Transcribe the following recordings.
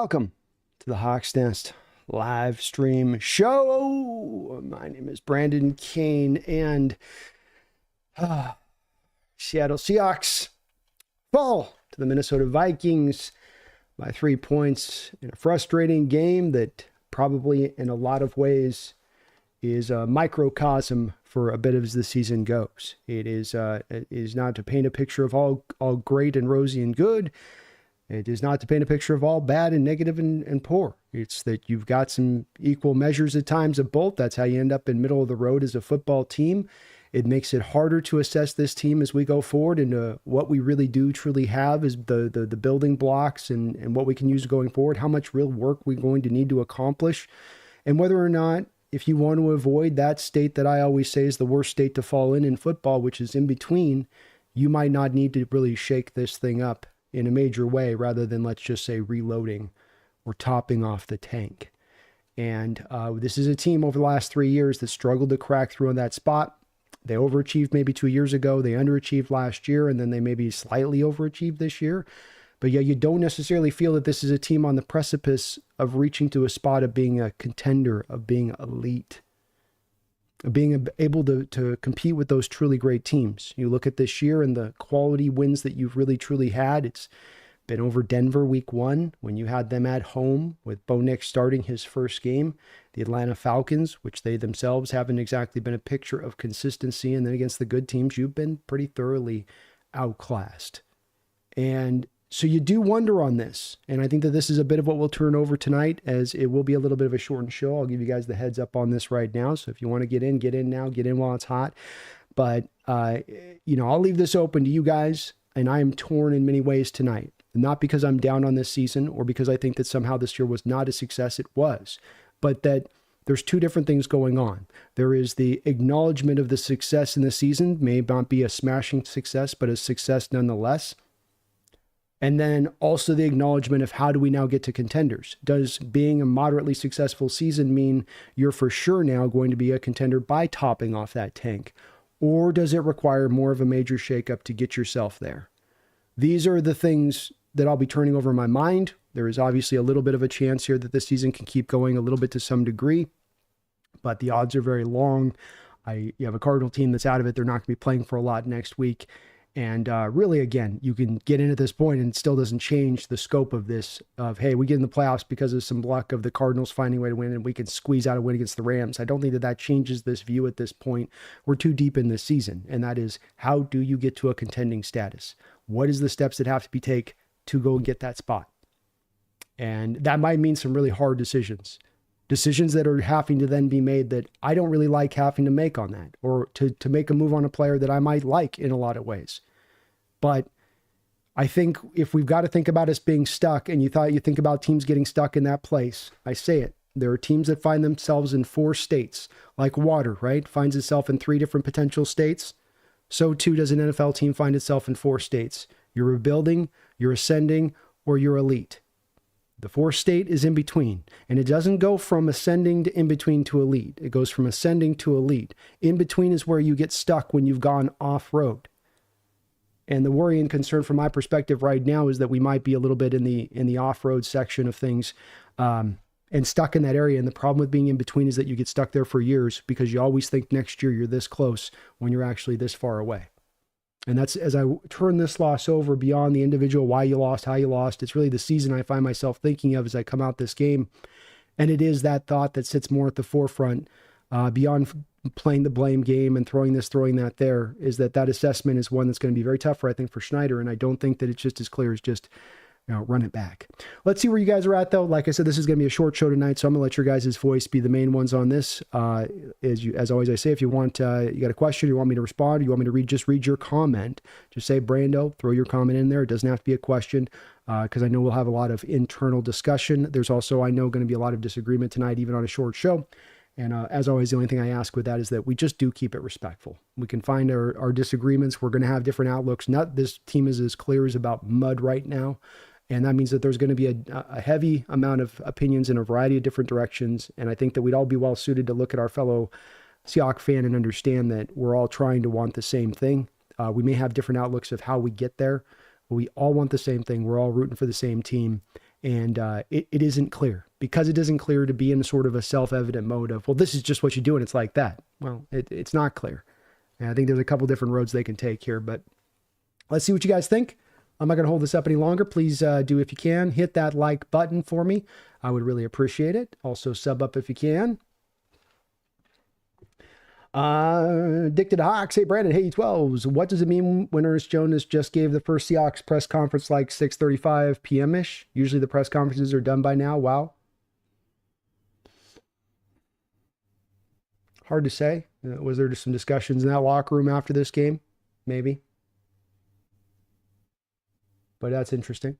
Welcome to the Hawks Nest live stream show. My name is Brandon Kane, and Seattle Seahawks fall to the Minnesota Vikings by 3 points in a frustrating game that probably in a lot of ways is a microcosm for a bit as the season goes. It is not to paint a picture of all great and rosy and good. It is not to paint a picture of all bad and negative and poor. It's that you've got some equal measures at times of both. That's how you end up in middle of the road as a football team. It makes it harder to assess this team as we go forward, and what we really do truly have is the building blocks and what we can use going forward, how much real work we're going to need to accomplish, and whether or not, if you want to avoid that state that I always say is the worst state to fall in football, which is in between, you might not need to really shake this thing up in a major way rather than, let's just say, reloading or topping off the tank. And this is a team over the last 3 years that struggled to crack through on that spot. They overachieved maybe 2 years ago. They underachieved last year, and then they maybe slightly overachieved this year. But yeah, you don't necessarily feel that this is a team on the precipice of reaching to a spot of being a contender, of being elite, of being able to compete with those truly great teams. You look at this year and the quality wins that you've really truly had. It's been over Denver week 1 when you had them at home with Bo Nix starting his first game. The Atlanta Falcons, which they themselves haven't exactly been a picture of consistency. And then against the good teams, you've been pretty thoroughly outclassed. And so you do wonder on this, and I think that this is a bit of what we'll turn over tonight, as it will be a little bit of a shortened show. I'll give you guys the heads up on this right now. So if you want to get in now, get in while it's hot. But, I'll leave this open to you guys, and I am torn in many ways tonight. Not because I'm down on this season or because I think that somehow this year was not a success. It was, but that there's two different things going on. There is the acknowledgement of the success in the season, may not be a smashing success, but a success nonetheless. And then also the acknowledgement of how do we now get to contenders? Does being a moderately successful season mean you're for sure now going to be a contender by topping off that tank? Or does it require more of a major shakeup to get yourself there? These are the things that I'll be turning over in my mind. There is obviously a little bit of a chance here that this season can keep going a little bit to some degree, but the odds are very long. You have a Cardinal team that's out of it. They're not going to be playing for a lot next week. And really, again, you can get in at this point and it still doesn't change the scope of this, of, hey, we get in the playoffs because of some luck of the Cardinals finding a way to win and we can squeeze out a win against the Rams. I don't think that changes this view at this point. We're too deep in this season. And that is, how do you get to a contending status? What is the steps that have to be taken to go and get that spot? And that might mean some really hard decisions that are having to then be made that I don't really like having to make on that, or to make a move on a player that I might like in a lot of ways. But I think if we've got to think about us being stuck, and you think about teams getting stuck in that place, I say it. There are teams that find themselves in 4 states, like water, right? Finds itself in 3 different potential states. So too does an NFL team find itself in 4 states. You're rebuilding, you're ascending, or you're elite. The 4th state is in between, and it doesn't go from ascending to in between to elite. It goes from ascending to elite. In between is where you get stuck when you've gone off-road. And the worry and concern from my perspective right now is that we might be a little bit in the off-road section of things, and stuck in that area. And the problem with being in between is that you get stuck there for years because you always think next year you're this close when you're actually this far away. And that's, as I turn this loss over beyond the individual, why you lost, how you lost, it's really the season I find myself thinking of as I come out this game. And it is that thought that sits more at the forefront, beyond playing the blame game and throwing this, throwing that there, is that assessment is one that's going to be very tough I think, for Schneider. And I don't think that it's just as clear as just, run it back. Let's see where you guys are at, though. Like I said, this is going to be a short show tonight, so I'm going to let your guys' voice be the main ones on this. As always I say, if you want, you got a question, you want me to respond, or you want me to read your comment, just say, Brando, throw your comment in there. It doesn't have to be a question, because I know we'll have a lot of internal discussion. There's also, I know, going to be a lot of disagreement tonight, even on a short show. And as always, the only thing I ask with that is that we just do keep it respectful. We can find our disagreements. We're going to have different outlooks. Not this team is as clear as about mud right now. And that means that there's going to be a heavy amount of opinions in a variety of different directions. And I think that we'd all be well suited to look at our fellow Seahawks fan and understand that we're all trying to want the same thing. We may have different outlooks of how we get there, but we all want the same thing. We're all rooting for the same team. And it isn't clear. Because it isn't clear to be in sort of a self-evident mode of, well, this is just what you do and it's like that. Well, it's not clear. And I think there's a couple different roads they can take here, but let's see what you guys think. I'm not going to hold this up any longer. Please do, if you can, hit that like button for me. I would really appreciate it. Also sub up if you can. Addicted Hawks. Hey, Brandon. Hey, 12s. What does it mean when Ernest Jones just gave the first Seahawks press conference like 6:35 p.m.-ish? Usually the press conferences are done by now. Wow. Hard to say. Was there just some discussions in that locker room after this game? Maybe. But that's interesting.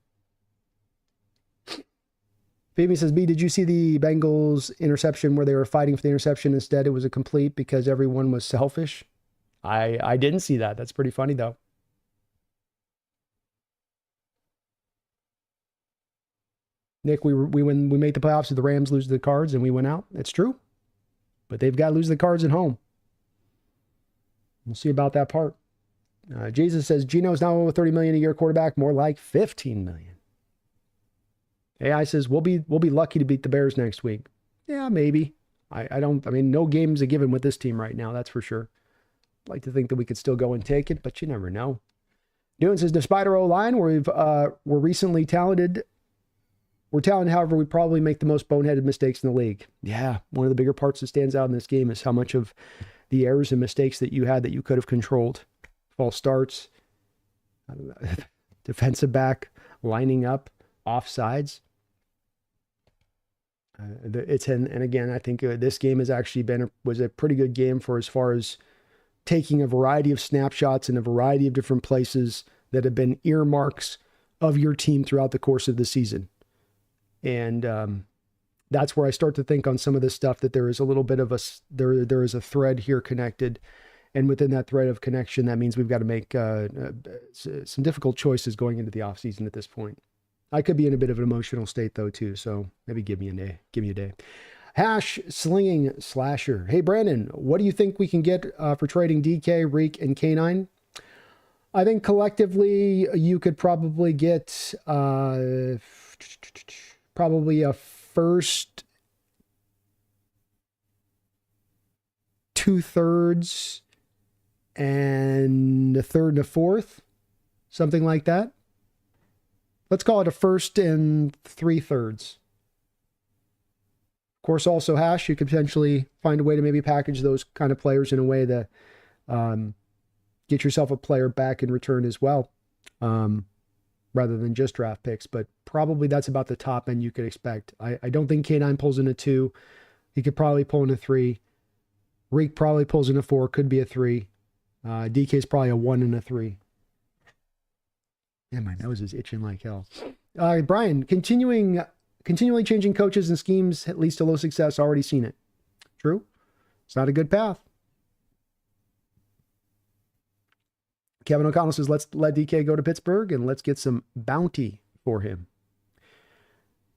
Phoebe says, B, did you see the Bengals interception where they were fighting for the interception? Instead, it was a complete because everyone was selfish. I didn't see that. That's pretty funny, though. Nick, we made the playoffs, the Rams lose the Cards, and we went out. It's true. But they've got to lose the Cards at home. We'll see about that part. Jesus says, Geno's now a $30 million a year quarterback, more like $15 million. AI says, we'll be lucky to beat the Bears next week. Yeah, maybe. I mean, no game's a given with this team right now, that's for sure. I'd like to think that we could still go and take it, but you never know. Newton says, despite our O-line, we're recently talented. We're talented, however, we probably make the most boneheaded mistakes in the league. Yeah, one of the bigger parts that stands out in this game is how much of the errors and mistakes that you had that you could have controlled. False starts, defensive back lining up, offsides. And again, I think this game has actually was a pretty good game for as far as taking a variety of snapshots in a variety of different places that have been earmarks of your team throughout the course of the season. And that's where I start to think on some of this stuff that there is a little bit of there is a thread here connected. And within that thread of connection, that means we've got to make some difficult choices going into the offseason at this point. I could be in a bit of an emotional state, though, too. So maybe give me a day. Give me a day. Hash Slinging Slasher. Hey, Brandon, what do you think we can get for trading DK, Reek, and K9? I think collectively you could probably get probably a first, 2/3, and a third and a fourth, something like that. Let's call it a first and 3/3. Of course, also Hash, you could potentially find a way to maybe package those kind of players in a way that get yourself a player back in return as well, rather than just draft picks. But probably that's about the top end you could expect. I don't think K9 pulls in a 2. He could probably pull in a 3. Reek probably pulls in a 4, could be a 3. DK is probably a 1 and a 3. Man, my nose is itching like hell. Brian, continually changing coaches and schemes leads to low success. Already seen it. True. It's not a good path. Kevin O'Connell says, let's let DK go to Pittsburgh and let's get some bounty for him.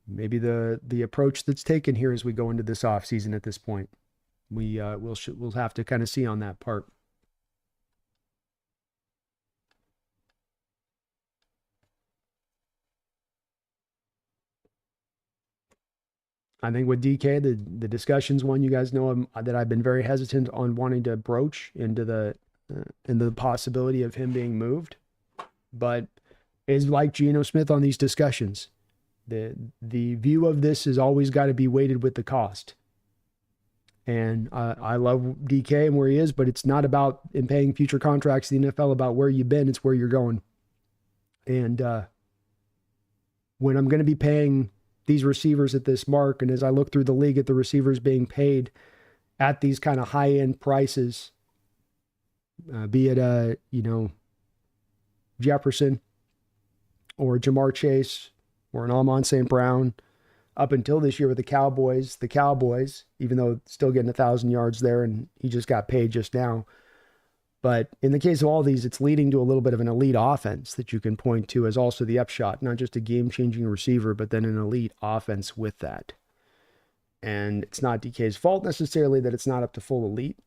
Maybe the approach that's taken here as we go into this offseason at this point. We'll have to kind of see on that part. I think with DK, the discussions one, you guys know that I've been very hesitant on wanting to broach into the possibility of him being moved, but it's like Geno Smith on these discussions. The view of this has always got to be weighted with the cost. And I love DK and where he is, but it's not about in paying future contracts in the NFL about where you've been, it's where you're going. And when I'm going to be paying these receivers at this mark, and as I look through the league at the receivers being paid at these kind of high-end prices, be it Jefferson or Jamar Chase or an Amon St. Brown, up until this year with the Cowboys, even though still getting 1,000 yards there, and he just got paid just now. But in the case of all these, it's leading to a little bit of an elite offense that you can point to as also the upshot, not just a game-changing receiver, but then an elite offense with that. And it's not DK's fault necessarily that it's not up to full elite.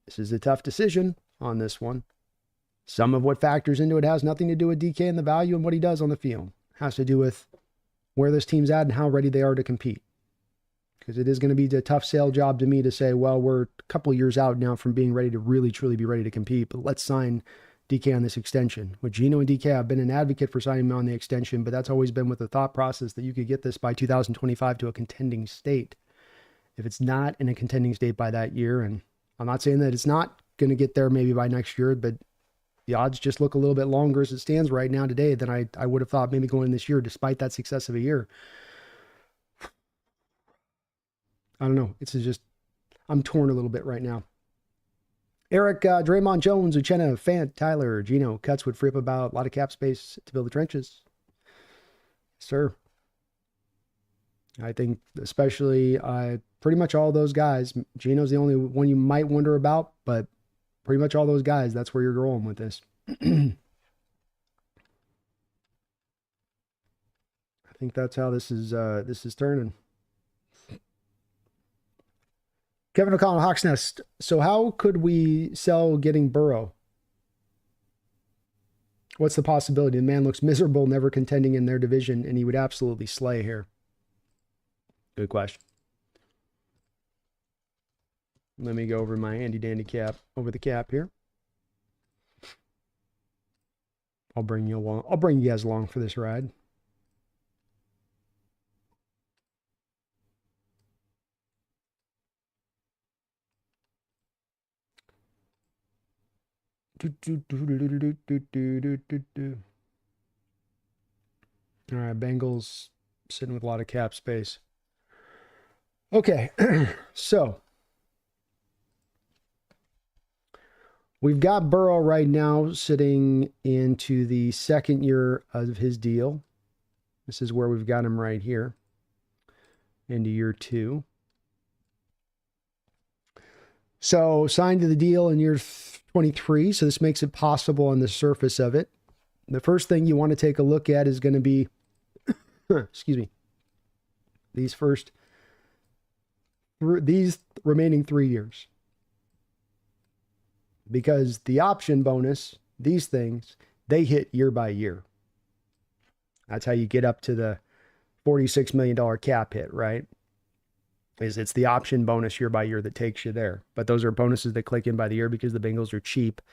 This is a tough decision on this one. Some of what factors into it has nothing to do with DK and the value and what he does on the field. It has to do with where this team's at and how ready they are to compete. Because it is going to be a tough sale job to me to say, well, we're a couple of years out now from being ready to really, truly be ready to compete, but let's sign DK on this extension. With Geno and DK, I've been an advocate for signing him on the extension, but that's always been with the thought process that you could get this by 2025 to a contending state. If it's not in a contending state by that year, and I'm not saying that it's not going to get there maybe by next year, but the odds just look a little bit longer as it stands right now today than I would have thought maybe going in this year, despite that success of a year. I don't know. It's just, I'm torn a little bit right now. Eric, Draymond Jones, Uchenna, Fant, Tyler, Geno, cuts would free up about a lot of cap space to build the trenches. Sir. I think especially pretty much all those guys. Geno's the only one you might wonder about, but pretty much all those guys, that's where you're going with this. I think that's how this is turning. Kevin O'Connell, TheSeahawksNest. So how could we sell getting Burrow? What's the possibility? The man looks miserable, never contending in their division, and he would absolutely slay here. Good question. Let me go over my handy dandy cap, over the cap here. I'll bring you along. I'll bring you guys along for this ride. All right, Bengals sitting with a lot of cap space. Okay, so we've got Burrow right now sitting into the second year of his deal. This is where we've got him right here into year 2. So signed to the deal in year 23. So this makes it possible on the surface of it. The first thing you want to take a look at is going to be, excuse me, these remaining 3 years. Because the option bonus, these things, they hit year by year. That's how you get up to the $46 million cap hit, right? It's the option bonus year by year that takes you there. But those are bonuses that click in by the year because the Bengals are cheap,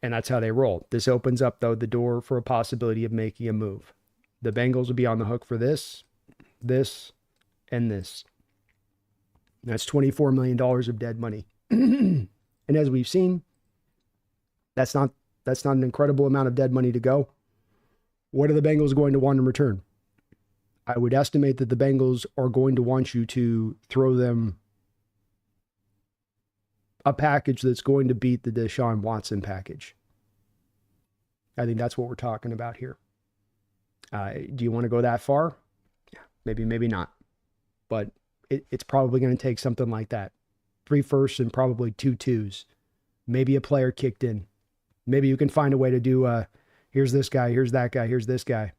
and that's how they roll. This opens up, though, the door for a possibility of making a move. The Bengals will be on the hook for this, and this. That's $24 million of dead money. And as we've seen, that's not an incredible amount of dead money to go. What are the Bengals going to want in return? I would estimate that the Bengals are going to want you to throw them a package that's going to beat the Deshaun Watson package. I think that's what we're talking about here. Do you want to go that far? Yeah, maybe not. But it's probably going to take something like that. 3 firsts and probably 2 2s. Maybe a player kicked in. Maybe you can find a way to do, here's this guy, here's that guy, here's this guy.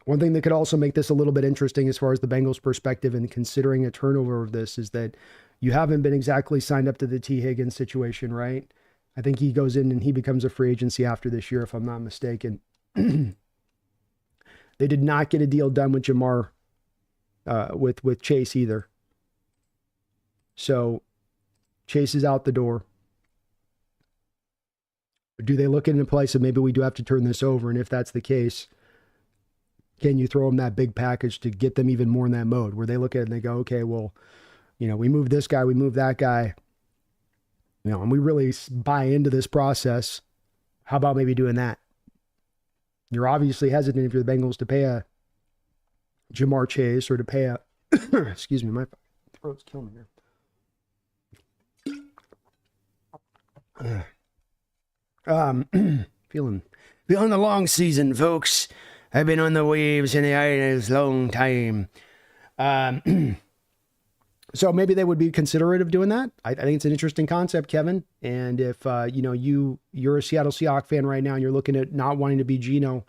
One thing that could also make this a little bit interesting as far as the Bengals' perspective and considering a turnover of this is that you haven't been exactly signed up to the T. Higgins situation, right? I think he goes in and he becomes a free agency after this year, if I'm not mistaken. They did not get a deal done with Jamar, with Chase either. So Chase is out the door. Do they look at a place of maybe we do have to turn this over? And if that's the case, can you throw them that big package to get them even more in that mode where they look at it and they go, okay, well, we move this guy, we move that guy, and we really buy into this process. How about maybe doing that? You're obviously hesitant if you're the Bengals to pay a Jamar Chase or to pay a, excuse me, my throat's killing me here. Feeling the long season, folks. I've been on the waves in the islands a long time. So maybe they would be considerate of doing that. I think it's an interesting concept, Kevin. And if you're a Seattle Seahawks fan right now and you're looking at not wanting to be Geno,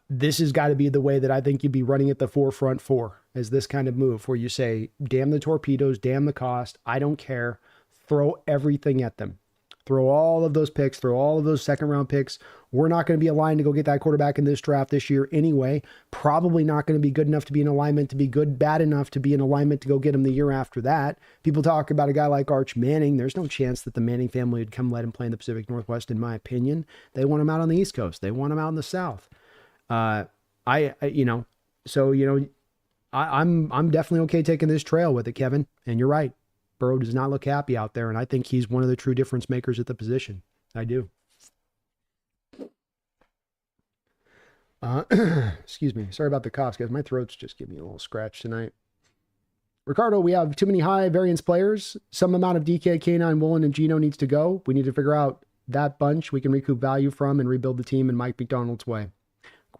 this has got to be the way that I think you'd be running at the forefront for, is this kind of move where you say, damn the torpedoes, damn the cost, I don't care, throw everything at them. Throw all of those picks, throw all of those second-round picks. We're not going to be aligned to go get that quarterback in this draft this year anyway. Probably not going to be good enough to be in alignment, to be good, bad enough to be in alignment to go get him the year after that. People talk about a guy like Arch Manning. There's no chance that the Manning family would come let him play in the Pacific Northwest, in my opinion. They want him out on the East Coast. They want him out in the South. I'm definitely okay taking this trail with it, Kevin. And you're right. Burrow does not look happy out there, and I think he's one of the true difference makers at the position. I do. Excuse me. Sorry about the coughs, guys. My throat's just giving me a little scratch tonight. Ricardo, we have too many high variance players. Some amount of DK, K9, Woolen, and Geno needs to go. We need to figure out that bunch we can recoup value from and rebuild the team in Mike McDonald's way.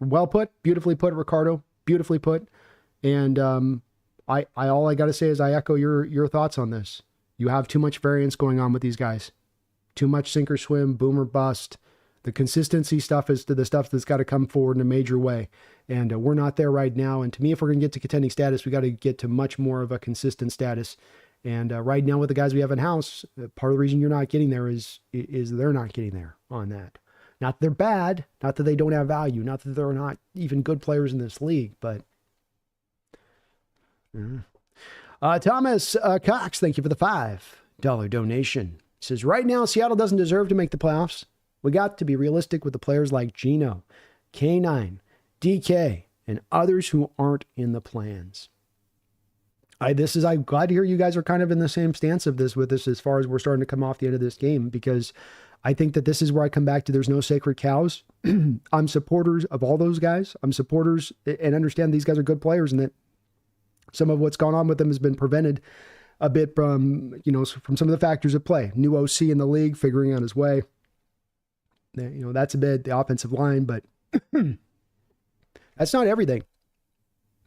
Well put. Beautifully put, Ricardo. Beautifully put. And all I got to say is I echo your thoughts on this. You have too much variance going on with these guys. Too much sink or swim, boom or bust. The consistency stuff is to the stuff that's got to come forward in a major way. And we're not there right now. And to me, if we're going to get to contending status, we got to get to much more of a consistent status. And right now with the guys we have in house, part of the reason you're not getting there is they're not getting there on that. Not that they're bad, not that they don't have value, not that they're not even good players in this league, but Thomas Cox, thank you for the $5 donation. He says, right now, Seattle doesn't deserve to make the playoffs. We got to be realistic with the players like Geno, K9, DK, and others who aren't in the plans. I'm glad to hear you guys are kind of in the same stance of this with this as far as we're starting to come off the end of this game, because I think that this is where I come back to there's no sacred cows. I'm supporters of all those guys. I'm supporters and understand these guys are good players and that some of what's gone on with them has been prevented a bit from some of the factors at play. New OC in the league, figuring out his way. That's a bit the offensive line, but that's not everything.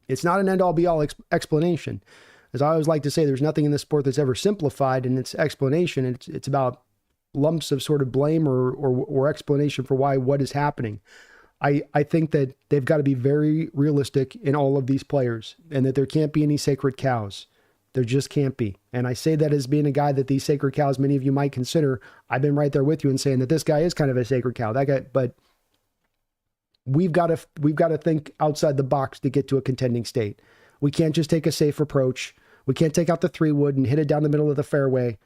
It's not an end-all be-all explanation. As I always like to say, there's nothing in this sport that's ever simplified in its explanation. It's about lumps of sort of blame or explanation for why what is happening. I think that they've got to be very realistic in all of these players and that there can't be any sacred cows. There just can't be. And I say that as being a guy that these sacred cows, many of you might consider. I've been right there with you and saying that this guy is kind of a sacred cow. That guy, but we've got to think outside the box to get to a contending state. We can't just take a safe approach. We can't take out the 3-wood and hit it down the middle of the fairway.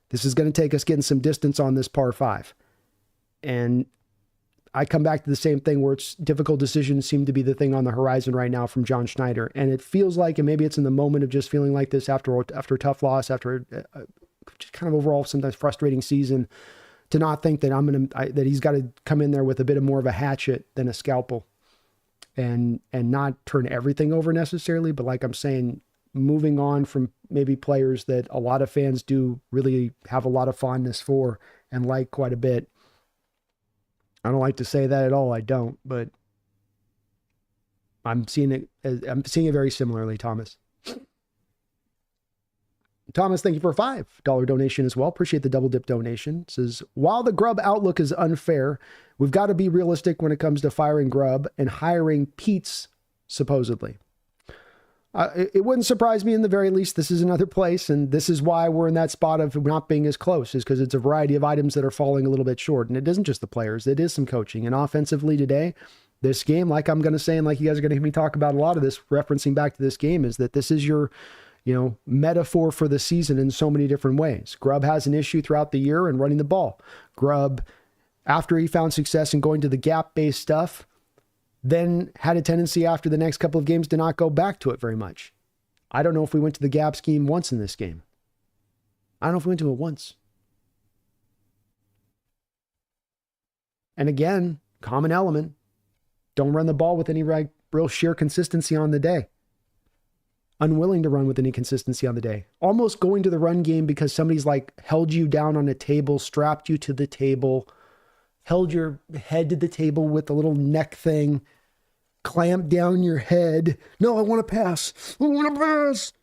This is going to take us getting some distance on this par 5. And I come back to the same thing where it's difficult decisions seem to be the thing on the horizon right now from John Schneider. And it feels like, and maybe it's in the moment of just feeling like this after a tough loss, after just kind of overall sometimes frustrating season, to not think that that he's got to come in there with a bit of more of a hatchet than a scalpel and not turn everything over necessarily. But like I'm saying, moving on from maybe players that a lot of fans do really have a lot of fondness for and like quite a bit. I don't like to say that at all. I don't, but I'm seeing it very similarly, Thomas. Thomas, thank you for a $5 donation as well. Appreciate the double dip donation. It says, while the Grubb outlook is unfair, we've got to be realistic when it comes to firing Grubb and hiring Pete's, supposedly. It wouldn't surprise me in the very least. This is another place, and this is why we're in that spot of not being as close, is because it's a variety of items that are falling a little bit short. And it isn't just the players. It is some coaching. And offensively today, this game, like I'm going to say, and like you guys are going to hear me talk about a lot of this, referencing back to this game, is that this is your metaphor for the season in so many different ways. Grubb has an issue throughout the year in running the ball. Grubb, after he found success in going to the gap-based stuff, then had a tendency after the next couple of games to not go back to it very much. I don't know if we went to the gap scheme once in this game. I don't know if we went to it once. And again, common element, don't run the ball with any real sheer consistency on the day. Unwilling to run with any consistency on the day. Almost going to the run game because somebody's held you down on a table, strapped you to the table, held your head to the table with a little neck thing, clamped down your head. No, I want to pass. I want to pass.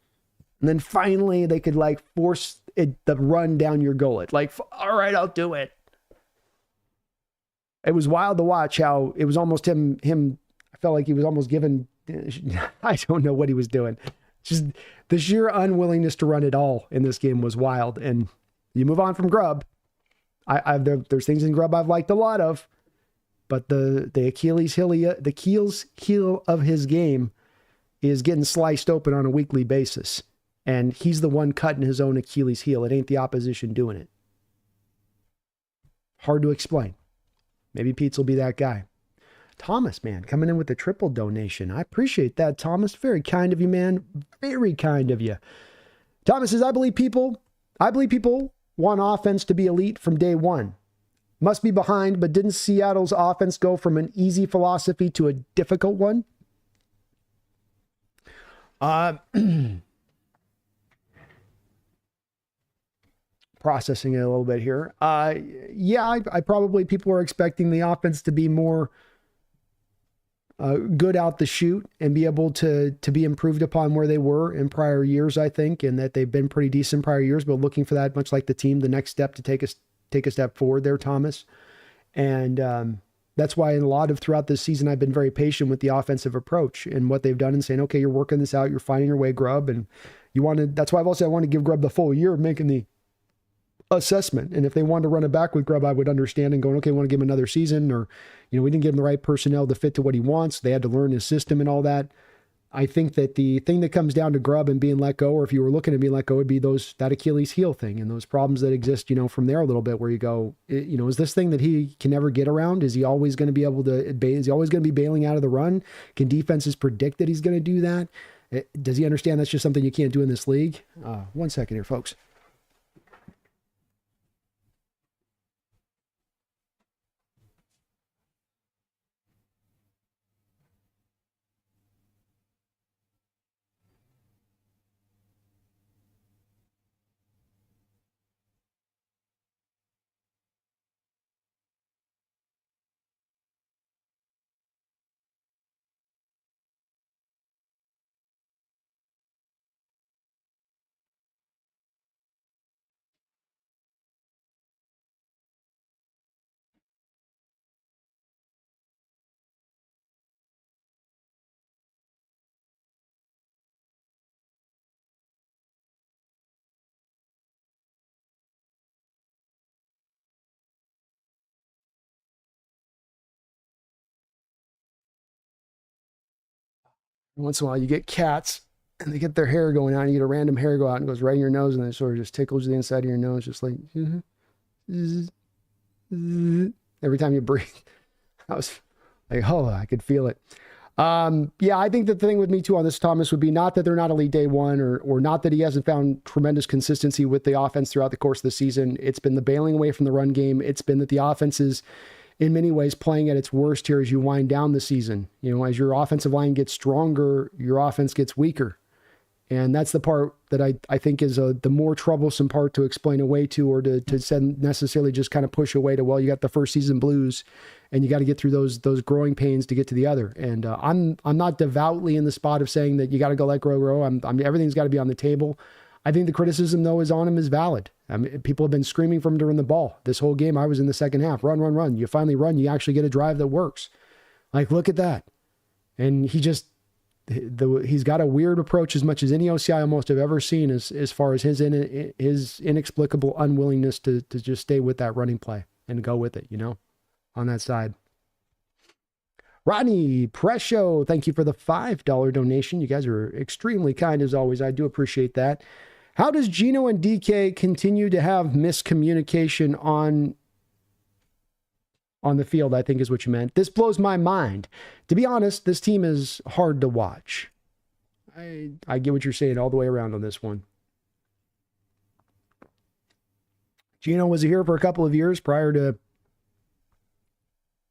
And then finally they could force the run down your gullet. All right, I'll do it. It was wild to watch how it was almost him. I felt like he was almost given, I don't know what he was doing. Just the sheer unwillingness to run at all in this game was wild. And you move on from Grubb. There's things in Grubb I've liked a lot of, but the Achilles heel of his game is getting sliced open on a weekly basis. And he's the one cutting his own Achilles heel. It ain't the opposition doing it. Hard to explain. Maybe Pete's will be that guy. Thomas, man, coming in with the triple donation. I appreciate that, Thomas. Very kind of you, man. Very kind of you. Thomas says, I believe people want offense to be elite from day one. Must be behind, but didn't Seattle's offense go from an easy philosophy to a difficult one? Processing it a little bit here. Yeah, I probably, people are expecting the offense to be more good out the chute and be able to be improved upon where they were in prior years, I think, and that they've been pretty decent prior years, but looking for that, much like the team, the next step to take a step forward there, Thomas. And that's why in a lot of throughout this season, I've been very patient with the offensive approach and what they've done and saying, okay, you're working this out, you're finding your way, Grubb. And that's why I've also, I want to give Grubb the full year of making the assessment. And if they wanted to run it back with Grubb, I would understand and going, okay, I want to give him another season, or, we didn't give him the right personnel to fit to what he wants. They had to learn his system and all that. I think that the thing that comes down to Grubb and being let go, or if you were looking to be let go, would be that Achilles heel thing and those problems that exist, from there a little bit, where you go, is this thing that he can never get around? Is he always going to be able to, is he always going to be bailing out of the run? Can defenses predict that he's going to do that? Does he understand that's just something you can't do in this league? 1 second here, folks. Once in a while you get cats and they get their hair going out and you get a random hair go out and goes right in your nose and then it sort of just tickles the inside of your nose, just like every time you breathe. I was like, oh, I could feel it. Yeah, I think the thing with me too on this, Thomas, would be not that they're not elite day one, or not that he hasn't found tremendous consistency with the offense throughout the course of the season. It's been the bailing away from the run game. It's been that the offense is in many ways playing at its worst here as you wind down the season. As your offensive line gets stronger, your offense gets weaker. And that's the part that I think is the more troublesome part to explain away to, or to send necessarily just kind of push away to, well, you got the first season blues and you got to get through those growing pains to get to the other. And I'm not devoutly in the spot of saying that you got to go let grow. Everything's got to be on the table. I think the criticism, though, is on him is valid. People have been screaming for him to run the ball. This whole game, I was in the second half. Run, run, run. You finally run. You actually get a drive that works. Like, look at that. And he's got a weird approach as much as any OCI almost have ever seen as far as his inexplicable unwillingness to just stay with that running play and go with it, on that side. Rodney Prescio, thank you for the $5 donation. You guys are extremely kind as always. I do appreciate that. How does Geno and DK continue to have miscommunication on the field, I think is what you meant. This blows my mind. To be honest, this team is hard to watch. I get what you're saying all the way around on this one. Geno was here for a couple of years prior to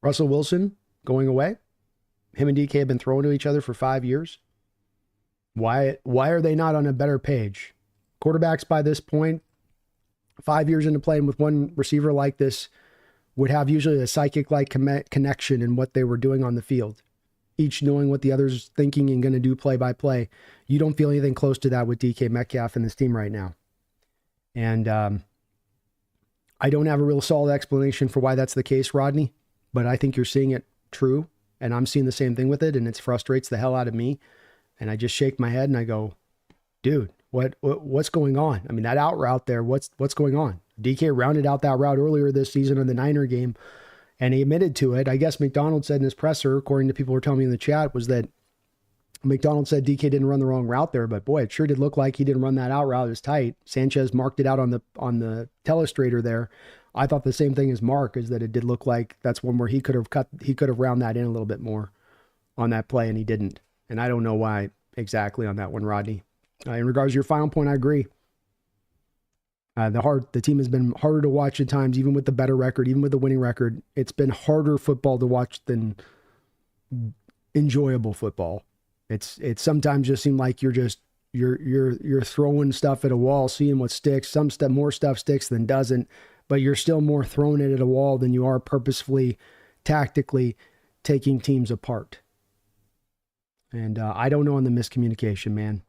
Russell Wilson going away. Him and DK have been thrown to each other for 5 years. Why are they not on a better page? Quarterbacks by this point, 5 years into playing with one receiver like this, would have usually a psychic-like connection in what they were doing on the field. Each knowing what the other's thinking and going to do play by play. You don't feel anything close to that with DK Metcalf and this team right now. And I don't have a real solid explanation for why that's the case, Rodney, but I think you're seeing it true, and I'm seeing the same thing with it, and it frustrates the hell out of me. And I just shake my head and I go, dude, what's going on? I mean, that out route there, what's going on? DK rounded out that route earlier this season in the Niner game, and he admitted to it. I guess McDonald said in his presser, according to people who were telling me in the chat, was that McDonald said DK didn't run the wrong route there, but boy, it sure did look like he didn't run that out route. It was tight. Sanchez marked it out on the telestrator there. I thought the same thing as Mark, is that it did look like that's one where he could have round that in a little bit more on that play, and he didn't. And I don't know why exactly on that one, Rodney. In regards to your final point, I agree. The team has been harder to watch at times, even with the better record, even with the winning record. It's been harder football to watch than enjoyable football. It's sometimes just seemed like you're throwing stuff at a wall, seeing what sticks. More stuff sticks than doesn't, but you're still more throwing it at a wall than you are purposefully, tactically taking teams apart. And I don't know on the miscommunication, man.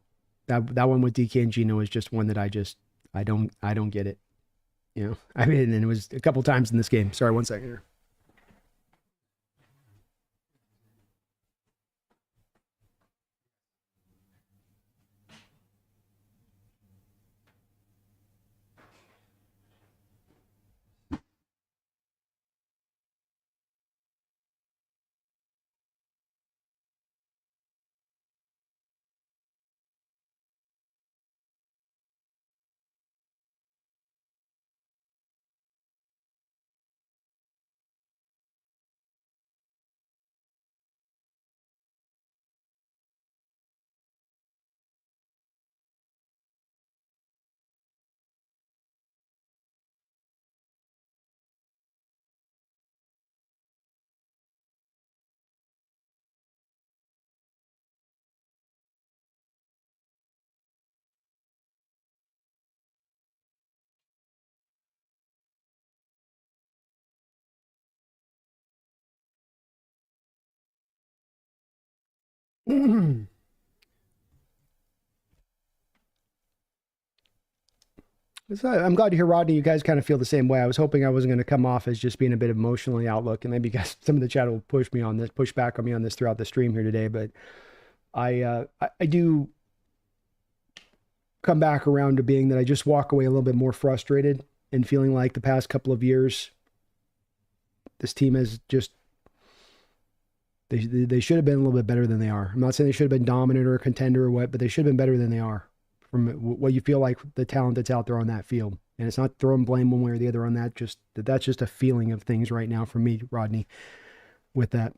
That one with DK and Geno is just one that I don't get it. You know, I mean, and it was a couple times in this game. Sorry, 1 second here. So I'm glad to hear, Rodney, you guys kind of feel the same way. I was hoping I wasn't going to come off as just being a bit emotionally outlook, and maybe you guys, some of the chat will push back on me on this throughout the stream here today. But I do come back around to being that I just walk away a little bit more frustrated and feeling like the past couple of years, this team has just, they should have been a little bit better than they are. I'm not saying they should have been dominant or a contender or what, but they should have been better than they are from what you feel like the talent that's out there on that field. And it's not throwing blame one way or the other on that. That's just a feeling of things right now for me, Rodney, with that.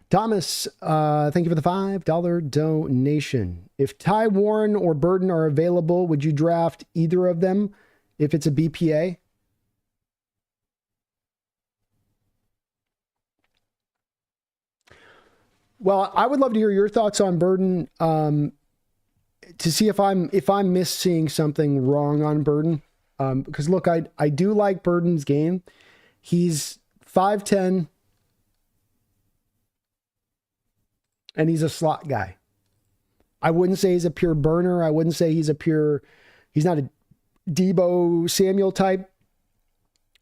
Thomas, thank you for the $5 donation. If Ty Warren or Burden are available, would you draft either of them if it's a BPA? Well, I would love to hear your thoughts on Burden, to see if I'm misseeing something wrong on Burden. Because look, I do like Burden's game. He's 5'10", and he's a slot guy. I wouldn't say he's a pure burner. I wouldn't say he's not a Debo Samuel type.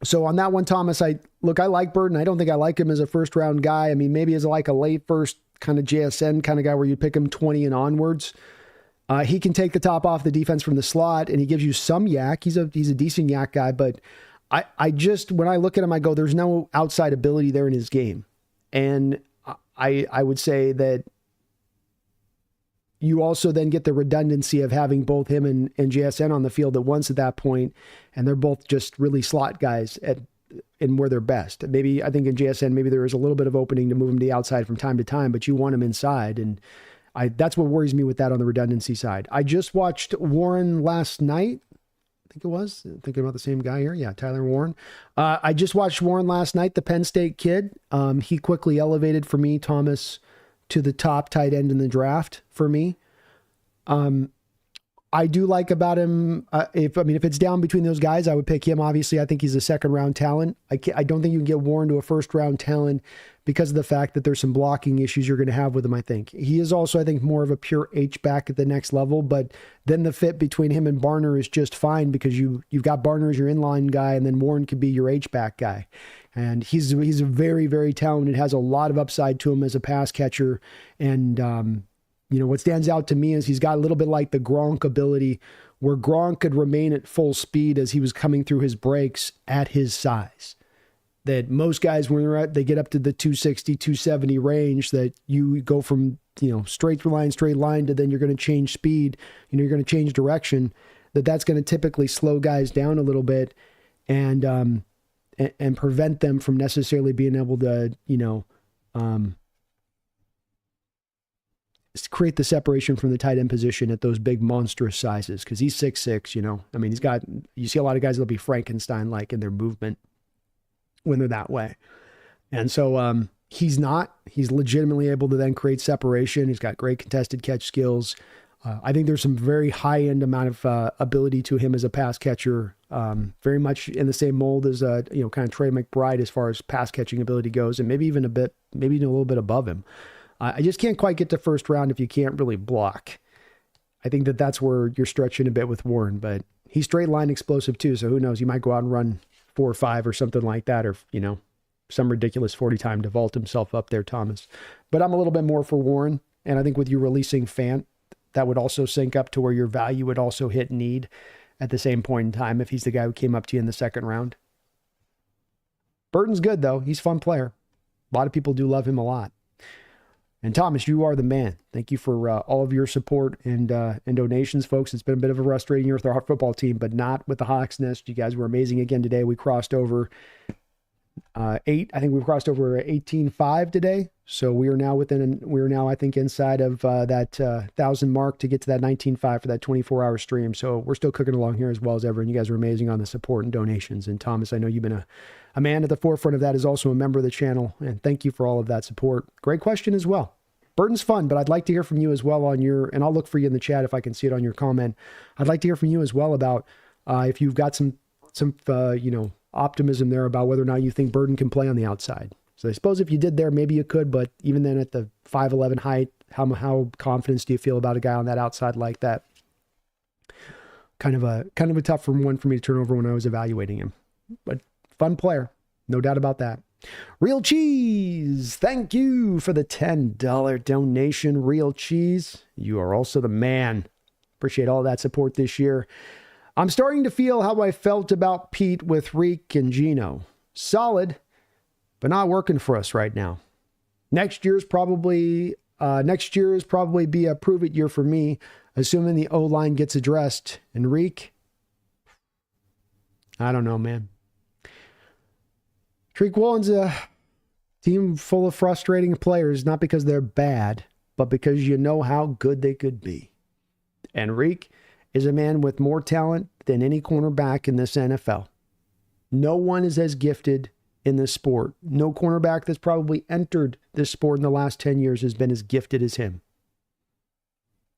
So on that one, Thomas, I like Burden. I don't think I like him as a first round guy. I mean, maybe as like a late first kind of JSN kind of guy where you pick him 20 and onwards. He can take the top off the defense from the slot, and he gives you some yak. He's a decent yak guy, but I just, when I look at him, I go, there's no outside ability there in his game. And I would say that you also then get the redundancy of having both him and JSN on the field at once at that point, and they're both just really slot guys and where they're best. Maybe, I think in JSN, maybe there is a little bit of opening to move him to the outside from time to time, but you want him inside, and that's what worries me with that on the redundancy side. I just watched Warren last night. I think it was. Thinking about the same guy here. Yeah, Tyler Warren. I just watched Warren last night, the Penn State kid. He quickly elevated for me, Thomas, to the top tight end in the draft for me. I do like about him. If it's down between those guys, I would pick him. Obviously, I think he's a second round talent. I don't think you can get Warren to a first round talent because of the fact that there's some blocking issues you're going to have with him. I think he is also, I think, more of a pure H back at the next level. But then the fit between him and Barner is just fine because you've got Barner as your inline guy, and then Warren could be your H back guy. And he's a very, very talented, has a lot of upside to him as a pass catcher, and what stands out to me is he's got a little bit like the Gronk ability, where Gronk could remain at full speed as he was coming through his breaks at his size. That most guys, when they get up to the 260, 270 range, that you go from, straight line, to then you're going to change speed, you're going to change direction, that's going to typically slow guys down a little bit and prevent them from necessarily being able to, create the separation from the tight end position at those big monstrous sizes. Cause he's 6'6", you see a lot of guys that'll be Frankenstein-like in their movement when they're that way. And so, he's legitimately able to then create separation. He's got great contested catch skills. I think there's some very high-end amount of ability to him as a pass catcher, very much in the same mold as kind of Trey McBride as far as pass catching ability goes, and maybe even a little bit above him. I just can't quite get to first round if you can't really block. I think that's where you're stretching a bit with Warren, but he's straight line explosive too. So who knows? He might go out and run 4 or 5 or something like that, or some ridiculous 40 time to vault himself up there, Thomas. But I'm a little bit more for Warren, and I think with you releasing Fant, that would also sync up to where your value would also hit need at the same point in time if he's the guy who came up to you in the second round. Burton's good, though. He's a fun player. A lot of people do love him a lot. And Thomas, you are the man. Thank you for all of your support and donations, folks. It's been a bit of a frustrating year with our football team, but not with the Hawks Nest. You guys were amazing again today. We crossed over 8. I think we've crossed over 18.5 today. So we are now I think inside of that 1,000 mark to get to that 19.5 for that 24-hour stream. So we're still cooking along here as well as ever. And you guys are amazing on the support and donations. And Thomas, I know you've been a man at the forefront of that, is also a member of the channel. And thank you for all of that support. Great question as well. Burton's fun, but I'd like to hear from you as well on and I'll look for you in the chat if I can see it on your comment. I'd like to hear from you as well about if you've got some optimism there about whether or not you think Burton can play on the outside. So I suppose if you did there, maybe you could, but even then at the 5'11" height, how confident do you feel about a guy on that outside like that? Kind of a tough one for me to turn over when I was evaluating him, but fun player. No doubt about that. Real Cheese, thank you for the $10 donation. Real Cheese, you are also the man. Appreciate all that support this year. I'm starting to feel how I felt about Pete with Reek and Geno. Solid, but not working for us right now. Next year is probably be a prove it year for me, assuming the O-line gets addressed. And Reek, I don't know, man. Treek Woolen's a team full of frustrating players, not because they're bad, but because you know how good they could be. And Reek is a man with more talent than any cornerback in this NFL. No one is as gifted in this sport. No cornerback that's probably entered this sport in the last 10 years has been as gifted as him.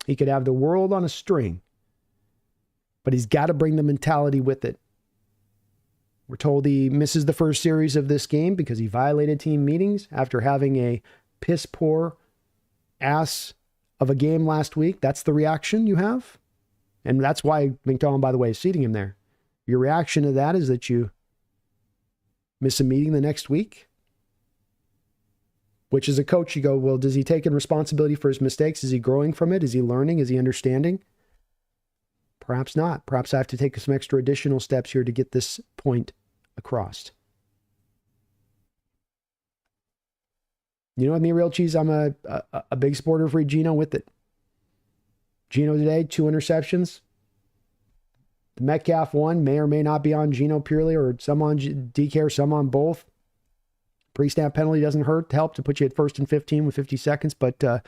He could have the world on a string, but he's got to bring the mentality with it. We're told he misses the first series of this game because he violated team meetings after having a piss poor ass of a game last week. That's the reaction you have. And that's why McDonald, by the way, is seating him there. Your reaction to that is that you miss a meeting the next week, which as a coach, you go, well, does he take in responsibility for his mistakes? Is he growing from it? Is he learning? Is he understanding? Perhaps not. Perhaps I have to take some extra additional steps here to get this point across. You know what, me, Real Cheese, I'm a big supporter for Geno with it. Geno today, 2 interceptions. The Metcalf one may or may not be on Geno purely, or some on DK or some on both. Pre-snap penalty doesn't help to put you at 1st and 15 with 50 seconds, but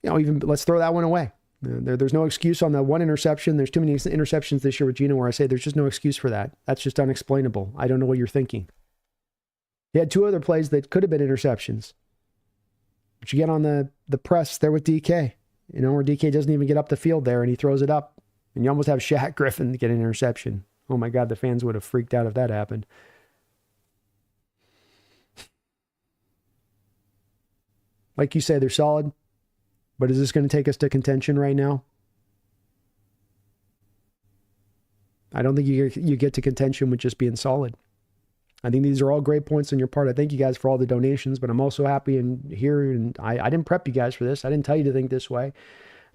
even let's throw that one away. There's no excuse on that one interception. There's too many interceptions this year with Geno where I say there's just no excuse for that. That's just unexplainable. I don't know what you're thinking. He had 2 other plays that could have been interceptions. But you get on the press there with DK, where DK doesn't even get up the field there and he throws it up. And you almost have Shaq Griffin get an interception. Oh my God, the fans would have freaked out if that happened. Like you say, they're solid. But is this going to take us to contention right now? I don't think you get to contention with just being solid. I think these are all great points on your part. I thank you guys for all the donations, but I'm also happy and here, and I didn't prep you guys for this. I didn't tell you to think this way,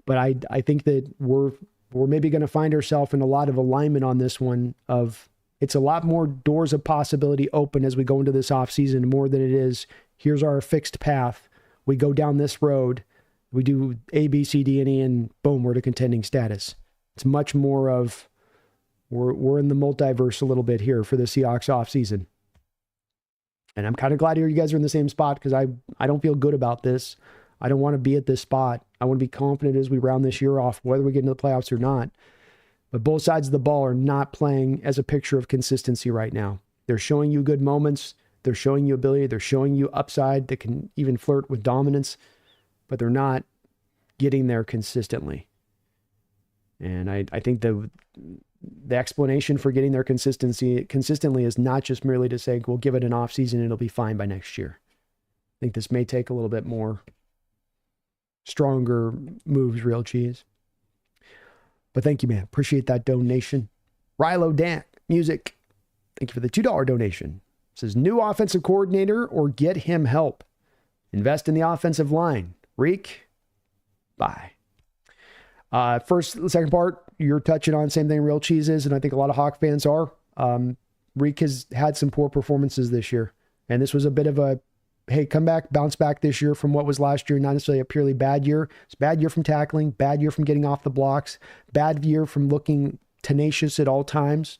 but I think that we're maybe going to find ourselves in a lot of alignment on this one. Of it's a lot more doors of possibility open as we go into this offseason, more than it is, here's our fixed path. We go down this road, we do A, B, C, D, and E, and boom, we're to contending status. It's much more of we're in the multiverse a little bit here for the Seahawks offseason. And I'm kind of glad here you guys are in the same spot, because I don't feel good about this. I don't want to be at this spot. I want to be confident as we round this year off, whether we get into the playoffs or not. But both sides of the ball are not playing as a picture of consistency right now. They're showing you good moments. They're showing you ability. They're showing you upside that can even flirt with dominance, but they're not getting there consistently. And I think the explanation for getting there consistently is not just merely to say, we'll give it an off season and it'll be fine by next year. I think this may take a little bit more stronger moves, Real Cheese. But thank you, man. Appreciate that donation. Rilo Dan Music, thank you for the $2 donation. It says, new offensive coordinator or get him help. Invest in the offensive line. Reek, bye. Second part, you're touching on same thing Real Cheese is, and I think a lot of Hawk fans are. Reek has had some poor performances this year, and this was a bit of a, hey, come back, bounce back this year from what was last year, not necessarily a purely bad year. It's a bad year from tackling, bad year from getting off the blocks, bad year from looking tenacious at all times.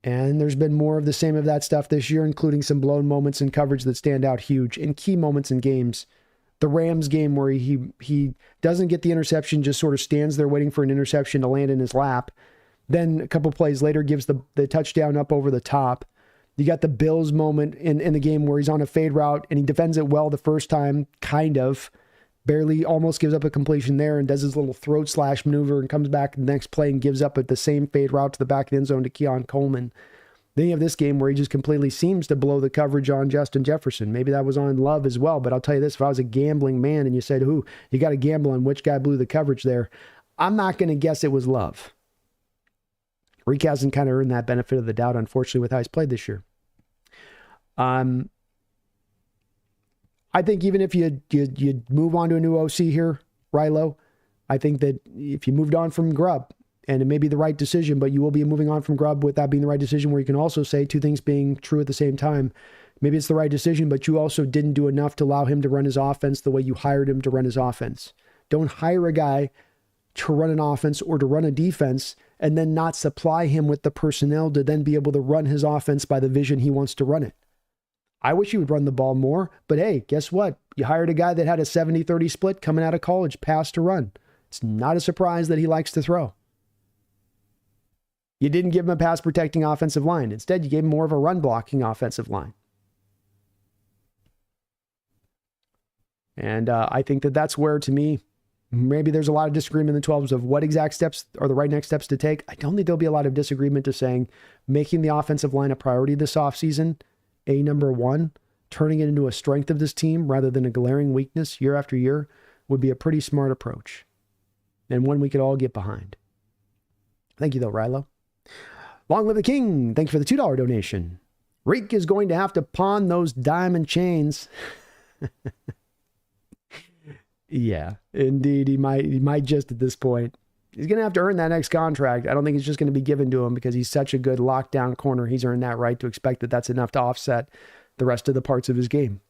And there's been more of the same of that stuff this year, including some blown moments in coverage that stand out huge in key moments in games. The Rams game where he doesn't get the interception, just sort of stands there waiting for an interception to land in his lap. Then a couple plays later gives the touchdown up over the top. You got the Bills moment in the game where he's on a fade route and he defends it well the first time, kind of. Barely, almost gives up a completion there and does his little throat slash maneuver and comes back the next play and gives up at the same fade route to the back of the end zone to Keon Coleman. Then you have this game where he just completely seems to blow the coverage on Justin Jefferson. Maybe that was on Love as well, but I'll tell you this, if I was a gambling man and you said, you got to gamble on which guy blew the coverage there, I'm not going to guess it was Love. Reek hasn't kind of earned that benefit of the doubt, unfortunately, with how he's played this year. I think even if you move on to a new OC here, Rilo, I think that if you moved on from Grubb, and it may be the right decision, but you will be moving on from Grubb with that being the right decision, where you can also say two things being true at the same time. Maybe it's the right decision, but you also didn't do enough to allow him to run his offense the way you hired him to run his offense. Don't hire a guy to run an offense or to run a defense and then not supply him with the personnel to then be able to run his offense by the vision he wants to run it. I wish he would run the ball more, but hey, guess what? You hired a guy that had a 70-30 split coming out of college, pass to run. It's not a surprise that he likes to throw. You didn't give him a pass protecting offensive line. Instead, you gave him more of a run blocking offensive line. And I think that that's where, to me, maybe there's a lot of disagreement in the 12s of what exact steps are the right next steps to take. I don't think there'll be a lot of disagreement to saying making the offensive line a priority this offseason, number one, turning it into a strength of this team rather than a glaring weakness year after year would be a pretty smart approach and one we could all get behind. Thank you, though, Rilo. Long live the king. Thank you for the $2 donation. Reek is going to have to pawn those diamond chains. Yeah, indeed. He might just at this point. He's going to have to earn that next contract. I don't think it's just going to be given to him because he's such a good lockdown corner. He's earned that right to expect that that's enough to offset the rest of the parts of his game.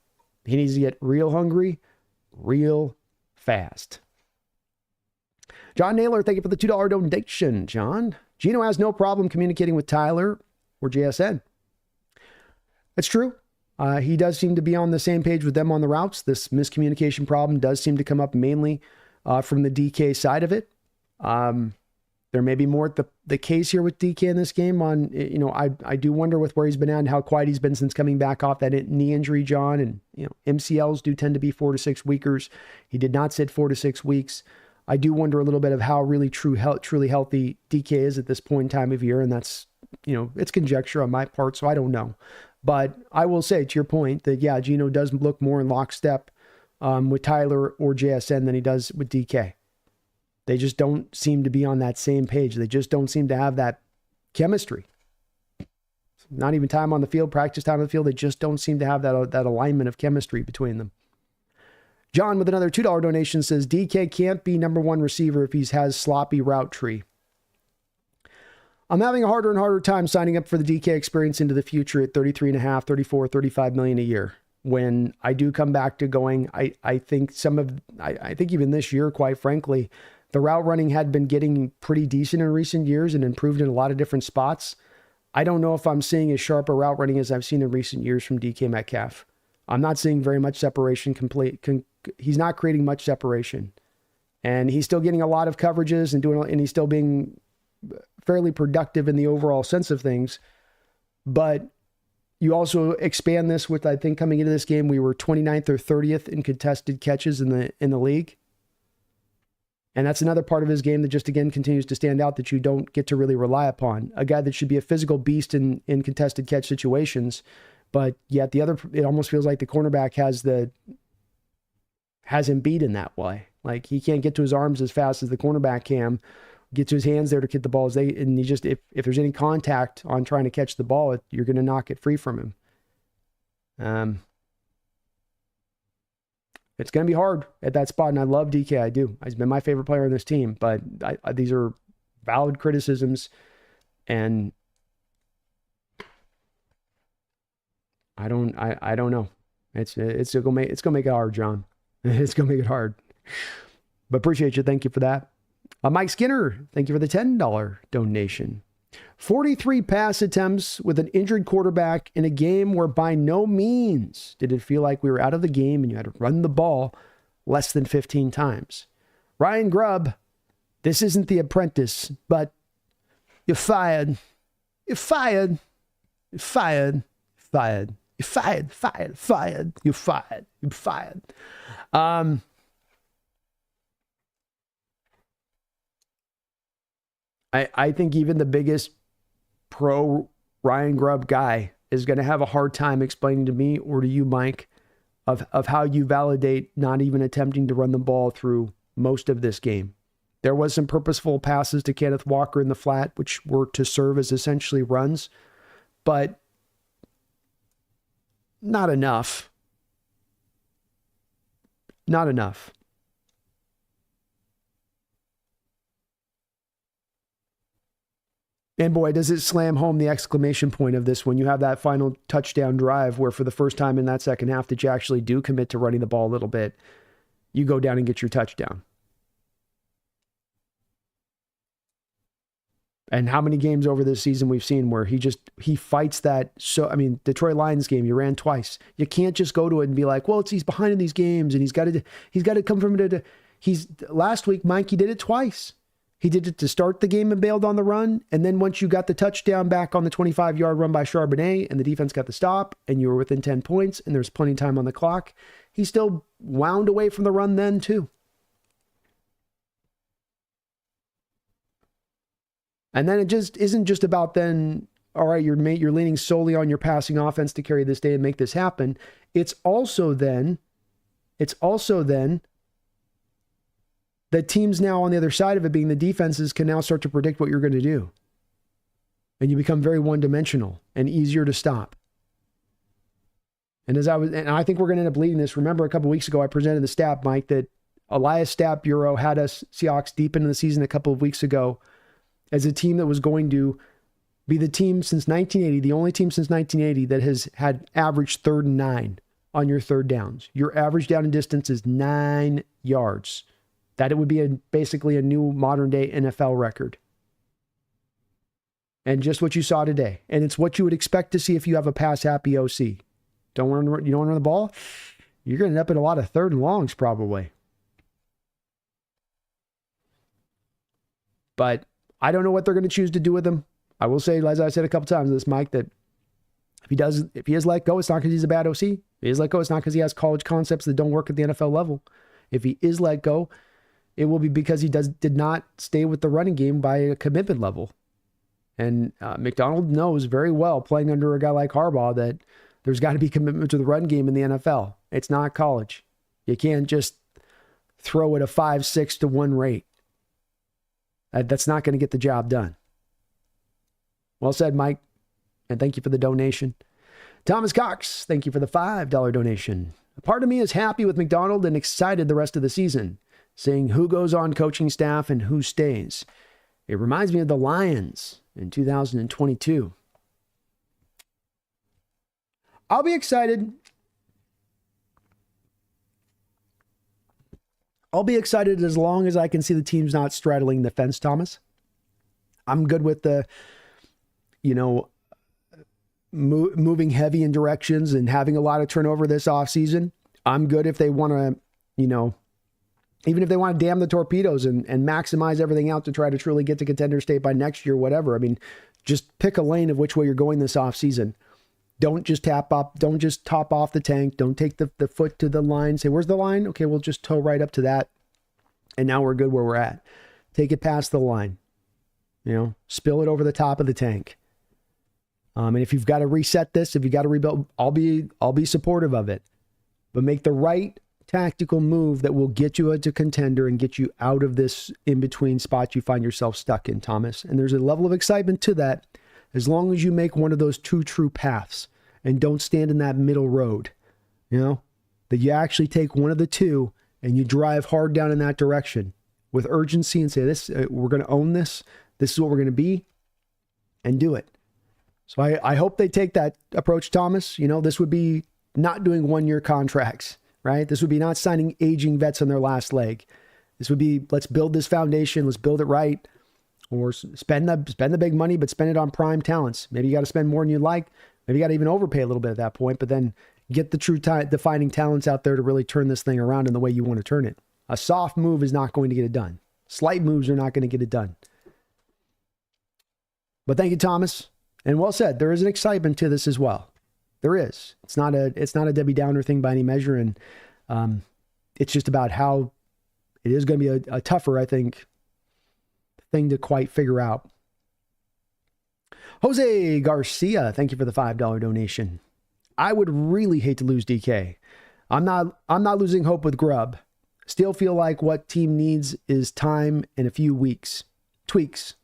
He needs to get real hungry, real fast. John Naylor, thank you for the $2 donation, John. Geno has no problem communicating with Tyler or JSN. That's true. He does seem to be on the same page with them on the routes. This miscommunication problem does seem to come up mainly from the DK side of it. There may be more the case here with DK in this game on, I do wonder with where he's been at and how quiet he's been since coming back off that knee injury, John. And, MCLs do tend to be 4 to 6 weekers. He did not sit 4 to 6 weeks. I do wonder a little bit of how really truly healthy DK is at this point in time of year. And that's, it's conjecture on my part, so I don't know. But I will say, to your point, that, yeah, Geno does look more in lockstep with Tyler or JSN than he does with DK. They just don't seem to be on that same page. They just don't seem to have that chemistry. not even time on the field, practice time on the field. They just don't seem to have that alignment of chemistry between them. John with another $2 donation says, DK can't be number one receiver if he has sloppy route tree. I'm having a harder and harder time signing up for the DK experience into the future at 33.5, 34, 35 million a year. When I do come back to going, I think I think even this year, quite frankly, the route running had been getting pretty decent in recent years and improved in a lot of different spots. I don't know if I'm seeing as sharp a route running as I've seen in recent years from DK Metcalf. I'm not seeing very much separation he's not creating much separation. And he's still getting a lot of coverages and he's still being fairly productive in the overall sense of things. But you also expand this with, I think coming into this game, we were 29th or 30th in contested catches in the league. And that's another part of his game that just, again, continues to stand out that you don't get to really rely upon. A guy that should be a physical beast in contested catch situations, but yet it almost feels like the cornerback has him beat in that way. Like he can't get to his arms as fast as the cornerback can, get to his hands there to get the ball. And if there's any contact on trying to catch the ball, you're going to knock it free from him. It's going to be hard at that spot, and I love DK. I do. He's been my favorite player on this team, but these are valid criticisms, and I don't know. It's gonna make it hard, John. It's gonna make it hard. But appreciate you. Thank you for that. Mike Skinner, thank you for the $10 donation. 43 pass attempts with an injured quarterback in a game where by no means did it feel like we were out of the game and you had to run the ball less than 15 times. Ryan Grubb, this isn't The Apprentice, but you're fired. You're fired. You're fired. Fired. You're fired. Fired. Fired. You're fired. You're fired. I think even the biggest pro Ryan Grubb guy is going to have a hard time explaining to me or to you, Mike, of how you validate not even attempting to run the ball through most of this game. There was some purposeful passes to Kenneth Walker in the flat, which were to serve as essentially runs, but not enough. Not enough. And boy, does it slam home the exclamation point of this when you have that final touchdown drive where for the first time in that second half that you actually do commit to running the ball a little bit, you go down and get your touchdown. And how many games over this season we've seen where he fights that. So, I mean, Detroit Lions game, you ran twice. You can't just go to it and be like, well, he's behind in these games and he's got to come from it. Last week, Mike, he did it twice. He did it to start the game and bailed on the run. And then once you got the touchdown back on the 25-yard run by Charbonnet and the defense got the stop and you were within 10 points and there's plenty of time on the clock, he still wound away from the run then too. And then it just isn't just about then, all right, you're leaning solely on your passing offense to carry this day and make this happen. It's also then that teams now on the other side of it, being the defenses, can now start to predict what you're going to do. And you become very one-dimensional and easier to stop. And I think we're going to end up leading this. Remember a couple of weeks ago, I presented the stat, Mike, that Elias Stat Bureau had us Seahawks deep into the season a couple of weeks ago as a team that was going to be the team since 1980, the only team since 1980 that has had average 3rd and 9 on your third downs. Your average down and distance is 9 yards. That it would be basically a new modern day NFL record. And just what you saw today. And it's what you would expect to see if you have a pass happy OC. You don't want to run the ball? You're going to end up in a lot of 3rd and longs probably. But I don't know what they're going to choose to do with him. I will say, as I said a couple times, this Mike, that if he is let go, it's not because he's a bad OC. If he is let go, it's not because he has college concepts that don't work at the NFL level. If he is let go, it will be because he did not stay with the running game by a commitment level. And McDonald knows very well, playing under a guy like Harbaugh, that there's got to be commitment to the run game in the NFL. It's not college. You can't just throw at a 5-6 to 1 rate. That's not going to get the job done. Well said, Mike. and thank you for the donation. Thomas Cox, thank you for the $5 donation. A part of me is happy with McDonald and excited the rest of the season, seeing who goes on coaching staff and who stays. It reminds me of the Lions in 2022. I'll be excited. I'll be excited as long as I can see the team's not straddling the fence, Thomas. I'm good with the, moving heavy in directions and having a lot of turnover this offseason. I'm good if they want to, even if they want to dam the torpedoes and maximize everything out to try to truly get to contender state by next year, whatever. I mean, just pick a lane of which way you're going this offseason. Don't just tap up. Don't just top off the tank. Don't take the foot to the line. Say, where's the line? Okay, we'll just tow right up to that. And now we're good where we're at. Take it past the line. Spill it over the top of the tank. And if you've got to reset this, if you got to rebuild, I'll be supportive of it. But make the right tactical move that will get you into contender and get you out of this in-between spot you find yourself stuck in, Thomas. And there's a level of excitement to that, as long as you make one of those two true paths and don't stand in that middle road, that you actually take one of the two and you drive hard down in that direction with urgency and say, this, we're going to own this. This is what we're going to be, and do it. So I hope they take that approach, Thomas. This would be not doing 1-year contracts, right? This would be not signing aging vets on their last leg. This would be, let's build this foundation. Let's build it right. Or spend the big money, but spend it on prime talents. Maybe you got to spend more than you like. Maybe you got to even overpay a little bit at that point, but then get the true defining talents out there to really turn this thing around in the way you want to turn it. A soft move is not going to get it done. Slight moves are not going to get it done. But thank you, Thomas. And well said. There is an excitement to this as well. There is. It's not a Debbie Downer thing by any measure, and it's just about how it is going to be a tougher, I think, thing to quite figure out. Jose Garcia, thank you for the $5 donation. I would really hate to lose DK. I'm not losing hope with Grubb. Still feel like what team needs is time and a few tweaks.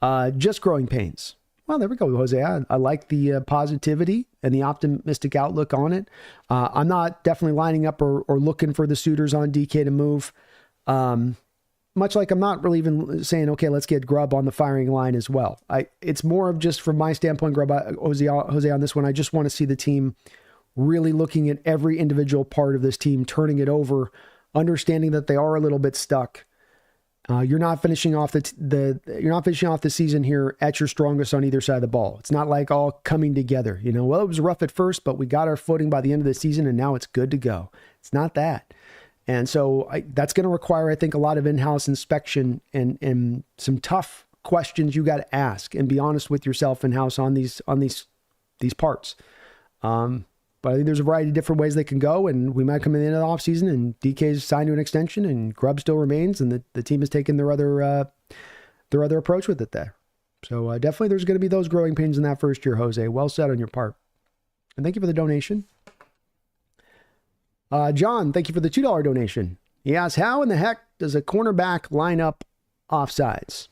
Just growing pains. Well, there we go, Jose. I like the positivity and the optimistic outlook on it. I'm not definitely lining up or looking for the suitors on DK to move. Much like I'm not really even saying, okay, let's get Grubb on the firing line as well. It's more of just from my standpoint, Grubb, Jose on this one, I just want to see the team really looking at every individual part of this team, turning it over, understanding that they are a little bit stuck. You're not finishing off the season here at your strongest on either side of the ball. It's not like all coming together. Well, it was rough at first, but we got our footing by the end of the season, and now it's good to go. It's not that. And so that's going to require, I think, a lot of in-house inspection and some tough questions you got to ask and be honest with yourself in-house on these parts. But I think there's a variety of different ways they can go, and we might come in the end of the offseason and DK's signed to an extension and Grubb still remains, and the team has taken their other approach with it there. So definitely there's going to be those growing pains in that first year, Jose. Well said on your part. And thank you for the donation. John, thank you for the $2 donation. He asks, how in the heck does a cornerback line up offsides?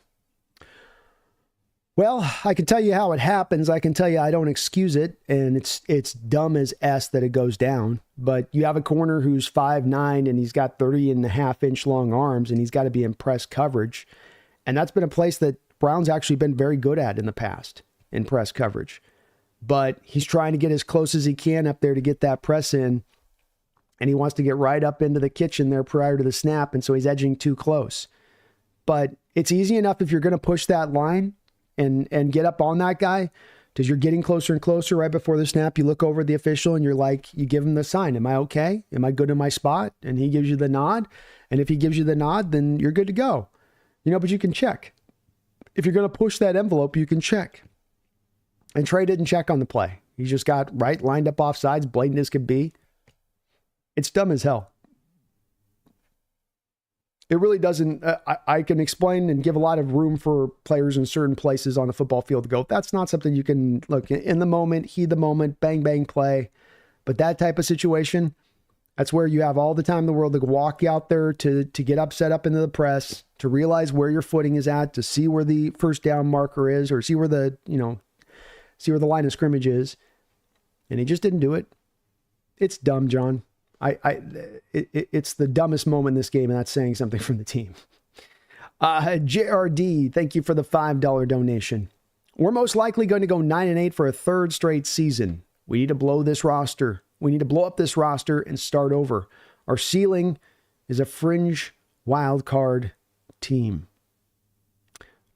Well, I can tell you how it happens. I can tell you I don't excuse it, and it's dumb as S that it goes down. But you have a corner who's 5'9", and he's got 30.5-inch long arms, and he's got to be in press coverage. And that's been a place that Brown's actually been very good at in the past, in press coverage. But he's trying to get as close as he can up there to get that press in, and he wants to get right up into the kitchen there prior to the snap, and so he's edging too close. But it's easy enough if you're going to push that line and get up on that guy, because you're getting closer and closer right before the snap. You look over at the official and you're like, you give him the sign. Am I okay? Am I good in my spot? And he gives you the nod. And if he gives you the nod, then you're good to go. But you can check. If you're going to push that envelope, you can check. And Trey didn't check on the play. He just got right lined up offsides, blatant as could be. It's dumb as hell. It really doesn't. I can explain and give a lot of room for players in certain places on a football field to go, that's not something you can look in the moment, heed the moment, bang, bang, play. But that type of situation, that's where you have all the time in the world to walk out there to get upset up into the press, to realize where your footing is at, to see where the first down marker is, or see where the, see where the line of scrimmage is. And he just didn't do it. It's dumb, John. It's the dumbest moment in this game, and that's saying something from the team. JRD, thank you for the $5 donation. We're most likely going to go 9-8 for a third straight season. We need to blow this roster. We need to blow up this roster and start over. Our ceiling is a fringe wild card team.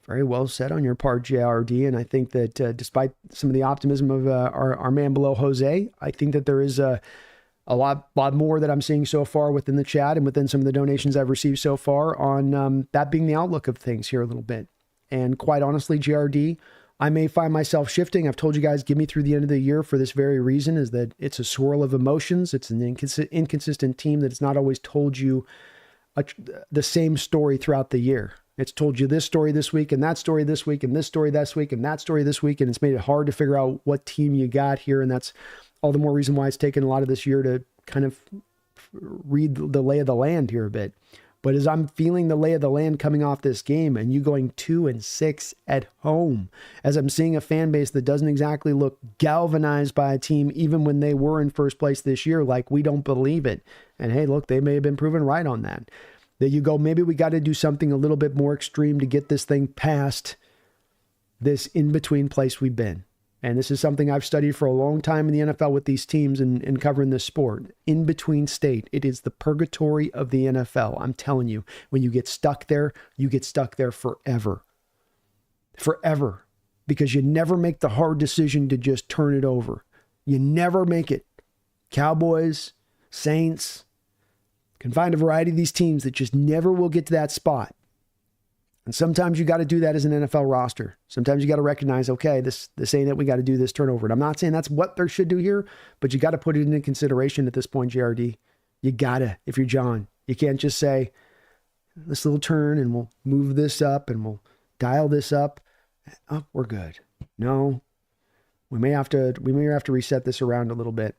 Very well said on your part, JRD. And I think that despite some of the optimism of our man below Jose, I think that there is a lot more that I'm seeing so far within the chat and within some of the donations I've received so far on that being the outlook of things here a little bit. And quite honestly, JRD, I may find myself shifting. I've told you guys, give me through the end of the year for this very reason, is that it's a swirl of emotions. It's an inconsistent team that's not always told you the same story throughout the year. It's told you this story this week and that story this week and this story this week and that story this week. And it's made it hard to figure out what team you got here. And that's all the more reason why it's taken a lot of this year to kind of read the lay of the land here a bit. But as I'm feeling the lay of the land coming off this game and you going 2-6 at home, as I'm seeing a fan base that doesn't exactly look galvanized by a team, even when they were in first place this year, like we don't believe it. And hey, look, they may have been proven right on that. That you go, maybe we got to do something a little bit more extreme to get this thing past this in-between place we've been. And this is something I've studied for a long time in the NFL with these teams and covering this sport. In-between state. It is the purgatory of the NFL. I'm telling you, when you get stuck there, you get stuck there forever. Forever. Because you never make the hard decision to just turn it over. You never make it. Cowboys, Saints, can find a variety of these teams that just never will get to that spot. And sometimes you got to do that as an NFL roster. Sometimes you got to recognize, okay, this ain't it. We got to do this turnover. And I'm not saying that's what they should do here, but you got to put it into consideration at this point, JRD. You got to, if you're John. You can't just say, this little turn and we'll move this up and we'll dial this up. Oh, we're good. No, we may have to reset this around a little bit.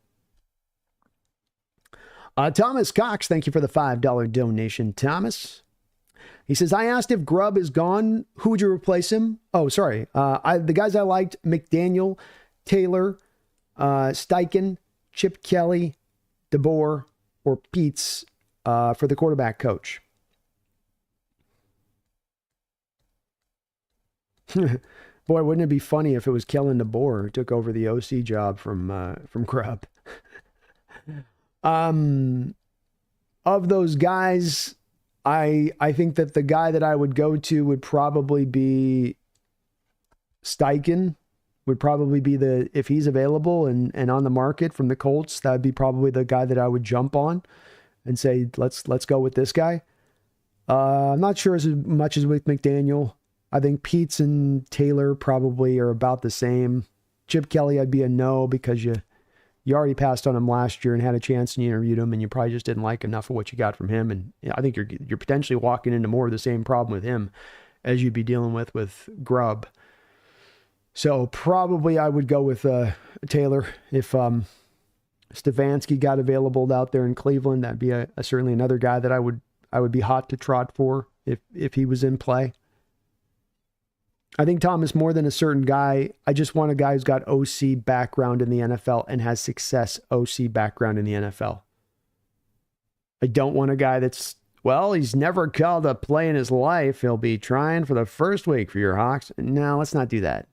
Thomas Cox, thank you for the $5 donation, Thomas. He says, I asked if Grubb is gone, who would you replace him? Oh, sorry. The guys I liked, McDaniel, Taylor, Steichen, Chip Kelly, DeBoer, or Peets for the quarterback coach. Boy, wouldn't it be funny if it was Kellen DeBoer who took over the OC job from Grubb? Of those guys, I think that the guy that I would go to would probably be Steichen. Would probably be if he's available and on the market from the Colts, that would be probably the guy that I would jump on and say, let's go with this guy. I'm not sure as much as with McDaniel. I think Peets and Taylor probably are about the same. Chip Kelly, I'd be a no because you already passed on him last year and had a chance and you interviewed him and you probably just didn't like enough of what you got from him. And I think you're potentially walking into more of the same problem with him as you'd be dealing with Grubb. So probably I would go with Taylor. If Stefanski got available out there in Cleveland, that'd be certainly another guy that I would be hot to trot for if he was in play. I think Thomas, more than a certain guy, I just want a guy who's got OC background in the NFL and has success OC background in the NFL. I don't want a guy that's, well, he's never called a play in his life. He'll be trying for the first week for your Hawks. No, let's not do that.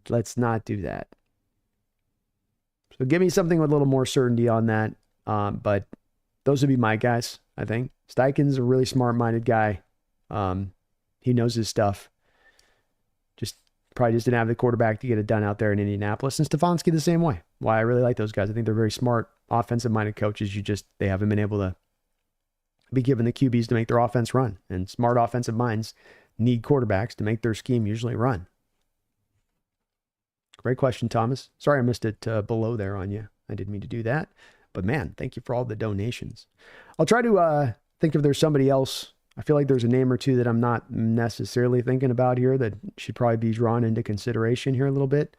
Let's not do that. So give me something with a little more certainty on that. But those would be my guys, I think. Steichen's a really smart-minded guy. He knows his stuff. Probably just didn't have the quarterback to get it done out there in Indianapolis. And Stefanski the same way. Why I really like those guys. I think they're very smart, offensive-minded coaches. They haven't been able to be given the QBs to make their offense run. And smart offensive minds need quarterbacks to make their scheme usually run. Great question, Thomas. Sorry I missed it below there on you. I didn't mean to do that. But man, thank you for all the donations. I'll try to think if there's somebody else. I feel like there's a name or two that I'm not necessarily thinking about here that should probably be drawn into consideration here a little bit.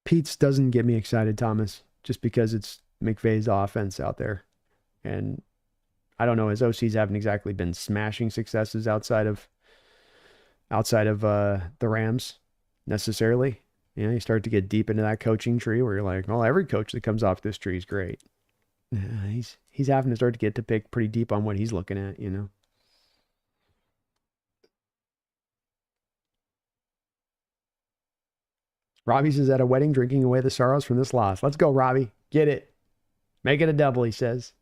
Pete's doesn't get me excited, Thomas, just because it's McVay's offense out there. And I don't know. His OCs haven't exactly been smashing successes outside of the Rams necessarily. You know, you start to get deep into that coaching tree where you're like, well, every coach that comes off this tree is great. He's having to start to get to pick pretty deep on what he's looking at, you know. Robbie's is at a wedding drinking away the sorrows from this loss. Let's go, Robbie. Get it. Make it a double, he says.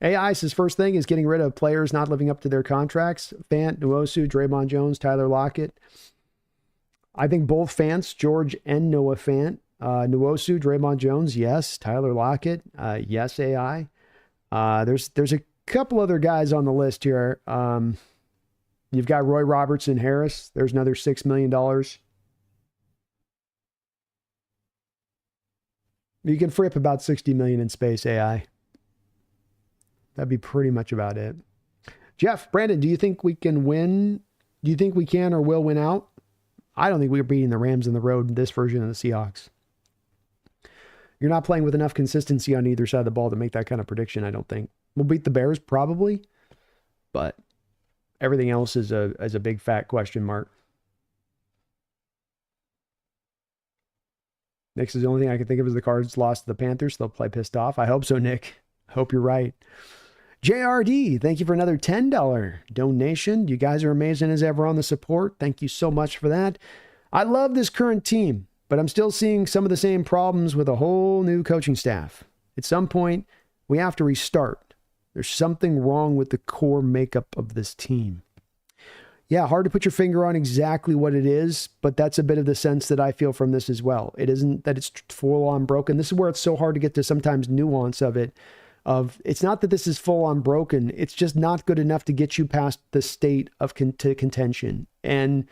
AI says first thing is getting rid of players not living up to their contracts. Fant, Nwosu, Draymond Jones, Tyler Lockett. I think both Fants, George and Noah Fant. Nwosu, Draymond Jones, yes. Tyler Lockett, yes, AI. There's a couple other guys on the list here. You've got Roy Robertson Harris. There's another $6 million. You can free up about $60 million in space, AI. That'd be pretty much about it. Jeff, Brandon, do you think we can win? Do you think we can or will win out? I don't think we're beating the Rams in the road in this version of the Seahawks. You're not playing with enough consistency on either side of the ball to make that kind of prediction, I don't think. We'll beat the Bears probably, but everything else is a big fat question mark. Nick says the only thing I can think of is the Cards lost to the Panthers. They'll play pissed off. I hope so, Nick. Hope you're right. JRD, thank you for another $10 donation. You guys are amazing as ever on the support. Thank you so much for that. I love this current team, but I'm still seeing some of the same problems with a whole new coaching staff. At some point, we have to restart. There's something wrong with the core makeup of this team. Yeah, hard to put your finger on exactly what it is, but that's a bit of the sense that I feel from this as well. It isn't that it's full on broken. This is where it's so hard to get to sometimes nuance of it. It's not that this is full on broken. It's just not good enough to get you past the state of contention. And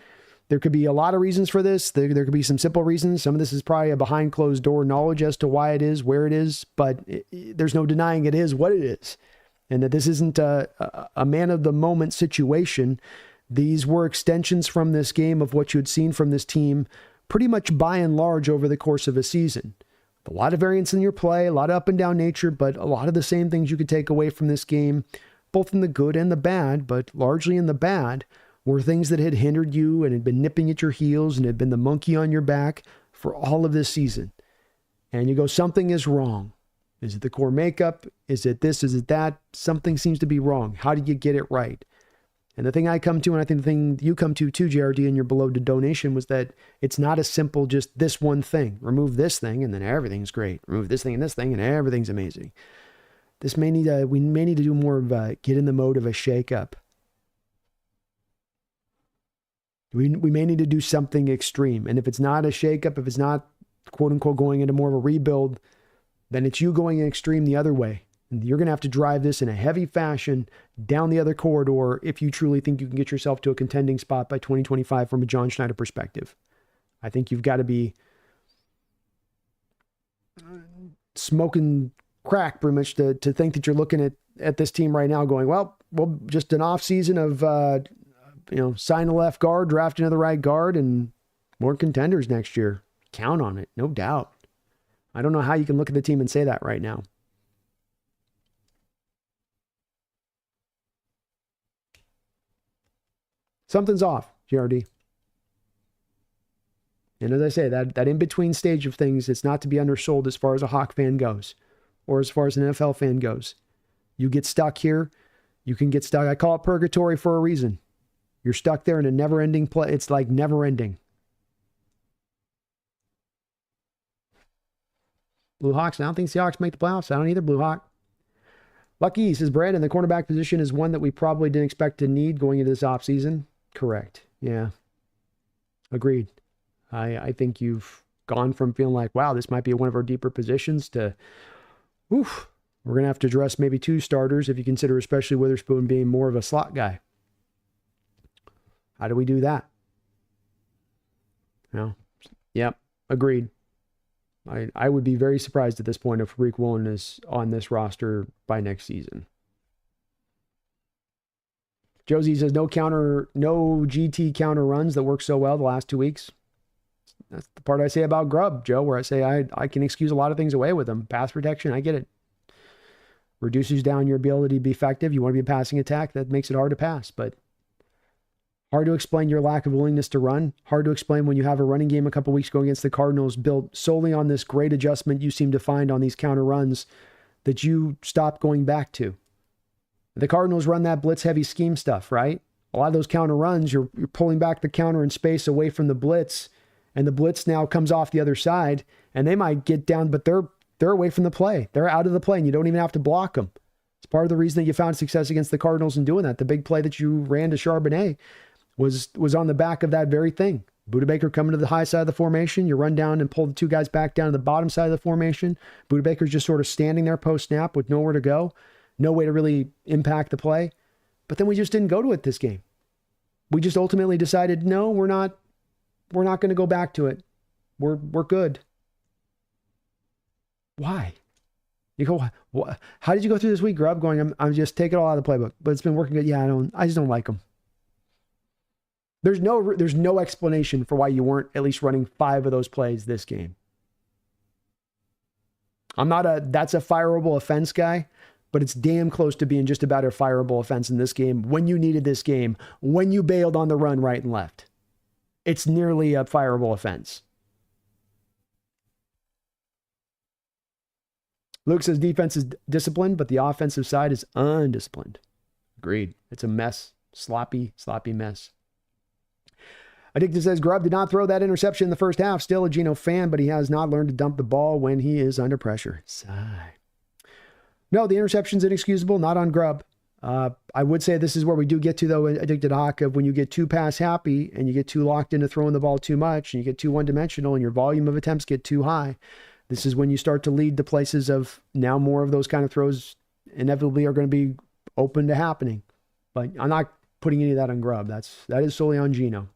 there could be a lot of reasons for this. There could be some simple reasons. Some of this is probably a behind closed door knowledge as to why it is, where it is, but there's no denying it is what it is. And that this isn't a man of the moment situation. These were extensions from this game of what you had seen from this team pretty much by and large over the course of a season. A lot of variance in your play, a lot of up and down nature, but a lot of the same things you could take away from this game, both in the good and the bad, but largely in the bad, were things that had hindered you and had been nipping at your heels and had been the monkey on your back for all of this season. And you go, something is wrong. Is it the core makeup? Is it this? Is it that? Something seems to be wrong. How do you get it right? And the thing I come to, and I think the thing you come to too, JRD, in your below donation, was that it's not a simple just this one thing. Remove this thing and then everything's great. Remove this thing and everything's amazing. We may need to do more of a get in the mode of a shakeup. We may need to do something extreme. And if it's not a shakeup, if it's not quote unquote going into more of a rebuild, then it's you going extreme the other way. And you're going to have to drive this in a heavy fashion down the other corridor if you truly think you can get yourself to a contending spot by 2025 from a John Schneider perspective. I think you've got to be smoking crack pretty much to think that you're looking at this team right now going, well, just an off season of, sign the left guard, draft another right guard, and more contenders next year. Count on it, no doubt. I don't know how you can look at the team and say that right now. Something's off, GRD. And as I say, that in-between stage of things, it's not to be undersold as far as a Hawk fan goes or as far as an NFL fan goes. You get stuck here, you can get stuck. I call it purgatory for a reason. You're stuck there in a never-ending play. It's like never-ending. Blue Hawks, I don't think Seahawks make the playoffs. I don't either, Blue Hawk. Lucky says, Brandon, the cornerback position is one that we probably didn't expect to need going into this offseason. Correct. Yeah. Agreed. I think you've gone from feeling like, wow, this might be one of our deeper positions to, oof, we're going to have to address maybe two starters if you consider especially Witherspoon being more of a slot guy. How do we do that? No. Yep. Agreed. I would be very surprised at this point if Rick Woolen is on this roster by next season. Josie says no GT counter runs that worked so well the last 2 weeks. that's the part I say about Grubb, Joe, where I say I can excuse a lot of things away with him. Pass protection, I get it. Reduces down your ability to be effective. You want to be a passing attack, that makes it hard to pass, but hard to explain your lack of willingness to run. Hard to explain when you have a running game a couple weeks ago against the Cardinals built solely on this great adjustment you seem to find on these counter runs that you stop going back to. The Cardinals run that blitz-heavy scheme stuff, right? A lot of those counter runs, you're pulling back the counter in space away from the blitz, and the blitz now comes off the other side, and they might get down, but they're away from the play. They're out of the play, and you don't even have to block them. It's part of the reason that you found success against the Cardinals in doing that. The big play that you ran to Charbonnet was on the back of that very thing. Budda Baker coming to the high side of the formation. You run down and pull the two guys back down to the bottom side of the formation. Budda Baker's just sort of standing there post-snap with nowhere to go. No way to really impact the play. But then we just didn't go to it this game. We just ultimately decided, no, we're not going to go back to it. We're good. Why? You go, what? How did you go through this week, Grubb? Going, I'm just taking it all out of the playbook, but it's been working good. Yeah, I just don't like them. There's no explanation for why you weren't at least running 5 of those plays this game. That's a fireable offense guy, but it's damn close to being just about a fireable offense in this game when you needed this game, when you bailed on the run right and left. It's nearly a fireable offense. Luke says defense is disciplined, but the offensive side is undisciplined. Agreed. It's a mess. Sloppy mess. Addicted says Grubb did not throw that interception in the first half. Still a Geno fan, but he has not learned to dump the ball when he is under pressure. Sigh. No, the interception's inexcusable, not on Grubb. I would say this is where we do get to, though, Addicted Hawk, of when you get too pass happy and you get too locked into throwing the ball too much and you get too one-dimensional and your volume of attempts get too high. This is when you start to lead to places of now more of those kind of throws inevitably are going to be open to happening. But I'm not putting any of that on Grubb. That is solely on Geno.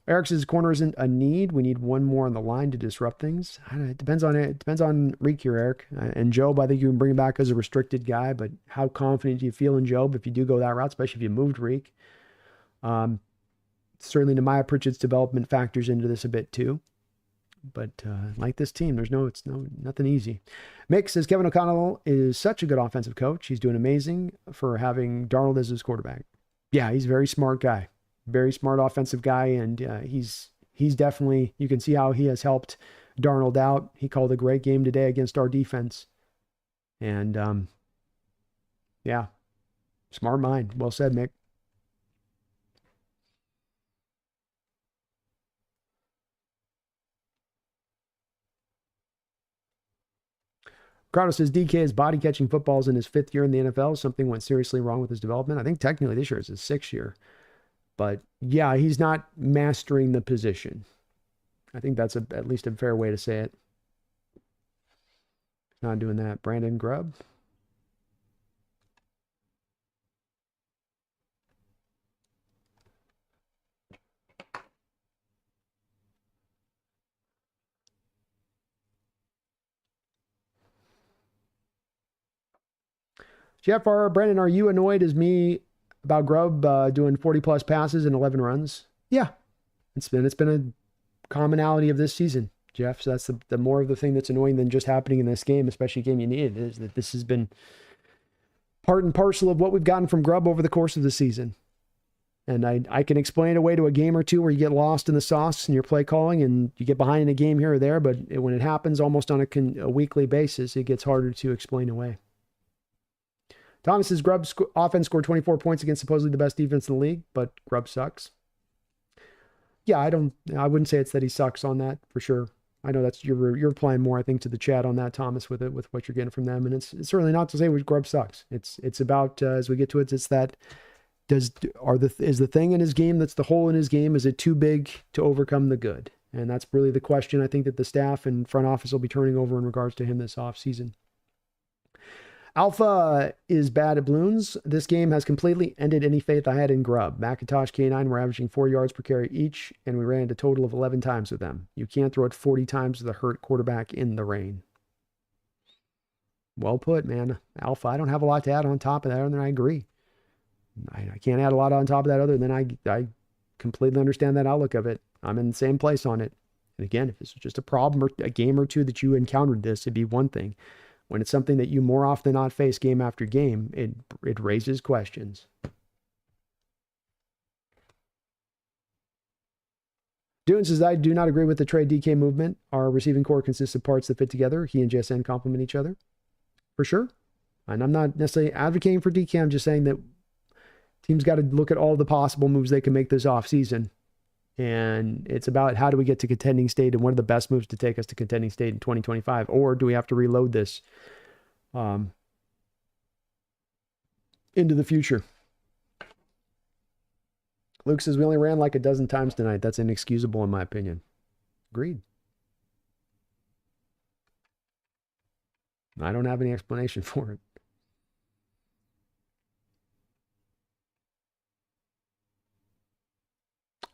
Eric says corner isn't a need. We need one more on the line to disrupt things. I don't know, it depends on Reek here, Eric. And Job, I think you can bring him back as a restricted guy, but how confident do you feel in Job if you do go that route, especially if you moved Reek? Certainly Nehemiah Pritchett's development factors into this a bit too. But like this team, it's nothing easy. Mick says Kevin O'Connell is such a good offensive coach. He's doing amazing for having Darnold as his quarterback. Yeah, he's a very smart guy. Very smart offensive guy, and he's definitely, you can see how he has helped Darnold out. He called a great game today against our defense. And yeah, smart mind. Well said, Mick. Carlos says DK is body catching footballs in his 5th year in the NFL. Something went seriously wrong with his development. I think technically this year is his 6th year. But yeah, he's not mastering the position. I think that's at least a fair way to say it. Not doing that. Brandon Grubb. Jeff R. Brandon, are you annoyed as me about Grubb doing 40-plus passes and 11 runs? Yeah. It's been a commonality of this season, Jeff. So that's the more of the thing that's annoying than just happening in this game, especially a game you needed, is that this has been part and parcel of what we've gotten from Grubb over the course of the season. And I can explain it away to a game or two where you get lost in the sauce in your play calling and you get behind in a game here or there, but when it happens almost on a weekly basis, it gets harder to explain away. Thomas says Grubb's offense scored 24 points against supposedly the best defense in the league, but Grubb sucks. Yeah, I wouldn't say it's that he sucks on that for sure. I know that's you're replying more, I think, to the chat on that, Thomas, with what you're getting from them, and it's certainly not to say Grubb sucks. It's about as we get to it, it's that is the thing in his game that's the hole in his game, is it too big to overcome the good? And that's really the question I think that the staff and front office will be turning over in regards to him this offseason. Alpha is bad at balloons. This game has completely ended any faith I had in Grubb. McIntosh, K9 were averaging 4 yards per carry each, and we ran it a total of 11 times with them. You can't throw it 40 times with a hurt quarterback in the rain. Well put, man. Alpha, I don't have a lot to add on top of that other than I agree. I can't add a lot on top of that other than I completely understand that outlook of it. I'm in the same place on it. And again, if this was just a problem or a game or two that you encountered this, it'd be one thing. When it's something that you more often than not face game after game, it raises questions. Dune says, I do not agree with the trade DK movement. Our receiving core consists of parts that fit together. He and JSN complement each other. For sure. And I'm not necessarily advocating for DK. I'm just saying that teams got to look at all the possible moves they can make this offseason. And it's about how do we get to contending state and what are the best moves to take us to contending state in 2025? Or do we have to reload this into the future? Luke says, we only ran like a dozen times tonight. That's inexcusable in my opinion. Agreed. I don't have any explanation for it.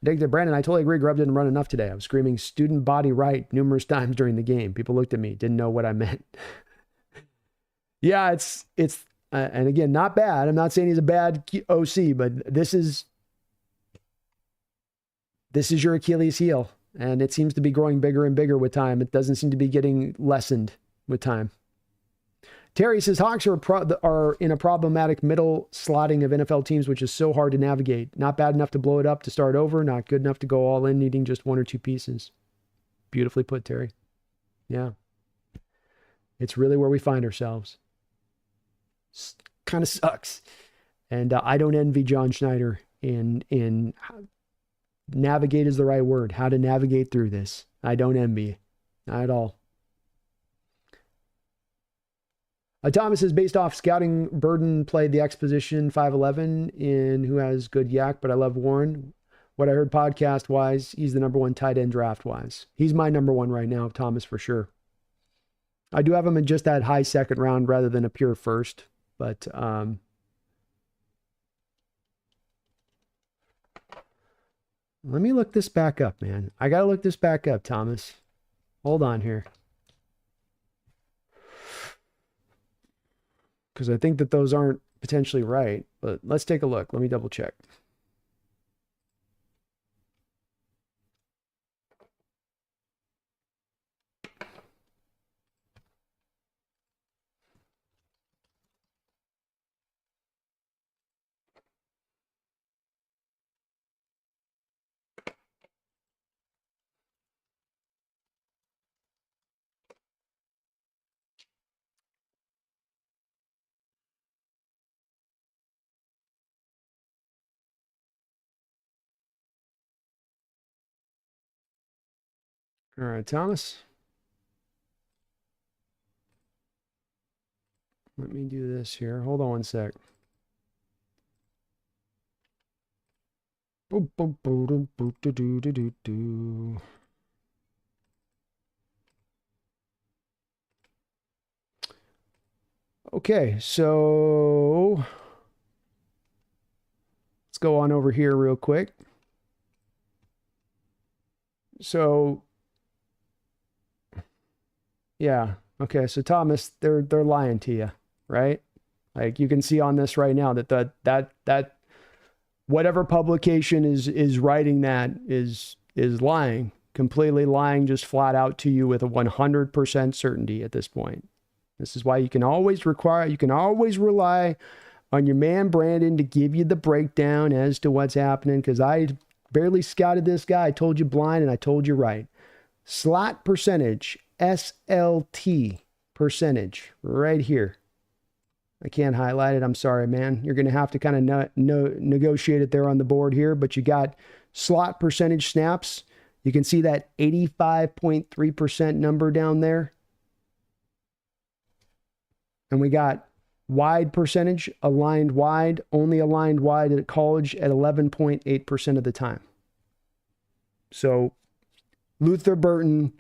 Dig to Brandon, I totally agree. Grubb didn't run enough today. I was screaming student body right numerous times during the game. People looked at me, didn't know what I meant. Yeah, it's and again, not bad. I'm not saying he's a bad OC, but this is your Achilles heel, and it seems to be growing bigger and bigger with time. It doesn't seem to be getting lessened with time. Terry says, Hawks are in a problematic middle slotting of NFL teams, which is so hard to navigate. Not bad enough to blow it up to start over, not good enough to go all in, needing just one or two pieces. Beautifully put, Terry. Yeah. It's really where we find ourselves. Kind of sucks. And I don't envy John Schneider in navigate is the right word, how to navigate through this. I don't envy. Not at all. Thomas is based off scouting. Burden played the X position 5'11" in who has good yak, but I love Warren. What I heard podcast wise, he's the number one tight end draft wise. He's my number one right now, Thomas, for sure. I do have him in just that high second round rather than a pure first, but let me look this back up, man. I got to look this back up, Thomas. Hold on here. Because I think that those aren't potentially right, but let's take a look. Let me double check. All right, Thomas. Let me do this here. Hold on one sec. Okay, so let's go on over here real quick. So yeah. Okay. So Thomas, they're lying to you, right? Like you can see on this right now that whatever publication is writing that is lying, completely lying, just flat out to you with a 100% certainty at this point. This is why you can always rely on your man Brandon to give you the breakdown as to what's happening. Because I barely scouted this guy. I told you blind and I told you right. Slot percentage. SLT percentage right here. I can't highlight it. I'm sorry, man. You're going to have to kind of negotiate it there on the board here, but you got slot percentage snaps. You can see that 85.3% number down there. And we got wide percentage, aligned wide, only aligned wide at college at 11.8% of the time. So Luther Burton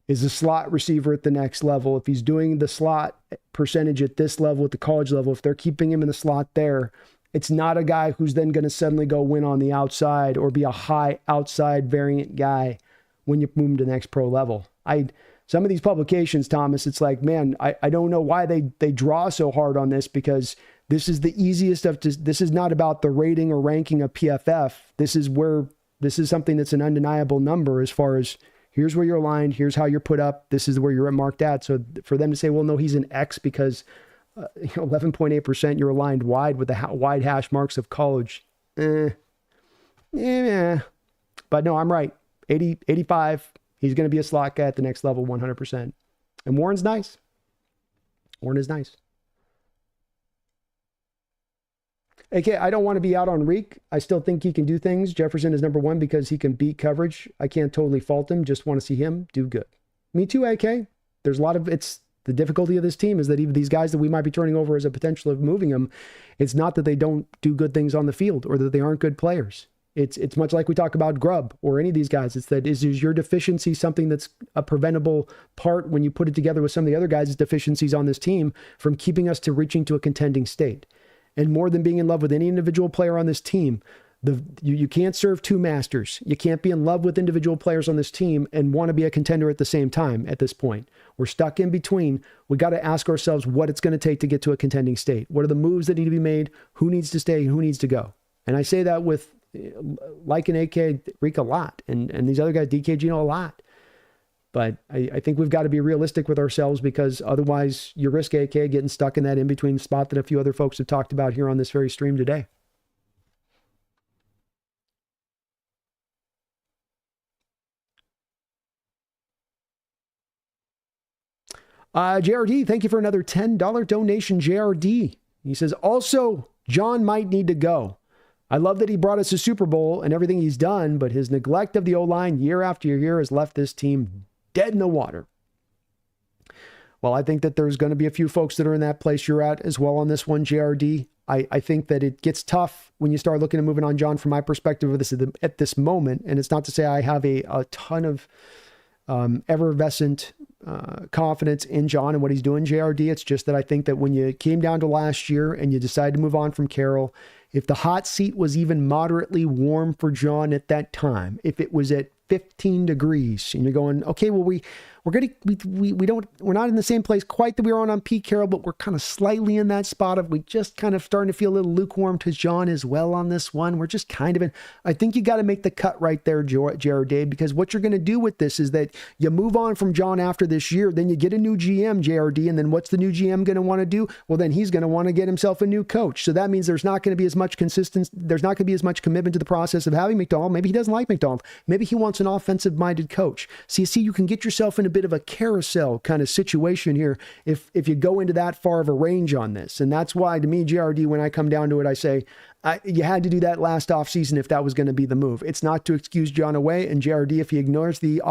is a slot receiver at the next level. If he's doing the slot percentage at this level, at the college level, if they're keeping him in the slot there, it's not a guy who's then going to suddenly go win on the outside or be a high outside variant guy when you move him to the next pro level. Some of these publications, Thomas, it's like, man, I don't know why they draw so hard on this, because this is the easiest of, this is not about the rating or ranking of PFF. This is where This is something that's an undeniable number as far as here's where you're aligned, here's how you're put up, this is where you're marked at. So for them to say, well, no, he's an X because 11.8%, you're aligned wide with the wide hash marks of college. But no, I'm right. 80, 85, he's going to be a slot guy at the next level, 100%. And Warren's nice. Warren is nice. Okay, I don't want to be out on Reek. I still think he can do things. Jefferson is number one because he can beat coverage. I can't totally fault him. Just want to see him do good. Me too, AK. There's a lot of, it's the difficulty of this team is that even these guys that we might be turning over as a potential of moving them, it's not that they don't do good things on the field or that they aren't good players. It's much like we talk about Grubb or any of these guys. It's that is your deficiency something that's a preventable part when you put it together with some of the other guys' deficiencies on this team from keeping us to reaching to a contending state. And more than being in love with any individual player on this team, you can't serve two masters. You can't be in love with individual players on this team and want to be a contender at the same time at this point. We're stuck in between. We got to ask ourselves what it's going to take to get to a contending state. What are the moves that need to be made? Who needs to stay? Who needs to go? And I say that with like an AK Reek a lot and these other guys, DK Geno a lot. But I think we've got to be realistic with ourselves because otherwise you risk AK getting stuck in that in-between spot that a few other folks have talked about here on this very stream today. JRD, thank you for another $10 donation, JRD. He says, also, John might need to go. I love that he brought us a Super Bowl and everything he's done, but his neglect of the O-line year after year has left this team dead in the water. Well, I think that there's going to be a few folks that are in that place you're at as well on this one, JRD. I think that it gets tough when you start looking at moving on, John, from my perspective of this at this moment. And it's not to say I have a ton of effervescent confidence in John and what he's doing, JRD. It's just that I think that when you came down to last year and you decided to move on from Carroll, if the hot seat was even moderately warm for John at that time, if it was at 15 degrees and you're going, okay, well, we're not in the same place quite that we were on Pete Carroll, but we're kind of slightly in that spot of we just kind of starting to feel a little lukewarm to John as well on this one. We're just kind of in, I think you got to make the cut right there, Jared Dave, because what you're going to do with this is that you move on from John after this year, then you get a new GM, JRD, and then what's the new GM going to want to do? Well, then he's going to want to get himself a new coach. So that means there's not going to be as much consistency. There's not going to be as much commitment to the process of having McDonald. Maybe he doesn't like McDonald. Maybe he wants an offensive-minded coach. So you see, you can get yourself in a bit of a carousel kind of situation here if you go into that far of a range on this. And that's why, to me, JRD, when I come down to it, I say, you had to do that last offseason if that was going to be the move. It's not to excuse John away. And JRD, if he ignores the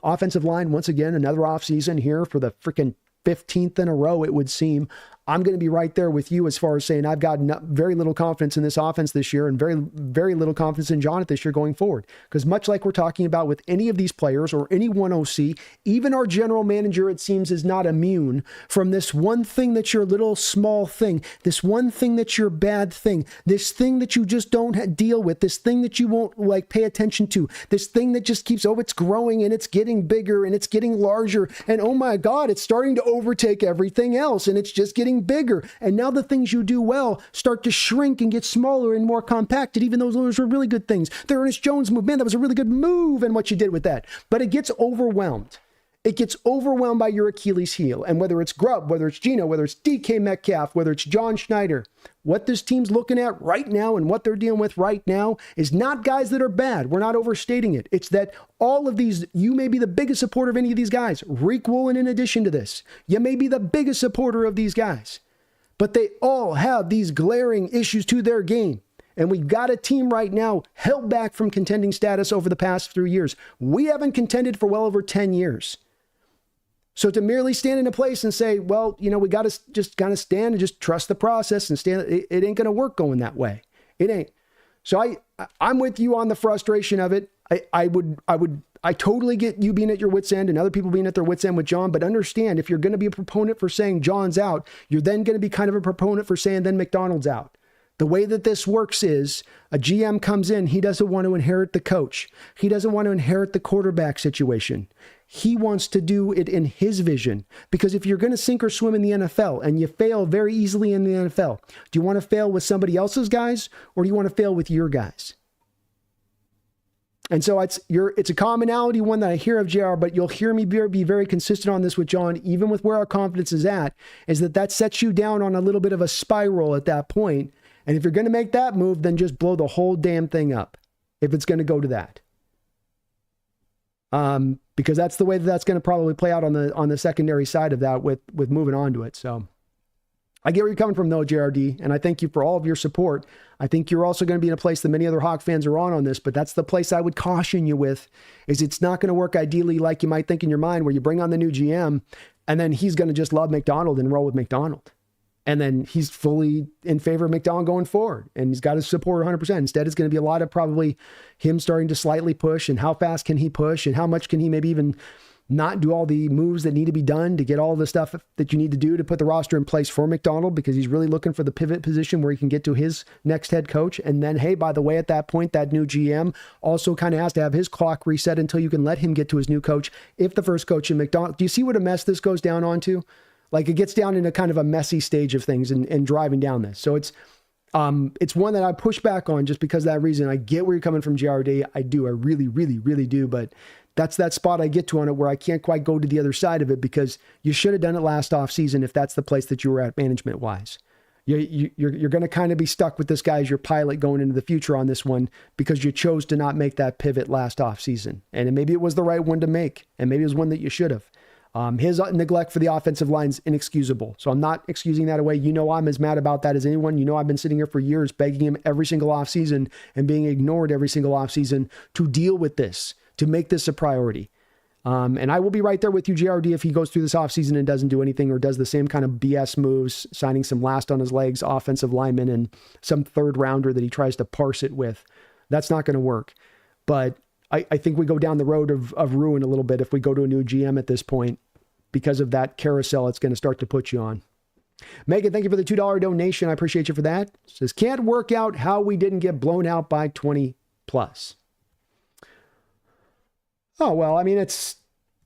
offensive line, once again, another offseason here for the freaking 15th in a row, it would seem, I'm going to be right there with you as far as saying I've got very little confidence in this offense this year and very, very little confidence in John this year going forward. Because much like we're talking about with any of these players or any one OC, even our general manager, it seems, is not immune from this one thing that's your little small thing, this one thing that's your bad thing, this thing that you just don't deal with, this thing that you won't pay attention to, this thing that just keeps, it's growing and it's getting bigger and it's getting larger. And oh my God, it's starting to overtake everything else and it's just getting bigger. And now the things you do well start to shrink and get smaller and more compacted, even though those were really good things. The Ernest Jones move, man, that was a really good move and what you did with that. But it gets overwhelmed. It gets overwhelmed by your Achilles heel. And whether it's Grubb, whether it's Geno, whether it's DK Metcalf, whether it's John Schneider, what this team's looking at right now and what they're dealing with right now is not guys that are bad. We're not overstating it. It's that all of these, you may be the biggest supporter of any of these guys. Reek Woolen in addition to this. You may be the biggest supporter of these guys. But they all have these glaring issues to their game. And we've got a team right now held back from contending status over the past 3 years. We haven't contended for well over 10 years. So to merely stand in a place and say, well, we got to just kind of stand and just trust the process and stand, it ain't going to work going that way. It ain't. So I'm with you on the frustration of it. I totally get you being at your wit's end and other people being at their wit's end with John, but understand if you're going to be a proponent for saying John's out, you're then going to be kind of a proponent for saying then McDonald's out. The way that this works is a GM comes in, he doesn't want to inherit the coach. He doesn't want to inherit the quarterback situation. He wants to do it in his vision. Because if you're going to sink or swim in the NFL and you fail very easily in the NFL, do you want to fail with somebody else's guys or do you want to fail with your guys? And so it's a commonality one that I hear of JR, but you'll hear me be very consistent on this with John, even with where our confidence is at, is that sets you down on a little bit of a spiral at that point. And if you're going to make that move, then just blow the whole damn thing up if it's going to go to that. Because that's the way that's going to probably play out on the secondary side of that with moving on to it. So I get where you're coming from though, JRD, and I thank you for all of your support. I think you're also going to be in a place that many other Hawk fans are on this, but that's the place I would caution you with, is it's not going to work ideally like you might think in your mind, where you bring on the new GM and then he's going to just love McDonald and roll with McDonald. And then he's fully in favor of McDonald going forward, and he's got his support 100%. Instead, it's going to be a lot of probably him starting to slightly push, and how fast can he push, and how much can he maybe even not do all the moves that need to be done to get all the stuff that you need to do to put the roster in place for McDonald, because he's really looking for the pivot position where he can get to his next head coach. And then, hey, by the way, at that point, that new GM also kind of has to have his clock reset until you can let him get to his new coach. If the first coach in McDonald, do you see what a mess this goes down onto? Like, it gets down into kind of a messy stage of things and driving down this. So it's one that I push back on just because of that reason. I get where you're coming from, JRD. I do. I really, really, really do. But that's that spot I get to on it where I can't quite go to the other side of it, because you should have done it last offseason if that's the place that you were at management-wise. You're going to kind of be stuck with this guy as your pilot going into the future on this one, because you chose to not make that pivot last offseason. And maybe it was the right one to make, and maybe it was one that you should have. His neglect for the offensive line is inexcusable. So I'm not excusing that away. You know, I'm as mad about that as anyone. You know, I've been sitting here for years begging him every single offseason and being ignored every single offseason to deal with this, to make this a priority. And I will be right there with you, JRD, if he goes through this offseason and doesn't do anything, or does the same kind of BS moves, signing some last on his legs offensive lineman and some third rounder that he tries to parse it with. That's not going to work. But I think we go down the road of ruin a little bit if we go to a new GM at this point, because of that carousel it's going to start to put you on. Megan, thank you for the $2 donation. I appreciate you for that. It says, can't work out how we didn't get blown out by 20 plus. Oh, well, I mean, it's,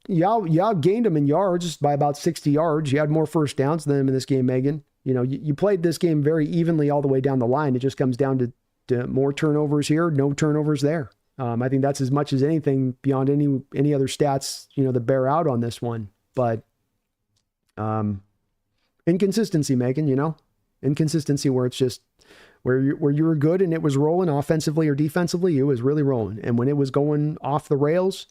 you outgained them in yards by about 60 yards. You had more first downs than them in this game, Megan. You know, you played this game very evenly all the way down the line. It just comes down to more turnovers here, no turnovers there. I think that's as much as anything beyond any other stats, you know, that bear out on this one. But inconsistency, Megan, you know, inconsistency where it's just where you were good and it was rolling offensively or defensively, it was really rolling. And when it was going off the rails,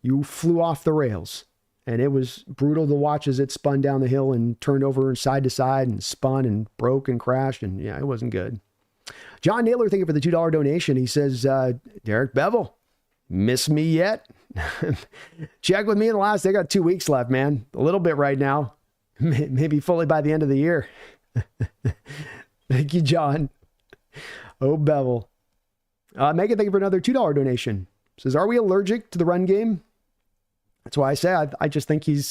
you flew off the rails. And it was brutal to watch as it spun down the hill and turned over side to side and spun and broke and crashed. And yeah, it wasn't good. John Naylor, thank you for the $2 donation. He says, Derek Bevel, miss me yet? Check with me in the last, they got 2 weeks left, man. A little bit right now. Maybe fully by the end of the year. Thank you, John. Oh, Bevel. Megan, thank you for another $2 donation. Says, are we allergic to the run game? That's why I say I just think you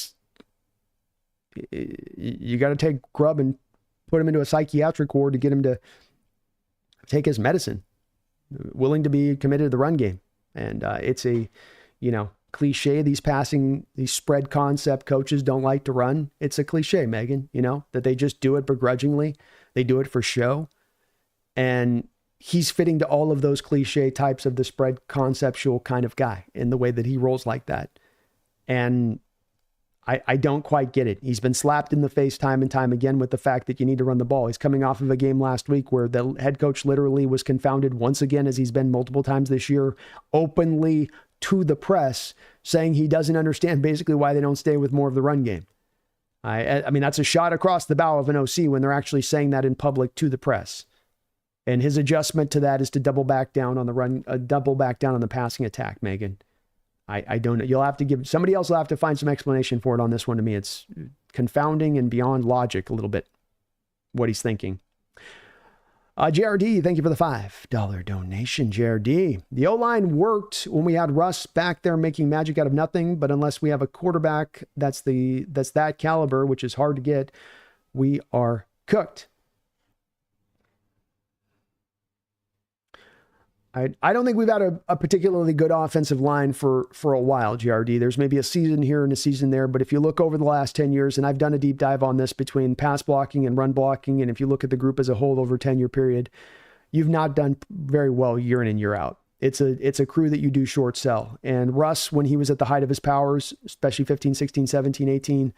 got to take Grubb and put him into a psychiatric ward to get him to take his medicine, willing to be committed to the run game. And it's a, you know, cliche. These spread concept coaches don't like to run. It's a cliche, Megan, you know, that they just do it begrudgingly. They do it for show. And he's fitting to all of those cliche types of the spread conceptual kind of guy in the way that he rolls like that. And I don't quite get it. He's been slapped in the face time and time again with the fact that you need to run the ball. He's coming off of a game last week where the head coach literally was confounded once again, as he's been multiple times this year, openly to the press, saying he doesn't understand basically why they don't stay with more of the run game. I mean, that's a shot across the bow of an OC when they're actually saying that in public to the press. And his adjustment to that is to double back down on the run, double back down on the passing attack, Megan. I don't know. You'll have to give somebody else will have to find some explanation for it on this one. To me, it's confounding and beyond logic a little bit what he's thinking. JRD, thank you for the $5 donation, JRD. The O-line worked when we had Russ back there making magic out of nothing, but unless we have a quarterback that's that caliber, which is hard to get, we are cooked. I don't think we've had a particularly good offensive line for a while, GRD. There's maybe a season here and a season there, but if you look over the last 10 years, and I've done a deep dive on this between pass blocking and run blocking, and if you look at the group as a whole over a 10-year period, you've not done very well year in and year out. It's a crew that you do short sell. And Russ, when he was at the height of his powers, especially 15, 16, 17, 18,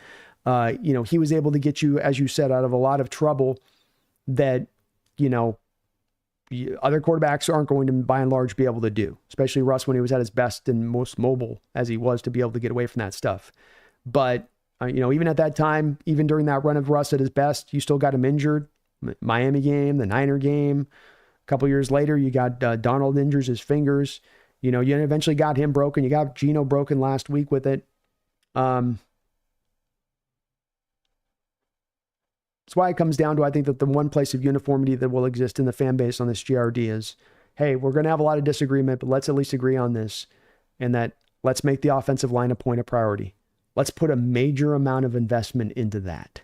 he was able to get you, as you said, out of a lot of trouble that, other quarterbacks aren't going to, by and large, be able to do, especially Russ when he was at his best and most mobile as he was to be able to get away from that stuff. But, even at that time, even during that run of Russ at his best, you still got him injured. Miami game, the Niner game. A couple years later, you got Donald injures his fingers. You eventually got him broken. You got Geno broken last week with it. That's why it comes down to, I think, that the one place of uniformity that will exist in the fan base on this GRD is, hey, we're going to have a lot of disagreement, but let's at least agree on this. And that let's make the offensive line a point of priority. Let's put a major amount of investment into that.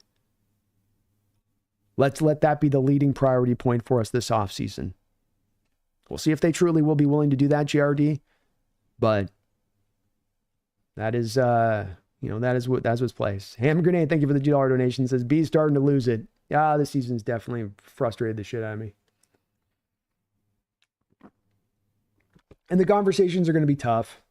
Let's let that be the leading priority point for us this offseason. We'll see if they truly will be willing to do that, GRD. But that is, that's what's placed. Ham Grenade, thank you for the $2 donation. Says, B's starting to lose it. Yeah, this season's definitely frustrated the shit out of me. And the conversations are going to be tough.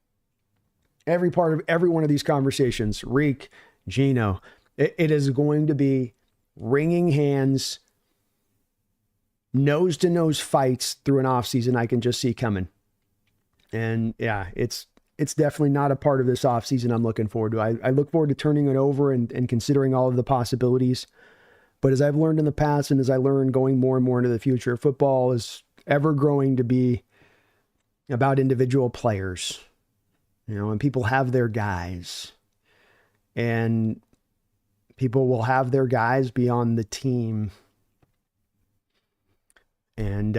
Every one of these conversations, Reek, Geno, it is going to be wringing hands, nose-to-nose fights through an offseason I can just see coming. And yeah, it's definitely not a part of this offseason I'm looking forward to. I look forward to turning it over and considering all of the possibilities. But as I've learned in the past and as I learn going more and more into the future, football is ever growing to be about individual players. And people have their guys. And people will have their guys beyond the team. And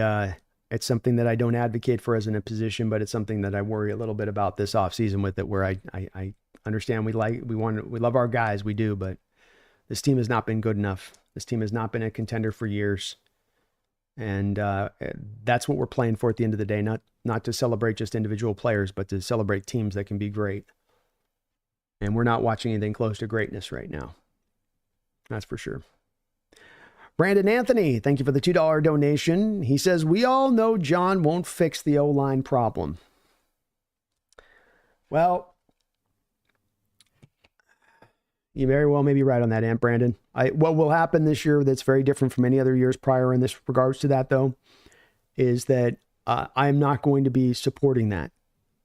it's something that I don't advocate for as in a position, but it's something that I worry a little bit about this offseason with it, where I understand we love our guys, we do, but this team has not been good enough. This team has not been a contender for years. And that's what we're playing for at the end of the day, not to celebrate just individual players, but to celebrate teams that can be great. And we're not watching anything close to greatness right now. That's for sure. Brandon Anthony, thank you for the $2 donation. He says, we all know John won't fix the O-line problem. Well, you very well may be right on that, Aunt Brandon. What will happen this year that's very different from any other years prior in this regards to that, though, is that I'm not going to be supporting that.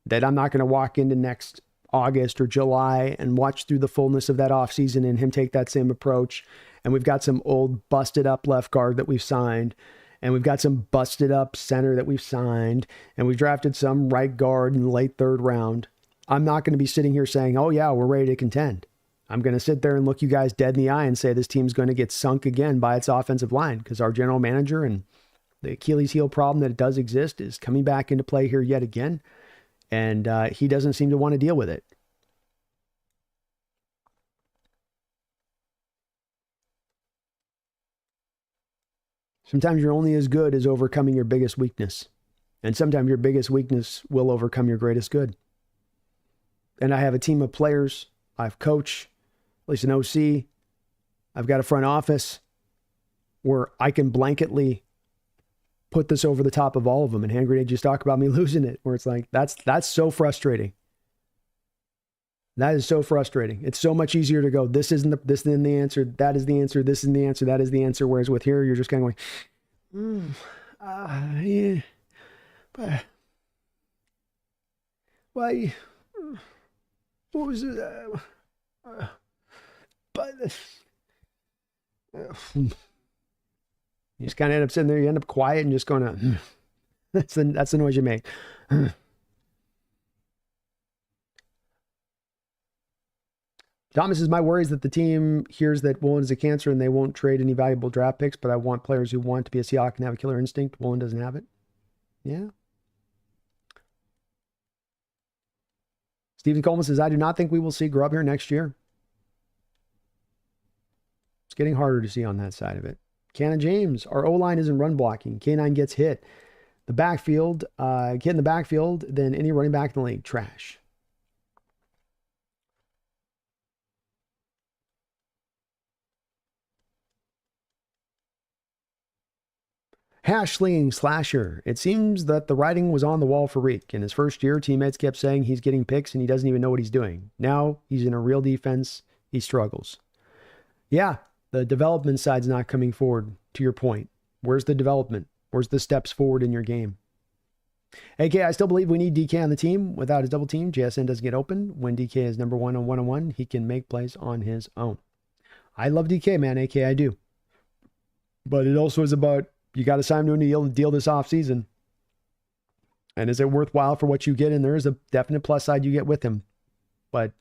That I'm not going to walk into next August or July and watch through the fullness of that offseason and him take that same approach. And we've got some old busted up left guard that we've signed. And we've got some busted up center that we've signed. And we've drafted some right guard in the late third round. I'm not going to be sitting here saying, oh yeah, we're ready to contend. I'm going to sit there and look you guys dead in the eye and say this team's going to get sunk again by its offensive line because our general manager and the Achilles heel problem that it does exist is coming back into play here yet again. And he doesn't seem to want to deal with it. Sometimes you're only as good as overcoming your biggest weakness. And sometimes your biggest weakness will overcome your greatest good. And I have a team of players. I have coach, at least an OC. I've got a front office where I can blanketly put this over the top of all of them. And Hand Grenade just talk about me losing it, where it's like, that's so frustrating. That is so frustrating. It's so much easier to go, this isn't the answer, that is the answer, this isn't the answer, that is the answer. Whereas with here, you're just kind of going, yeah, but why, what was it? But you just kind of end up sitting there, you end up quiet and just going to, that's the noise you make. Thomas says, my worry is that the team hears that Woolen is a cancer and they won't trade any valuable draft picks, but I want players who want to be a Seahawk and have a killer instinct. Woolen doesn't have it. Yeah. Stephen Coleman says, I do not think we will see Grubb here next year. It's getting harder to see on that side of it. Cannon James, our O-line isn't run blocking. K9 gets hit. The backfield, get in the backfield, then any running back in the league, trash. Hashling Slasher. It seems that the writing was on the wall for Reek. In his first year, teammates kept saying he's getting picks and he doesn't even know what he's doing. Now he's in a real defense. He struggles. Yeah, the development side's not coming forward, to your point. Where's the development? Where's the steps forward in your game? AK, I still believe we need DK on the team. Without his double team, JSN doesn't get open. When DK is number one on one-on-one, he can make plays on his own. I love DK, man. AK, I do. But it also is about, you got to sign him to a deal this offseason. And is it worthwhile for what you get? And there is a definite plus side you get with him. But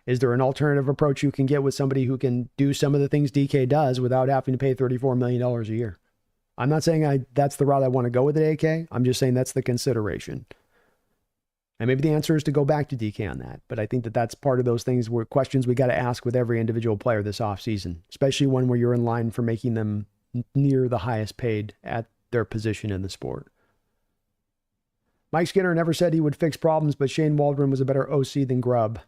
is there an alternative approach you can get with somebody who can do some of the things DK does without having to pay $34 million a year? I'm not saying that's the route I want to go with it, AK. I'm just saying that's the consideration. And maybe the answer is to go back to DK on that. But I think that that's part of those things where questions we got to ask with every individual player this offseason, especially one where you're in line for making them near the highest paid at their position in the sport. Mike Skinner never said he would fix problems, but Shane Waldron was a better OC than Grubb.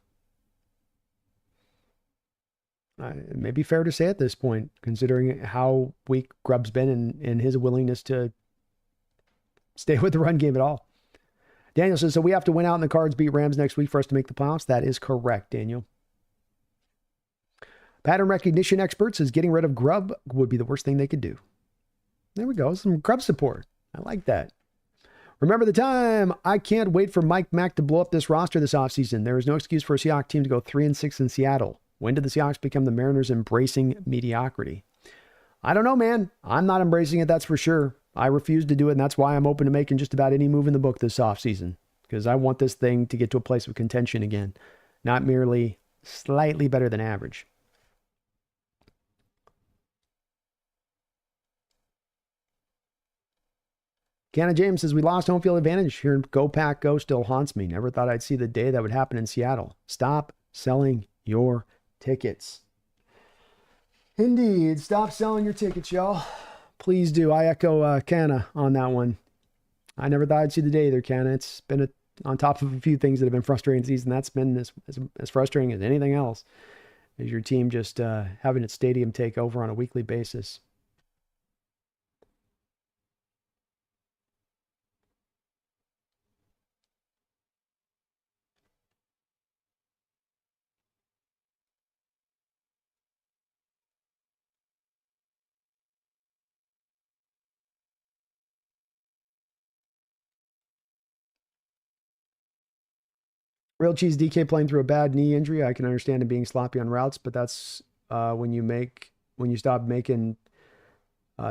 It may be fair to say at this point, considering how weak Grubb's been and his willingness to stay with the run game at all. Daniel says, so we have to win out in the Cards, beat Rams next week for us to make the playoffs. That is correct, Daniel. Pattern recognition expert says getting rid of Grubb would be the worst thing they could do. There we go. Some Grubb support. I like that. Remember the time. I can't wait for Mike Mack to blow up this roster this offseason. There is no excuse for a Seahawks team to go 3-6 in Seattle. When did the Seahawks become the Mariners embracing mediocrity? I don't know, man. I'm not embracing it, that's for sure. I refuse to do it, and that's why I'm open to making just about any move in the book this offseason. Because I want this thing to get to a place of contention again. Not merely slightly better than average. Canna James says, we lost home field advantage here in Go Pack Go still haunts me. Never thought I'd see the day that would happen in Seattle. Stop selling your tickets. Indeed. Stop selling your tickets, y'all. Please do. I echo Canna on that one. I never thought I'd see the day either, Canna. It's been on top of a few things that have been frustrating this season. That's been as frustrating as anything else. Is your team just having its stadium take over on a weekly basis. Real Cheese DK playing through a bad knee injury. I can understand him being sloppy on routes, but that's when you stop making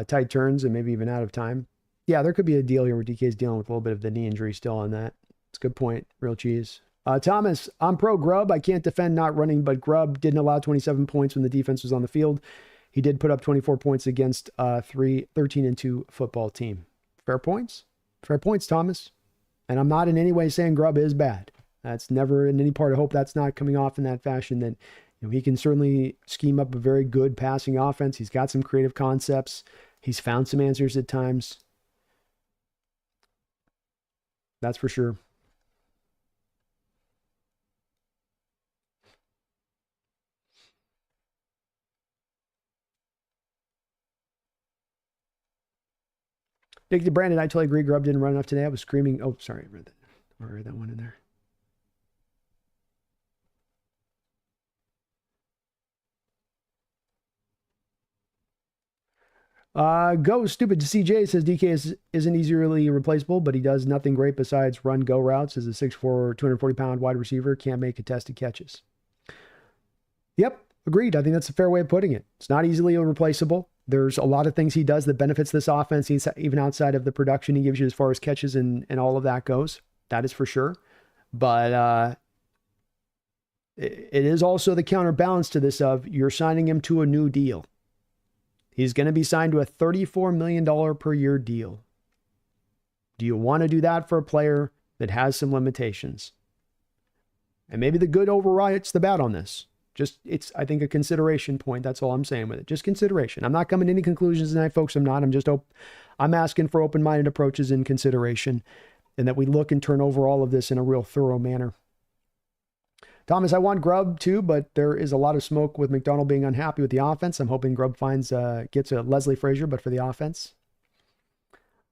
tight turns and maybe even out of time. Yeah, there could be a deal here where DK's dealing with a little bit of the knee injury still on that. It's a good point, Real Cheese. Thomas, I'm pro Grubb. I can't defend not running, but Grubb didn't allow 27 points when the defense was on the field. He did put up 24 points against 13-2 football team. Fair points? Fair points, Thomas. And I'm not in any way saying Grubb is bad. That's never in any part. I hope that's not coming off in that fashion. That he can certainly scheme up a very good passing offense. He's got some creative concepts. He's found some answers at times. That's for sure. Dick to Brandon, I totally agree. Grubb didn't run enough today. I was screaming. Oh, sorry. I read that one in there. Go Stupid CJ says DK isn't easily replaceable, but he does nothing great besides run go routes as a 6'4", 240-pound wide receiver. Can't make contested catches. Yep, agreed. I think that's a fair way of putting it. It's not easily replaceable. There's a lot of things he does that benefits this offense, He's even outside of the production he gives you as far as catches and all of that goes. That is for sure. But it is also the counterbalance to this of you're signing him to a new deal. He's going to be signed to a $34 million per year deal. Do you want to do that for a player that has some limitations? And maybe the good overrides the bad on this. It's, I think, a consideration point. That's all I'm saying with it. Just consideration. I'm not coming to any conclusions tonight, folks. I'm not. I'm asking for open-minded approaches and consideration, and that we look and turn over all of this in a real thorough manner. Thomas, I want Grubb too, but there is a lot of smoke with McDonald being unhappy with the offense. I'm hoping Grubb gets a Leslie Frazier, but for the offense.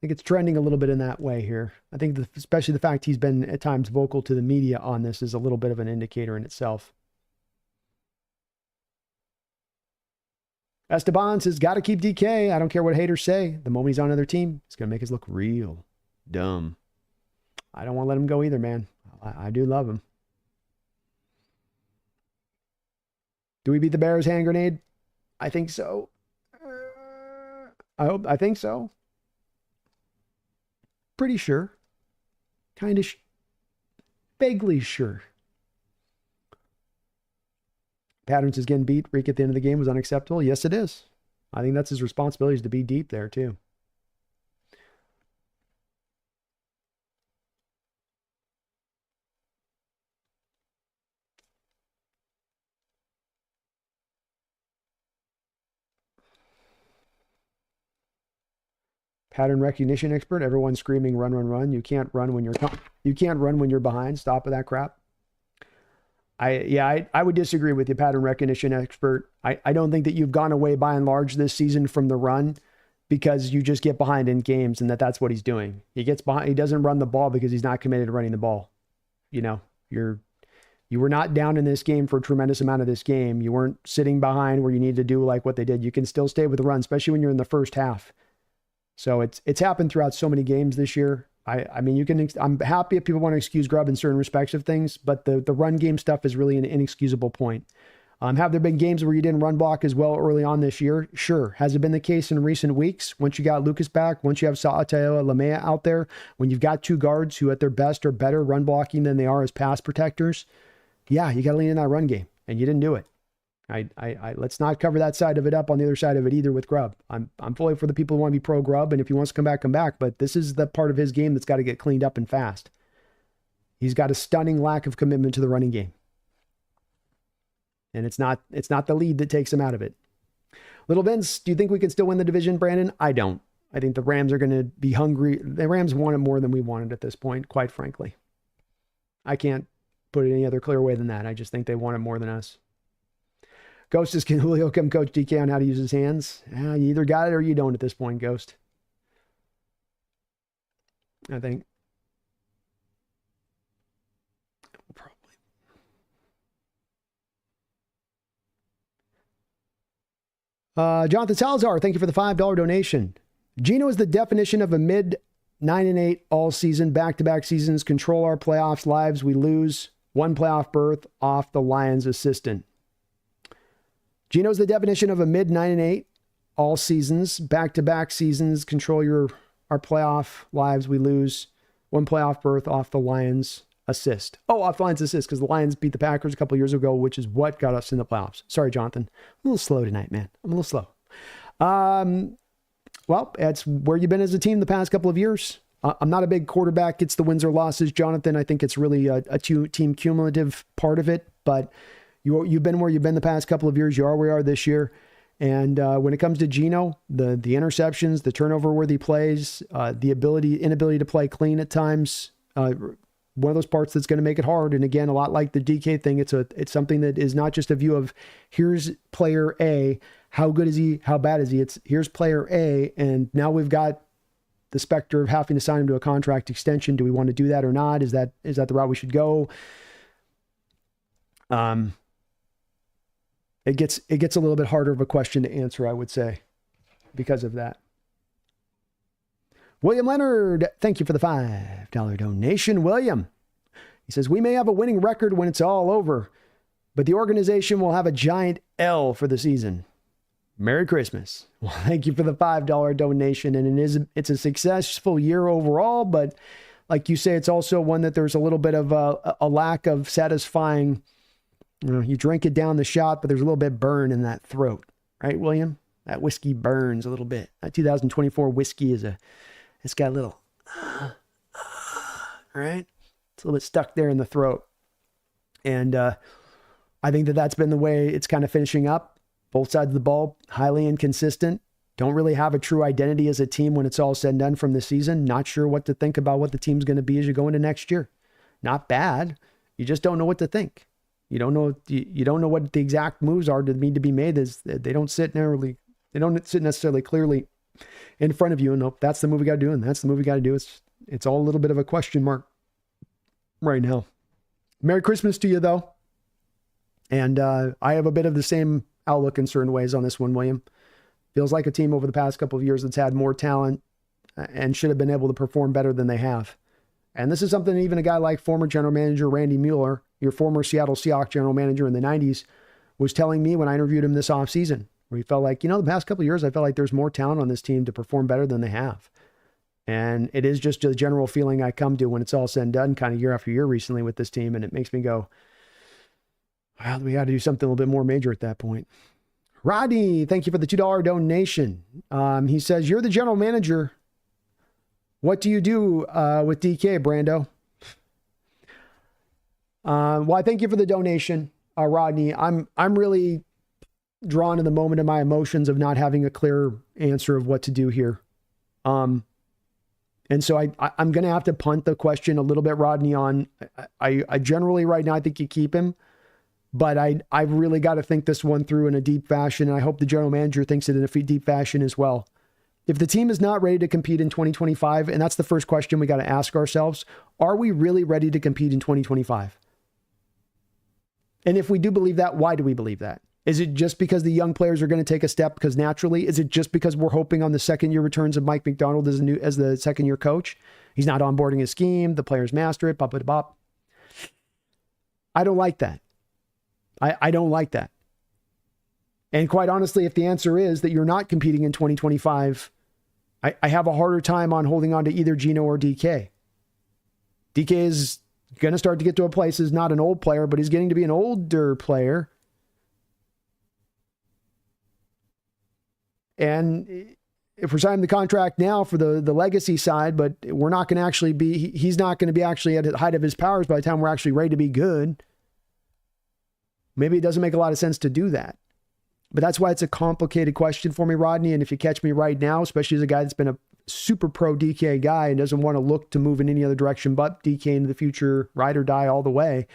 think it's trending a little bit in that way here. I think especially the fact he's been at times vocal to the media on this is a little bit of an indicator in itself. Esteban says, got to keep DK. I don't care what haters say. The moment he's on another team, it's going to make us look real dumb. I don't want to let him go either, man. I do love him. Do we beat the Bears hand grenade? I think so. I think so. Pretty sure. Kind of vaguely sure. Patterns is getting beat. Reek at the end of the game was unacceptable. Yes, it is. I think that's his responsibility, is to be deep there too. Pattern recognition expert. Everyone's screaming, run, run, run. You can't run when you're behind. Stop with that crap. I would disagree with you, pattern recognition expert. I don't think that you've gone away by and large this season from the run because you just get behind in games, and that's what he's doing. He gets behind. He doesn't run the ball because he's not committed to running the ball. You know, you were not down in this game for a tremendous amount of this game. You weren't sitting behind where you need to do like what they did. You can still stay with the run, especially when you're in the first half. So it's happened throughout so many games this year. I mean, I'm happy if people want to excuse Grubb in certain respects of things, but the run game stuff is really an inexcusable point. Have there been games where you didn't run block as well early on this year? Sure. Has it been the case in recent weeks? Once you got Lucas back, once you have Sa'ateo Lamea out there, when you've got two guards who at their best are better run blocking than they are as pass protectors, yeah, you got to lean in that run game, and you didn't do it. Let's not cover that side of it up on the other side of it either with Grubb. I'm fully for the people who want to be pro Grubb, and if he wants to come back. But this is the part of his game that's got to get cleaned up and fast. He's got a stunning lack of commitment to the running game, and it's not the lead that takes him out of it. Little Vince, do you think we can still win the division, Brandon? I don't. I think the Rams are going to be hungry. The Rams want it more than we wanted at this point, quite frankly. I can't put it any other clear way than that. I just think they want it more than us. Ghost is, can Julio come coach DK on how to use his hands? You either got it or you don't at this point, Ghost. I think. Probably. Jonathan Salazar, thank you for the $5 donation. Geno is the definition of a mid 9-8 all season, back-to-back seasons, control our playoffs lives. We lose one playoff berth off the Lions assistant. Geno's the definition of a mid 9-8 all seasons, back-to-back seasons, control our playoff lives. We lose one playoff berth off the Lions assist. Oh, off the Lions assist, because the Lions beat the Packers a couple years ago, which is what got us in the playoffs. Sorry, Jonathan. I'm a little slow tonight, man. I'm a little slow. Well, that's where you've been as a team the past couple of years. I'm not a big quarterback gets the wins or losses, Jonathan. I think it's really a team cumulative part of it, but you've been where you've been the past couple of years. You are where you are this year. And when it comes to Geno, the interceptions, the turnover-worthy plays, the inability to play clean at times, one of those parts that's going to make it hard. And again, a lot like the DK thing, it's something that is not just a view of here's player A, how good is he, how bad is he? It's here's player A, and now we've got the specter of having to sign him to a contract extension. Do we want to do that or not? Is that the route we should go? It gets a little bit harder of a question to answer, I would say, because of that. William Leonard, thank you for the $5 donation. William, he says, we may have a winning record when it's all over, but the organization will have a giant L for the season. Merry Christmas. Well, thank you for the $5 donation. And it's a successful year overall, but like you say, it's also one that there's a little bit of a lack of satisfying. You drink it down the shot, but there's a little bit burn in that throat, right, William? That whiskey burns a little bit. That 2024 whiskey it's got a little, right? It's a little bit stuck there in the throat. And I think that's been the way it's kind of finishing up. Both sides of the ball, highly inconsistent. Don't really have a true identity as a team when it's all said and done from the season. Not sure what to think about what the team's going to be as you go into next year. Not bad. You just don't know what to think. You don't know what the exact moves are that need to be made. They don't sit necessarily clearly in front of you. And nope, that's the move we got to do. And that's the move we got to do. It's all a little bit of a question mark right now. Merry Christmas to you, though. And I have a bit of the same outlook in certain ways on this one, William. Feels like a team over the past couple of years that's had more talent and should have been able to perform better than they have. And this is something even a guy like former general manager Randy Mueller, your former Seattle Seahawks general manager in the 90s, was telling me when I interviewed him this offseason, where he felt like, the past couple of years, I felt like there's more talent on this team to perform better than they have. And it is just a general feeling I come to when it's all said and done kind of year after year recently with this team. And it makes me go, well, we got to do something a little bit more major at that point. Rodney, thank you for the $2 donation. He says, you're the general manager. What do you do with DK, Brando? Well, I thank you for the donation, Rodney. I'm really drawn to the moment of my emotions of not having a clear answer of what to do here. And so I'm going to have to punt the question a little bit, Rodney, on I generally right now, I think you keep him, but I've really got to think this one through in a deep fashion. And I hope the general manager thinks it in a deep fashion as well. If the team is not ready to compete in 2025, and that's the first question we got to ask ourselves, are we really ready to compete in 2025? And if we do believe that, why do we believe that? Is it just because the young players are going to take a step because naturally? Is it just because we're hoping on the second-year returns of Mike Macdonald as the second-year coach? He's not onboarding his scheme. The players master it. Bop, bop, bop. I don't like that. I don't like that. And quite honestly, if the answer is that you're not competing in 2025, I have a harder time on holding on to either Geno or DK. DK is going to start to get to a place, he's not an old player, but he's getting to be an older player. And if we're signing the contract now for the legacy side, but we're not going to actually be, he's not going to be actually at the height of his powers by the time we're actually ready to be good. Maybe it doesn't make a lot of sense to do that. But that's why it's a complicated question for me, Rodney. And if you catch me right now, especially as a guy that's been a super pro DK guy and doesn't want to look to move in any other direction but DK into the future, ride or die all the way,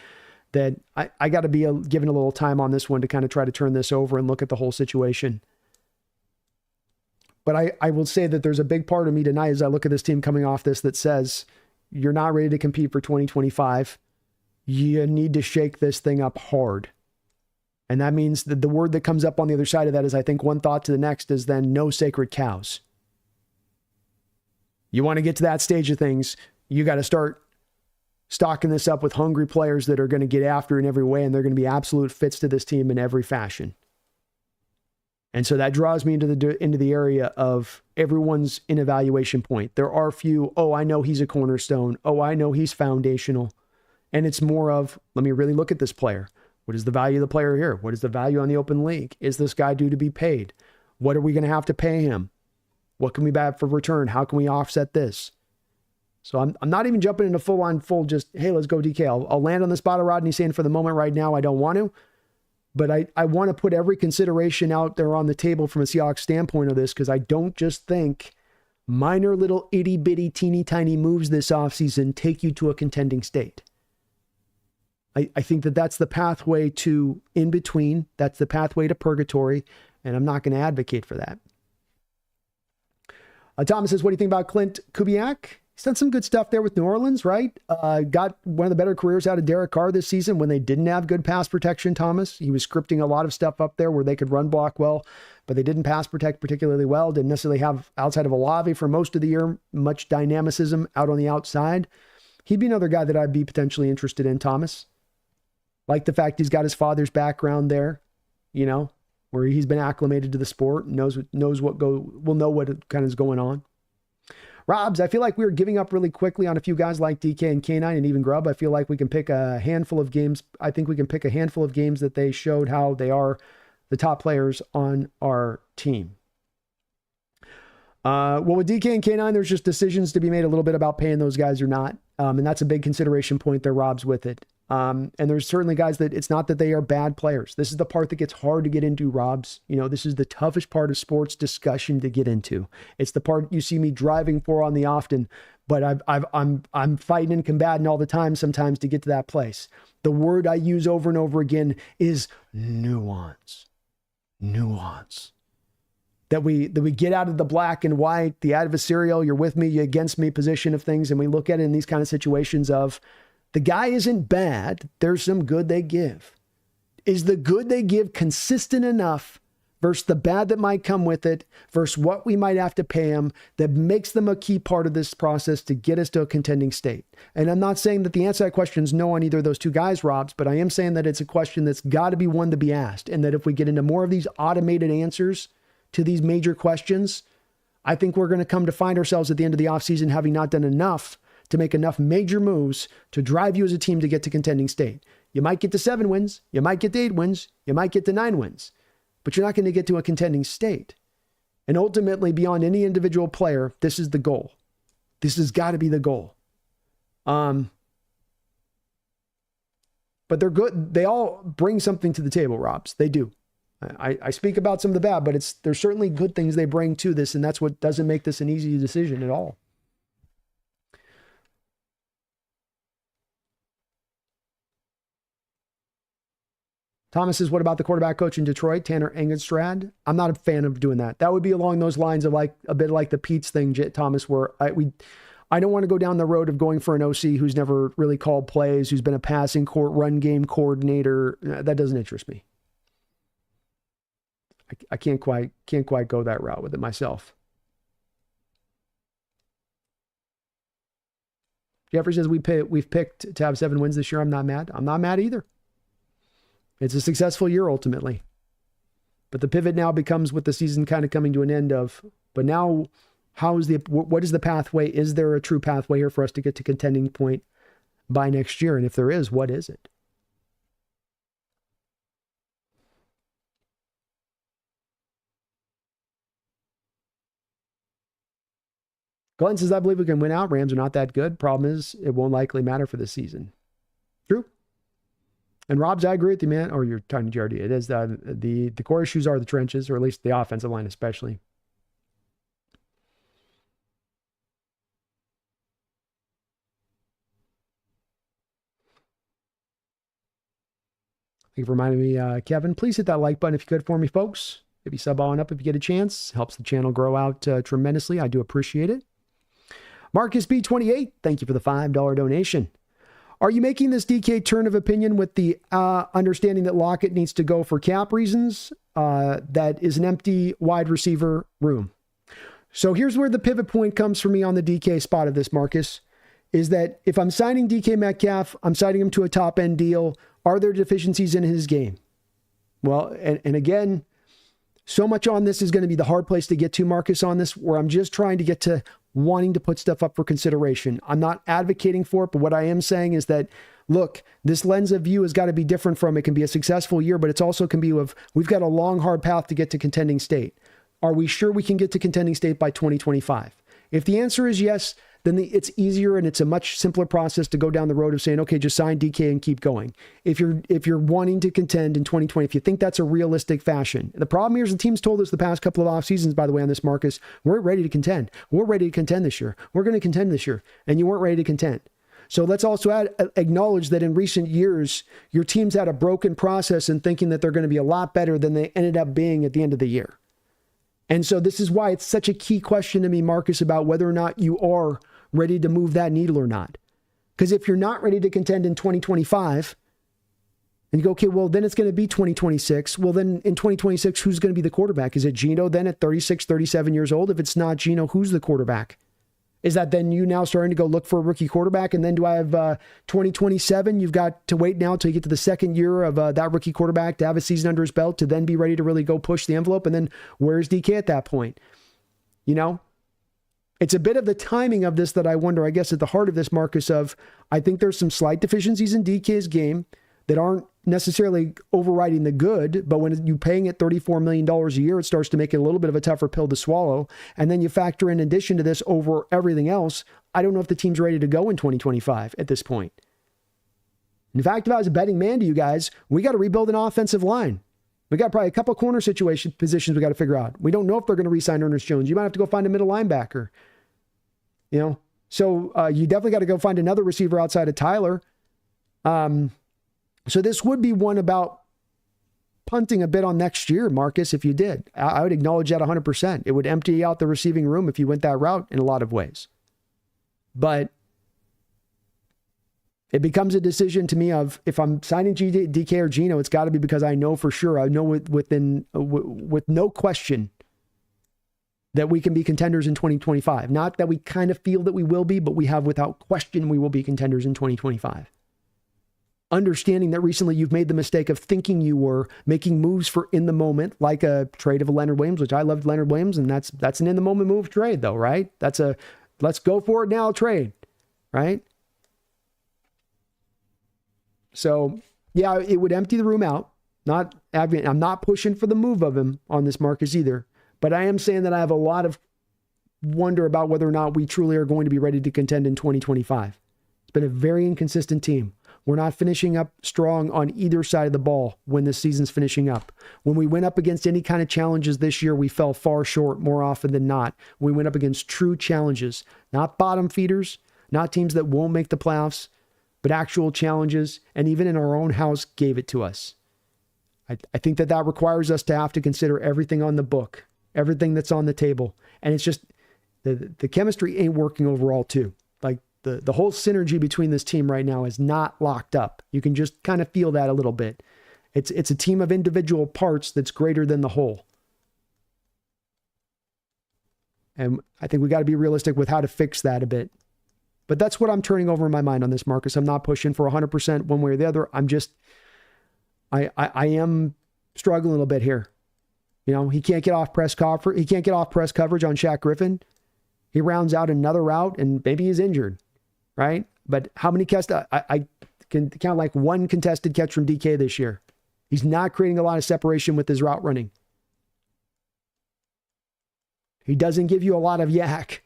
that I got to be given a little time on this one to kind of try to turn this over and look at the whole situation. But I will say that there's a big part of me tonight as I look at this team coming off this that says, you're not ready to compete for 2025. You need to shake this thing up hard. And that means that the word that comes up on the other side of that is, I think one thought to the next is then no sacred cows. You want to get to that stage of things, you got to start stocking this up with hungry players that are going to get after in every way, and they're going to be absolute fits to this team in every fashion. And so that draws me into the area of everyone's in evaluation point. There are few, I know he's a cornerstone. I know he's foundational. And it's more of, let me really look at this player. What is the value of the player here? What is the value on the open league? Is this guy due to be paid? What are we going to have to pay him? What can we have for return? How can we offset this? So I'm not even jumping into full just, hey, let's go DK. I'll land on the spot of Rodney saying for the moment right now, I don't want to. But I want to put every consideration out there on the table from a Seahawks standpoint of this, because I don't just think minor little itty bitty teeny tiny moves this offseason take you to a contending state. I think that that's the pathway to in between. That's the pathway to purgatory. And I'm not going to advocate for that. Thomas says, what do you think about Clint Kubiak? He's done some good stuff there with New Orleans, right? Got one of the better careers out of Derek Carr this season when they didn't have good pass protection, Thomas. He was scripting a lot of stuff up there where they could run block well, but they didn't pass protect particularly well. Didn't necessarily have, outside of Olave for most of the year, much dynamicism out on the outside. He'd be another guy that I'd be potentially interested in, Thomas. Like the fact he's got his father's background there, where he's been acclimated to the sport, will know what kind of is going on. Robs, I feel like we were giving up really quickly on a few guys like DK and K9 and even Grubb. I feel like we can pick a handful of games. I think we can pick a handful of games that they showed how they are the top players on our team. Well, with DK and K9, there's just decisions to be made a little bit about paying those guys or not. And that's a big consideration point there, Robs, with it. And there's certainly guys that it's not that they are bad players. This is the part that gets hard to get into, Robs. This is the toughest part of sports discussion to get into. It's the part you see me driving for on the often, but I'm fighting and combating all the time sometimes to get to that place. The word I use over and over again is nuance. Nuance. that we get out of the black and white, the adversarial, you're with me, you're against me position of things, and we look at it in these kind of situations of the guy isn't bad, there's some good they give. Is the good they give consistent enough versus the bad that might come with it, versus what we might have to pay them, that makes them a key part of this process to get us to a contending state? And I'm not saying that the answer to that question is no on either of those two guys, Robs, but I am saying that it's a question that's got to be one to be asked, and that if we get into more of these automated answers to these major questions, I think we're going to come to find ourselves at the end of the offseason having not done enough to make enough major moves to drive you as a team to get to contending state. You might get to 7 wins, you might get to 8 wins, you might get to 9 wins, but you're not going to get to a contending state. And ultimately, beyond any individual player, this is the goal. This has got to be the goal. But they're good. They all bring something to the table, Robs. They do. I speak about some of the bad, but there's certainly good things they bring to this, and that's what doesn't make this an easy decision at all. Thomas says, what about the quarterback coach in Detroit, Tanner Engenstrad? I'm not a fan of doing that. That would be along those lines of like a bit like the Pete's thing, Thomas, where I don't want to go down the road of going for an OC who's never really called plays, who's been a passing run game coordinator. That doesn't interest me. I can't quite go that route with it myself. Jeffrey says we've picked to have 7 wins this year. I'm not mad. I'm not mad either. It's a successful year ultimately. But the pivot now becomes with the season kind of coming to an end of, but now what is the pathway? Is there a true pathway here for us to get to contending point by next year? And if there is, what is it? Glenn says, I believe we can win out. Rams are not that good. Problem is, it won't likely matter for this season. True. And Robs, I agree with you, man. Or you're talking to JRD. It is the core issues are the trenches, or at least the offensive line especially. Thank you for reminding me, Kevin. Please hit that like button if you could for me, folks. Maybe sub on up if you get a chance. Helps the channel grow out tremendously. I do appreciate it. Marcus B28, thank you for the $5 donation. Are you making this DK turn of opinion with the understanding that Lockett needs to go for cap reasons? That is an empty wide receiver room. So here's where the pivot point comes for me on the DK spot of this, Marcus, is that if I'm signing DK Metcalf, I'm signing him to a top end deal. Are there deficiencies in his game? Well, and again, so much on this is going to be the hard place to get to, Marcus, on this, where I'm just trying to get to wanting to put stuff up for consideration. I'm not advocating for it, but what I am saying is that, look, this lens of view has got to be different from, it can be a successful year, but it's also can be of, we've got a long, hard path to get to contending state. Are we sure we can get to contending state by 2025? If the answer is yes, then it's easier and it's a much simpler process to go down the road of saying, okay, just sign DK and keep going. If you're wanting to contend in 2020, if you think that's a realistic fashion. The problem here is the team's told us the past couple of off seasons, by the way, on this, Marcus, we're ready to contend. We're ready to contend this year. We're going to contend this year. And you weren't ready to contend. So let's also acknowledge that in recent years, your team's had a broken process in thinking that they're going to be a lot better than they ended up being at the end of the year. And so this is why it's such a key question to me, Marcus, about whether or not you are ready to move that needle or not. Because if you're not ready to contend in 2025, and you go, okay, well, then it's going to be 2026. Well, then in 2026, who's going to be the quarterback? Is it Geno then at 36, 37 years old? If it's not Geno, who's the quarterback? Is that then you now starting to go look for a rookie quarterback? And then do I have 2027? You've got to wait now till you get to the second year of that rookie quarterback to have a season under his belt to then be ready to really go push the envelope. And then where's DK at that point? You know, it's a bit of the timing of this that I wonder, I guess, at the heart of this, Marcus, of I think there's some slight deficiencies in DK's game that aren't necessarily overriding the good, but when you're paying it $34 million a year, it starts to make it a little bit of a tougher pill to swallow. And then you factor in addition to this over everything else, I don't know if the team's ready to go in 2025 at this point. In fact, if I was a betting man to you guys, we got to rebuild an offensive line. We got probably a couple corner positions we got to figure out. We don't know if they're going to re-sign Ernest Jones. You might have to go find a middle linebacker. You know, so you definitely got to go find another receiver outside of Tyler. So this would be one about punting a bit on next year, Marcus, if you did. I would acknowledge that 100%. It would empty out the receiving room if you went that route in a lot of ways. But it becomes a decision to me of if I'm signing DK or Geno, it's got to be because I know for sure, I know with no question that we can be contenders in 2025. Not that we kind of feel that we will be, but we have without question we will be contenders in 2025. Understanding that recently you've made the mistake of thinking you were making moves for in the moment, like a trade of a Leonard Williams, which I loved Leonard Williams, and that's an in the moment move trade though, right? That's a let's go for it now trade, right? So yeah, it would empty the room out. I'm not pushing for the move of him on this, Marcus, either, but I am saying that I have a lot of wonder about whether or not we truly are going to be ready to contend in 2025. It's been a very inconsistent team. We're not finishing up strong on either side of the ball when this season's finishing up. When we went up against any kind of challenges this year, we fell far short more often than not. We went up against true challenges, not bottom feeders, not teams that won't make the playoffs, but actual challenges, and even in our own house gave it to us. I think that requires us to have to consider everything on the book, everything that's on the table. And it's just the chemistry ain't working overall too. Like the whole synergy between this team right now is not locked up. You can just kind of feel that a little bit. It's a team of individual parts that's greater than the whole. And I think we got to be realistic with how to fix that a bit. But that's what I'm turning over in my mind on this, Marcus. I'm not pushing for 100% one way or the other. I'm just, I am struggling a little bit here. You know, he can't get off press coverage. He can't get off press coverage on Shaq Griffin. He rounds out another route and maybe he's injured, right? But how many I can count like one contested catch from DK this year. He's not creating a lot of separation with his route running. He doesn't give you a lot of yak.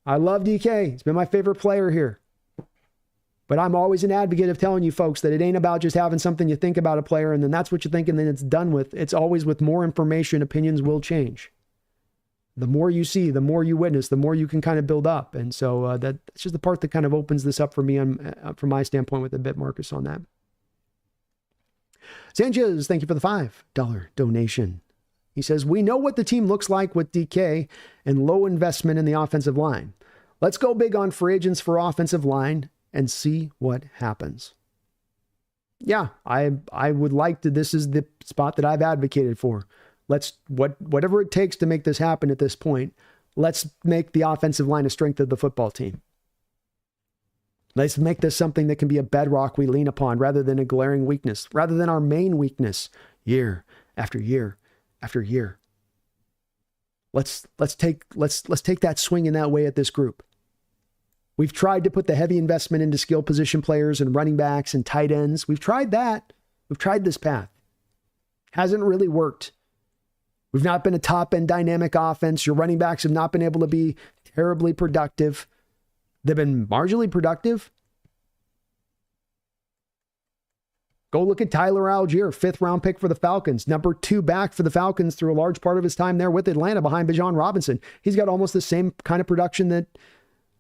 I love DK. He's been my favorite player here. But I'm always an advocate of telling you folks that it ain't about just having something you think about a player and then that's what you think and then it's done with. It's always with more information, opinions will change. The more you see, the more you witness, the more you can kind of build up. And so that's just the part that kind of opens this up for me from my standpoint with a bit, Marcus, on that. Sanchez, thank you for the $5 donation. He says, we know what the team looks like with DK and low investment in the offensive line. Let's go big on free agents for offensive line and see what happens. Yeah, I would like to, this is the spot that I've advocated for. Let's, whatever it takes to make this happen at this point, let's make the offensive line a strength of the football team. Let's make this something that can be a bedrock we lean upon rather than a glaring weakness, rather than our main weakness year after year after year. Let's take that swing in that way at this group. We've tried to put the heavy investment into skill position players and running backs and tight ends. We've tried that. We've tried this path. Hasn't really worked. We've not been a top-end dynamic offense. Your running backs have not been able to be terribly productive. They've been marginally productive. Go look at Tyler Algier, 5th-round pick for the Falcons, number 2 back for the Falcons through a large part of his time there with Atlanta behind Bijan Robinson. He's got almost the same kind of production that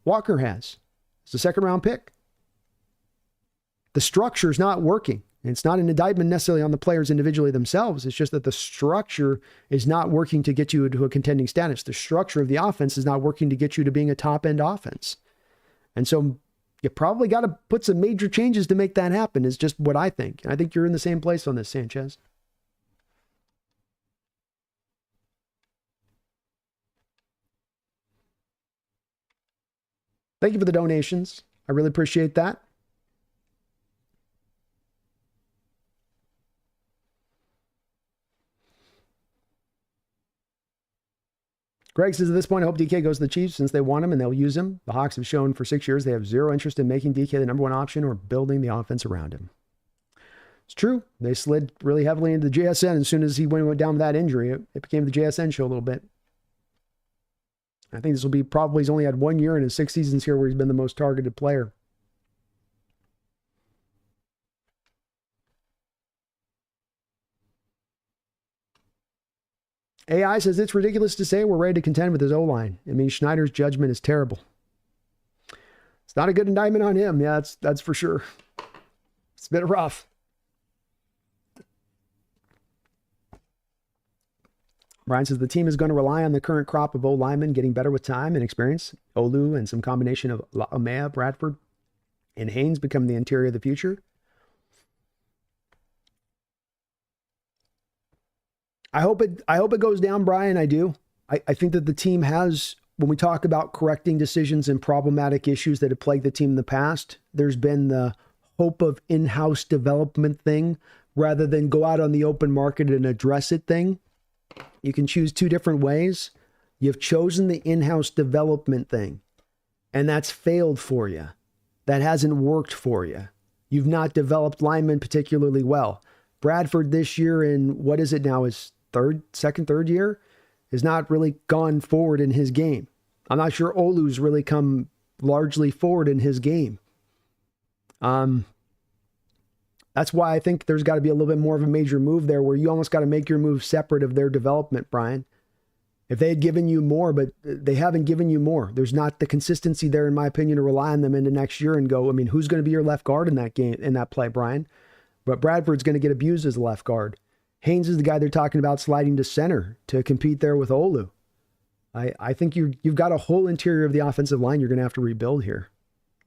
Walker has. It's a 2nd-round pick. The structure is not working. And it's not an indictment necessarily on the players individually themselves. It's just that the structure is not working to get you to a contending status. The structure of the offense is not working to get you to being a top-end offense. And so you probably got to put some major changes to make that happen is just what I think. And I think you're in the same place on this, Sanchez. Thank you for the donations. I really appreciate that. Greg says, at this point, I hope DK goes to the Chiefs since they want him and they'll use him. The Hawks have shown for 6 years they have zero interest in making DK the number 1 option or building the offense around him. It's true. They slid really heavily into the JSN as soon as he went down with that injury. It became the JSN show a little bit. I think this will be probably, he's only had 1 year in his 6 seasons here where he's been the most targeted player. AI says it's ridiculous to say we're ready to contend with his O-line. I mean, Schneider's judgment is terrible. It's not a good indictment on him. Yeah, that's for sure. It's a bit rough. Brian says the team is going to rely on the current crop of old linemen getting better with time and experience. Olu and some combination of Laumea, Bradford, and Haynes become the interior of the future. I hope it goes down, Brian. I do. I think that the team has, when we talk about correcting decisions and problematic issues that have plagued the team in the past, there's been the hope of in-house development thing rather than go out on the open market and address it thing. You can choose two different ways. You've chosen the in-house development thing, and that's failed for you. That hasn't worked for you. You've not developed linemen particularly well. Bradford this year in, what is it now, his third year, has not really gone forward in his game. I'm not sure Olu's really come largely forward in his game. That's why I think there's got to be a little bit more of a major move there where you almost got to make your move separate of their development, Brian. If they had given you more, but they haven't given you more. There's not the consistency there, in my opinion, to rely on them into next year and go, I mean, who's going to be your left guard in that game, in that play, Brian? But Bradford's going to get abused as a left guard. Haynes is the guy they're talking about sliding to center to compete there with Olu. I think you've got a whole interior of the offensive line you're going to have to rebuild here,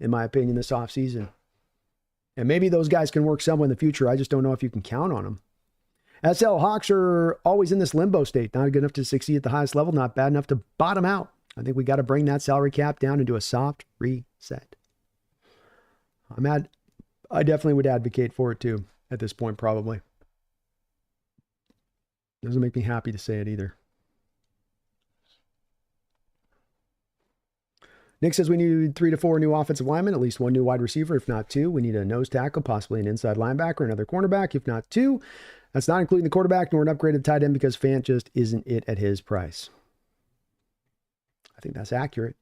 in my opinion, this offseason. And maybe those guys can work somewhere in the future. I just don't know if you can count on them. SL Hawks are always in this limbo state. Not good enough to succeed at the highest level, not bad enough to bottom out. I think we got to bring that salary cap down and do a soft reset. I definitely would advocate for it too at this point, probably. Doesn't make me happy to say it either. Nick says we need 3 to 4 new offensive linemen, at least 1 new wide receiver, if not 2. We need a nose tackle, possibly an inside linebacker, another cornerback, if not 2. That's not including the quarterback nor an upgraded tight end because Fant just isn't it at his price. I think that's accurate.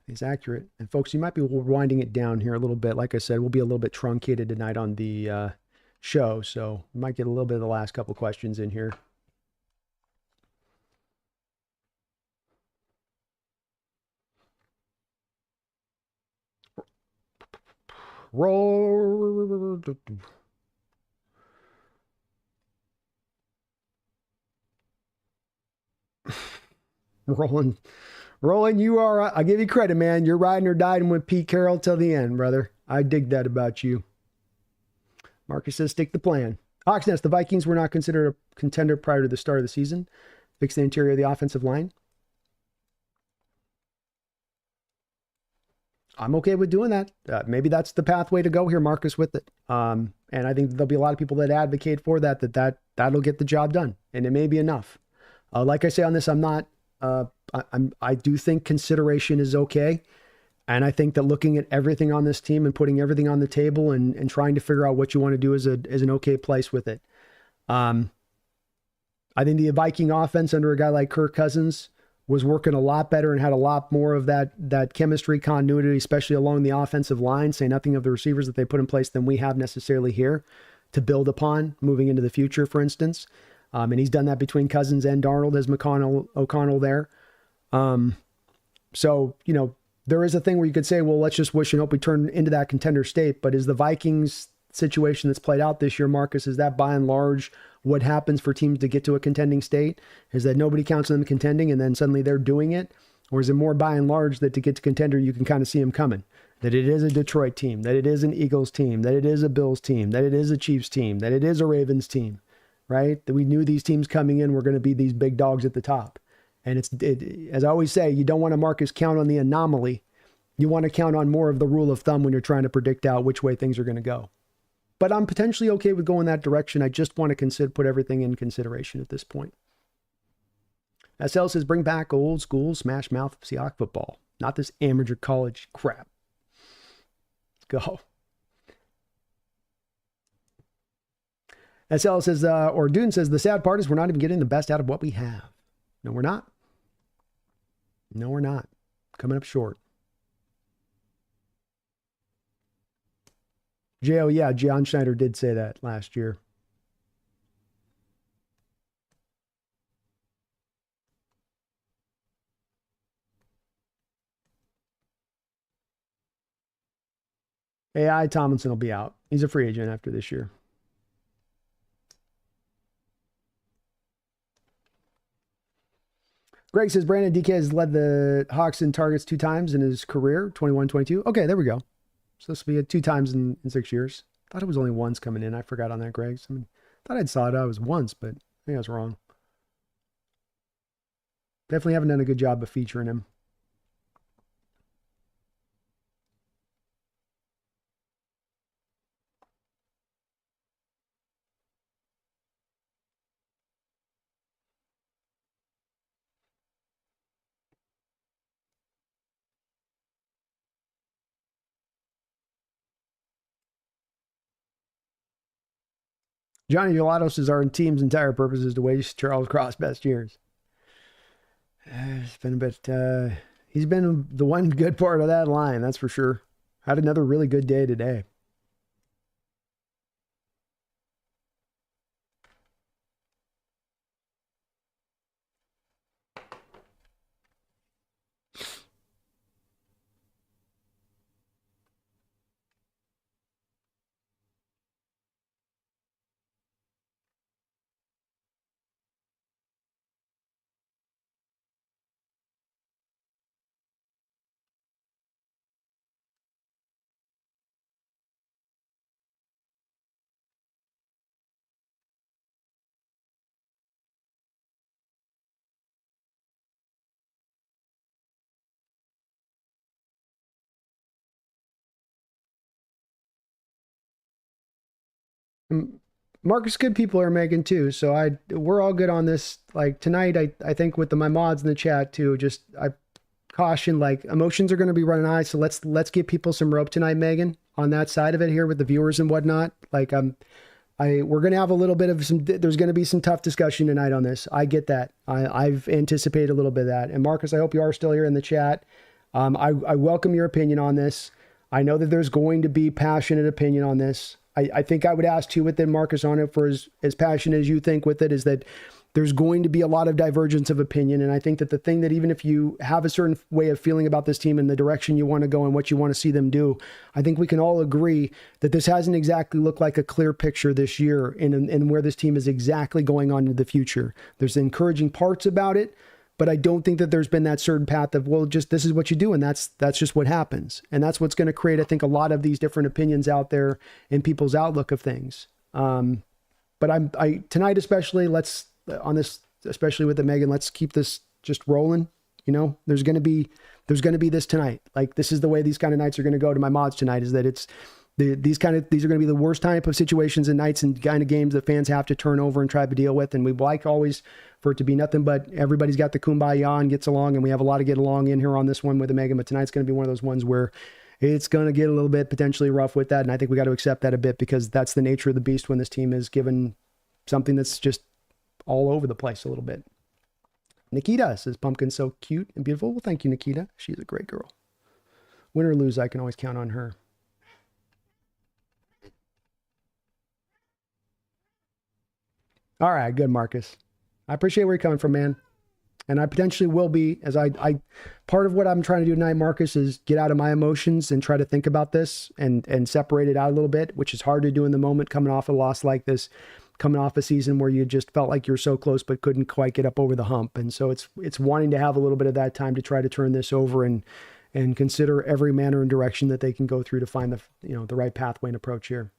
It's accurate. And folks, you might be winding it down here a little bit. Like I said, we'll be a little bit truncated tonight on the show, so we might get a little bit of the last couple questions in here. Roll. Roland, you are, I'll give you credit, man. You're riding or dying with Pete Carroll till the end, brother. I dig that about you. Marcus says, stick the plan. Hawksnest, the Vikings were not considered a contender prior to the start of the season. Fix the interior of the offensive line. I'm okay with doing that. Maybe that's the pathway to go here, Marcus, with it. And I think there'll be a lot of people that advocate for that'll get the job done. And it may be enough. Like I say on this, I do think consideration is okay. And I think that looking at everything on this team and putting everything on the table and trying to figure out what you want to do is an okay place with it. I think the Viking offense under a guy like Kirk Cousins was working a lot better and had a lot more of that chemistry continuity, especially along the offensive line, say nothing of the receivers that they put in place than we have necessarily here to build upon moving into the future, for instance. And he's done that between Cousins and Darnold as O'Connell there. So, there is a thing where you could say, well, let's just wish and hope we turn into that contender state. But is the Vikings situation that's played out this year, Marcus, is that by and large what happens for teams to get to a contending state? Is that nobody counts on them contending and then suddenly they're doing it? Or is it more by and large that to get to contender, you can kind of see them coming? That it is a Detroit team, that it is an Eagles team, that it is a Bills team, that it is a Chiefs team, that it is a Ravens team, right? That we knew these teams coming in were going to be these big dogs at the top. And as I always say, you don't want to, Marcus, count on the anomaly. You want to count on more of the rule of thumb when you're trying to predict out which way things are going to go. But I'm potentially okay with going that direction. I just want to put everything in consideration at this point. SL says, bring back old school smash mouth Seahawks football, not this amateur college crap. Let's go. SL says, or Dune says, the sad part is we're not even getting the best out of what we have. No, we're not. No, we're not. Coming up short. Yeah, John Schneider did say that last year. AI Tomlinson will be out. He's a free agent after this year. Greg says Brandon DK has led the Hawks in targets 2 times in his career, 21-22. Okay, there we go. So this will be 2 times in 6 years. Thought it was only once coming in. I forgot on that, Greg. I mean, thought I'd saw it. I was once, but I think I was wrong. Definitely haven't done a good job of featuring him. Johnny Gelato says our team's entire purpose is to waste Charles Cross' best years. It's been a bit. He's been the one good part of that line, that's for sure. Had another really good day today. Marcus, good people are making too, so we're all good on this. Like tonight, I think with my mods in the chat too, just I caution, like emotions are going to be running high, so let's give people some rope tonight, Megan, on that side of it here with the viewers and whatnot. Like we're going to have a little bit of there's going to be some tough discussion tonight on this. I get that. I've anticipated a little bit of that. And Marcus, I hope you are still here in the chat. I welcome your opinion on this. I know that there's going to be passionate opinion on this. I think I would ask too within Marcus on it for as passionate as you think with it, is that there's going to be a lot of divergence of opinion. And I think that the thing that even if you have a certain way of feeling about this team and the direction you want to go and what you want to see them do, I think we can all agree that this hasn't exactly looked like a clear picture this year in where this team is exactly going on into the future. There's encouraging parts about it, but I don't think that there's been that certain path of, well, just this is what you do, and that's just what happens. And that's what's going to create, I think, a lot of these different opinions out there in people's outlook of things. But I tonight especially, let's on this, especially with the Megan, let's keep this just rolling. You know, there's going to be this tonight. Like this is the way these kind of nights are going to go to my mods tonight, is that it's these are going to be the worst type of situations and nights and kind of games that fans have to turn over and try to deal with. And we like always for it to be nothing but everybody's got the kumbaya and gets along, and we have a lot of get along in here on this one with the Megan. But tonight's going to be one of those ones where it's going to get a little bit potentially rough with that. And I think we got to accept that a bit, because that's the nature of the beast when this team is given something that's just all over the place a little bit. Nikita says, Pumpkin's so cute and beautiful. Well, thank you, Nikita. She's a great girl. Win or lose, I can always count on her. All right, good, Marcus. I appreciate where you're coming from, man. And I potentially will be, as I part of what I'm trying to do tonight, Marcus, is get out of my emotions and try to think about this and separate it out a little bit, which is hard to do in the moment, coming off a loss like this, coming off a season where you just felt like you're so close but couldn't quite get up over the hump. And so it's wanting to have a little bit of that time to try to turn this over and consider every manner and direction that they can go through to find the right pathway and approach here.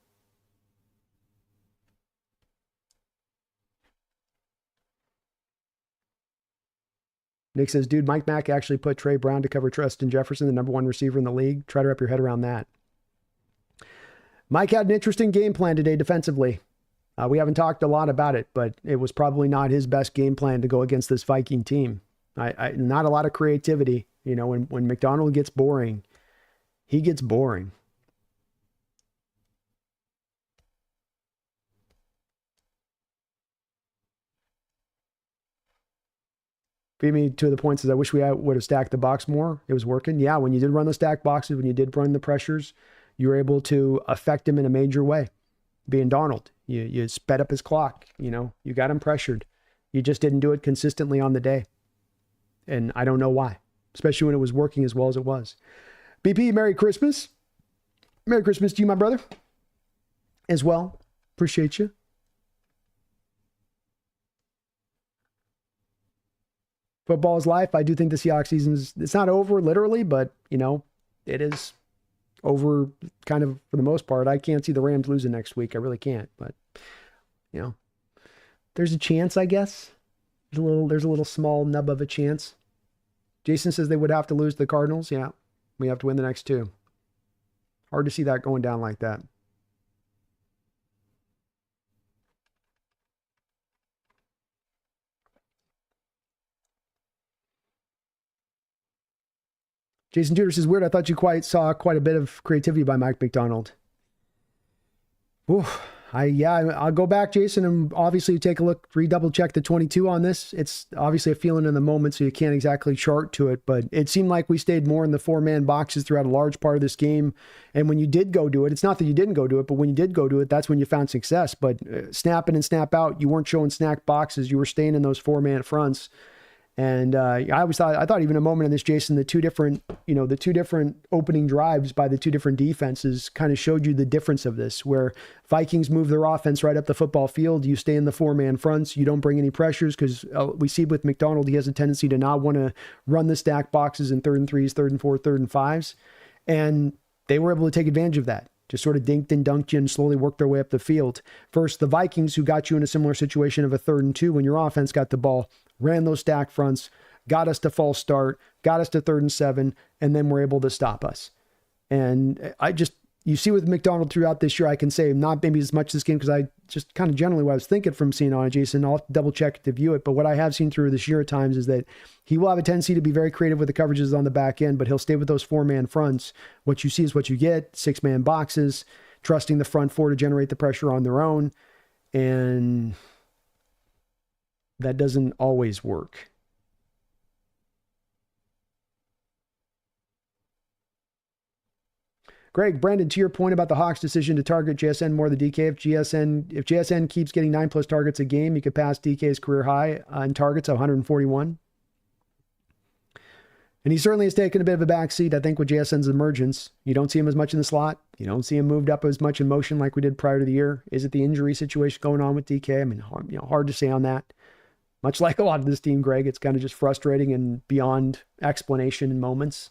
Nick says, dude, Mike Mack actually put Trey Brown to cover Tristan Jefferson, the number 1 receiver in the league. Try to wrap your head around that. Mike had an interesting game plan today defensively. We haven't talked a lot about it, but it was probably not his best game plan to go against this Viking team. Not a lot of creativity. You know, when McDonald gets boring, he gets boring. Beat me to the points is I wish we would have stacked the box more. It was working. Yeah, when you did run the stack boxes, when you did run the pressures, you were able to affect him in a major way. Being Donald, you sped up his clock. You know, you got him pressured. You just didn't do it consistently on the day. And I don't know why, especially when it was working as well as it was. BP, Merry Christmas. Merry Christmas to you, my brother, as well. Appreciate you. Football is life. I do think the Seahawks season's, it's not over literally, but it is over kind of for the most part. I can't see the Rams losing next week. I really can't, but there's a chance, I guess. There's a little small nub of a chance. Jason says they would have to lose to the Cardinals. Yeah, we have to win the next two. Hard to see that going down like that. Jason Tudor says, weird. I thought you saw quite a bit of creativity by Mike McDonald. Oof. I'll go back, Jason, and obviously take a look, redouble check the 22 on this. It's obviously a feeling in the moment, so you can't exactly chart to it, but it seemed like we stayed more in the 4-man boxes throughout a large part of this game. And when you did go do it, it's not that you didn't go do it, but when you did go do it, that's when you found success. But snap in and snap out, you weren't showing snack boxes. You were staying in those 4-man fronts. And I thought even a moment in this, Jason, the two different opening drives by the two different defenses kind of showed you the difference of this, where Vikings move their offense right up the football field. You stay in the 4-man fronts. You don't bring any pressures because we see with McDonald, he has a tendency to not want to run the stack boxes in 3rd and 3s, 3rd and 4, 3rd and 5s. And they were able to take advantage of that. Just sort of dinked and dunked you and slowly worked their way up the field. First, the Vikings, who got you in a similar situation of a 3rd and 2 when your offense got the ball, ran those stack fronts, got us to false start, got us to 3rd and 7, and then were able to stop us. And you see with McDonald throughout this year, I can say not maybe as much this game because I just kind of generally what I was thinking from seeing on it, Jason. I'll double check to view it. But what I have seen through this year at times is that he will have a tendency to be very creative with the coverages on the back end, but he'll stay with those 4-man fronts. What you see is what you get, 6-man boxes, trusting the front 4 to generate the pressure on their own. And that doesn't always work. Greg, Brandon, to your point about the Hawks' decision to target JSN more than DK, if JSN keeps getting 9+ targets a game, you could pass DK's career high in targets of 141. And he certainly has taken a bit of a backseat, I think, with JSN's emergence. You don't see him as much in the slot. You don't see him moved up as much in motion like we did prior to the year. Is it the injury situation going on with DK? I mean, hard to say on that. Much like a lot of this team, Greg, it's kind of just frustrating and beyond explanation in moments.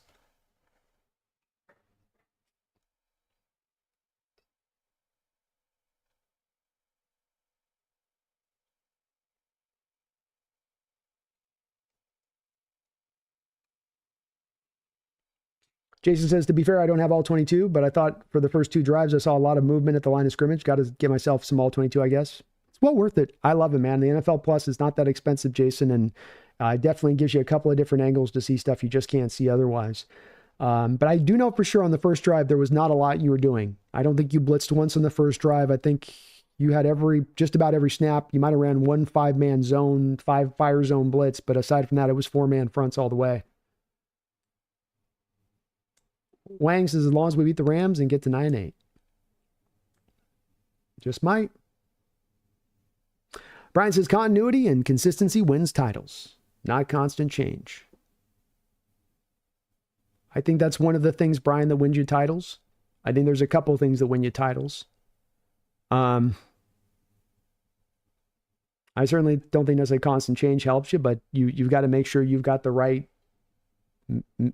Jason says, to be fair, I don't have all 22, but I thought for the first 2 drives, I saw a lot of movement at the line of scrimmage. Got to get myself some all 22, I guess. It's well worth it. I love it, man. The NFL Plus is not that expensive, Jason, and it definitely gives you a couple of different angles to see stuff you just can't see otherwise. But I do know for sure on the first drive, there was not a lot you were doing. I don't think you blitzed once on the first drive. I think you had just about every snap. You might have ran 1 5-man zone, 5 fire zone blitz, but aside from that, it was 4-man fronts all the way. Wang says, as long as we beat the Rams and get to 9-8. Just might. Brian says, continuity and consistency wins titles, not constant change. I think that's one of the things, Brian, that wins you titles. I think there's a couple of things that win you titles. I certainly don't think necessarily constant change helps you, but you've got to make sure you've got the right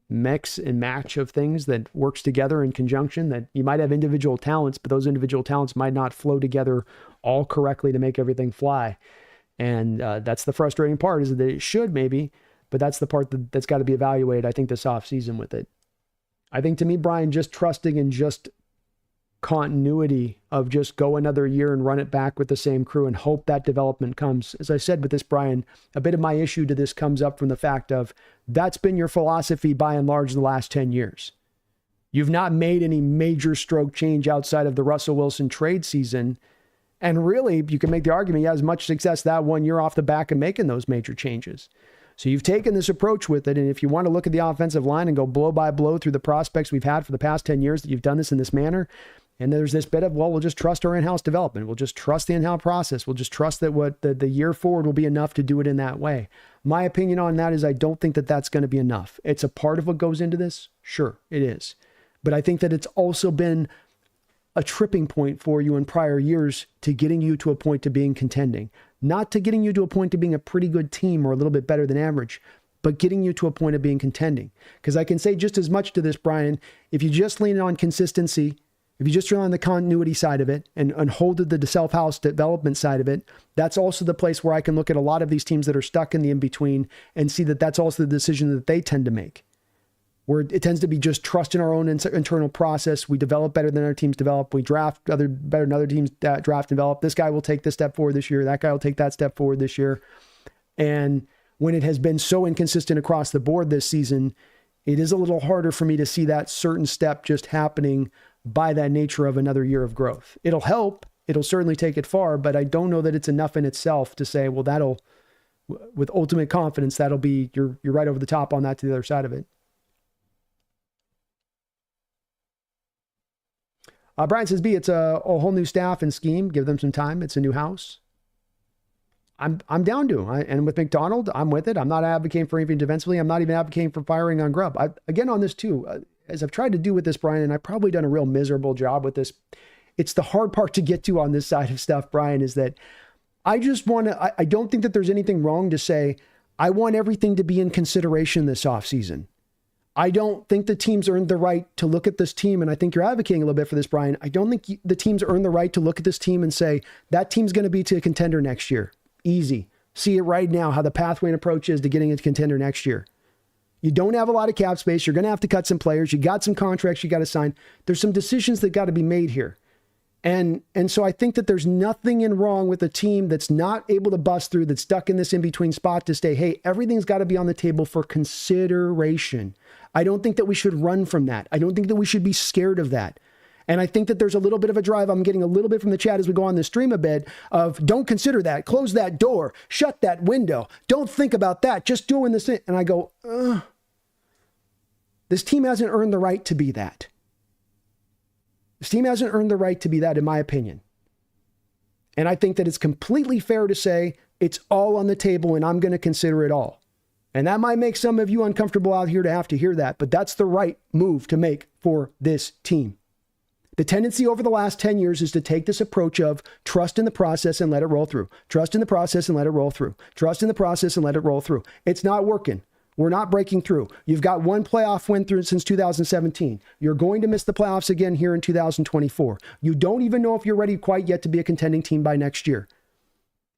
mix and match of things that works together in conjunction. That you might have individual talents, but those individual talents might not flow together all correctly to make everything fly. And that's the frustrating part, is that it should maybe, but that's the part that's got to be evaluated, I think, this offseason with it. I think, to me, Brian, just trusting in just continuity of just go another year and run it back with the same crew and hope that development comes. As I said with this, Brian, a bit of my issue to this comes up from the fact of that's been your philosophy by and large the last 10 years. You've not made any major stroke change outside of the Russell Wilson trade season. And really, you can make the argument you had as much success that 1 year off the back of making those major changes. So you've taken this approach with it. And if you want to look at the offensive line and go blow by blow through the prospects we've had for the past 10 years that you've done this in this manner, and there's this bit of, well, we'll just trust our in-house development. We'll just trust the in-house process. We'll just trust that what the year forward will be enough to do it in that way. My opinion on that is I don't think that that's going to be enough. It's a part of what goes into this. Sure, it is. But I think that it's also been a tripping point for you in prior years to getting you to a point to being contending. Not to getting you to a point to being a pretty good team or a little bit better than average, but getting you to a point of being contending. Because I can say just as much to this, Brian, if you just lean on consistency, if you just rely on the continuity side of it and hold to the self-house development side of it, that's also the place where I can look at a lot of these teams that are stuck in the in-between and see that that's also the decision that they tend to make, where it tends to be just trust in our own internal process. We develop better than our teams develop. We draft better than other teams that draft and develop. This guy will take this step forward this year. That guy will take that step forward this year. And when it has been so inconsistent across the board this season, it is a little harder for me to see that certain step just happening by that nature of another year of growth. It'll help. It'll certainly take it far, but I don't know that it's enough in itself to say, well, that'll, with ultimate confidence, that'll be, you're right over the top on that to the other side of it. Brian says, it's a whole new staff and scheme. Give them some time. It's a new house. I'm down to. And with McDonald, I'm with it. I'm not advocating for anything defensively. I'm not even advocating for firing on Grubb. Again, on this too, as I've tried to do with this, Brian, and I've probably done a real miserable job with this. It's the hard part to get to on this side of stuff, Brian, is that I just want to, I don't think that there's anything wrong to say, I want everything to be in consideration this offseason. I don't think the teams earned the right to look at this team, and I think you're advocating a little bit for this, Brian. I don't think the teams earn the right to look at this team and say, that team's going to be to a contender next year. Easy. See it right now, how the pathway and approach is to getting a contender next year. You don't have a lot of cap space. You're going to have to cut some players. You got some contracts you got to sign. There's some decisions that got to be made here. And so I think that there's nothing wrong with a team that's not able to bust through, that's stuck in this in-between spot to say, hey, everything's got to be on the table for consideration. I don't think that we should run from that. I don't think that we should be scared of that. And I think that there's a little bit of a drive. I'm getting a little bit from the chat as we go on the stream a bit of don't consider that, close that door, shut that window. Don't think about that. Just doing this. And I go, this team hasn't earned the right to be that. This team hasn't earned the right to be that, in my opinion. And I think that it's completely fair to say it's all on the table and I'm going to consider it all. And that might make some of you uncomfortable out here to have to hear that, but that's the right move to make for this team. The tendency over the last 10 years is to take this approach of trust in the process and let it roll through. Trust in the process and let it roll through. Trust in the process and let it roll through. It's not working. We're not breaking through. You've got one playoff win through since 2017. You're going to miss the playoffs again here in 2024. You don't even know if you're ready quite yet to be a contending team by next year.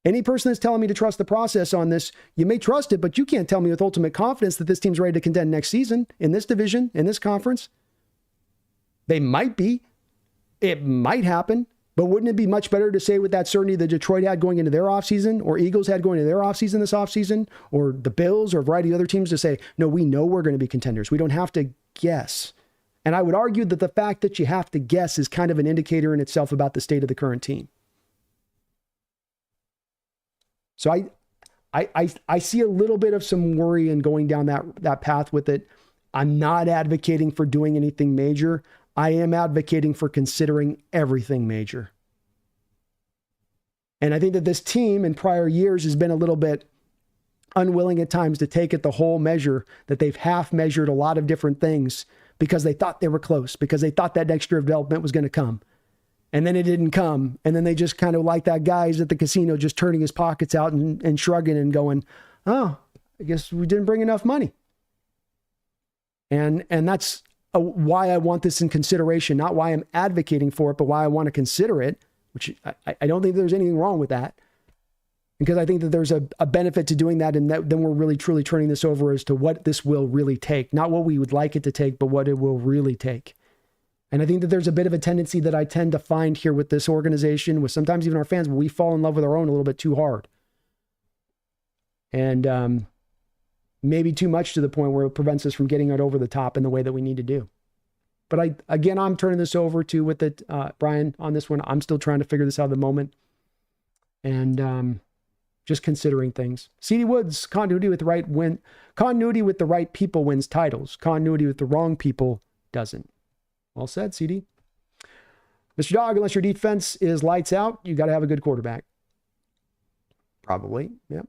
Any person that's telling me to trust the process on this, you may trust it, but you can't tell me with ultimate confidence that this team's ready to contend next season in this division, in this conference. They might be. It might happen, but wouldn't it be much better to say with that certainty that Detroit had going into their offseason, or Eagles had going into their offseason this offseason, or the Bills or a variety of other teams to say, no, we know we're going to be contenders. We don't have to guess. And I would argue that the fact that you have to guess is kind of an indicator in itself about the state of the current team. So I see a little bit of some worry in going down that path with it. I'm not advocating for doing anything major. I am advocating for considering everything major. And I think that this team in prior years has been a little bit unwilling at times to take it the whole measure, that they've half measured a lot of different things because they thought they were close, because they thought that next year of development was going to come. And then it didn't come. And then they just kind of like that guy's at the casino, just turning his pockets out and shrugging and going, oh, I guess we didn't bring enough money. And that's why I want this in consideration, not why I'm advocating for it, but why I want to consider it, which I don't think there's anything wrong with that, because I think that there's a benefit to doing that. And then we're really truly turning this over as to what this will really take, not what we would like it to take, but what it will really take. And I think that there's a bit of a tendency that I tend to find here with this organization, with sometimes even our fans, where we fall in love with our own a little bit too hard. And, maybe too much to the point where it prevents us from getting it over the top in the way that we need to do. But I'm turning this over to with it, Brian, on this one. I'm still trying to figure this out at the moment. And just considering things. CD Woods, continuity with the right people wins titles. Continuity with the wrong people doesn't. Well said, CD. Mr. Dog, unless your defense is lights out, you got to have a good quarterback. Probably, yeah.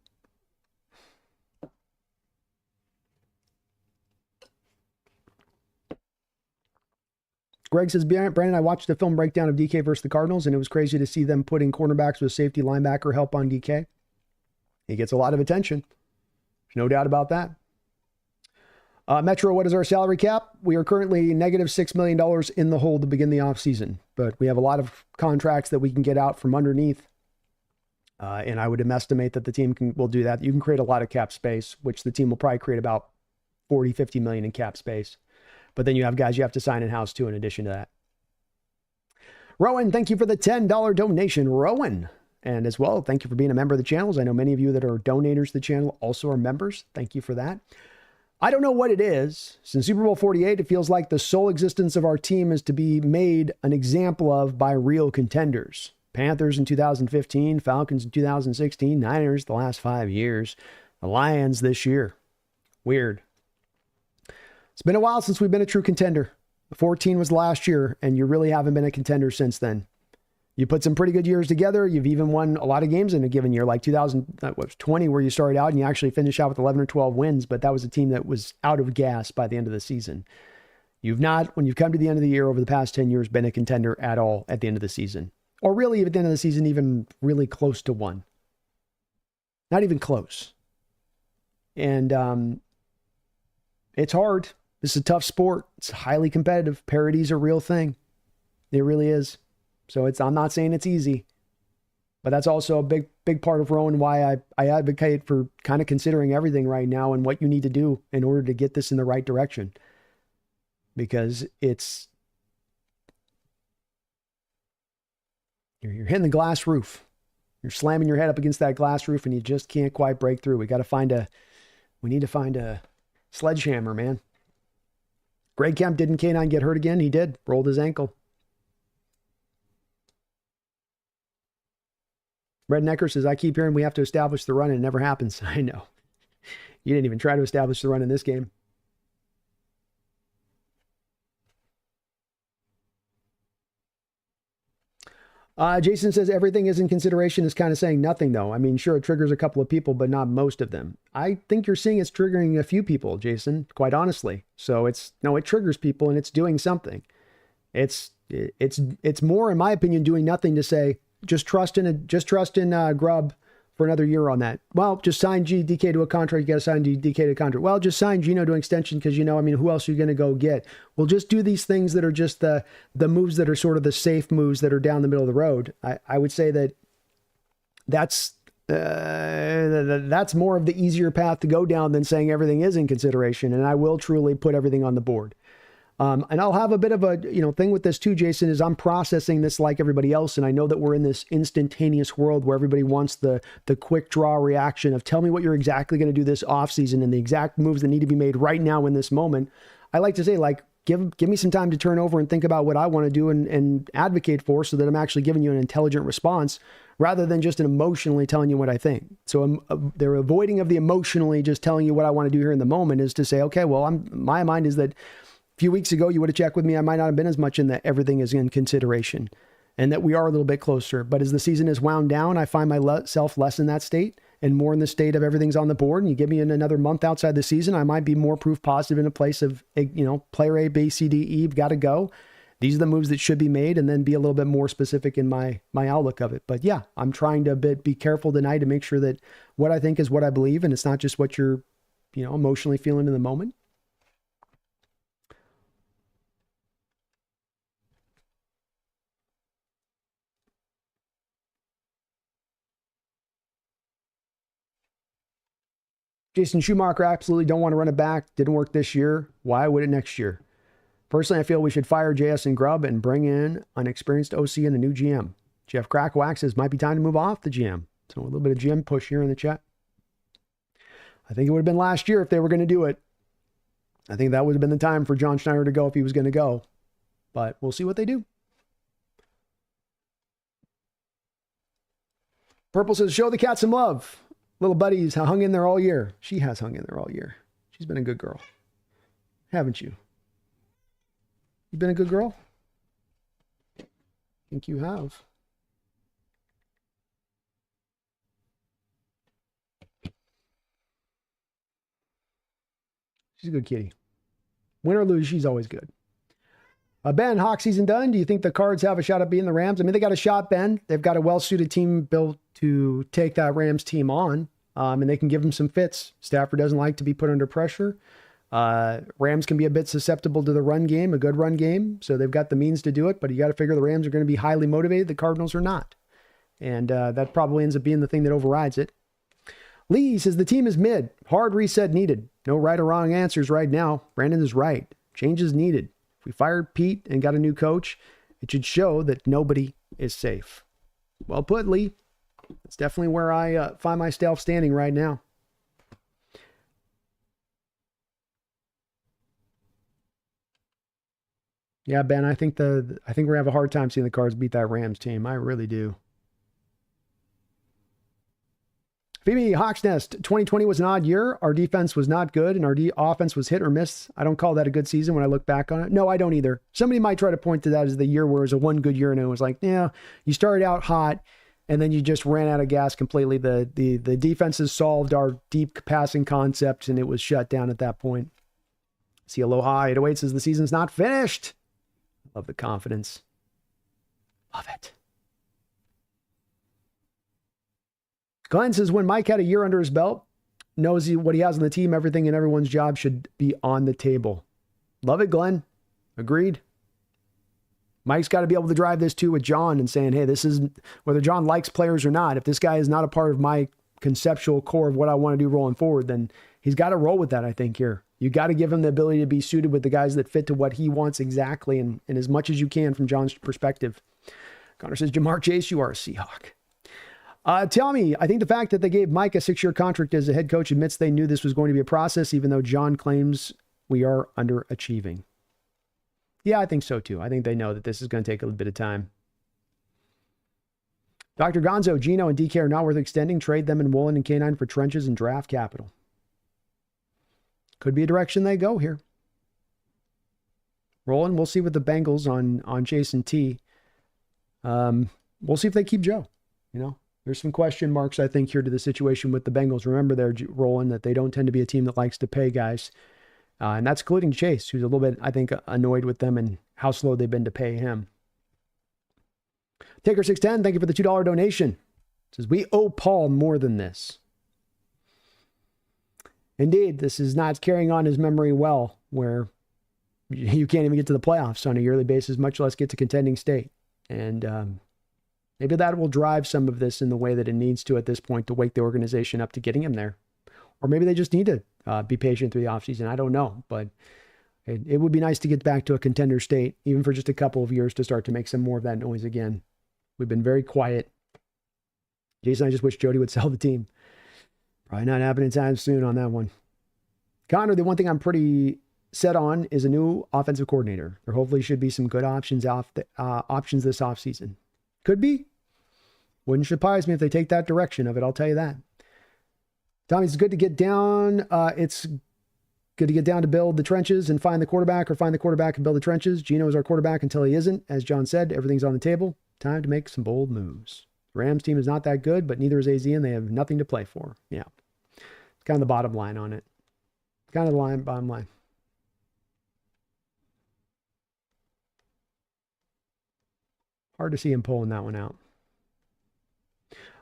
Greg says, Brandon, I watched the film breakdown of DK versus the Cardinals, and it was crazy to see them putting cornerbacks with safety linebacker help on DK. He gets a lot of attention. There's no doubt about that. Metro, what is our salary cap? We are currently negative $6 million in the hole to begin the offseason, but we have a lot of contracts that we can get out from underneath. And I would estimate that the team will do that. You can create a lot of cap space, which the team will probably create about 40, 50 million in cap space. But then you have guys you have to sign in-house too, in addition to that. Rowan, thank you for the $10 donation. Rowan. And as well, thank you for being a member of the channels. I know many of you that are donators to the channel also are members. Thank you for that. I don't know what it is. Since Super Bowl 48, it feels like the sole existence of our team is to be made an example of by real contenders. Panthers in 2015, Falcons in 2016, Niners the last 5 years, the Lions this year. Weird. It's been a while since we've been a true contender. 14 was last year, and you really haven't been a contender since then. You put some pretty good years together. You've even won a lot of games in a given year, like 2020, where you started out and you actually finished out with 11 or 12 wins, but that was a team that was out of gas by the end of the season. You've not, when you've come to the end of the year over the past 10 years, been a contender at all at the end of the season. Or really, at the end of the season, even really close to one. Not even close. And it's hard. This is a tough sport. It's highly competitive. Parity's a real thing. It really is. So I'm not saying it's easy, but that's also a big part of Rowan, why I advocate for kind of considering everything right now and what you need to do in order to get this in the right direction. Because you're hitting the glass roof. You're slamming your head up against that glass roof and you just can't quite break through. We need to find a sledgehammer, man. Greg Kemp, didn't K9 get hurt again? He did. Rolled his ankle. Red Necker says, I keep hearing we have to establish the run and it never happens. I know. You didn't even try to establish the run in this game. Jason says, everything is in consideration is kind of saying nothing, though. I mean, sure, it triggers a couple of people, but not most of them. I think you're seeing it's triggering a few people, Jason, quite honestly. So it triggers people and it's doing something. It's more, in my opinion, doing nothing to say, just trust in Grubb for another year on that. Well, just sign DK to a contract. You got to sign DK to a contract. Well, just sign Geno to an extension because, who else are you going to go get? Well, just do these things that are just the moves that are sort of the safe moves that are down the middle of the road. I would say that's more of the easier path to go down than saying everything is in consideration. And I will truly put everything on the board. And I'll have a bit of a thing with this too, Jason, is I'm processing this like everybody else. And I know that we're in this instantaneous world where everybody wants the quick draw reaction of tell me what you're exactly going to do this offseason and the exact moves that need to be made right now in this moment. I like to say, like, give me some time to turn over and think about what I want to do and advocate for so that I'm actually giving you an intelligent response rather than just emotionally telling you what I think. So they're avoiding of the emotionally just telling you what I want to do here in the moment is to say, okay, well, my mind is that a few weeks ago, you would have checked with me. I might not have been as much in that everything is in consideration and that we are a little bit closer. But as the season is wound down, I find myself less in that state and more in the state of everything's on the board. And you give me another month outside the season, I might be more proof positive in a place of, player A, B, C, D, E, got to go. These are the moves that should be made and then be a little bit more specific in my outlook of it. But yeah, I'm trying to be careful tonight to make sure that what I think is what I believe. And it's not just what you're, emotionally feeling in the moment. Jason Schumacher, absolutely don't want to run it back. Didn't work this year. Why would it next year? Personally, I feel we should fire JS and Grubb and bring in an experienced OC and a new GM. Jeff Crackwack says, might be time to move off the GM. So a little bit of GM push here in the chat. I think it would have been last year if they were going to do it. I think that would have been the time for John Schneider to go if he was going to go. But we'll see what they do. Purple says, show the cat some love. Little buddy's hung in there all year. She has hung in there all year. She's been a good girl. Haven't you? You been a good girl? I think you have. She's a good kitty. Win or lose, she's always good. Ben, Hawk season done. Do you think the Cards have a shot at being the Rams? I mean, they got a shot, Ben. They've got a well-suited team built to take that Rams team on, and they can give them some fits. Stafford doesn't like to be put under pressure. Rams can be a bit susceptible to the run game, a good run game. So they've got the means to do it, but you got to figure the Rams are going to be highly motivated. The Cardinals are not. And that probably ends up being the thing that overrides it. Lee says the team is mid. Hard reset needed. No right or wrong answers right now. Brandon is right. Change is needed. If we fired Pete and got a new coach, it should show that nobody is safe. Well put, Lee. It's definitely where I find myself standing right now. Yeah, Ben, I think we're gonna have a hard time seeing the Cards beat that Rams team. I really do. TheSeahawksNest, 2020 was an odd year. Our defense was not good, and our offense was hit or miss. I don't call that a good season when I look back on it. No, I don't either. Somebody might try to point to that as the year where it was a one good year, and it was like, yeah, you started out hot, and then you just ran out of gas completely. The defenses solved our deep passing concept, and it was shut down at that point. See Aloha 808 says the season's not finished. Love the confidence. Love it. Glenn says when Mike had a year under his belt, knows what he has on the team, everything and everyone's job should be on the table. Love it, Glenn. Agreed. Mike's got to be able to drive this too with John and saying, hey, this is whether John likes players or not. If this guy is not a part of my conceptual core of what I want to do rolling forward, then he's got to roll with that, I think, here. You got to give him the ability to be suited with the guys that fit to what he wants exactly and as much as you can from John's perspective. Connor says, Jamar Chase, you are a Seahawk. Tell me, I think the fact that they gave Mike a 6-year contract as a head coach admits they knew this was going to be a process, even though John claims we are underachieving. Yeah, I think so too. I think they know that this is going to take a little bit of time. Dr. Gonzo, Geno, and DK are not worth extending. Trade them in Woolen and K9 for trenches and draft capital. Could be a direction they go here. Rolling, we'll see with the Bengals on Chase and T. We'll see if they keep Joe, you know. There's some question marks, I think, here to the situation with the Bengals. Remember, they're rolling that they don't tend to be a team that likes to pay guys. And that's including Chase, who's a little bit, I think, annoyed with them and how slow they've been to pay him. Taker610, thank you for the $2 donation. It says, we owe Paul more than this. Indeed, this is not carrying on his memory well, where you can't even get to the playoffs on a yearly basis, much less get to contending state. And maybe that will drive some of this in the way that it needs to at this point to wake the organization up to getting him there. Or maybe they just need to be patient through the offseason. I don't know. But it would be nice to get back to a contender state, even for just a couple of years, to start to make some more of that noise again. We've been very quiet. Jason, I just wish Jody would sell the team. Probably not happening anytime soon on that one. Connor, the one thing I'm pretty set on is a new offensive coordinator. There hopefully should be some good options options this offseason. Could be. Wouldn't surprise me if they take that direction of it, I'll tell you that. Tommy, it's good to get down. It's good to get down to build the trenches and find the quarterback, or find the quarterback and build the trenches. Geno is our quarterback until he isn't. As John said, everything's on the table. Time to make some bold moves. The Rams team is not that good, but neither is AZ, and they have nothing to play for. Yeah. It's kind of the bottom line on it. Kind of the bottom line. Hard to see him pulling that one out.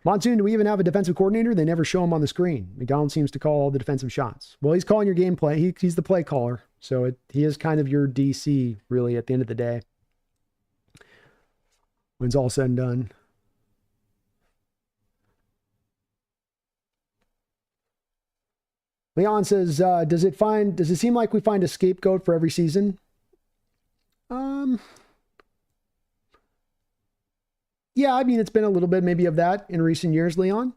Monsoon, do we even have a defensive coordinator? They never show him on the screen. McDonald seems to call all the defensive shots. Well, he's calling your game play. He's the play caller. So he is kind of your DC, really, at the end of the day. When it's all said and done. Leon says, does it seem like we find a scapegoat for every season? Yeah, I mean, it's been a little bit maybe of that in recent years, Leon.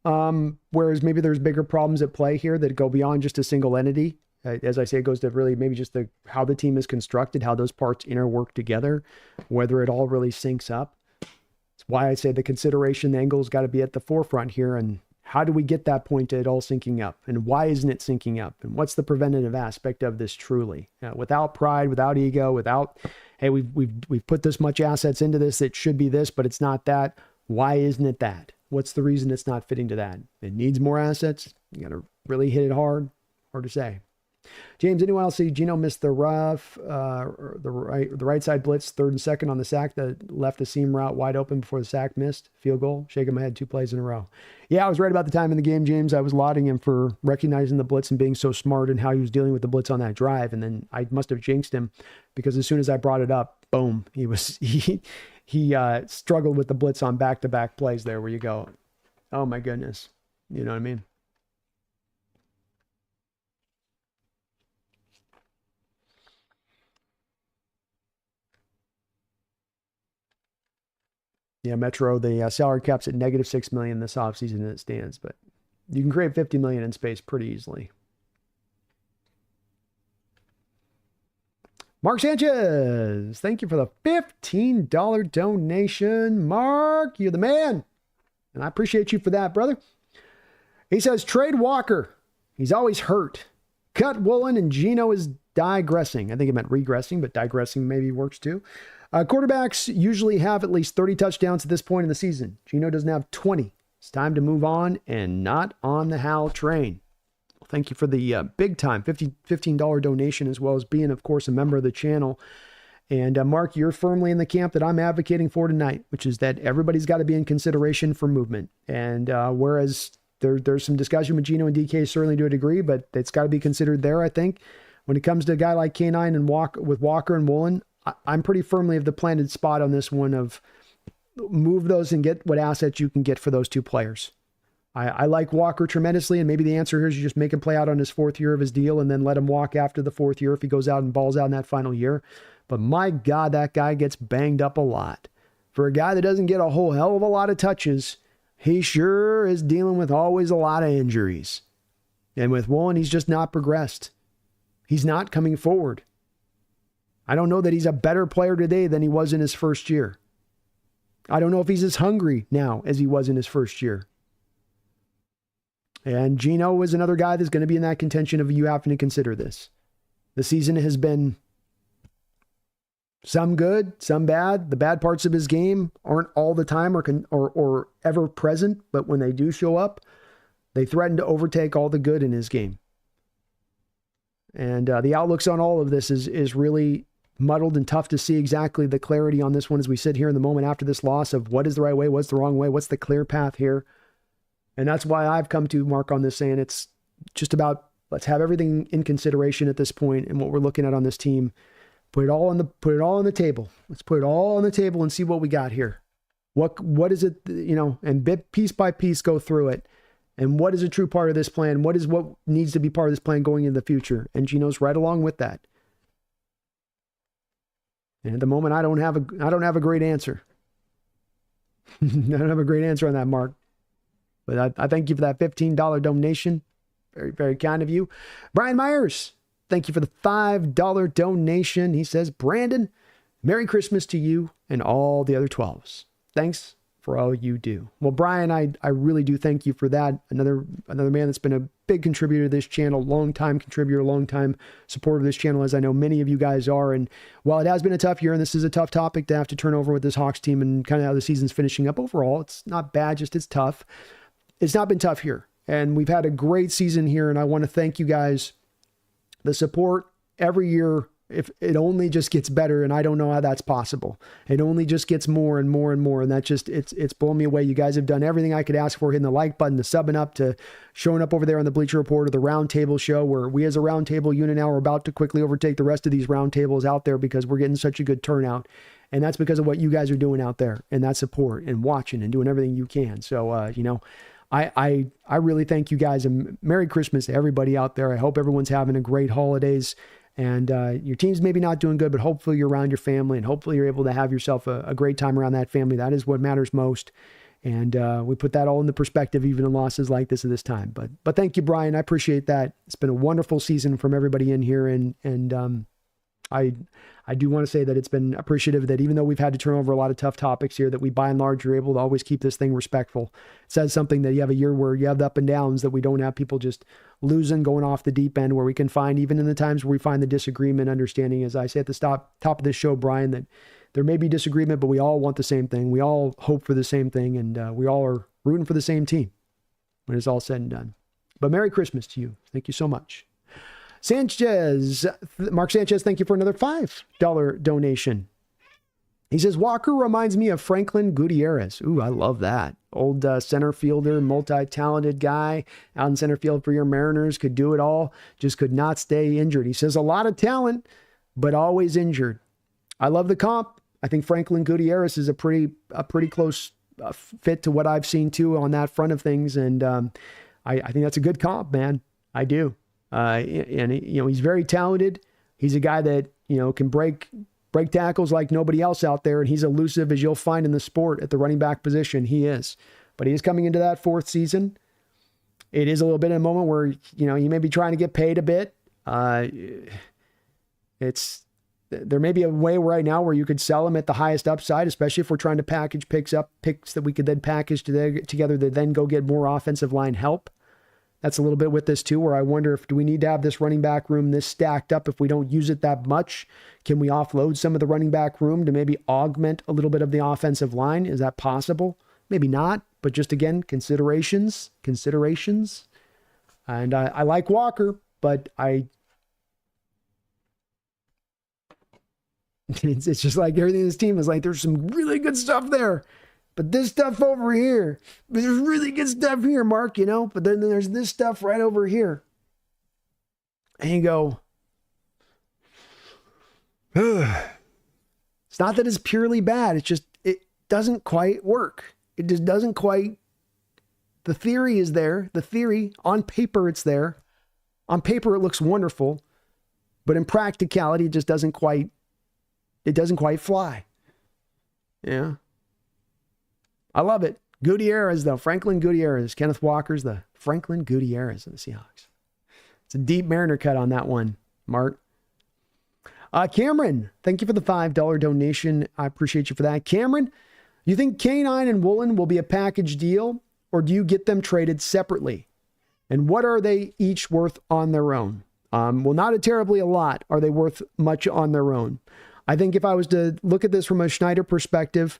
Whereas maybe there's bigger problems at play here that go beyond just a single entity. As I say, it goes to really maybe just how the team is constructed, how those parts interwork together, whether it all really syncs up. It's why I say the consideration angle's got to be at the forefront here. And how do we get that point to it all syncing up? And why isn't it syncing up? And what's the preventative aspect of this truly? Without pride, without ego, without, hey, we've put this much assets into this, it should be this, but it's not that. Why isn't it that? What's the reason it's not fitting to that? It needs more assets. You got to really hit it hard. Hard to say. James, anyone else see Geno missed the rough, the right side blitz, 3rd and 2nd on the sack that left the seam route wide open before the sack missed? Field goal. Shaking my head 2 plays in a row. Yeah, I was right about the time in the game, James. I was lauding him for recognizing the blitz and being so smart and how he was dealing with the blitz on that drive. And then I must have jinxed him because as soon as I brought it up, boom, he struggled with the blitz on back-to-back plays there where you go, oh my goodness. You know what I mean? Yeah, Metro, the salary cap's at negative $6 million this offseason and it stands, but you can create $50 million in space pretty easily. Mark Sanchez, thank you for the $15 donation. Mark, you're the man. And I appreciate you for that, brother. He says, trade Walker. He's always hurt. Cut Woolen and Geno is digressing. I think it meant regressing, but digressing maybe works too. Quarterbacks usually have at least 30 touchdowns at this point in the season. Geno doesn't have 20. It's time to move on and not on the Hal train. Well, thank you for the big time $15 donation, as well as being, of course, a member of the channel. And Mark, you're firmly in the camp that I'm advocating for tonight, which is that everybody's got to be in consideration for movement. And whereas there's some discussion with Geno and DK, certainly to a degree, but it's got to be considered there, I think. When it comes to a guy like K9 and with Walker and Woolen, I'm pretty firmly of the planted spot on this one of move those and get what assets you can get for those 2 players. I like Walker tremendously, and maybe the answer here is you just make him play out on his 4th year of his deal and then let him walk after the 4th year if he goes out and balls out in that final year. But my God, that guy gets banged up a lot. For a guy that doesn't get a whole hell of a lot of touches, he sure is dealing with always a lot of injuries. And with Woolen, he's just not progressed. He's not coming forward. I don't know that he's a better player today than he was in his first year. I don't know if he's as hungry now as he was in his first year. And Geno is another guy that's going to be in that contention of you having to consider this. The season has been some good, some bad. The bad parts of his game aren't all the time or ever present, but when they do show up, they threaten to overtake all the good in his game. And the outlooks on all of this is really muddled and tough to see exactly the clarity on this one as we sit here in the moment after this loss of what is the right way, what's the wrong way, what's the clear path here. And that's why I've come to Mark on this saying it's just about let's have everything in consideration at this point and what we're looking at on this team. Put it all on the table. Let's put it all on the table and see what we got here. What is it, and piece by piece go through it. And what is a true part of this plan? What needs to be part of this plan going into the future? And Geno's right along with that. And at the moment, I don't have a great answer. I don't have a great answer on that, Mark. But I thank you for that $15 donation. Very, very kind of you. Brian Myers, thank you for the $5 donation. He says, Brandon, Merry Christmas to you and all the other 12s. Thanks for all you do. Well, Brian, I really do thank you for that. Another man that's been a big contributor to this channel, long-time contributor, long-time supporter of this channel, as I know many of you guys are. And while it has been a tough year, and this is a tough topic to have to turn over with this Hawks team and kind of how the season's finishing up overall, it's not bad, just it's tough. It's not been tough here. And we've had a great season here, and I want to thank you guys. The support every year, if it only just gets better, and I don't know how that's possible. It only just gets more and more and more, and that just, it's blown me away. You guys have done everything I could ask for, hitting the like button, to subbing up, to showing up over there on the Bleacher Report or the Roundtable show, where we as a Roundtable unit now are about to quickly overtake the rest of these Roundtables out there because we're getting such a good turnout. And that's because of what you guys are doing out there and that support and watching and doing everything you can. So, I really thank you guys, and Merry Christmas to everybody out there. I hope everyone's having a great holidays, and your team's maybe not doing good, but hopefully you're around your family, and hopefully you're able to have yourself a great time around that family. That is what matters most. And we put that all into perspective, even in losses like this at this time. But thank you, Brian. I appreciate that. It's been a wonderful season from everybody in here, and I do want to say that it's been appreciative that even though we've had to turn over a lot of tough topics here, that we by and large are able to always keep this thing respectful. It says something that you have a year where you have the up and downs, that we don't have people just losing, going off the deep end, where we can find, even in the times where we find the disagreement, understanding, as I say at the top of this show, Brian, that there may be disagreement, but we all want the same thing. We all hope for the same thing, and we all are rooting for the same team when it's all said and done. But Merry Christmas to you. Thank you so much. Sanchez, Mark Sanchez, thank you for another $5 donation. He says, Walker reminds me of Franklin Gutierrez. Ooh, I love that. Old center fielder, multi-talented guy out in center field for your Mariners, could do it all, just could not stay injured. He says a lot of talent, but always injured. I love the comp. I think Franklin Gutierrez is a pretty close fit to what I've seen too on that front of things. And I think that's a good comp, man. I do. And he's very talented. He's a guy that, can break tackles like nobody else out there. And he's elusive as you'll find in the sport at the running back position. He is, but he is coming into that fourth season. It is a little bit in a moment where, he may be trying to get paid a bit. There may be a way right now where you could sell him at the highest upside, especially if we're trying to package picks that we could then package together to then go get more offensive line help. That's a little bit with this too, where I wonder do we need to have this running back room this stacked up if we don't use it that much? Can we offload some of the running back room to maybe augment a little bit of the offensive line? Is that possible? Maybe not, but just again, considerations. And I like Walker, but it's just like everything in this team is like, there's some really good stuff there, but this stuff over here, but there's really good stuff here, Mark, but then there's this stuff right over here. And you go, ugh. It's not that it's purely bad. It's just, it doesn't quite work. It just doesn't quite, the theory is there. The theory on paper, it's there. On paper, it looks wonderful, but in practicality, it just doesn't quite fly. Yeah. I love it. Gutierrez, though. Franklin Gutierrez. Kenneth Walker's the Franklin Gutierrez of the Seahawks. It's a deep Mariner cut on that one, Mark. Cameron, thank you for the $5 donation. I appreciate you for that. Cameron, you think K9 and Woolen will be a package deal, or do you get them traded separately? And what are they each worth on their own? Well, not terribly a lot. Are they worth much on their own? I think if I was to look at this from a Schneider perspective,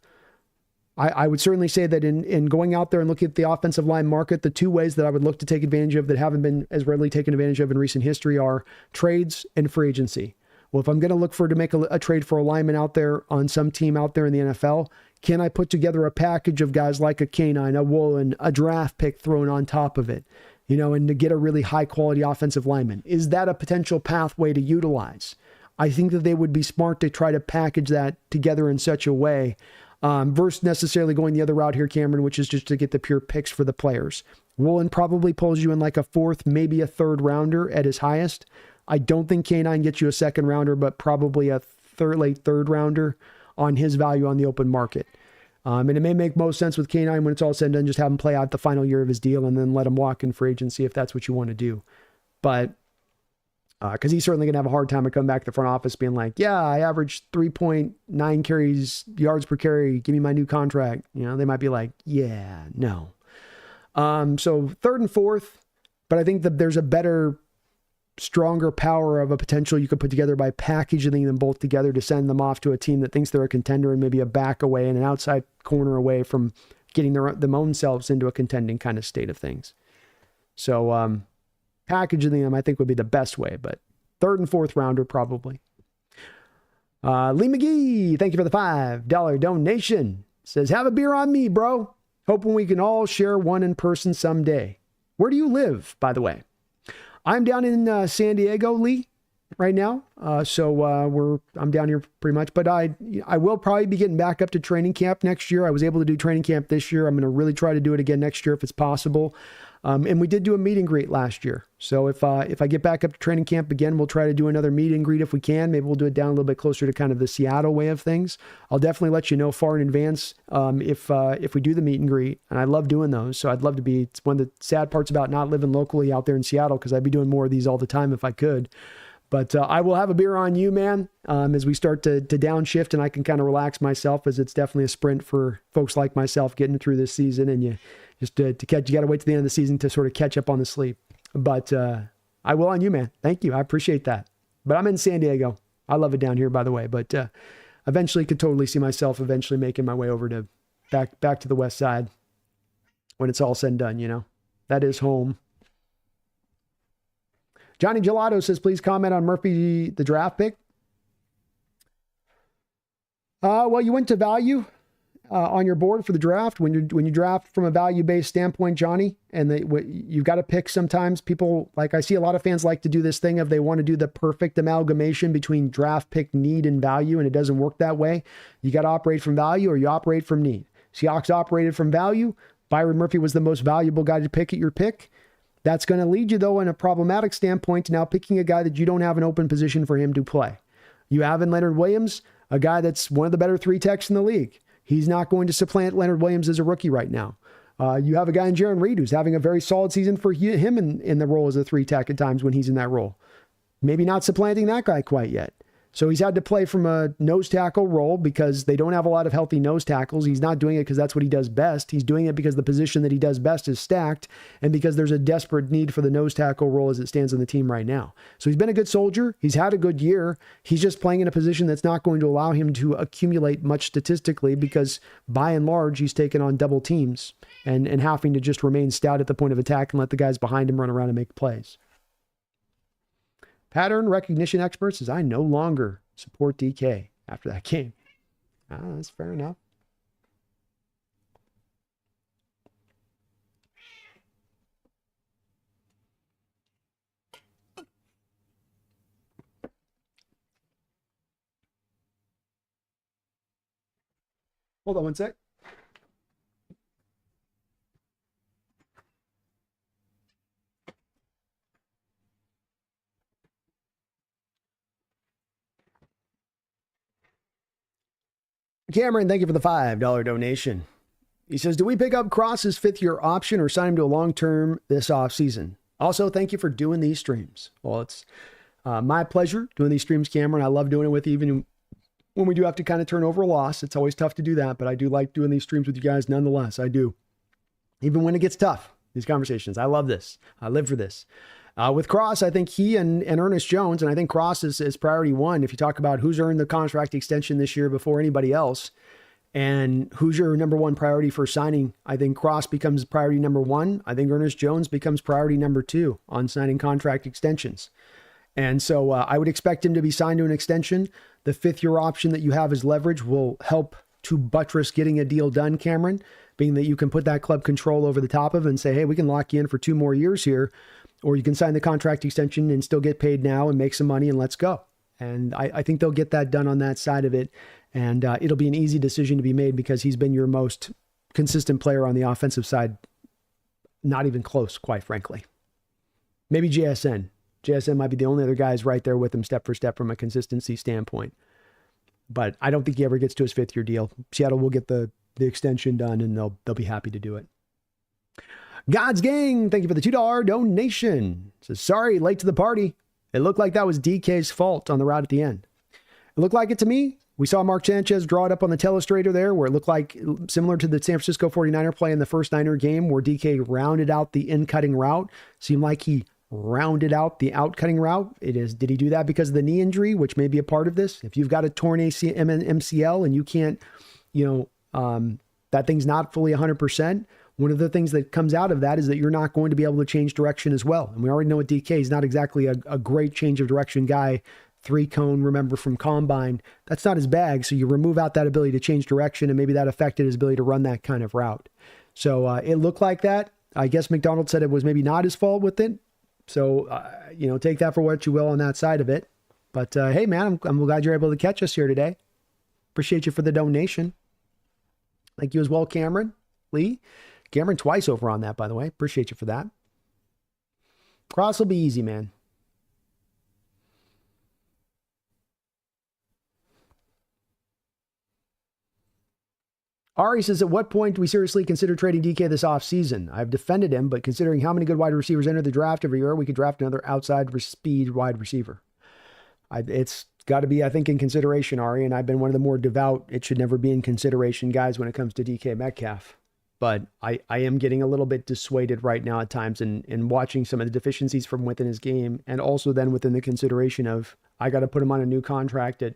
I would certainly say that in going out there and looking at the offensive line market, the two ways that I would look to take advantage of that haven't been as readily taken advantage of in recent history are trades and free agency. Well, if I'm going to look to make a trade for a lineman out there on some team out there in the NFL, can I put together a package of guys like a K9, a Woolen, a draft pick thrown on top of it, and to get a really high quality offensive lineman? Is that a potential pathway to utilize? I think that they would be smart to try to package that together in such a way, versus necessarily going the other route here, Cameron, which is just to get the pure picks for the players. Woolen probably pulls you in like a fourth, maybe a third rounder at his highest. I don't think K9 gets you a second rounder, but probably a late third rounder on his value on the open market. And it may make most sense with K9 when it's all said and done, just have him play out the final year of his deal and then let him walk in free agency if that's what you want to do. But because he's certainly going to have a hard time to come back to the front office being like, yeah, I averaged 3.9 carries, yards per carry. Give me my new contract. They might be like, yeah, no. So third and fourth, but I think that there's a better, stronger power of a potential you could put together by packaging them both together to send them off to a team that thinks they're a contender and maybe a back away and an outside corner away from getting their own selves into a contending kind of state of things. So, packaging them, I think, would be the best way, but third and fourth rounder, probably. Lee McGee, thank you for the $5 donation. Says, have a beer on me, bro. Hoping we can all share one in person someday. Where do you live, by the way? I'm down in San Diego, Lee, right now. I'm down here pretty much, but I will probably be getting back up to training camp next year. I was able to do training camp this year. I'm going to really try to do it again next year if it's possible. And we did do a meet and greet last year. So if I get back up to training camp again, we'll try to do another meet and greet if we can. Maybe we'll do it down a little bit closer to kind of the Seattle way of things. I'll definitely let you know far in advance if we do the meet and greet. And I love doing those. So I'd love to be. It's one of the sad parts about not living locally out there in Seattle, because I'd be doing more of these all the time if I could. But I will have a beer on you, man, as we start to downshift and I can kind of relax myself, as it's definitely a sprint for folks like myself getting through this season. And you just to catch, you got to wait to the end of the season to sort of catch up on the sleep. But I will on you, man. Thank you. I appreciate that. But I'm in San Diego. I love it down here, by the way. But eventually could totally see myself eventually making my way over to back to the west side when it's all said and done, That is home. Johnny Gelato says, please comment on Murphy, the draft pick. Well, you went to value on your board for the draft. When you draft from a value-based standpoint, Johnny, and you've got to pick sometimes. People, like I see a lot of fans like to do this thing of they want to do the perfect amalgamation between draft pick need and value, and it doesn't work that way. You got to operate from value or you operate from need. Seahawks operated from value. Byron Murphy was the most valuable guy to pick at your pick. That's going to lead you, though, in a problematic standpoint to now picking a guy that you don't have an open position for him to play. You have in Leonard Williams, a guy that's one of the better 3 techs in the league. He's not going to supplant Leonard Williams as a rookie right now. You have a guy in Jaron Reed who's having a very solid season for him in the role as a 3 tech at times when he's in that role. Maybe not supplanting that guy quite yet. So he's had to play from a nose tackle role because they don't have a lot of healthy nose tackles. He's not doing it because that's what he does best. He's doing it because the position that he does best is stacked and because there's a desperate need for the nose tackle role as it stands on the team right now. So he's been a good soldier. He's had a good year. He's just playing in a position that's not going to allow him to accumulate much statistically because by and large, he's taken on double teams and having to just remain stout at the point of attack and let the guys behind him run around and make plays. Pattern recognition expert says, I no longer support DK after that game. That's fair enough. Hold on one sec. Cameron, thank you for the $5 donation. He says, do we pick up Cross's 5th-year option or sign him to a long-term this offseason? Also, thank you for doing these streams. Well, it's my pleasure doing these streams, Cameron. I love doing it with you, even when we do have to kind of turn over a loss. It's always tough to do that, but I do like doing these streams with you guys nonetheless. I do. Even when it gets tough, these conversations. I love this. I live for this. With Cross, I think he and Ernest Jones, and I think Cross is priority 1. If you talk about who's earned the contract extension this year before anybody else, and who's your number 1 priority for signing, I think Cross becomes priority number 1. I think Ernest Jones becomes priority number 2 on signing contract extensions. And so I would expect him to be signed to an extension. The 5th-year option that you have as leverage will help to buttress getting a deal done, Cameron, being that you can put that club control over the top of it and say, hey, we can lock you in for 2 more years here. Or you can sign the contract extension and still get paid now and make some money and let's go. And I think they'll get that done on that side of it. And it'll be an easy decision to be made because he's been your most consistent player on the offensive side. Not even close, quite frankly. Maybe JSN. JSN might be the only other guys right there with him step for step from a consistency standpoint. But I don't think he ever gets to his 5th-year deal. Seattle will get the extension done and they'll be happy to do it. God's Gang, thank you for the $2 donation. Says, sorry, late to the party. It looked like that was DK's fault on the route at the end. It looked like it to me. We saw Mark Sanchez draw it up on the telestrator there where it looked like similar to the San Francisco 49er play in the first Niner game where DK rounded out the in-cutting route. Seemed like he rounded out the out-cutting route. Did he do that because of the knee injury, which may be a part of this? If you've got a torn MCL and you can't, that thing's not fully 100%, one of the things that comes out of that is that you're not going to be able to change direction as well. And we already know with DK, he's not exactly a great change of direction guy. 3-cone, remember, from Combine. That's not his bag. So you remove out that ability to change direction, and maybe that affected his ability to run that kind of route. So it looked like that. I guess McDonald said it was maybe not his fault with it. So, take that for what you will on that side of it. But hey, man, I'm glad you're able to catch us here today. Appreciate you for the donation. Thank you as well, Cameron Lee. Cameron twice over on that, by the way. Appreciate you for that. Cross will be easy, man. Ari says, at what point do we seriously consider trading DK this offseason? I've defended him, but considering how many good wide receivers enter the draft every year, we could draft another outside speed wide receiver. It's got to be, I think, in consideration, Ari, and I've been one of the more devout, it should never be in consideration guys when it comes to DK Metcalf. But I am getting a little bit dissuaded right now at times in watching some of the deficiencies from within his game, and also then within the consideration of, I got to put him on a new contract at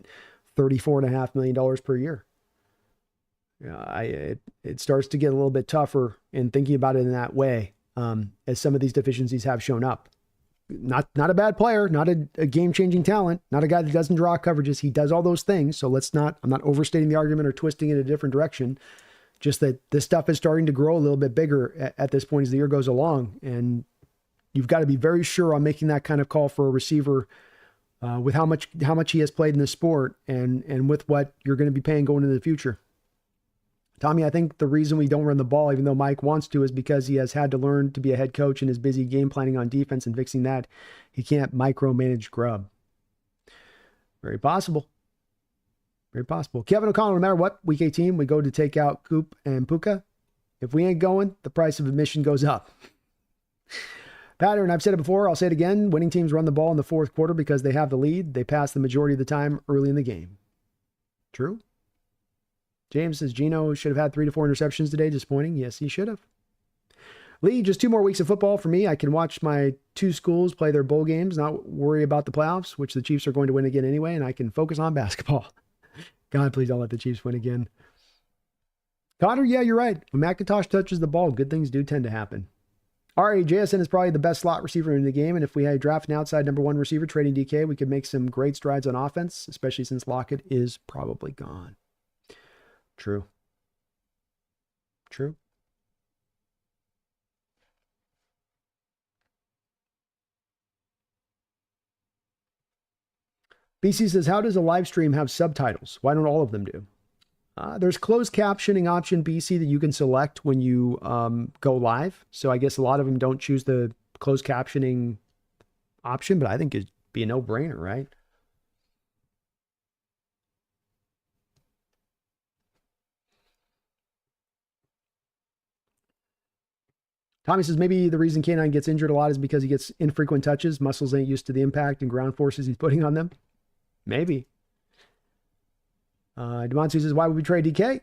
$34.5 million per year. It starts to get a little bit tougher in thinking about it in that way, as some of these deficiencies have shown up. not a bad player, not a game-changing talent, not a guy that doesn't draw coverages. He does all those things. So I'm not overstating the argument or twisting it in a different direction. Just that this stuff is starting to grow a little bit bigger at this point as the year goes along. And you've got to be very sure on making that kind of call for a receiver with how much he has played in the sport and with what you're going to be paying going into the future. Tommy, I think the reason we don't run the ball, even though Mike wants to, is because he has had to learn to be a head coach and is busy game planning on defense and fixing that. He can't micromanage Grubb. Very possible. Very possible. Kevin O'Connell, no matter what week 18, we go to take out Coop and Puka. If we ain't going, the price of admission goes up. Pattern, I've said it before, I'll say it again. Winning teams run the ball in the fourth quarter because they have the lead. They pass the majority of the time early in the game. True. James says Geno should have had 3 to 4 interceptions today. Disappointing. Yes, he should have. Lee, just 2 more weeks of football for me. I can watch my 2 schools play their bowl games, not worry about the playoffs, which the Chiefs are going to win again anyway, and I can focus on basketball. God, please don't let the Chiefs win again. Connor, yeah, you're right. When McIntosh touches the ball, good things do tend to happen. Ari, JSN is probably the best slot receiver in the game, and if we had draft an outside number 1 receiver trading DK, we could make some great strides on offense, especially since Lockett is probably gone. True. True. BC says, how does a live stream have subtitles? Why don't all of them do? There's closed captioning option, BC, that you can select when you go live. So I guess a lot of them don't choose the closed captioning option, but I think it'd be a no-brainer, right? Tommy says maybe the reason K9 gets injured a lot is because he gets infrequent touches. Muscles ain't used to the impact and ground forces he's putting on them. Maybe. Demonte says, why would we trade DK?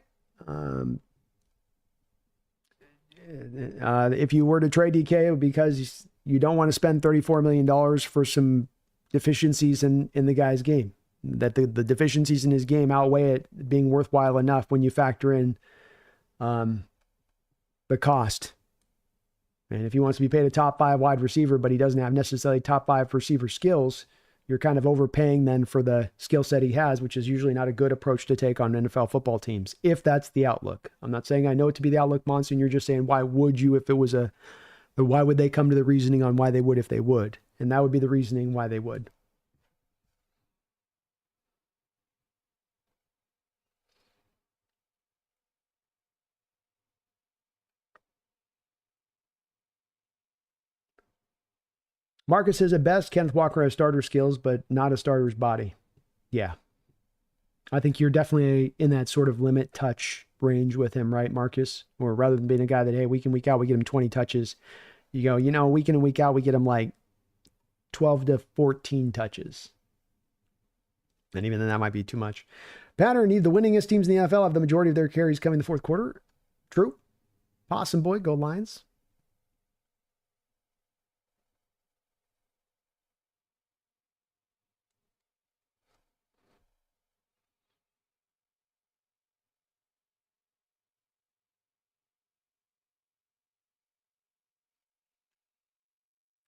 If you were to trade DK, it would be because you don't want to spend $34 million for some deficiencies in the guy's game. That the deficiencies in his game outweigh it being worthwhile enough when you factor in the cost. And if he wants to be paid a top 5 wide receiver, but he doesn't have necessarily top 5 receiver skills, you're kind of overpaying then for the skill set he has, which is usually not a good approach to take on NFL football teams, if that's the outlook. I'm not saying I know it to be the outlook, Monson. You're just saying, why would you if it was why would they come to the reasoning on why they would if they would? And that would be the reasoning why they would. Marcus says, at best, Kenneth Walker has starter skills, but not a starter's body. Yeah. I think you're definitely in that sort of limit touch range with him, right, Marcus? Or rather than being a guy that, hey, week in, week out, we get him 20 touches. You go, week in and week out, we get him like 12 to 14 touches. And even then, that might be too much. Pattern, need the winningest teams in the NFL have the majority of their carries coming in the fourth quarter. True. Possum boy, go Lions.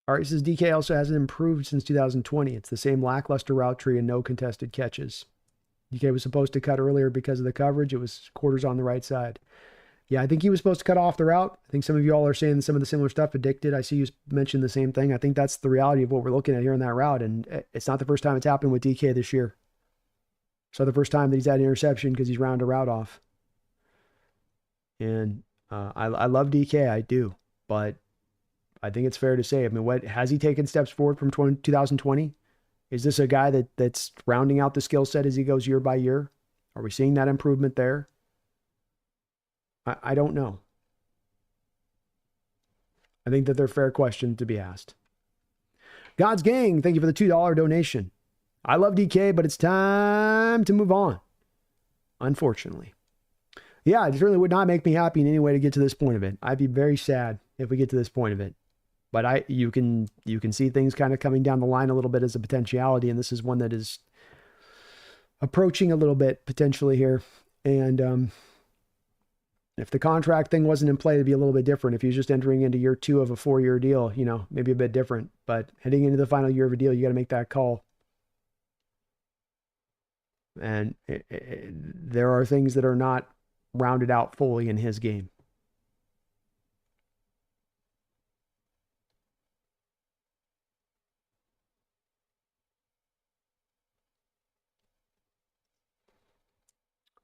All right, says DK also hasn't improved since 2020. It's the same lackluster route tree and no contested catches. DK was supposed to cut earlier because of the coverage. It was quarters on the right side. Yeah, I think he was supposed to cut off the route. I think some of you all are saying some of the similar stuff. Addicted. I see you mentioned the same thing. I think that's the reality of what we're looking at here in that route. And it's not the first time it's happened with DK this year. So the first time that he's had an interception because he's rounded a route off. And I love DK. I do. But I think it's fair to say, I mean, what has he taken steps forward from 2020? Is this a guy that's rounding out the skill set as he goes year by year? Are we seeing that improvement there? I don't know. I think that they're fair questions to be asked. God's Gang, thank you for the $2 donation. I love DK, but it's time to move on. Unfortunately. Yeah, it certainly would not make me happy in any way to get to this point of it. I'd be very sad if we get to this point of it. But you can see things kind of coming down the line a little bit as a potentiality, and this is one that is approaching a little bit potentially here. And If the contract thing wasn't in play, it'd be a little bit different. If he was just entering into year 2 of a 4-year deal, maybe a bit different. But heading into the final year of a deal, you got to make that call. And there are things that are not rounded out fully in his game.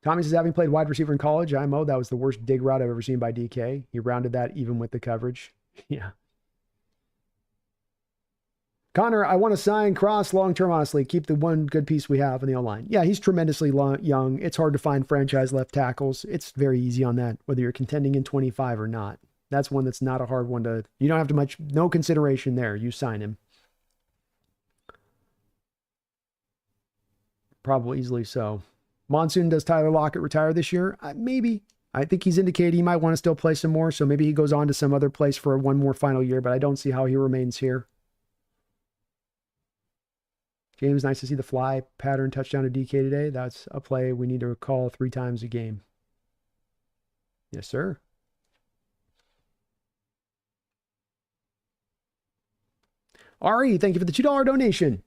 Tommy says, having played wide receiver in college, IMO, that was the worst dig route I've ever seen by DK. He rounded that even with the coverage. Yeah. Connor, I want to sign Cross long-term, honestly. Keep the one good piece we have in the O-line. Yeah, he's tremendously young. It's hard to find franchise left tackles. It's very easy on that, whether you're contending in 25 or not. That's one that's not a hard one to... You don't have to much... No consideration there. You sign him. Probably easily so. Monsoon, does Tyler Lockett retire this year? Maybe. I think he's indicated he might want to still play some more, so maybe he goes on to some other place for one more final year, but I don't see how he remains here. James, nice to see the fly pattern touchdown to DK today. That's a play we need to call 3 times a game. Yes, sir. Ari, thank you for the $2 donation.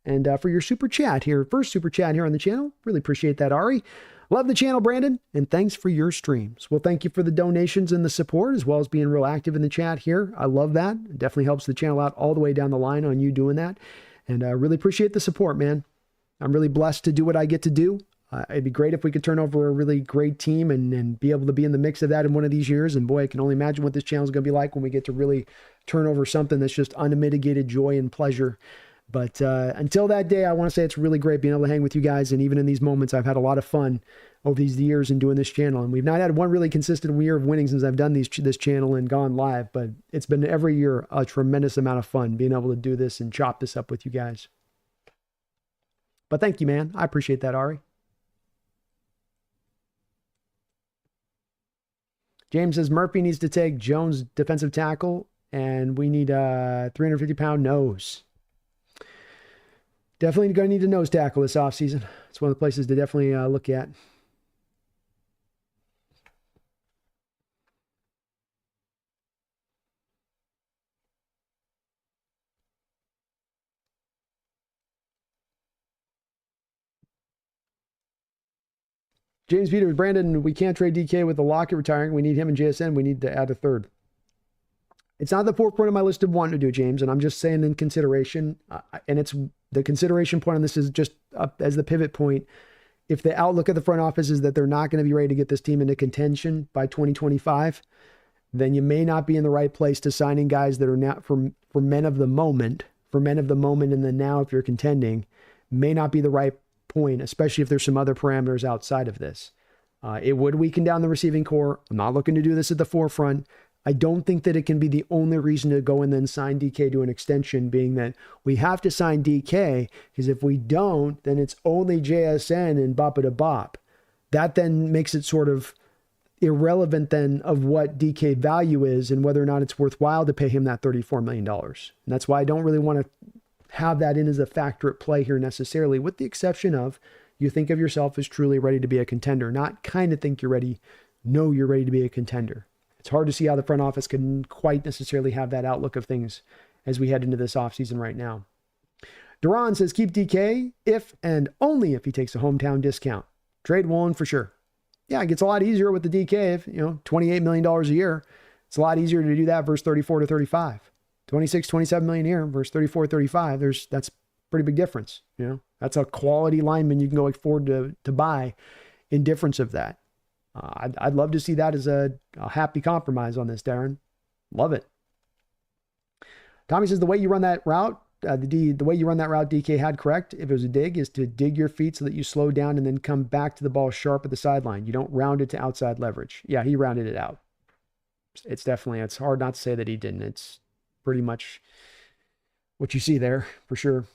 And for your super chat here, first super chat here on the channel. Really appreciate that, Ari. Love the channel, Brandon, and thanks for your streams. Well, thank you for the donations and the support, as well as being real active in the chat here. I love that. It definitely helps the channel out all the way down the line on you doing that. And I really appreciate the support, man. I'm really blessed to do what I get to do. It'd be great if we could turn over a really great team and be able to be in the mix of that in one of these years. And boy, I can only imagine what this channel is going to be like when we get to really turn over something that's just unmitigated joy and pleasure. But until that day, I want to say it's really great being able to hang with you guys. And even in these moments, I've had a lot of fun over these years in doing this channel. And we've not had one really consistent year of winning since I've done this channel and gone live. But it's been every year a tremendous amount of fun being able to do this and chop this up with you guys. But thank you, man. I appreciate that, Ari. James says Murphy needs to take Jones defensive tackle, and we need a 350-pound nose. Definitely going to need a nose tackle this offseason. It's one of the places to definitely look at. James Peters, Brandon, we can't trade DK with the Lockett retiring. We need him and JSN. We need to add a third. It's not the forefront of my list of wanting to do, James, and I'm just saying in consideration, and it's the consideration point on this is just up as the pivot point. If the outlook of the front office is that they're not going to be ready to get this team into contention by 2025, then you may not be in the right place to signing guys that are not for men of the moment, and then now if you're contending, may not be the right point, especially if there's some other parameters outside of this. It would weaken down the receiving core. I'm not looking to do this at the forefront. I don't think that it can be the only reason to go and then sign DK to an extension, being that we have to sign DK, because if we don't, then it's only JSN and bop it a bop. That then makes it sort of irrelevant then of what DK value is and whether or not it's worthwhile to pay him that $34 million. And that's why I don't really want to have that in as a factor at play here necessarily, with the exception of you think of yourself as truly ready to be a contender, not kind of think you're ready. No, you're ready to be a contender. It's hard to see how the front office can quite necessarily have that outlook of things as we head into this offseason right now. Duran says, keep DK if and only if he takes a hometown discount. Trade Woolen for sure. Yeah, it gets a lot easier with the DK if, $28 million a year. It's a lot easier to do that versus 34 to 35. 26, 27 million a year versus 34, 35. That's a pretty big difference. That's a quality lineman you can go afford to buy in difference of that. I'd love to see that as a happy compromise on this, Darren. Love it. Tommy says the way you run that route, the way you run that route, DK had correct. If it was a dig, is to dig your feet so that you slow down and then come back to the ball sharp at the sideline. You don't round it to outside leverage. Yeah, he rounded it out. It's hard not to say that he didn't. It's pretty much what you see there for sure.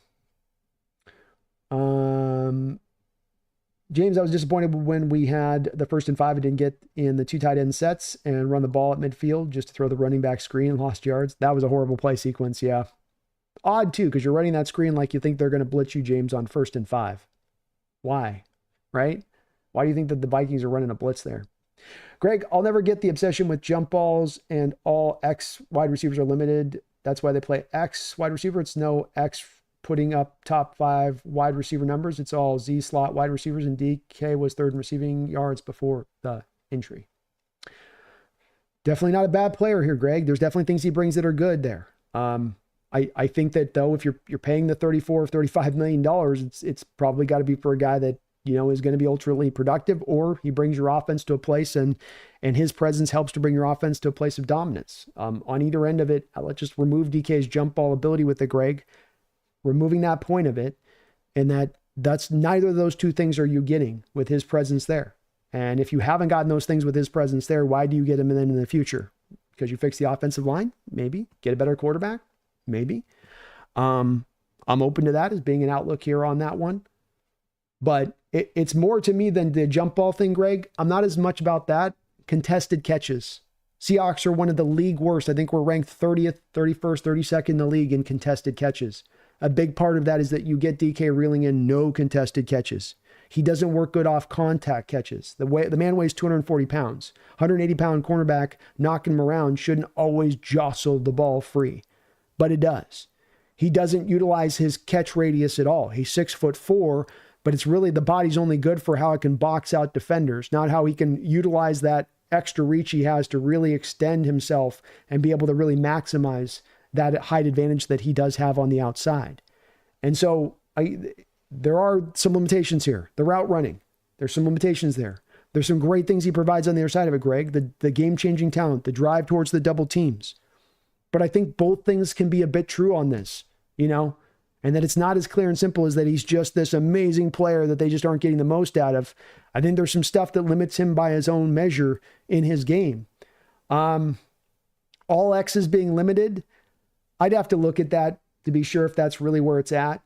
James, I was disappointed when we had the 1st and 5 and didn't get in the 2 tight end sets and run the ball at midfield just to throw the running back screen and lost yards. That was a horrible play sequence. Yeah. Odd too, because you're running that screen like you think they're going to blitz you, James, on 1st and 5. Why? Right? Why do you think that the Vikings are running a blitz there? Greg, I'll never get the obsession with jump balls and all X wide receivers are limited. That's why they play X wide receiver. It's no X putting up top 5 wide receiver numbers. It's all Z slot wide receivers, and DK was third in receiving yards before the injury. Definitely not a bad player here, Greg. There's definitely things he brings that are good there. I think that though, if you're paying the $34 or $35 million, it's probably got to be for a guy that, you know, is going to be ultimately productive, or he brings your offense to a place and his presence helps to bring your offense to a place of dominance. On either end of it, let's just remove DK's jump ball ability with it, Greg, removing that point of it. And that's neither of those two things are you getting with his presence there. And if you haven't gotten those things with his presence there, why do you get him then in the future? Because you fix the offensive line? Maybe. Get a better quarterback? Maybe. I'm open to that as being an outlook here on that one. But it's more to me than the jump ball thing, Greg. I'm not as much about that. Contested catches. Seahawks are one of the league worst. I think we're ranked 30th, 31st, 32nd in the league in contested catches. A big part of that is that you get DK reeling in no contested catches. He doesn't work good off contact catches. The man weighs 240 pounds. 180-pound cornerback knocking him around shouldn't always jostle the ball free, but it does. He doesn't utilize his catch radius at all. He's 6'4", but it's really the body's only good for how it can box out defenders, not how he can utilize that extra reach he has to really extend himself and be able to really maximize that height advantage that he does have on the outside. And so there are some limitations here. The route running, there's some limitations there. There's some great things he provides on the other side of it, Greg. The game-changing talent, the drive towards the double teams. But I think both things can be a bit true on this, you know, and that it's not as clear and simple as that he's just this amazing player that they just aren't getting the most out of. I think there's some stuff that limits him by his own measure in his game. All X's being limited, I'd have to look at that to be sure if that's really where it's at.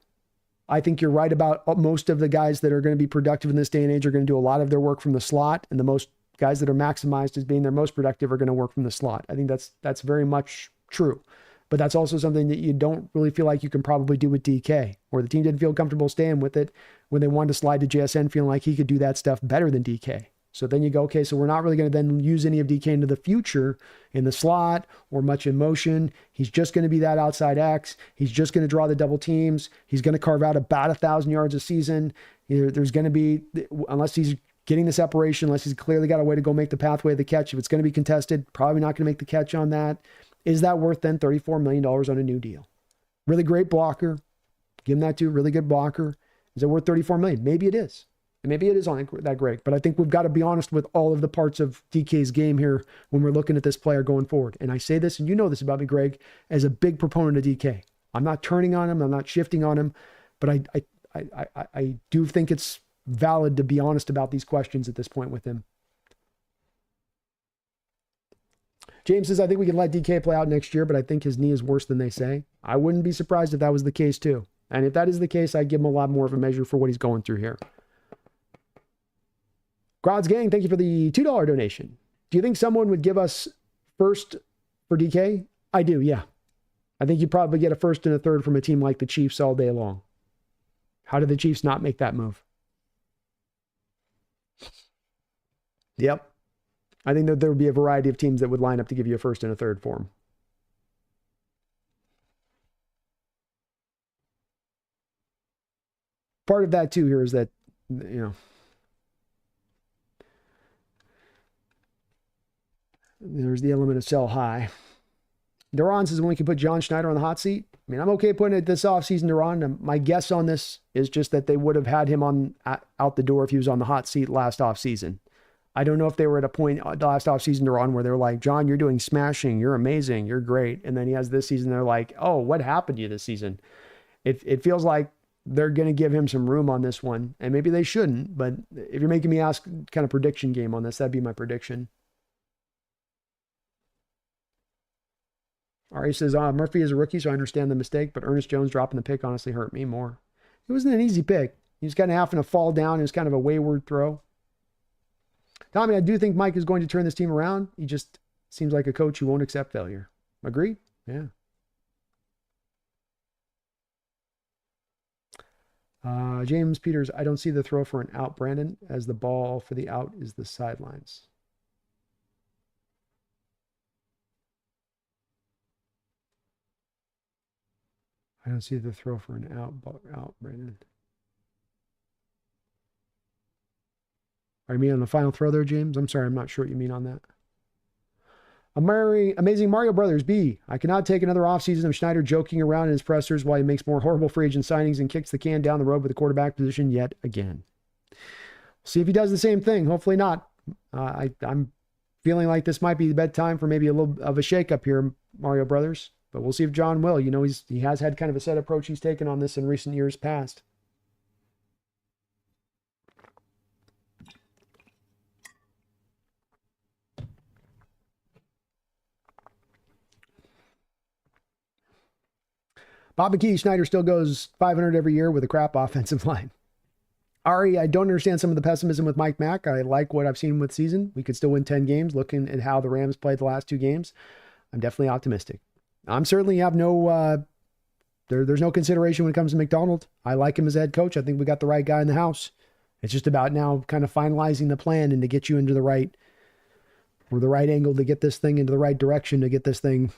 I think you're right about most of the guys that are going to be productive in this day and age are going to do a lot of their work from the slot, and the most guys that are maximized as being their most productive are going to work from the slot. I think that's very much true. But that's also something that you don't really feel like you can probably do with DK, or the team didn't feel comfortable staying with it when they wanted to slide to JSN, feeling like he could do that stuff better than DK. So then you go, okay, so we're not really going to then use any of DK into the future in the slot or much in motion. He's just going to be that outside X. He's just going to draw the double teams. He's going to carve out about 1,000 yards a season. There's going to be, unless he's getting the separation, unless he's clearly got a way to go make the pathway of the catch, if it's going to be contested, probably not going to make the catch on that. Is that worth then $34 million on a new deal? Really great blocker. Give him that too. Really good blocker. Is it worth $34 million? Maybe it is. Maybe it is on that great, but I think we've got to be honest with all of the parts of DK's game here when we're looking at this player going forward. And I say this, and you know this about me, Greg, as a big proponent of DK. I'm not turning on him. I'm not shifting on him, but I do think it's valid to be honest about these questions at this point with him. James says, I think we can let DK play out next year, but I think his knee is worse than they say. I wouldn't be surprised if that was the case too. And if that is the case, I'd give him a lot more of a measure for what he's going through here. Grod's Gang, thank you for the $2 donation. Do you think someone would give us first for DK? I do, yeah. I think you'd probably get a first and a third from a team like the Chiefs all day long. How did the Chiefs not make that move? Yep. I think that there would be a variety of teams that would line up to give you a first and a third for him. Part of that too here is that, you know, there's the element of sell high. Duran says when we can put John Schneider on the hot seat. I mean, I'm okay putting it this offseason, Duran. My guess on this is just that they would have had him out the door if he was on the hot seat last offseason. I don't know if they were at a point last offseason, Duran, where they're like, John, you're doing smashing. You're amazing. You're great. And then he has this season. They're like, oh, what happened to you this season? It feels like they're going to give him some room on this one. And maybe they shouldn't. But if you're making me ask kind of prediction game on this, that'd be my prediction. Ari says, Murphy is a rookie, so I understand the mistake, but Ernest Jones dropping the pick honestly hurt me more. It wasn't an easy pick. He was kind of having to fall down. It was kind of a wayward throw. Tommy, I do think Mike is going to turn this team around. He just seems like a coach who won't accept failure. Agree? Yeah. James Peters, I don't see the throw for an out, Brandon, as the ball for the out is the sidelines. I don't see the throw for an out, Brandon. Are you mean on the final throw there, James? I'm sorry, I'm not sure what you mean on that. Amazing Mario Brothers B. I cannot take another offseason of Schneider joking around in his pressers while he makes more horrible free agent signings and kicks the can down the road with the quarterback position yet again. See if he does the same thing. Hopefully not. I'm feeling like this might be the bedtime for maybe a little of a shakeup here, Mario Brothers. But we'll see if John will. You know, he has had kind of a set approach he's taken on this in recent years past. Bob McKee, Schneider still goes 500 every year with a crap offensive line. Ari, I don't understand some of the pessimism with Mike Mack. I like what I've seen with season. We could still win 10 games. Looking at how the Rams played the last 2 games, I'm definitely optimistic. I'm certainly have no, there's no consideration when it comes to McDonald. I like him as a head coach. I think we got the right guy in the house. It's just about now kind of finalizing the plan and to get you into the right angle to get this thing into the right direction, to get this thing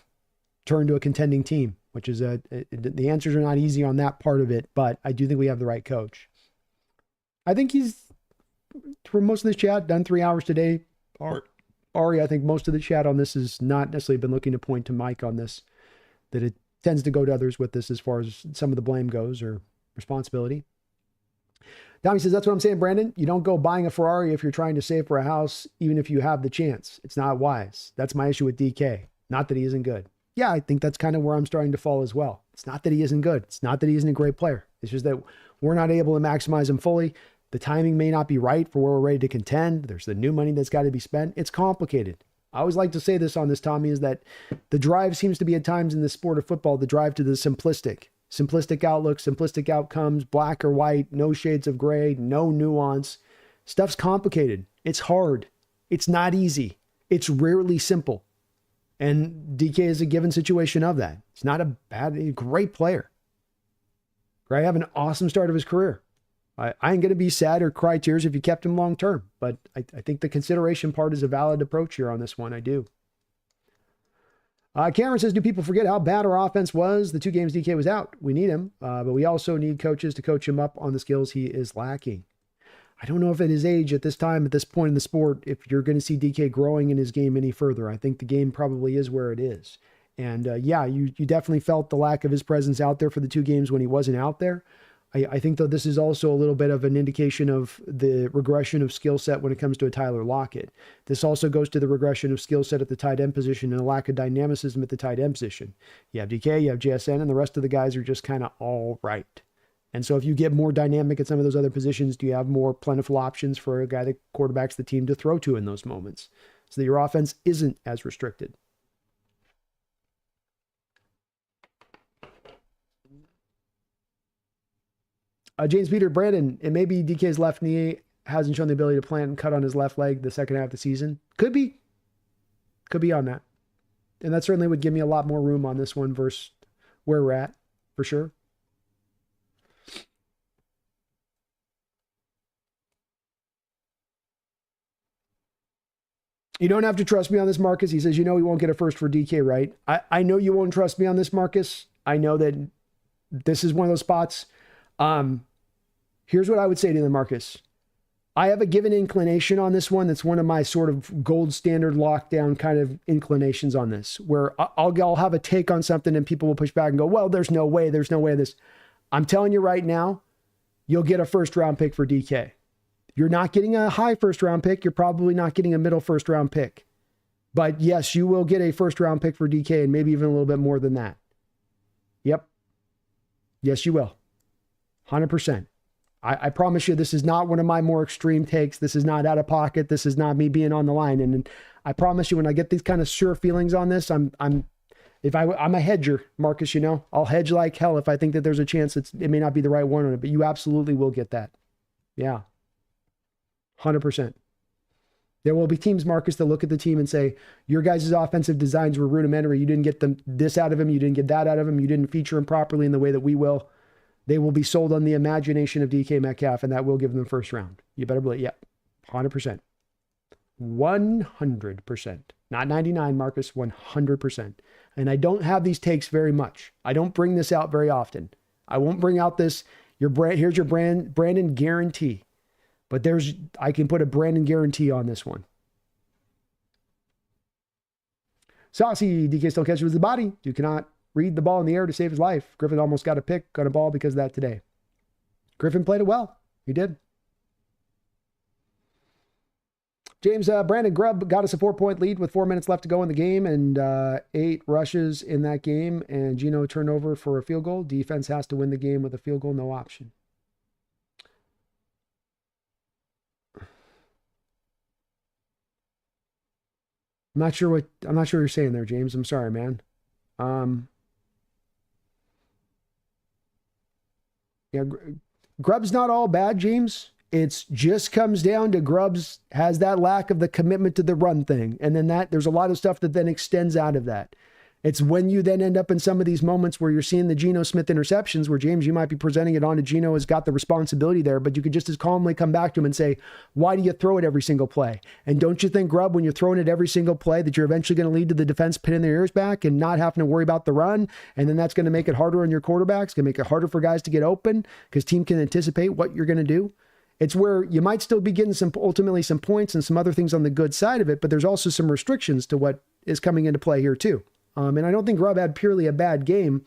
turned to a contending team, which is the answers are not easy on that part of it, but I do think we have the right coach. I think he's, for most of this chat, done 3 hours today. Ari, I think most of the chat on this has not necessarily been looking to point to Mike on this, that it tends to go to others with this as far as some of the blame goes or responsibility. Tommy says, that's what I'm saying, Brandon. You don't go buying a Ferrari if you're trying to save for a house, even if you have the chance. It's not wise. That's my issue with DK. Not that he isn't good. Yeah, I think that's kind of where I'm starting to fall as well. It's not that he isn't good. It's not that he isn't a great player. It's just that we're not able to maximize him fully. The timing may not be right for where we're ready to contend. There's the new money that's got to be spent. It's complicated. I always like to say this on this, Tommy, is that the drive seems to be at times in the sport of football, the drive to the simplistic outlook, simplistic outcomes, black or white, no shades of gray, no nuance. Stuff's complicated. It's hard. It's not easy. It's rarely simple. And DK is a given situation of that. It's not a great player. Right? Have an awesome start of his career. I ain't going to be sad or cry tears if you kept him long term, but I think the consideration part is a valid approach here on this one. I do. Cameron says, do people forget how bad our offense was the 2 games DK was out? We need him, but we also need coaches to coach him up on the skills he is lacking. I don't know if at his age, at this time, at this point in the sport, if you're going to see DK growing in his game any further. I think the game probably is where it is. And yeah, you definitely felt the lack of his presence out there for the 2 games when he wasn't out there. I think, though, this is also a little bit of an indication of the regression of skill set when it comes to a Tyler Lockett. This also goes to the regression of skill set at the tight end position and a lack of dynamicism at the tight end position. You have DK, you have JSN, and the rest of the guys are just kind of all right. And so if you get more dynamic at some of those other positions, do you have more plentiful options for a guy that quarterbacks the team to throw to in those moments so that your offense isn't as restricted? James Peter, Brandon, it may be DK's left knee hasn't shown the ability to plant and cut on his left leg the second half of the season. Could be on that. And that certainly would give me a lot more room on this one versus where we're at, for sure. You don't have to trust me on this, Marcus. He says, you know, we won't get a first for DK, right? I know you won't trust me on this, Marcus. I know that this is one of those spots. Here's what I would say to them, Marcus. I have a given inclination on this one. That's one of my sort of gold standard lockdown kind of inclinations on this, where I'll have a take on something and people will push back and go, well, there's no way this. I'm telling you right now, you'll get a first round pick for DK. You're not getting a high first round pick. You're probably not getting a middle first round pick. But yes, you will get a first round pick for DK and maybe even a little bit more than that. Yep. Yes, you will. 100%. I promise you, this is not one of my more extreme takes. This is not out of pocket. This is not me being on the line. And I promise you, when I get these kind of sure feelings on this, I'm a hedger, Marcus, you know, I'll hedge like hell if I think that there's a chance it may not be the right one on it, but you absolutely will get that. Yeah. 100%. There will be teams, Marcus, that look at the team and say, your guys' offensive designs were rudimentary. You didn't get this out of him. You didn't get that out of him. You didn't feature him properly in the way that we will. They will be sold on the imagination of DK Metcalf, and that will give them the first round. You better believe, yep, 100%. 100%. Not 99, Marcus, 100%. And I don't have these takes very much. I don't bring this out very often. I won't bring out this, here's your Brandon guarantee. But I can put a Brandon guarantee on this one. Saucy, DK still catches with the body. You cannot read the ball in the air to save his life. Griffin almost got a pick on a ball because of that today. Griffin played it well. He did. James, Brandon Grubb got us a 4-point lead with 4 minutes left to go in the game and 8 rushes in that game. And Geno turned over for a field goal. Defense has to win the game with a field goal, no option. I'm not sure what you're saying there, James. I'm sorry, man. Yeah, Grubb's not all bad, James. It's just comes down to Grubbs has that lack of the commitment to the run thing. And then there's a lot of stuff that then extends out of that. It's when you then end up in some of these moments where you're seeing the Geno Smith interceptions where, James, you might be presenting it on to Geno has got the responsibility there, but you could just as calmly come back to him and say, why do you throw it every single play? And don't you think, Grubb, when you're throwing it every single play that you're eventually going to lead to the defense pinning their ears back and not having to worry about the run? And then that's going to make it harder on your quarterbacks, going to make it harder for guys to get open because team can anticipate what you're going to do. It's where you might still be getting ultimately some points and some other things on the good side of it, but there's also some restrictions to what is coming into play here too. And I don't think Grubb had purely a bad game.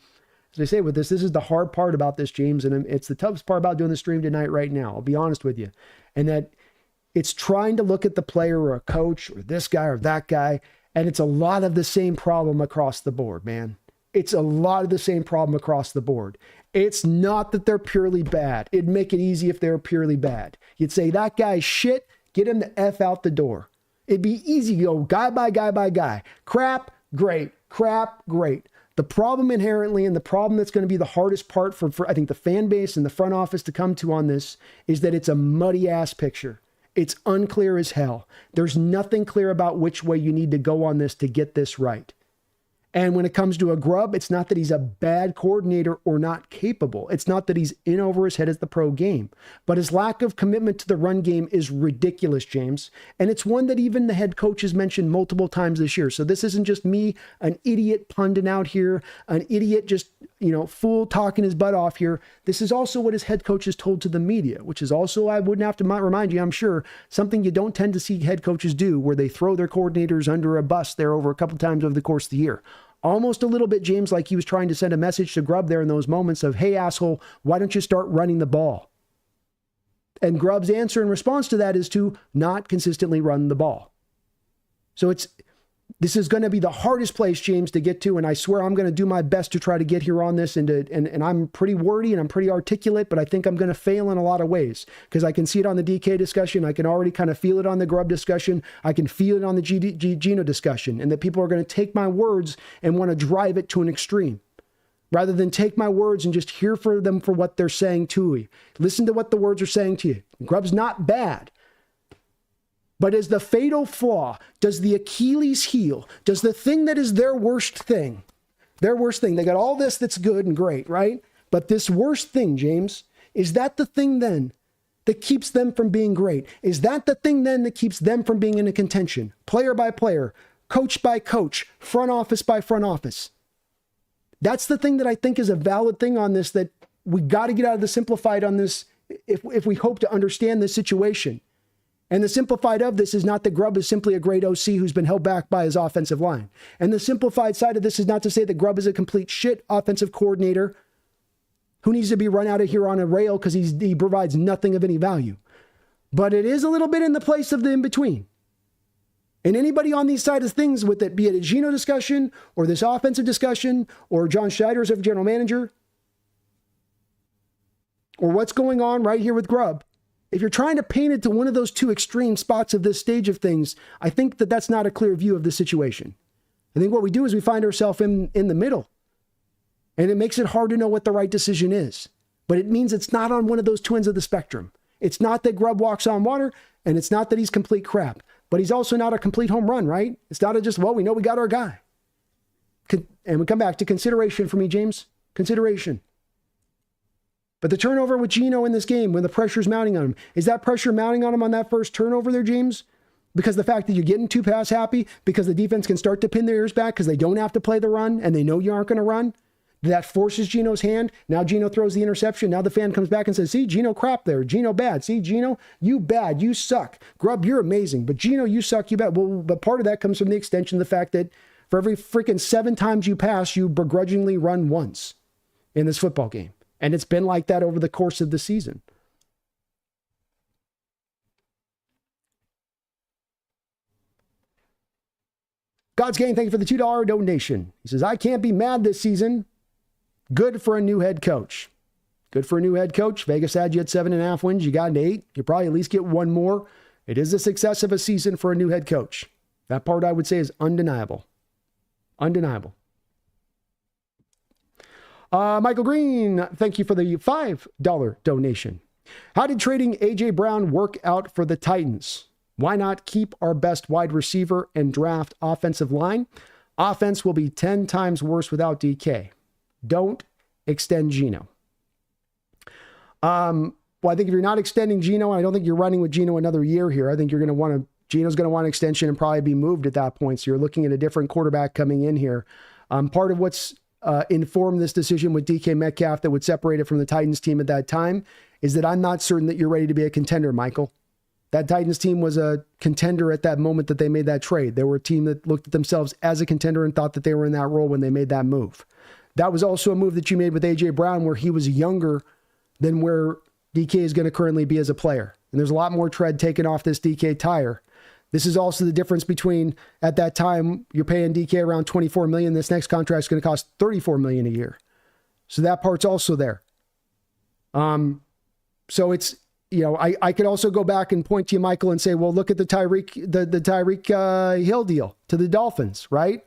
As I say with this is the hard part about this, James, and it's the toughest part about doing the stream tonight right now. I'll be honest with you. And that it's trying to look at the player or a coach or this guy or that guy, and it's a lot of the same problem across the board, man. It's a lot of the same problem across the board. It's not that they're purely bad. It'd make it easy if they were purely bad. You'd say, that guy's shit, get him the F out the door. It'd be easy to go guy by guy by guy. Crap, great. Crap, great. The problem inherently, and the problem that's going to be the hardest part for I think the fan base and the front office to come to on this, is that it's a muddy ass picture. It's unclear as hell. There's nothing clear about which way you need to go on this to get this right. And when it comes to a Grubb, it's not that he's a bad coordinator or not capable. It's not that he's in over his head as the pro game. But his lack of commitment to the run game is ridiculous, James. And it's one that even the head coach has mentioned multiple times this year. So this isn't just me, an idiot punding out here, an idiot just, fool talking his butt off here. This is also what his head coach has told to the media, which is also, I wouldn't have to remind you, I'm sure, something you don't tend to see head coaches do where they throw their coordinators under a bus there over a couple times over the course of the year. Almost a little bit, James, like he was trying to send a message to Grubb there in those moments of, hey, asshole, why don't you start running the ball? And Grubb's answer in response to that is to not consistently run the ball. So this is going to be the hardest place, James, to get to. And I swear I'm going to do my best to try to get here on this. And I'm pretty wordy and I'm pretty articulate, but I think I'm going to fail in a lot of ways because I can see it on the DK discussion. I can already kind of feel it on the Grubb discussion. I can feel it on the Geno discussion, and that people are going to take my words and want to drive it to an extreme rather than take my words and just hear for them for what they're saying to you. Listen to what the words are saying to you. Grubb's not bad. But is the fatal flaw, does the Achilles heel, does the thing that is their worst thing, they got all this that's good and great, right? But this worst thing, James, is that the thing then that keeps them from being great? Is that the thing then that keeps them from being in a contention? Player by player, coach by coach, front office by front office. That's the thing that I think is a valid thing on this, that we got to get out of the simplified on this if we hope to understand this situation. And the simplified of this is not that Grubb is simply a great OC who's been held back by his offensive line. And the simplified side of this is not to say that Grubb is a complete shit offensive coordinator who needs to be run out of here on a rail because he provides nothing of any value. But it is a little bit in the place of the in-between. And anybody on these sides of things, with it, be it a Geno discussion or this offensive discussion or John Schneider as a general manager or what's going on right here with Grubb, if you're trying to paint it to one of those two extreme spots of this stage of things, I think that that's not a clear view of the situation. I think what we do is we find ourselves in the middle. And it makes it hard to know what the right decision is. But it means it's not on one of those two ends of the spectrum. It's not that Grubb walks on water, and it's not that he's complete crap. But he's also not a complete home run, right? It's not a just, well, we know we got our guy. And we come back to consideration for me, James. Consideration. But the turnover with Geno in this game, when the pressure's mounting on him, is that pressure mounting on him on that first turnover there, James? Because the fact that you're getting too pass happy, because the defense can start to pin their ears back because they don't have to play the run and they know you aren't going to run, that forces Geno's hand. Now Geno throws the interception. Now the fan comes back and says, see, Geno crap there. Geno bad. See, Geno, you bad. You suck. Grubb, you're amazing. But Geno, you suck. You bad. Well, but part of that comes from the extension of the fact that for every freaking 7 times you pass, you begrudgingly run once in this football game. And it's been like that over the course of the season. God's Game, thank you for the $2 donation. He says, I can't be mad this season. Good for a new head coach. Good for a new head coach. Vegas had you at 7.5 wins. You got an 8. You probably at least get one more. It is the success of a season for a new head coach. That part I would say is undeniable. Undeniable. Michael Green, thank you for the $5 donation. How did trading A.J. Brown work out for the Titans? Why not keep our best wide receiver and draft offensive line? Offense will be 10 times worse without DK. Don't extend Geno. Well, I think if you're not extending Geno, I don't think you're running with Geno another year here. I think you're going to want to, Geno's going to want an extension and probably be moved at that point. So you're looking at a different quarterback coming in here. Part of what's informed this decision with DK Metcalf that would separate it from the Titans team at that time is that I'm not certain that you're ready to be a contender, Michael. That Titans team was a contender at that moment that they made that trade. They were a team that looked at themselves as a contender and thought that they were in that role when they made that move. That was also a move that you made with A.J. Brown where he was younger than where DK is going to currently be as a player. And there's a lot more tread taken off this DK tire. This is also the difference between, at that time, you're paying DK around $24 million. This next contract is going to cost $34 million a year. So that part's also there. So it's, I could also go back and point to you, Michael, and say, well, look at the Tyreek Hill deal to the Dolphins, right?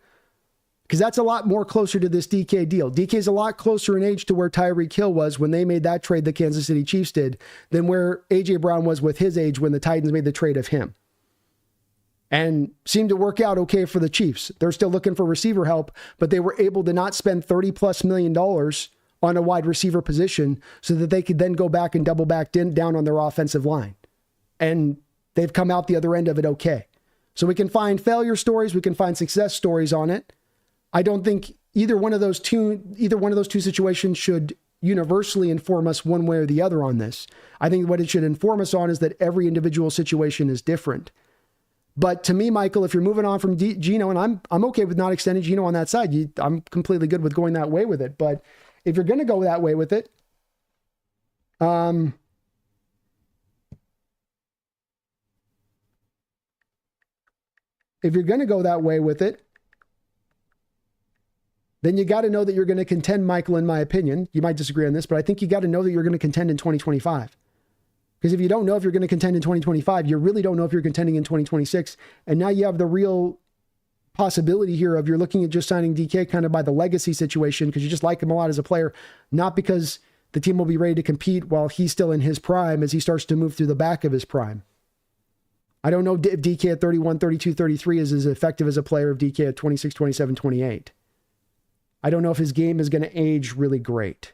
Because that's a lot more closer to this DK deal. DK is a lot closer in age to where Tyreek Hill was when they made that trade the Kansas City Chiefs did than where A.J. Brown was with his age when the Titans made the trade of him. And seemed to work out okay for the Chiefs. They're still looking for receiver help, but they were able to not spend $30+ million on a wide receiver position so that they could then go back and double back down on their offensive line. And they've come out the other end of it okay. So we can find failure stories, we can find success stories on it. I don't think either one of those two situations should universally inform us one way or the other on this. I think what it should inform us on is that every individual situation is different. But to me, Michael, if you're moving on from Geno, and I'm okay with not extending Geno on that side, I'm completely good with going that way with it. But if you're going to go that way with it, then you got to know that you're going to contend, Michael, in my opinion. You might disagree on this, but I think you got to know that you're going to contend in 2025. Because if you don't know if you're going to contend in 2025, you really don't know if you're contending in 2026. And now you have the real possibility here of you're looking at just signing DK kind of by the legacy situation because you just like him a lot as a player, not because the team will be ready to compete while he's still in his prime as he starts to move through the back of his prime. I don't know if DK at 31, 32, 33 is as effective as a player of DK at 26, 27, 28. I don't know if his game is going to age really great.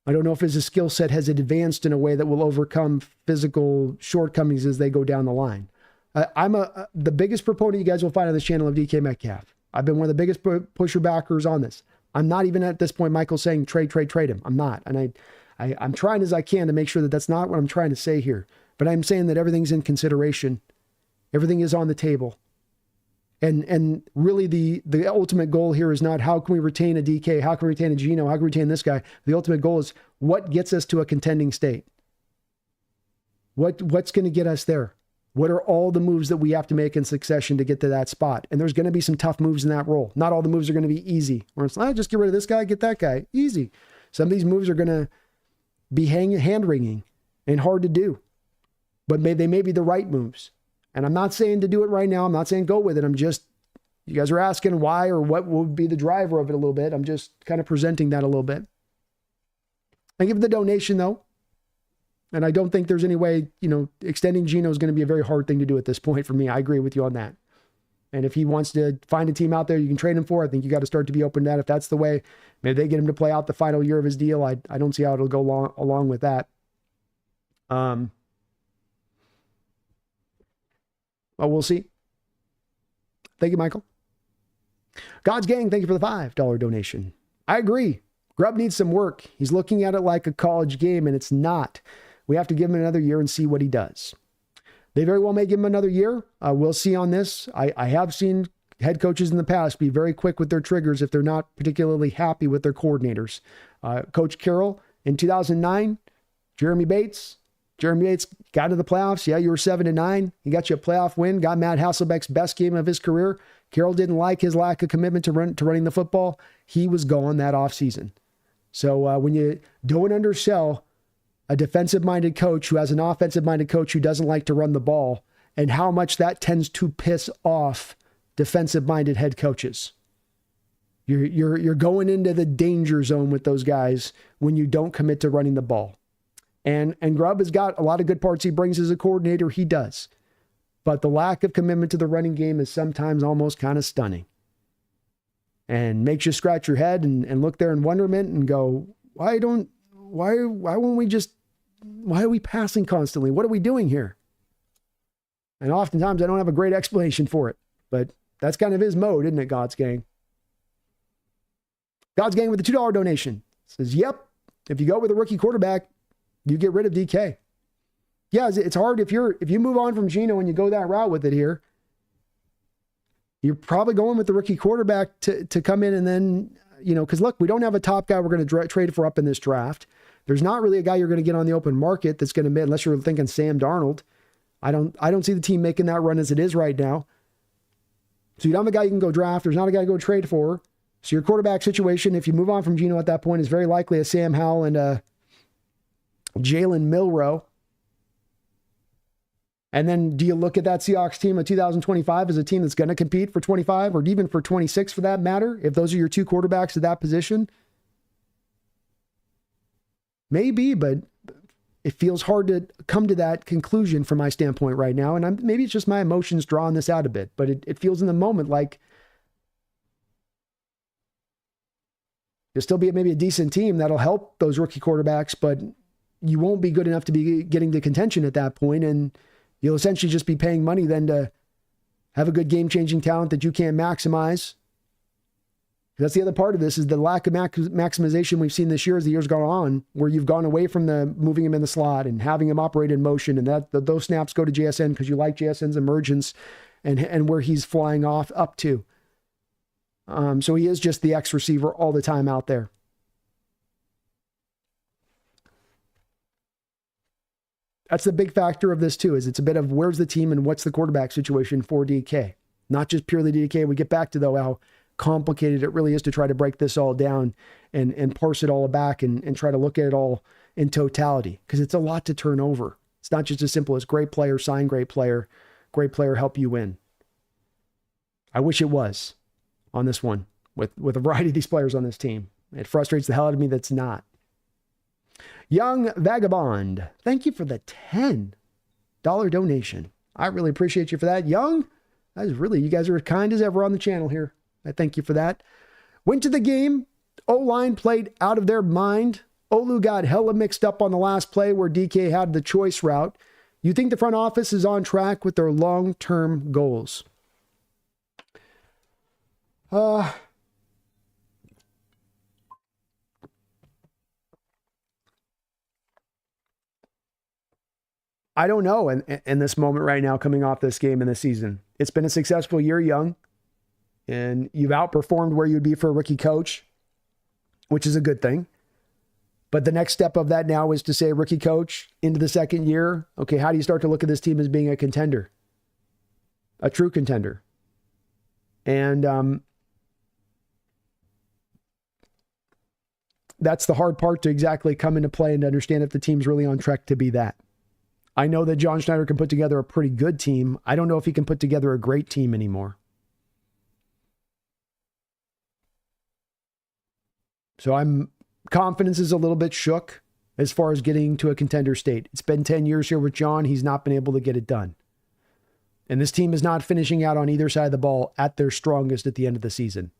I don't know if his skill set has advanced in a way that will overcome physical shortcomings as they go down the line. I'm the biggest proponent you guys will find on this channel of DK Metcalf. I've been one of the biggest pusher backers on this. I'm not even at this point, Michael, saying trade him. I'm not. And I'm trying as I can to make sure that that's not what I'm trying to say here. But I'm saying that everything's in consideration. Everything is on the table. And really the ultimate goal here is not how can we retain a DK, how can we retain a Geno, how can we retain this guy? The ultimate goal is what gets us to a contending state. What's going to get us there? What are all the moves that we have to make in succession to get to that spot? And there's going to be some tough moves in that role. Not all the moves are going to be easy. Or it's just get rid of this guy, get that guy. Easy. Some of these moves are going to be hand-wringing and hard to do. But they may be the right moves. And I'm not saying to do it right now. I'm not saying go with it. I'm just, you guys are asking why or what would be the driver of it a little bit. I'm just kind of presenting that a little bit. Thank you for the donation, though. And I don't think there's any way, extending Geno is going to be a very hard thing to do at this point for me. I agree with you on that. And if he wants to find a team out there you can trade him for, I think you got to start to be open to that. If that's the way, maybe they get him to play out the final year of his deal. I don't see how it'll go along with that. we'll see. Thank you, Michael. God's Gang, thank you for the $5 donation. I agree. Grubb needs some work. He's looking at it like a college game, and it's not. We have to give him another year and see what he does. They very well may give him another year. We'll see on this. I have seen head coaches in the past be very quick with their triggers if they're not particularly happy with their coordinators. Coach Carroll in 2009, Jeremy Bates got into the playoffs. Yeah, you were 7-9. He got you a playoff win, got Matt Hasselbeck's best game of his career. Carroll didn't like his lack of commitment to running the football. He was gone that offseason. So when you don't undersell a defensive-minded coach who has an offensive-minded coach who doesn't like to run the ball, and how much that tends to piss off defensive-minded head coaches. You're going into the danger zone with those guys when you don't commit to running the ball. And Grubb has got a lot of good parts he brings as a coordinator. He does. But the lack of commitment to the running game is sometimes almost kind of stunning. And makes you scratch your head and look there in wonderment and go, why are we passing constantly? What are we doing here? And oftentimes I don't have a great explanation for it, but that's kind of his mode, isn't it, God's Gang? God's Gang with the $2 donation says, yep, if you go with a rookie quarterback, you get rid of DK. Yeah, it's hard if you move on from Geno and you go that route with it here. You're probably going with the rookie quarterback to come in and then, because look, we don't have a top guy we're going to trade for up in this draft. There's not really a guy you're going to get on the open market that's going to, unless you're thinking Sam Darnold. I don't see the team making that run as it is right now. So you don't have a guy you can go draft. There's not a guy to go trade for. So your quarterback situation, if you move on from Geno at that point, is very likely a Sam Howell and a Jalen Milroe. And then do you look at that Seahawks team of 2025 as a team that's going to compete for 25 or even for 26 for that matter, if those are your two quarterbacks at that position? Maybe, but it feels hard to come to that conclusion from my standpoint right now. And maybe it's just my emotions drawing this out a bit, but it feels in the moment like you'll still be maybe a decent team that'll help those rookie quarterbacks, but you won't be good enough to be getting to contention at that point, and you'll essentially just be paying money then to have a good game-changing talent that you can't maximize. That's the other part of this is the lack of maximization we've seen this year as the years gone on, where you've gone away from the moving him in the slot and having him operate in motion, and those snaps go to JSN because you like JSN's emergence and where he's flying off up to. So he is just the X receiver all the time out there. That's the big factor of this too, is it's a bit of where's the team and what's the quarterback situation for DK. Not just purely DK. We get back to though how complicated it really is to try to break this all down and parse it all back and try to look at it all in totality, because it's a lot to turn over. It's not just as simple as great player, sign great player, help you win. I wish it was on this one with a variety of these players on this team. It frustrates the hell out of me that's not. Young Vagabond, thank you for the $10 donation. I really appreciate you for that. Young, you guys are as kind as ever on the channel here. I thank you for that. Went to the game. O-line played out of their mind. Olu got hella mixed up on the last play where DK had the choice route. You think the front office is on track with their long-term goals? I don't know in this moment right now coming off this game in the season. It's been a successful year, Young, and you've outperformed where you'd be for a rookie coach, which is a good thing. But the next step of that now is to say, rookie coach into the second year, okay, how do you start to look at this team as being a contender? A true contender. And that's the hard part to exactly come into play and to understand if the team's really on track to be that. I know that John Schneider can put together a pretty good team. I don't know if he can put together a great team anymore. So confidence is a little bit shook as far as getting to a contender state. It's been 10 years here with John. He's not been able to get it done. And this team is not finishing out on either side of the ball at their strongest at the end of the season.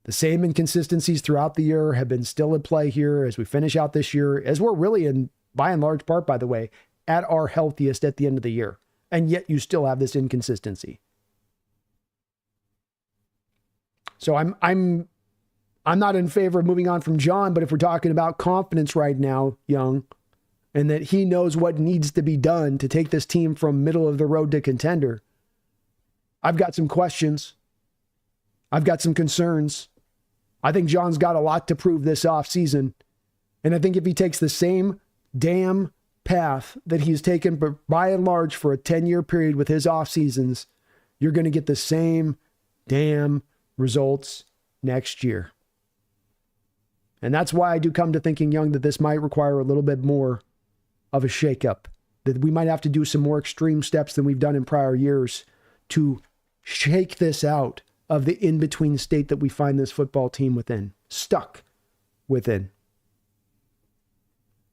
The same inconsistencies throughout the year have been still at play here as we finish out this year, as we're really in, by and large part, by the way, at our healthiest at the end of the year. and yet you still have this inconsistency. So I'm not in favor of moving on from John, but if we're talking about confidence right now, Young, and that he knows what needs to be done to take this team from middle of the road to contender, I've got some questions. I've got some concerns. I think John's got a lot to prove this offseason. And I think if he takes the same damn path that he's taken by and large for a 10-year period with his off seasons, you're going to get the same damn results next year. And that's why I do come to thinking, Young, that this might require a little bit more of a shakeup, that we might have to do some more extreme steps than we've done in prior years to shake this out of the in-between state that we find this football team within, stuck within.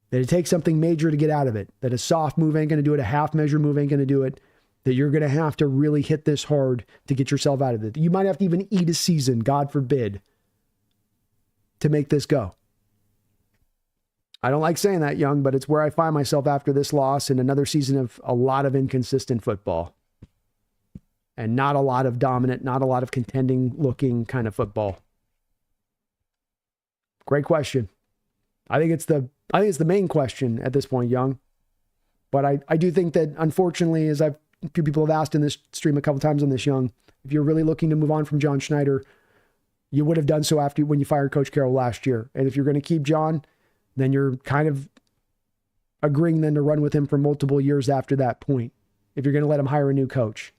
That it takes something major to get out of it, that a soft move ain't going to do it, a half measure move ain't going to do it, that you're going to have to really hit this hard to get yourself out of it. You might have to even eat a season, God forbid, to make this go. I don't like saying that, Young, but it's where I find myself after this loss and another season of a lot of inconsistent football. And not a lot of dominant, not a lot of contending looking kind of football. Great question. I think it's the main question at this point, Young. But I do think that, unfortunately, as a few people have asked in this stream a couple times on this, Young, if you're really looking to move on from John Schneider, you would have done so after when you fired Coach Carroll last year. And if you're going to keep John, then you're kind of agreeing then to run with him for multiple years after that point, if you're going to let him hire a new coach.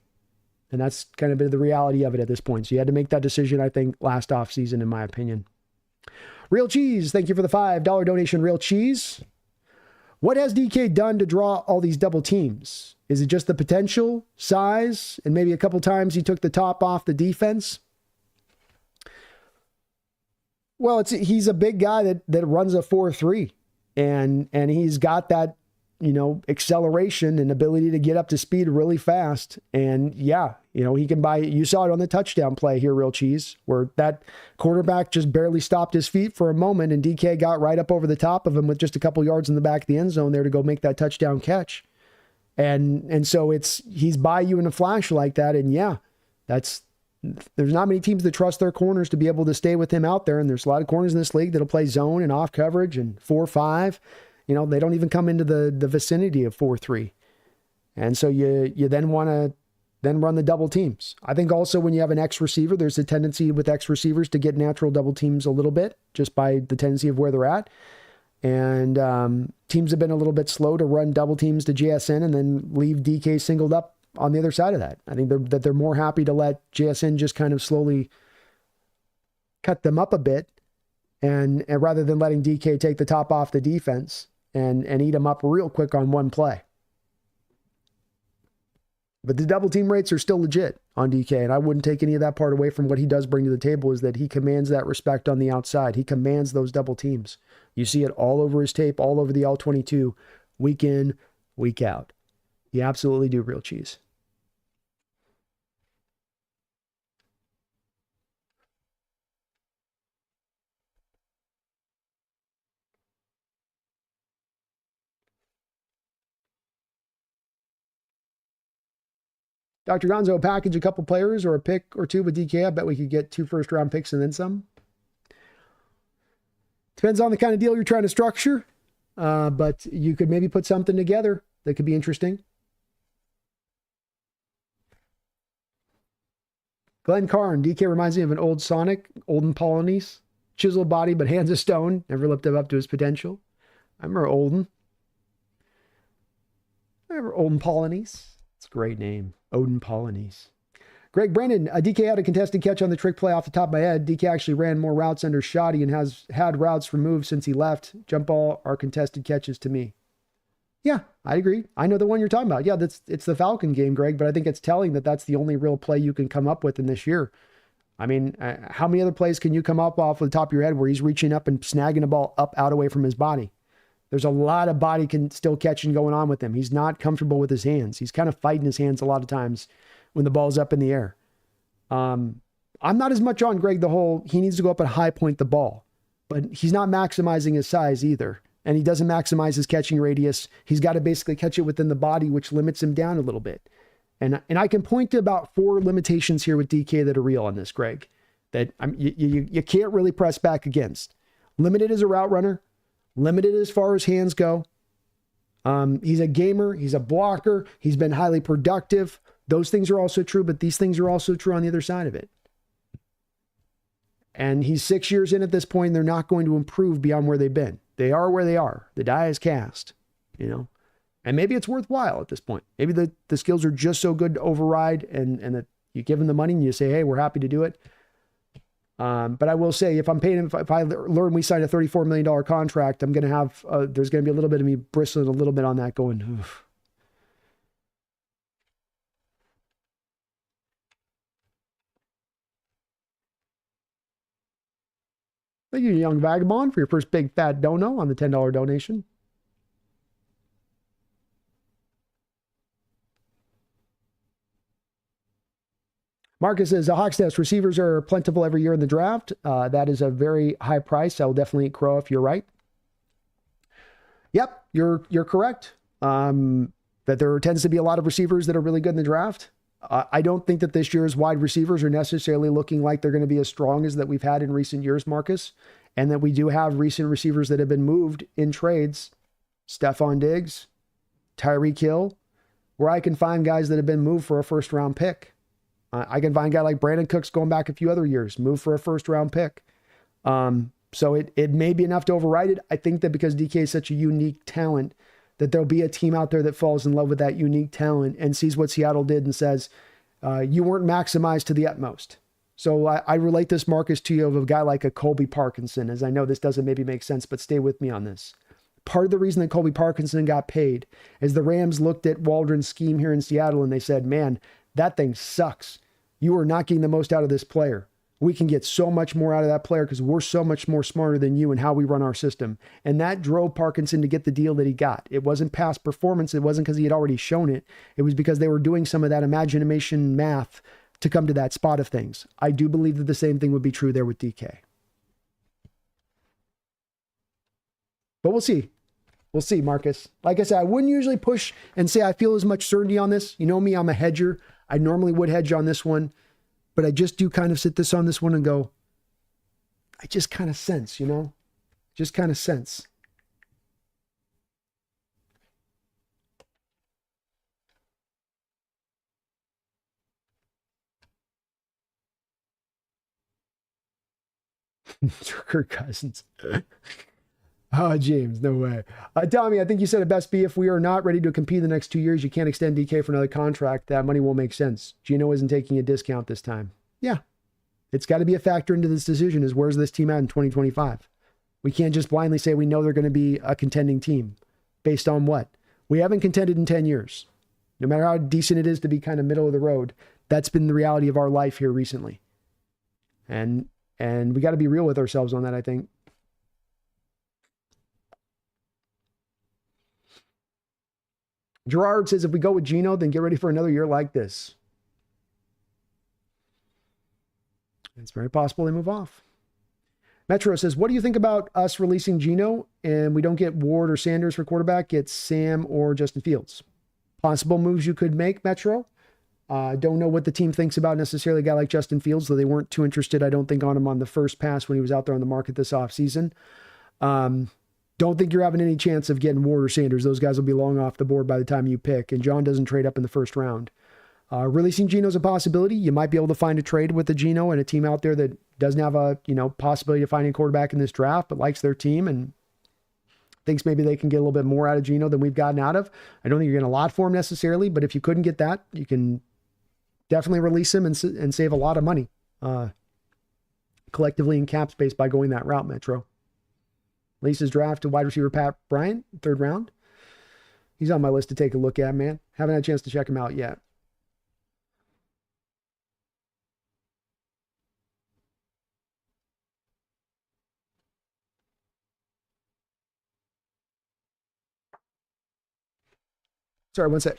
And that's kind of been the reality of it at this point. So you had to make that decision, I think, last offseason, in my opinion. Real Cheese, thank you for the $5 donation, Real Cheese. What has DK done to draw all these double teams? Is it just the potential, size, and maybe a couple times he took the top off the defense? Well, he's a big guy that runs a 4-3, and he's got that, acceleration and ability to get up to speed really fast. And yeah, he can you saw it on the touchdown play here, Real Cheese, where that quarterback just barely stopped his feet for a moment and DK got right up over the top of him with just a couple yards in the back of the end zone there to go make that touchdown catch. And so he's by you in a flash like that. And yeah, there's not many teams that trust their corners to be able to stay with him out there. And there's a lot of corners in this league that'll play zone and off coverage and 4-5. They don't even come into the vicinity of 4-3. And so you then want to run the double teams. I think also when you have an X receiver, there's a tendency with X receivers to get natural double teams a little bit just by the tendency of where they're at. And teams have been a little bit slow to run double teams to JSN and then leave DK singled up on the other side of that. I think they're more happy to let JSN just kind of slowly cut them up a bit and rather than letting DK take the top off the defense and eat them up real quick on one play. But the double team rates are still legit on DK, and I wouldn't take any of that part away from what he does bring to the table is that he commands that respect on the outside. He commands those double teams. You see it all over his tape, all over the L22, week in, week out. You absolutely do, Real Cheese. Dr. Gonzo, package a couple players or a pick or two with DK. I bet we could get 2 first-round picks and then some. Depends on the kind of deal you're trying to structure, but you could maybe put something together that could be interesting. Glenn Carn, DK reminds me of an old Sonic, Olden Polonies. Chiseled body, but hands of stone. Never lived up to his potential. I remember Olden. I remember Olden Polonies. It's a great name. Odin Polonies. Greg Brennan, DK had a contested catch on the trick play off the top of my head. DK actually ran more routes under Shoddy and has had routes removed since he left. Jump ball are contested catches to me. Yeah, I agree. I know the one you're talking about. Yeah, it's the Falcon game, Greg, but I think it's telling that that's the only real play you can come up with in this year. I mean, how many other plays can you come up off the top of your head where he's reaching up and snagging a ball up out away from his body? There's a lot of body still catching going on with him. He's not comfortable with his hands. He's kind of fighting his hands a lot of times when the ball's up in the air. I'm not as much on Greg he needs to go up and high point the ball, but he's not maximizing his size either. and he doesn't maximize his catching radius, he's got to basically catch it within the body, which limits him down a little bit. And I can point to about 4 limitations here with DK that are real on this, Greg, that you can't really press back against. Limited as a route runner, limited as far as hands go. He's a gamer, he's a blocker, he's been highly productive. Those things are also true, but these things are also true on the other side of it. And he's 6 years in at this point, and they're not going to improve beyond where they've been. They are where they are. The die is cast, you know. And maybe it's worthwhile at this point. Maybe the skills are just so good to override, and that you give them the money and you say, hey, we're happy to do it. But I will say, if I'm paying him, if I learn we signed a $34 million contract, I'm going to have, there's going to be a little bit of me bristling a little bit on that going, oof. Thank you, Young Vagabond, for your first big fat dono on the $10 donation. Marcus says, the Hawks Nest receivers are plentiful every year in the draft. That is a very high price. I will definitely crow if you're right. Yep, you're correct. That there tends to be a lot of receivers that are really good in the draft. I don't think that this year's wide receivers are necessarily looking like they're going to be as strong as that we've had in recent years, Marcus, and that we do have recent receivers that have been moved in trades. Stephon Diggs, Tyreek Hill, where I can find guys that have been moved for a first-round pick. I can find a guy like Brandon Cooks going back a few other years, moved for a first-round pick. So it may be enough to override it. I think that because DK is such a unique talent, that there'll be a team out there that falls in love with that unique talent and sees what Seattle did and says, you weren't maximized to the utmost. So I relate this, Marcus, to you of a guy like a Colby Parkinson, as I know this doesn't maybe make sense, but stay with me on this. Part of the reason that Colby Parkinson got paid is the Rams looked at Waldron's scheme here in Seattle and they said, man, that thing sucks. You are not getting the most out of this player. We can get so much more out of that player because we're so much more smarter than you in how we run our system. And that drove Parkinson to get the deal that he got. It wasn't past performance. It wasn't because he had already shown it. It was because they were doing some of that imagination math to come to that spot of things. I do believe that the same thing would be true there with DK. But we'll see. We'll see, Marcus. Like I said, I wouldn't usually push and say I feel as much certainty on this. You know me, I'm a hedger. I normally would hedge on this one. But I just do kind of sit this on this one and go, I just kind of sense, you know, just kind of sense. Kirk Cousins. Oh, James, no way. Tommy, I think you said it best be if we are not ready to compete the next 2 years, you can't extend DK for another contract. That money won't make sense. Geno isn't taking a discount this time. Yeah. It's got to be a factor into this decision is where's this team at in 2025? We can't just blindly say we know they're going to be a contending team. Based on what? We haven't contended in 10 years. No matter how decent it is to be kind of middle of the road, that's been the reality of our life here recently. And we got to be real with ourselves on that, I think. Gerard says, if we go with Geno, then get ready for another year like this. It's very possible they move off. Metro says, what do you think about us releasing Geno and we don't get Ward or Sanders for quarterback, get Sam or Justin Fields? Possible moves you could make, Metro. Don't know what the team thinks about necessarily a guy like Justin Fields, though they weren't too interested, I don't think, on him on the first pass when he was out there on the market this offseason. Don't think you're having any chance of getting Ward or Sanders. Those guys will be long off the board by the time you pick, and John doesn't trade up in the first round. Releasing Geno's a possibility. You might be able to find a trade with a Geno and a team out there that doesn't have a, possibility of finding a quarterback in this draft, but likes their team and thinks maybe they can get a little bit more out of Geno than we've gotten out of. I don't think you're going to lot for him necessarily, but if you couldn't get that, you can definitely release him and save a lot of money collectively in cap space by going that route, Metro. Lisa's draft to wide receiver Pat Bryant, 3rd round. He's on my list to take a look at, man. Haven't had a chance to check him out yet. Sorry, one sec.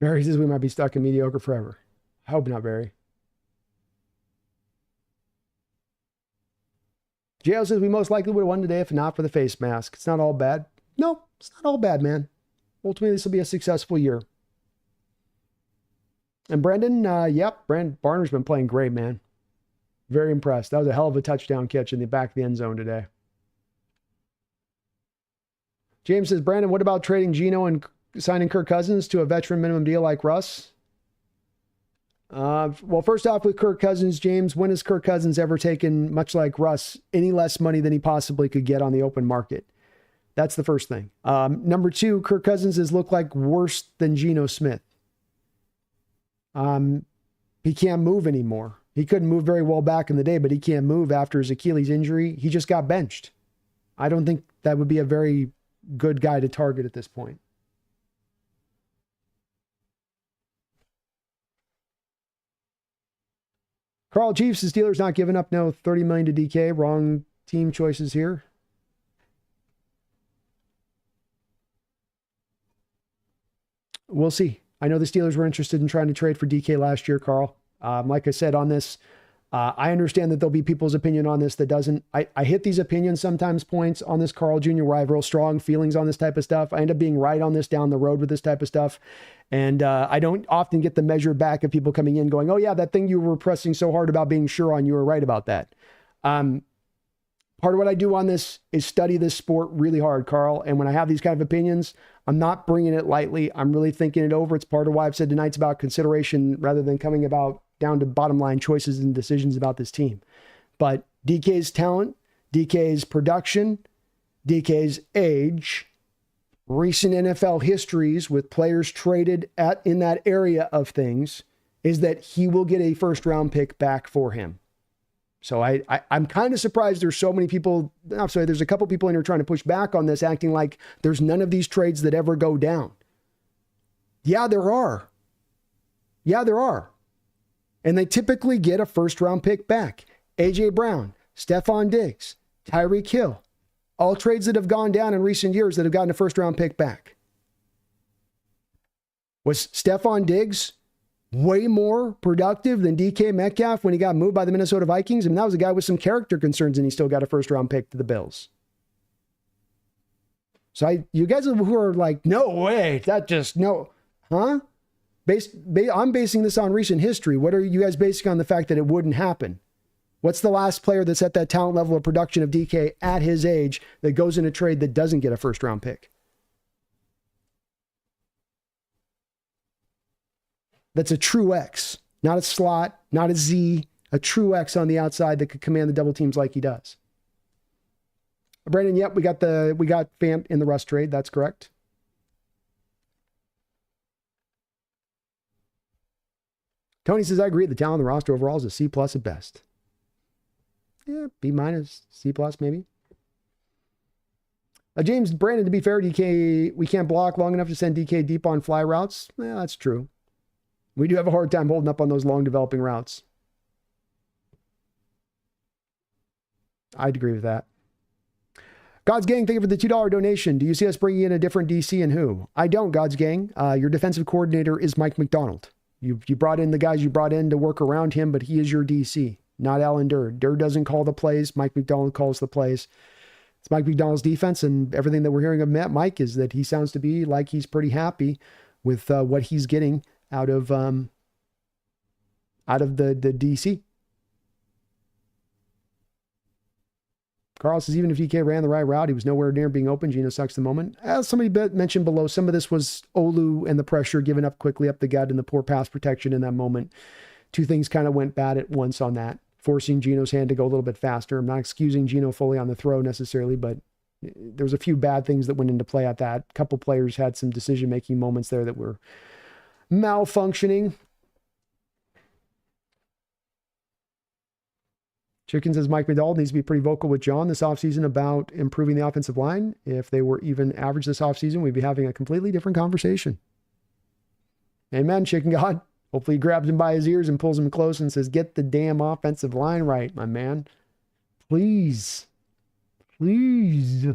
Barry says we might be stuck in mediocre forever. I hope not, Barry. JL says we most likely would have won today if not for the face mask. It's not all bad. No, it's not all bad, man. Ultimately, this will be a successful year. And Brandon, Brandon Barner's been playing great, man. Very impressed. That was a hell of a touchdown catch in the back of the end zone today. James says, Brandon, what about trading Geno and signing Kirk Cousins to a veteran minimum deal like Russ? Well, first off, with Kirk Cousins, James, when has Kirk Cousins ever taken, much like Russ, any less money than he possibly could get on the open market? That's the first thing. Number two, Kirk Cousins has looked like worse than Geno Smith. He can't move anymore. He couldn't move very well back in the day, but he can't move after his Achilles injury. He just got benched. I don't think that would be a very good guy to target at this point. Carl Chiefs, the Steelers not giving up no $30 million to DK. Wrong team choices here. We'll see. I know the Steelers were interested in trying to trade for DK last year, Carl. Like I said on this, I understand that there'll be people's opinion on this that doesn't. I hit these opinions sometimes points on this, Carl Jr., where I have real strong feelings on this type of stuff. I end up being right on this down the road with this type of stuff. And I don't often get the measure back of people coming in going, oh yeah, that thing you were pressing so hard about being sure on, you were right about that. Part of what I do on this is study this sport really hard, Carl. And when I have these kind of opinions, I'm not bringing it lightly. I'm really thinking it over. It's part of why I've said tonight's about consideration rather than coming about down to bottom line choices and decisions about this team. But DK's talent, DK's production, DK's age, recent NFL histories with players traded in that area of things is that he will get a first round pick back for him. So I'm kind of surprised there's so many people. I'm sorry, there's a couple people in here trying to push back on this, acting like there's none of these trades that ever go down. Yeah, there are. Yeah, there are. And they typically get a first round pick back. A.J. Brown, Stephon Diggs, Tyreek Hill, all trades that have gone down in recent years that have gotten a first round pick back. Was Stephon Diggs way more productive than DK Metcalf when he got moved by the Minnesota Vikings? I mean, that was a guy with some character concerns and he still got a first round pick to the Bills. So you guys who are like, no way, that just, no, huh? I'm basing this on recent history. What are you guys basing on the fact that it wouldn't happen? What's the last player that's at that talent level of production of DK at his age that goes in a trade that doesn't get a first round pick? That's a true X, not a slot, not a Z, a true X on the outside that could command the double teams like he does. Brandon, yep, we got Fant in the Russ trade. That's correct. Tony says, I agree. The talent on the roster overall is a C+ at best. Yeah, B-, C+ maybe. James, Brandon, to be fair, DK, we can't block long enough to send DK deep on fly routes. Yeah, that's true. We do have a hard time holding up on those long developing routes. I'd agree with that. God's Gang, thank you for the $2 donation. Do you see us bringing in a different DC and who? I don't, God's Gang. Your defensive coordinator is Mike McDonald. You brought in the guys you brought in to work around him, but he is your DC, not Alan Durr. Durr doesn't call the plays. Mike McDonald calls the plays. It's Mike McDonald's defense, and everything that we're hearing of Mike is that he sounds to be like he's pretty happy with what he's getting out of the DC. Carl says, even if DK ran the right route, he was nowhere near being open. Geno sucks the moment. As somebody mentioned below, some of this was Olu and the pressure given up quickly up the gut and the poor pass protection in that moment. Two things kind of went bad at once on that, forcing Geno's hand to go a little bit faster. I'm not excusing Geno fully on the throw necessarily, but there was a few bad things that went into play at that. A couple players had some decision-making moments there that were malfunctioning. Chicken says Mike McDonald needs to be pretty vocal with John this offseason about improving the offensive line. If they were even average this offseason, we'd be having a completely different conversation. Amen, Chicken God. Hopefully he grabs him by his ears and pulls him close and says, get the damn offensive line right, my man. Please. Please.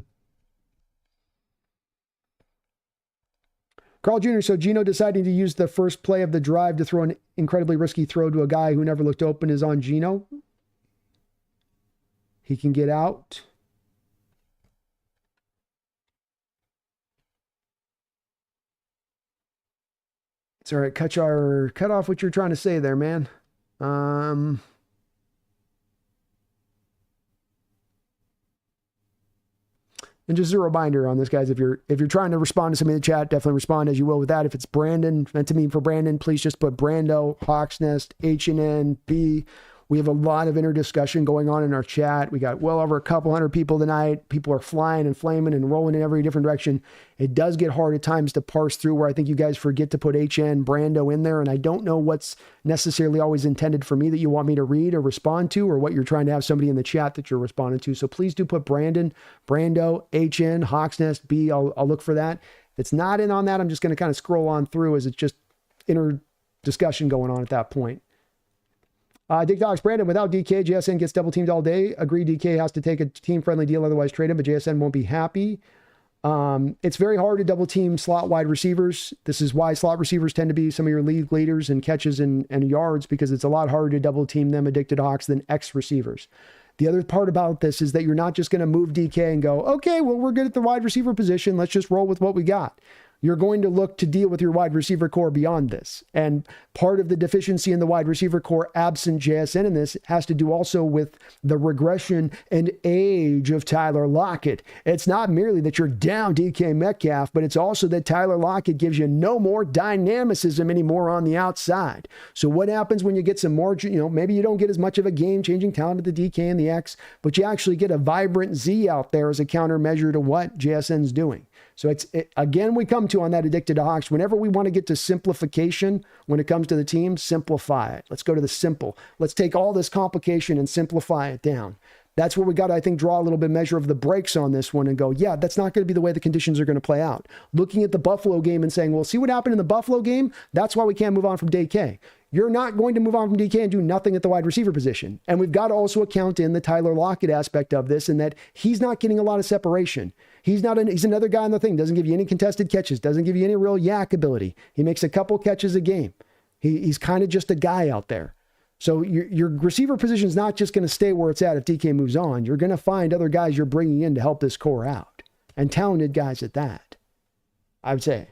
Carl Jr., so Geno deciding to use the first play of the drive to throw an incredibly risky throw to a guy who never looked open is on Geno. He can get out. It's all right. Cut off what you're trying to say there, man. And just a reminder on this, guys, if you're trying to respond to somebody in the chat, definitely respond as you will with that. If it's Brandon, meant to mean for Brandon, please just put Brando, Hawks Nest, HNN, B. We have a lot of discussion going on in our chat. We got well over a couple hundred people tonight. People are flying and flaming and rolling in every different direction. It does get hard at times to parse through where I think you guys forget to put HN, Brando in there. And I don't know what's necessarily always intended for me that you want me to read or respond to, or what you're trying to have somebody in the chat that you're responding to. So please do put Brandon, Brando, HN, Hawksnest, B. I'll look for that. If it's not in on that, I'm just going to kind of scroll on through as it's just inner discussion going on at that point. Dick Dogs, Brandon, without DK, JSN gets double teamed all day. Agree, DK has to take a team-friendly deal, otherwise trade him, but JSN won't be happy. It's very hard to double team slot wide receivers. This is why slot receivers tend to be some of your league leaders in catches and yards, because it's a lot harder to double team them, addicted Hawks, than X receivers. The other part about this is that you're not just going to move DK and go, okay, well, we're good at the wide receiver position. Let's just roll with what we got. You're going to look to deal with your wide receiver core beyond this. And part of the deficiency in the wide receiver core, absent JSN in this, has to do also with the regression and age of Tyler Lockett. It's not merely that you're down DK Metcalf, but it's also that Tyler Lockett gives you no more dynamicism anymore on the outside. So what happens when you get some more, maybe you don't get as much of a game-changing talent at the DK and the X, but you actually get a vibrant Z out there as a countermeasure to what JSN's doing. So again, we come to on that addicted to Hawks. Whenever we want to get to simplification when it comes to the team, simplify it. Let's go to the simple. Let's take all this complication and simplify it down. That's where we got to, I think, draw a little bit measure of the brakes on this one and go, yeah, that's not going to be the way the conditions are going to play out. Looking at the Buffalo game and saying, well, see what happened in the Buffalo game? That's why we can't move on from DK. You're not going to move on from DK and do nothing at the wide receiver position. And we've got to also account in the Tyler Lockett aspect of this, and that he's not getting a lot of separation. He's another guy on the thing, doesn't give you any contested catches, doesn't give you any real yak ability. He makes a couple catches a game. He's kind of just a guy out there. So your receiver position is not just going to stay where it's at if DK moves on. You're going to find other guys you're bringing in to help this core out, and talented guys at that, I would say.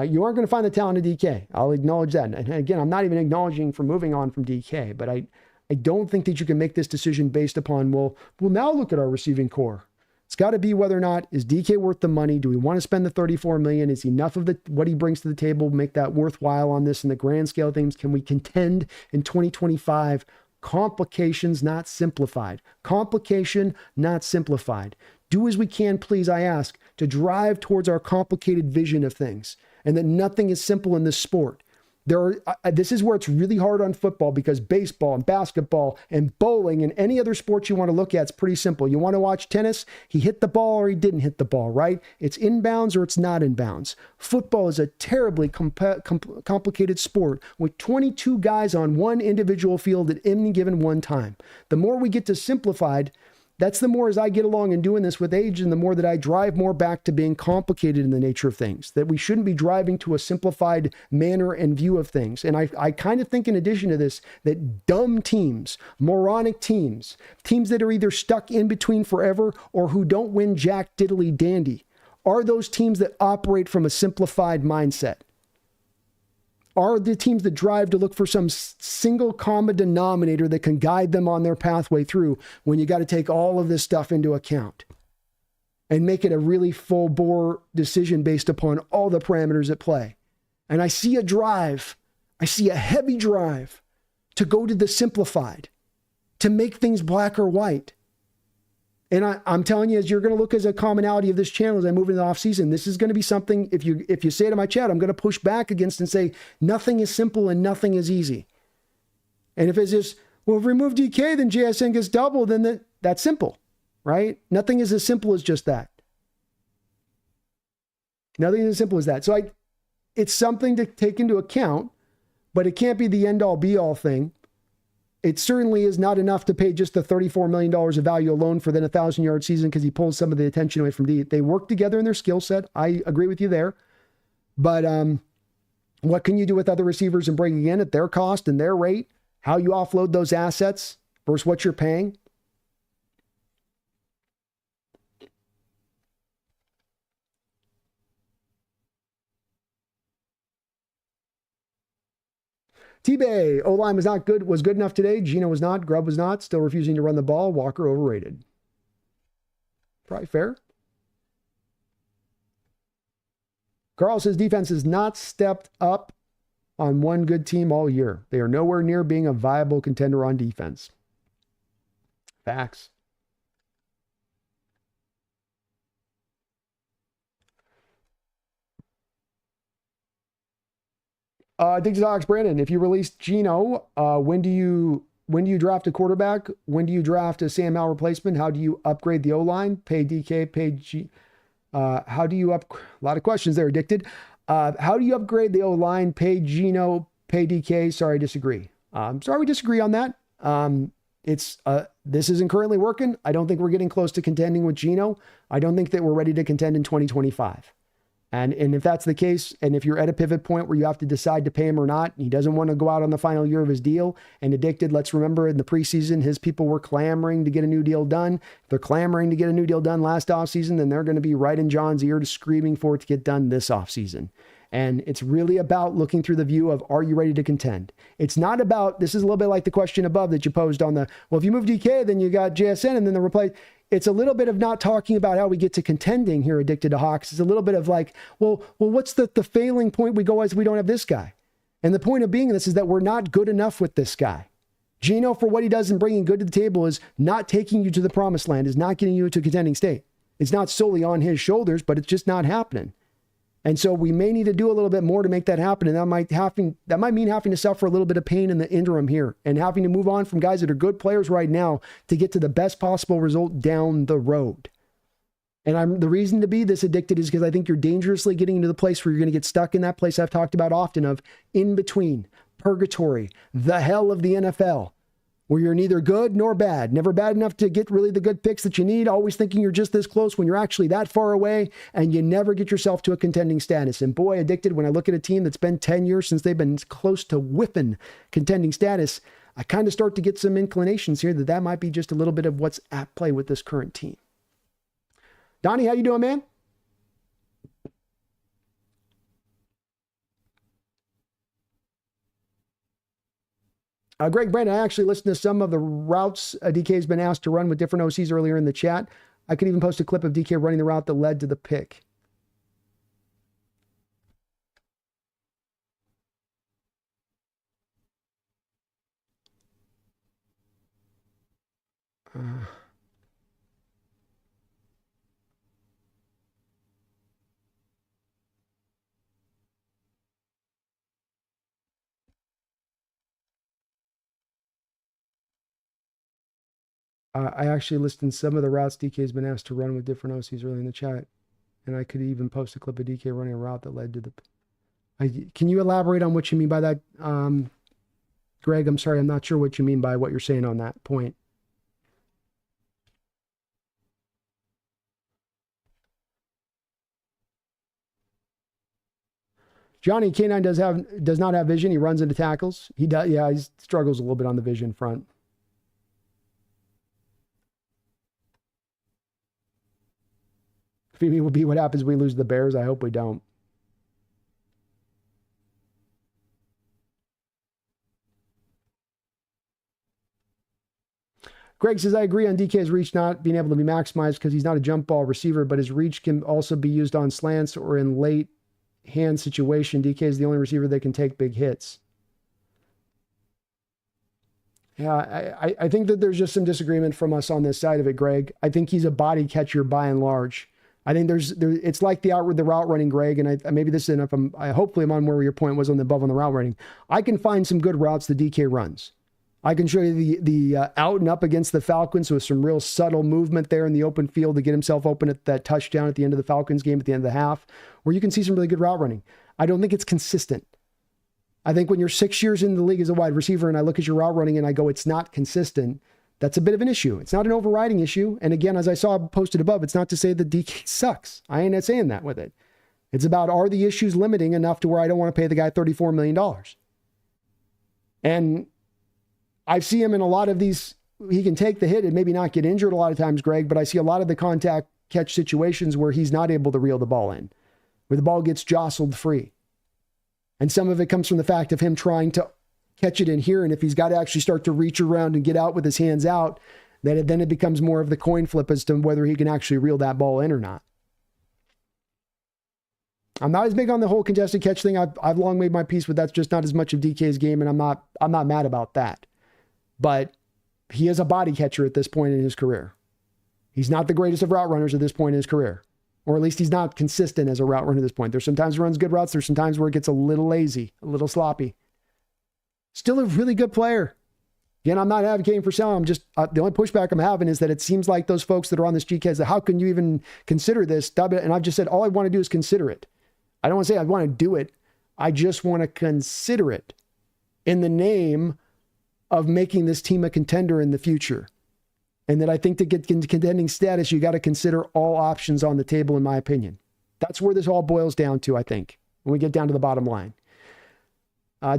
You aren't going to find the talented DK. I'll acknowledge that. And again, I'm not even acknowledging for moving on from DK, but I don't think that you can make this decision based upon, well, now look at our receiving core. It's got to be whether or not, is DK worth the money? Do we want to spend the $34 million? Is enough of what he brings to the table make that worthwhile on this in the grand scale of things? Can we contend in 2025? Complications, not simplified. Complication, not simplified. Do as we can, please, I ask, to drive towards our complicated vision of things, and that nothing is simple in this sport. This is where it's really hard on football, because baseball and basketball and bowling and any other sport you want to look at, it's pretty simple. You want to watch tennis, he hit the ball or he didn't hit the ball, right? It's inbounds or it's not inbounds. Football is a terribly complicated sport with 22 guys on one individual field at any given one time. The more we get to simplified, that's the more as I get along in doing this with age, and the more that I drive more back to being complicated in the nature of things, that we shouldn't be driving to a simplified manner and view of things. And I kind of think, in addition to this, that dumb teams, moronic teams that are either stuck in between forever or who don't win jack diddly dandy, are those teams that operate from a simplified mindset. Are the teams that drive to look for some single common denominator that can guide them on their pathway through, when you got to take all of this stuff into account and make it a really full bore decision based upon all the parameters at play. And I see a heavy drive to go to the simplified, to make things black or white. And I'm telling you, as you're going to look as a commonality of this channel as I move into the off season, this is going to be something, if you say it in my chat, I'm going to push back against and say, nothing is simple and nothing is easy. And if it's just, well, if we remove DK, then JSN gets double, then that's simple, right? Nothing is as simple as just that. Nothing is as simple as that. So it's something to take into account, but it can't be the end all be all thing. It certainly is not enough to pay just the $34 million of value alone for then a 1,000-yard season, because he pulls some of the attention away from D. They work together in their skill set. I agree with you there. But what can you do with other receivers and bringing in at their cost and their rate? How you offload those assets versus what you're paying? T-Bay, O-line was good enough today. Geno was not. Grubb was not. Still refusing to run the ball. Walker overrated. Probably fair. Carl says defense has not stepped up on one good team all year. They are nowhere near being a viable contender on defense. Facts. TheSeahawks, Brandon, if you release Geno, when do you draft a quarterback? When do you draft a Sam Howell replacement? How do you upgrade the O-line? Pay DK, pay G. How do you a lot of questions there, Addicted. How do you upgrade the O-line? Pay Geno, pay DK. Sorry, I disagree. Sorry, we disagree on that. This isn't currently working. I don't think we're getting close to contending with Geno. I don't think that we're ready to contend in 2025. And if that's the case, and if you're at a pivot point where you have to decide to pay him or not, he doesn't want to go out on the final year of his deal. And Addicted, let's remember in the preseason, his people were clamoring to get a new deal done. If they're clamoring to get a new deal done last offseason, then they're going to be right in John's ear to screaming for it to get done this offseason. And it's really about looking through the view of, are you ready to contend? It's not about, this is a little bit like the question above that you posed on well, if you move DK, then you got JSN and then the replace. It's a little bit of not talking about how we get to contending here, Addicted to Hawks. It's a little bit of like, well, what's the failing point we go as we don't have this guy? And the point of being this is that we're not good enough with this guy. Geno, for what he does in bringing good to the table, is not taking you to the promised land, is not getting you to a contending state. It's not solely on his shoulders, but it's just not happening. And so we may need to do a little bit more to make that happen. And that might mean having to suffer a little bit of pain in the interim here and having to move on from guys that are good players right now to get to the best possible result down the road. And the reason to be this Addicted is because I think you're dangerously getting into the place where you're going to get stuck in that place I've talked about often of in between, purgatory, the hell of the NFL, where you're neither good nor bad, never bad enough to get really the good picks that you need, always thinking you're just this close when you're actually that far away, and you never get yourself to a contending status. And boy, Addicted, when I look at a team that's been 10 years since they've been close to whipping contending status, I kind of start to get some inclinations here that might be just a little bit of what's at play with this current team. Donnie, how you doing, man? Greg Brandon, I actually listened to some of the routes DK has been asked to run with different OCs earlier in the chat. I could even post a clip of DK running the route that led to the pick. I actually listed some of the routes DK has been asked to run with different OCs early in the chat. And I could even post a clip of DK running a route that led to the... Can you elaborate on what you mean by that, Greg? I'm sorry, I'm not sure what you mean by what you're saying on that point. Johnny K9 does not have vision. He runs into tackles. He does, yeah, he struggles a little bit on the vision front. Femi will be what happens when we lose the Bears. I hope we don't. Greg says, I agree on DK's reach not being able to be maximized because he's not a jump ball receiver, but his reach can also be used on slants or in late hand situation. DK is the only receiver that can take big hits. Yeah, I think that there's just some disagreement from us on this side of it, Greg. I think he's a body catcher by and large. I think it's like the route running, Greg, and maybe this is enough. Hopefully I'm on where your point was on the route running. I can find some good routes the DK runs. I can show you the out and up against the Falcons with some real subtle movement there in the open field to get himself open at that touchdown at the end of the Falcons game at the end of the half, where you can see some really good route running. I don't think it's consistent. I think when you're 6 years in the league as a wide receiver and I look at your route running and I go, it's not consistent, that's a bit of an issue. It's not an overriding issue. And again, as I saw posted above, it's not to say that DK sucks. I ain't saying that with it. It's about, are the issues limiting enough to where I don't want to pay the guy $34 million? And I see him in a lot of these, he can take the hit and maybe not get injured a lot of times, Greg, but I see a lot of the contact catch situations where he's not able to reel the ball in, where the ball gets jostled free. And some of it comes from the fact of him trying to catch it in here. And if he's got to actually start to reach around and get out with his hands out, then it becomes more of the coin flip as to whether he can actually reel that ball in or not. I'm not as big on the whole contested catch thing. I've long made my peace with that's just not as much of DK's game, and I'm not mad about that. But he is a body catcher at this point in his career. He's not the greatest of route runners at this point in his career. Or at least he's not consistent as a route runner at this point. There's sometimes he runs good routes. There's sometimes where it gets a little lazy, a little sloppy. Still a really good player. Again, I'm not advocating for selling. I'm just, the only pushback I'm having is that it seems like those folks that are on this GK say, how can you even consider this? And I've just said, all I want to do is consider it. I don't want to say I want to do it. I just want to consider it in the name of making this team a contender in the future. And that I think to get into contending status, you got to consider all options on the table, in my opinion. That's where this all boils down to, I think, when we get down to the bottom line.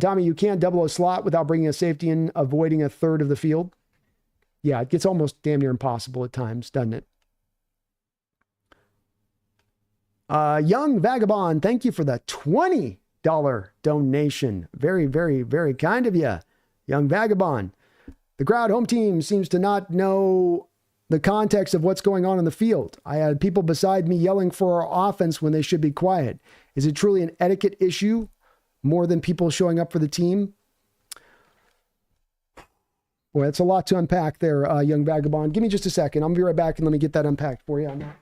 Tommy, you can't double a slot without bringing a safety in, avoiding a third of the field. Yeah, it gets almost damn near impossible at times, doesn't it? Young Vagabond, thank you for the $20 donation. Very, very, very kind of you, Young Vagabond. The crowd home team seems to not know the context of what's going on in the field. I had people beside me yelling for our offense when they should be quiet. Is it truly an etiquette issue more than people showing up for the team? Boy, that's a lot to unpack there, Young Vagabond. Give me just a second. I'm going to be right back and let me get that unpacked for you on that.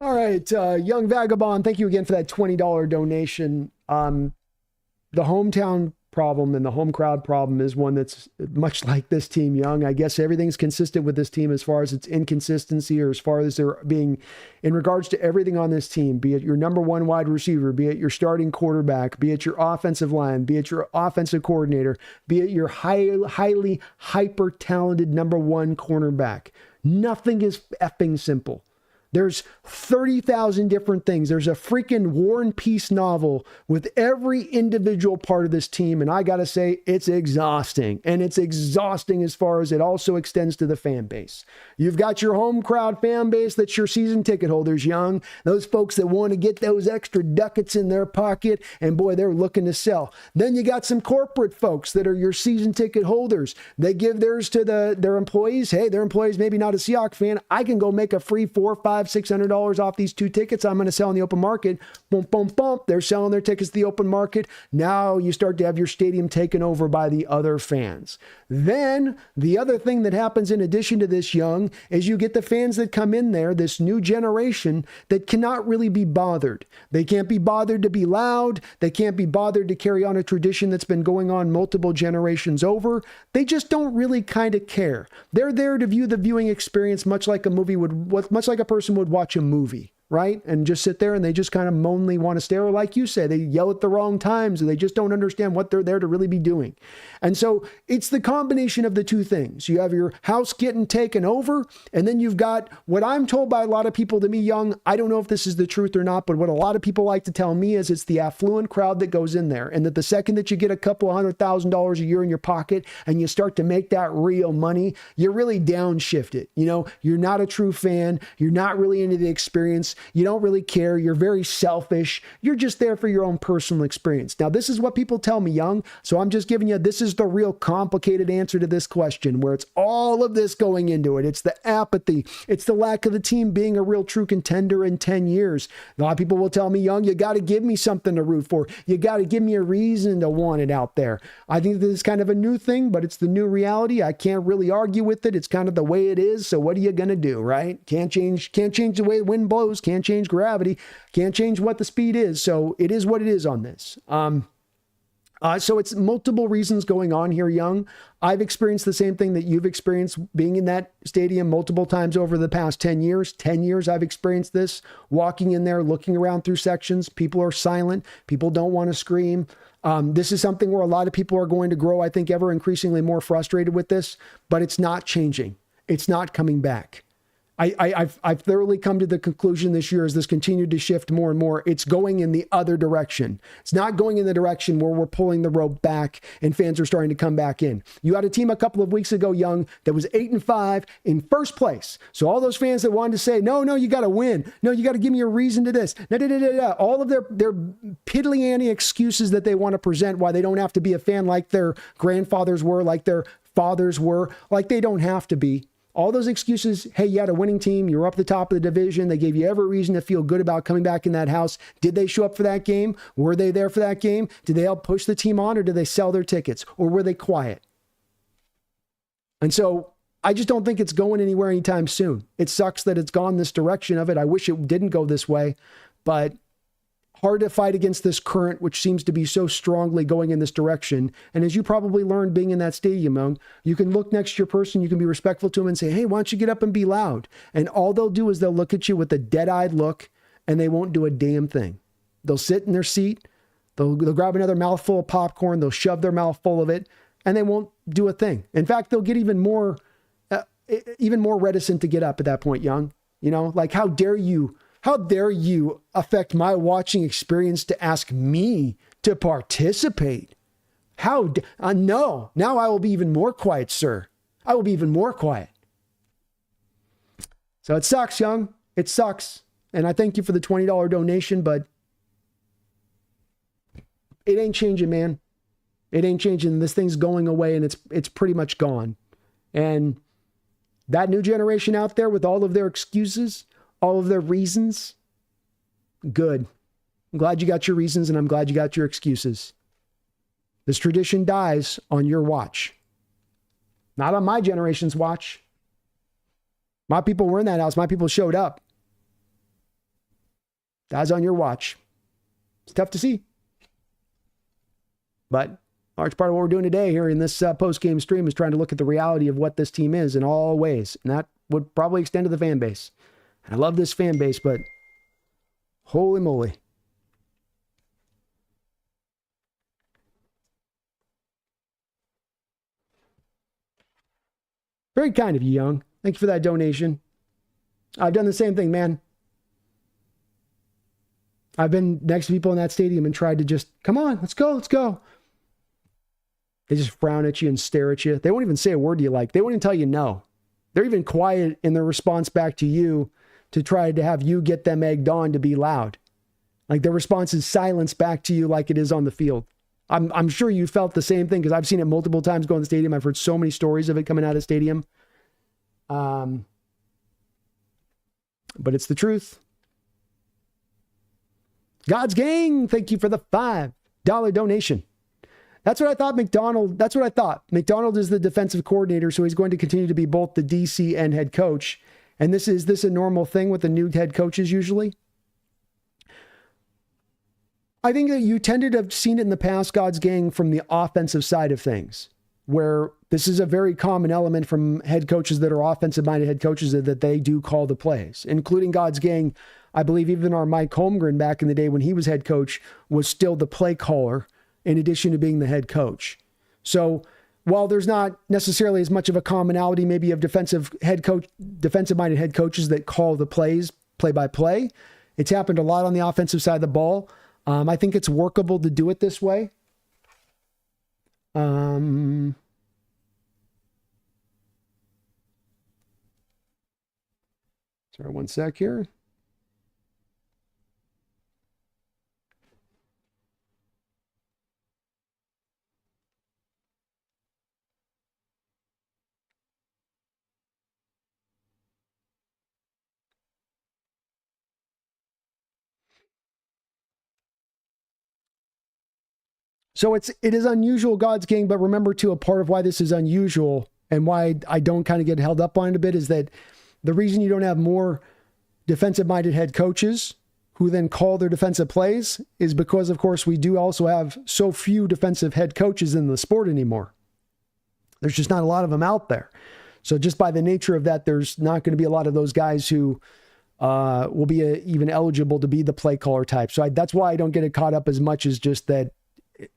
All right, Young Vagabond, thank you again for that $20 donation. The hometown problem and the home crowd problem is one that's much like this team, Young. I guess everything's consistent with this team as far as its inconsistency or as far as there being, in regards to everything on this team, be it your number one wide receiver, be it your starting quarterback, be it your offensive line, be it your offensive coordinator, be it your highly hyper-talented number one cornerback. Nothing is effing simple. There's 30,000 different things. There's a freaking War and Peace novel with every individual part of this team. And I got to say, it's exhausting. And it's exhausting as far as it also extends to the fan base. You've got your home crowd fan base. That's your season ticket holders, Young. Those folks that want to get those extra ducats in their pocket. And boy, they're looking to sell. Then you got some corporate folks that are your season ticket holders. They give theirs to their employees. Hey, their employees maybe not a Seahawks fan. I can go make a free $4 or $5 $600 off these 2 tickets I'm going to sell in the open market. Boom, boom, boom. They're selling their tickets to the open market. Now you start to have your stadium taken over by the other fans. Then the other thing that happens in addition to this, Young, is you get the fans that come in there, this new generation that cannot really be bothered. They can't be bothered to be loud. They can't be bothered to carry on a tradition that's been going on multiple generations over. They just don't really kind of care. They're there to view the viewing experience much like a person would watch a movie, right? And just sit there and they just kind of moanly want to stare. Or like you say, they yell at the wrong times and they just don't understand what they're there to really be doing. And so it's the combination of the two things. You have your house getting taken over, and then you've got what I'm told by a lot of people to me, Young. I don't know if this is the truth or not, but what a lot of people like to tell me is it's the affluent crowd that goes in there. And that the second that you get a couple $100,000 a year in your pocket and you start to make that real money, you're really downshifted. You know, you're not a true fan. You're not really into the experience. You don't really care. You're very selfish. You're just there for your own personal experience. Now, this is what people tell me, Young. So I'm just giving you, this is the real complicated answer to this question, where it's all of this going into it. It's the apathy. It's the lack of the team being a real true contender in 10 years. A lot of people will tell me, Young, you got to give me something to root for. You got to give me a reason to want it out there. I think this is kind of a new thing, but it's the new reality. I can't really argue with it. It's kind of the way it is. So what are you going to do, right? Can't change the way the wind blows. Can't change gravity. Can't change what the speed is. So it is what it is on this. So it's multiple reasons going on here, Young. I've experienced the same thing that you've experienced, being in that stadium multiple times over the past 10 years. 10 years I've experienced this, walking in there, looking around through sections. People are silent. People don't want to scream. This is something where a lot of people are going to grow, I think, ever increasingly more frustrated with this, but it's not changing. It's not coming back. I've thoroughly come to the conclusion this year as this continued to shift more and more, it's going in the other direction. It's not going in the direction where we're pulling the rope back and fans are starting to come back in. You had a team a couple of weeks ago, Young, that was 8-5 in first place. So all those fans that wanted to say, no, you got to win. No, you got to give me a reason to this. All of their piddly-ante excuses that they want to present why they don't have to be a fan like their grandfathers were, like their fathers were, like they don't have to be. All those excuses, hey, you had a winning team, you were up the top of the division, they gave you every reason to feel good about coming back in that house. Did they show up for that game? Were they there for that game? Did they help push the team on, or did they sell their tickets? Or were they quiet? And so I just don't think it's going anywhere anytime soon. It sucks that it's gone this direction of it. I wish it didn't go this way, but hard to fight against this current, which seems to be so strongly going in this direction. And as you probably learned being in that stadium, you can look next to your person, you can be respectful to them and say, hey, why don't you get up and be loud? And all they'll do is they'll look at you with a dead-eyed look, and they won't do a damn thing. They'll sit in their seat, they'll grab another mouthful of popcorn, they'll shove their mouth full of it, and they won't do a thing. In fact, they'll get even more reticent to get up at that point, Young. You know, like, how dare you affect my watching experience to ask me to participate? No. Now I will be even more quiet, sir. I will be even more quiet. So it sucks, Young. It sucks. And I thank you for the $20 donation, but it ain't changing, man. It ain't changing. This thing's going away, and it's pretty much gone. And that new generation out there with all of their excuses, all of their reasons, good. I'm glad you got your reasons, and I'm glad you got your excuses. This tradition dies on your watch. Not on my generation's watch. My people were in that house. My people showed up. Dies on your watch. It's tough to see. But large part of what we're doing today here in this post-game stream is trying to look at the reality of what this team is in all ways. And that would probably extend to the fan base. I love this fan base, but holy moly. Very kind of you, Young. Thank you for that donation. I've done the same thing, man. I've been next to people in that stadium and tried to just, come on, let's go. They just frown at you and stare at you. They won't even say a word you like. They won't even tell you no. They're even quiet in their response back to you to try to have you get them egged on to be loud. Like, their response is silence back to you like it is on the field. I'm sure you felt the same thing, because I've seen it multiple times going to the stadium. I've heard so many stories of it coming out of the stadium. but it's the truth. God's Gang, thank you for the $5 donation. That's what I thought McDonald is the defensive coordinator, so he's going to continue to be both the DC and head coach. And is this a normal thing with the new head coaches usually? I think that you tended to have seen it in the past, God's Gang, from the offensive side of things, where this is a very common element from head coaches that are offensive-minded head coaches that they do call the plays, including God's Gang. I believe even our Mike Holmgren back in the day when he was head coach was still the play caller in addition to being the head coach. So while there's not necessarily as much of a commonality maybe of defensive-minded head coaches that call the plays play by play, it's happened a lot on the offensive side of the ball. I think it's workable to do it this way. Sorry, one sec here. So it is unusual, God's Gang, but remember too, a part of why this is unusual and why I don't kind of get held up on it a bit is that the reason you don't have more defensive-minded head coaches who then call their defensive plays is because, of course, we do also have so few defensive head coaches in the sport anymore. There's just not a lot of them out there. So just by the nature of that, there's not going to be a lot of those guys who will be even eligible to be the play caller type. So that's why I don't get it caught up as much as just that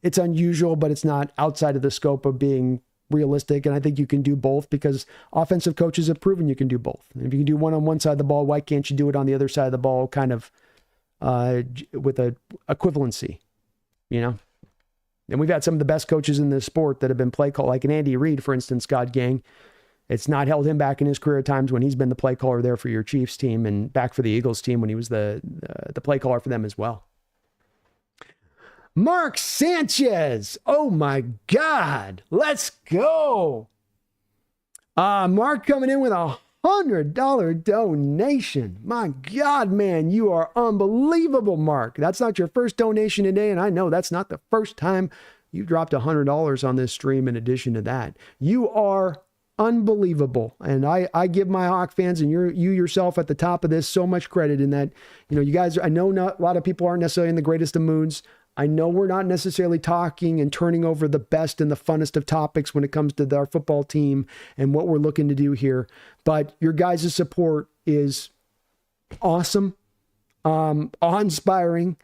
it's unusual, but it's not outside of the scope of being realistic. And I think you can do both because offensive coaches have proven you can do both. And if you can do one on one side of the ball, why can't you do it on the other side of the ball kind of with a equivalency, you know? And we've had some of the best coaches in this sport that have been play call, like an Andy Reid, for instance, God Gang. It's not held him back in his career at times when he's been the play caller there for your Chiefs team and back for the Eagles team when he was the play caller for them as well. Mark Sanchez. Oh my God. Let's go. Mark coming in with $100 donation. My God, man, you are unbelievable, Mark. That's not your first donation today, and I know that's not the first time you dropped $100 on this stream in addition to that. You are unbelievable. And I give my Hawk fans and you yourself at the top of this so much credit in that, you know, you guys, I know not a lot of people aren't necessarily in the greatest of moods. I know we're not necessarily talking and turning over the best and the funnest of topics when it comes to our football team and what we're looking to do here. But your guys' support is awesome, awe-inspiring,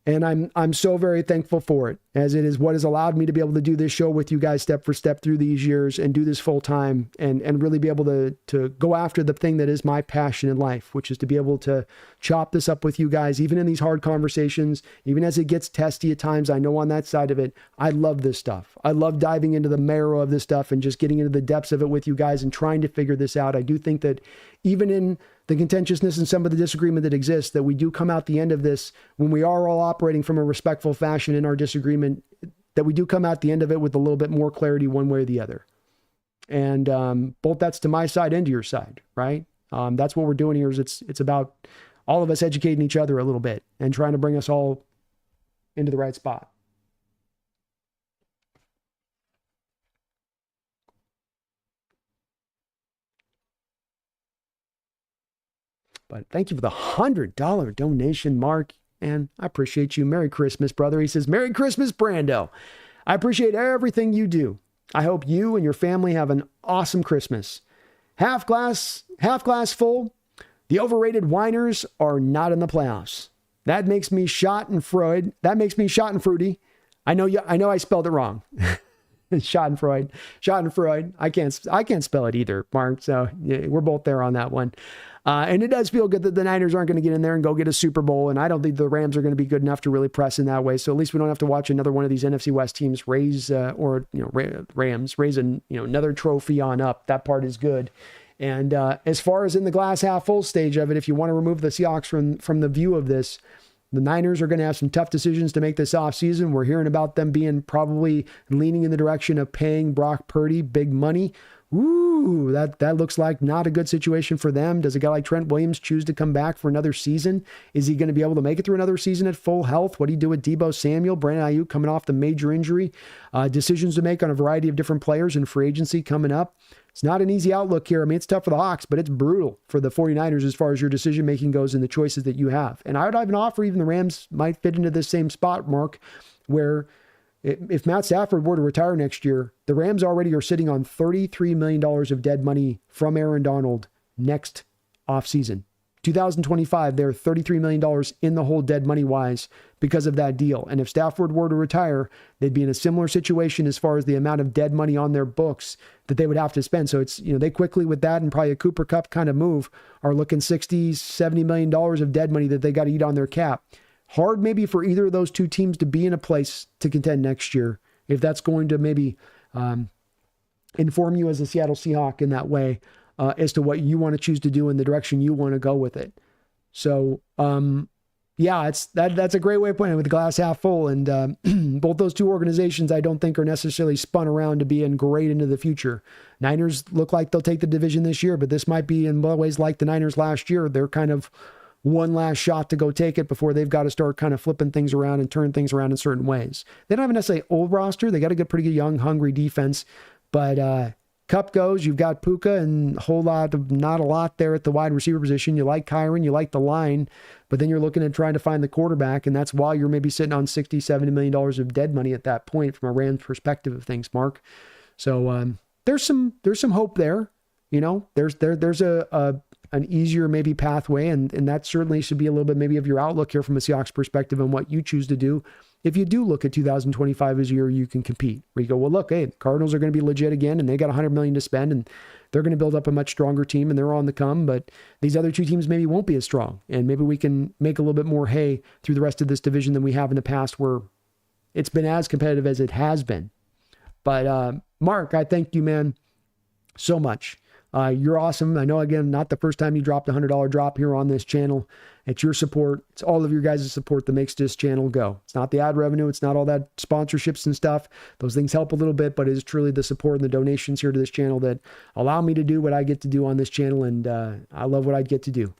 and I'm so very thankful for it, as it is what has allowed me to be able to do this show with you guys step for step through these years and do this full time and really be able to go after the thing that is my passion in life, which is to be able to chop this up with you guys, even in these hard conversations, even as it gets testy at times. I know on that side of it, I love this stuff. I love diving into the marrow of this stuff and just getting into the depths of it with you guys and trying to figure this out. I do think that even in the contentiousness and some of the disagreement that exists, that we do come out the end of this when we are all operating from a respectful fashion in our disagreement, that we do come out the end of it with a little bit more clarity one way or the other. And both that's to my side and to your side, right? That's what we're doing here is it's about all of us educating each other a little bit and trying to bring us all into the right spot. But thank you for the $100 donation, Mark. And I appreciate you. Merry Christmas, brother. He says, Merry Christmas, Brando. I appreciate everything you do. I hope you and your family have an awesome Christmas. Half glass full. The overrated whiners are not in the playoffs. That makes me shot and Freud. That makes me shot and fruity. I know I spelled it wrong. Schadenfreude. I can't spell it either, Mark. So yeah, we're both there on that one. And it does feel good that the Niners aren't going to get in there and go get a Super Bowl. And I don't think the Rams are going to be good enough to really press in that way. So at least we don't have to watch another one of these NFC West teams raise, Rams raise another trophy on up. That part is good. And as far as in the glass half full stage of it, if you want to remove the Seahawks from the view of this, the Niners are going to have some tough decisions to make this offseason. We're hearing about them being probably leaning in the direction of paying Brock Purdy big money. Ooh, that looks like not a good situation for them. Does a guy like Trent Williams choose to come back for another season? Is he going to be able to make it through another season at full health? What do you do with Deebo Samuel, Brandon Ayuk coming off the major injury? Decisions to make on a variety of different players in free agency coming up. It's not an easy outlook here. I mean, it's tough for the Hawks, but it's brutal for the 49ers as far as your decision-making goes and the choices that you have. And I would even offer even the Rams might fit into this same spot, Mark, where if Matt Stafford were to retire next year, the Rams already are sitting on $33 million of dead money from Aaron Donald next offseason. 2025, they're $33 million in the hole dead money-wise because of that deal. And if Stafford were to retire, they'd be in a similar situation as far as the amount of dead money on their books that they would have to spend. So it's, they quickly with that and probably a Cooper Kupp kind of move are looking $60, $70 million of dead money that they got to eat on their cap. Hard maybe for either of those two teams to be in a place to contend next year, if that's going to maybe inform you as a Seattle Seahawk in that way as to what you want to choose to do in the direction you want to go with it. So, yeah, that's a great way of putting it, with the glass half full. And both those two organizations I don't think are necessarily spun around to being great into the future. Niners look like they'll take the division this year, but this might be in a lot of ways like the Niners last year. They're kind of one last shot to go take it before they've got to start kind of flipping things around and turn things around in certain ways. They don't have a necessarily old roster. They got a pretty good young, hungry defense. But Kupp goes, you've got Puka and not a lot there at the wide receiver position. You like Kyron, you like the line, but then you're looking at trying to find the quarterback, and that's while you're maybe sitting on $60, $70 million of dead money at that point from a Rams perspective of things, Mark. So there's some hope there. There's an easier maybe pathway, and that certainly should be a little bit maybe of your outlook here from a Seahawks perspective on what you choose to do. If you do look at 2025 as a year you can compete, where you go, well, look, hey, the Cardinals are going to be legit again, and they got $100 million to spend, and they're going to build up a much stronger team, and they're on the come, but these other two teams maybe won't be as strong, and maybe we can make a little bit more hay through the rest of this division than we have in the past, where it's been as competitive as it has been. But Mark, I thank you, man, so much. You're awesome. I know, again, not the first time you dropped a $100 drop here on this channel. It's your support. It's all of your guys' support that makes this channel go. It's not the ad revenue. It's not all that sponsorships and stuff. Those things help a little bit, but it is truly the support and the donations here to this channel that allow me to do what I get to do on this channel, and I love what I get to do.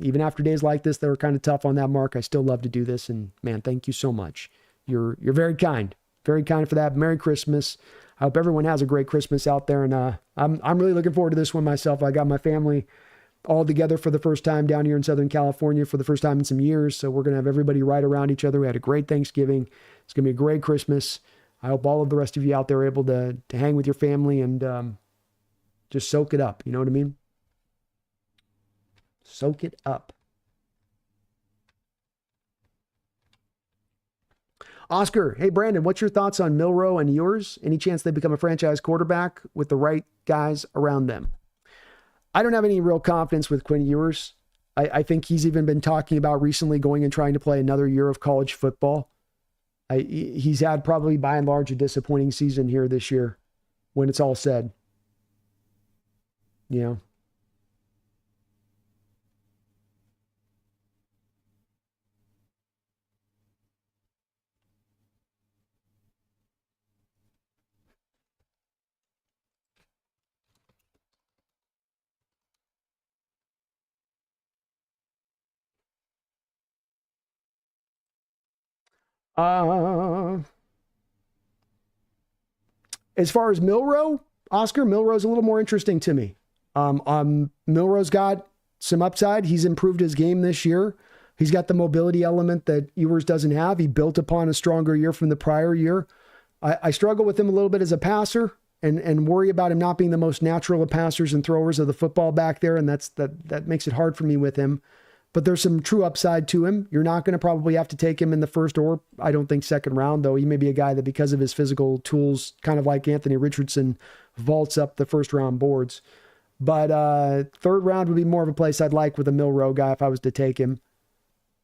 Even after days like this that were kind of tough on that, Mark, I still love to do this, and man, thank you so much. You're very kind. Very kind for that. Merry Christmas. I hope everyone has a great Christmas out there, and I'm really looking forward to this one myself. I got my family all together for the first time down here in Southern California for the first time in some years, so we're going to have everybody right around each other. We had a great Thanksgiving. It's going to be a great Christmas. I hope all of the rest of you out there are able to hang with your family and just soak it up. You know what I mean? Soak it up. Oscar, hey, Brandon, what's your thoughts on Milroe and yours? Any chance they become a franchise quarterback with the right guys around them? I don't have any real confidence with Quinn Ewers. I think he's even been talking about recently going and trying to play another year of college football. He's had probably by and large a disappointing season here this year when it's all said. You know? As far as Milroe, Oscar, Milroe's a little more interesting to me. Milroe's got some upside. He's improved his game this year. He's got the mobility element that Ewers doesn't have. He built upon a stronger year from the prior year. I struggle with him a little bit as a passer and worry about him not being the most natural of passers and throwers of the football back there, and that makes it hard for me with him. But there's some true upside to him. You're not going to probably have to take him in the first or, I don't think, second round, though. He may be a guy that, because of his physical tools, kind of like Anthony Richardson, vaults up the first round boards. But third round would be more of a place I'd like with a Milroe guy if I was to take him.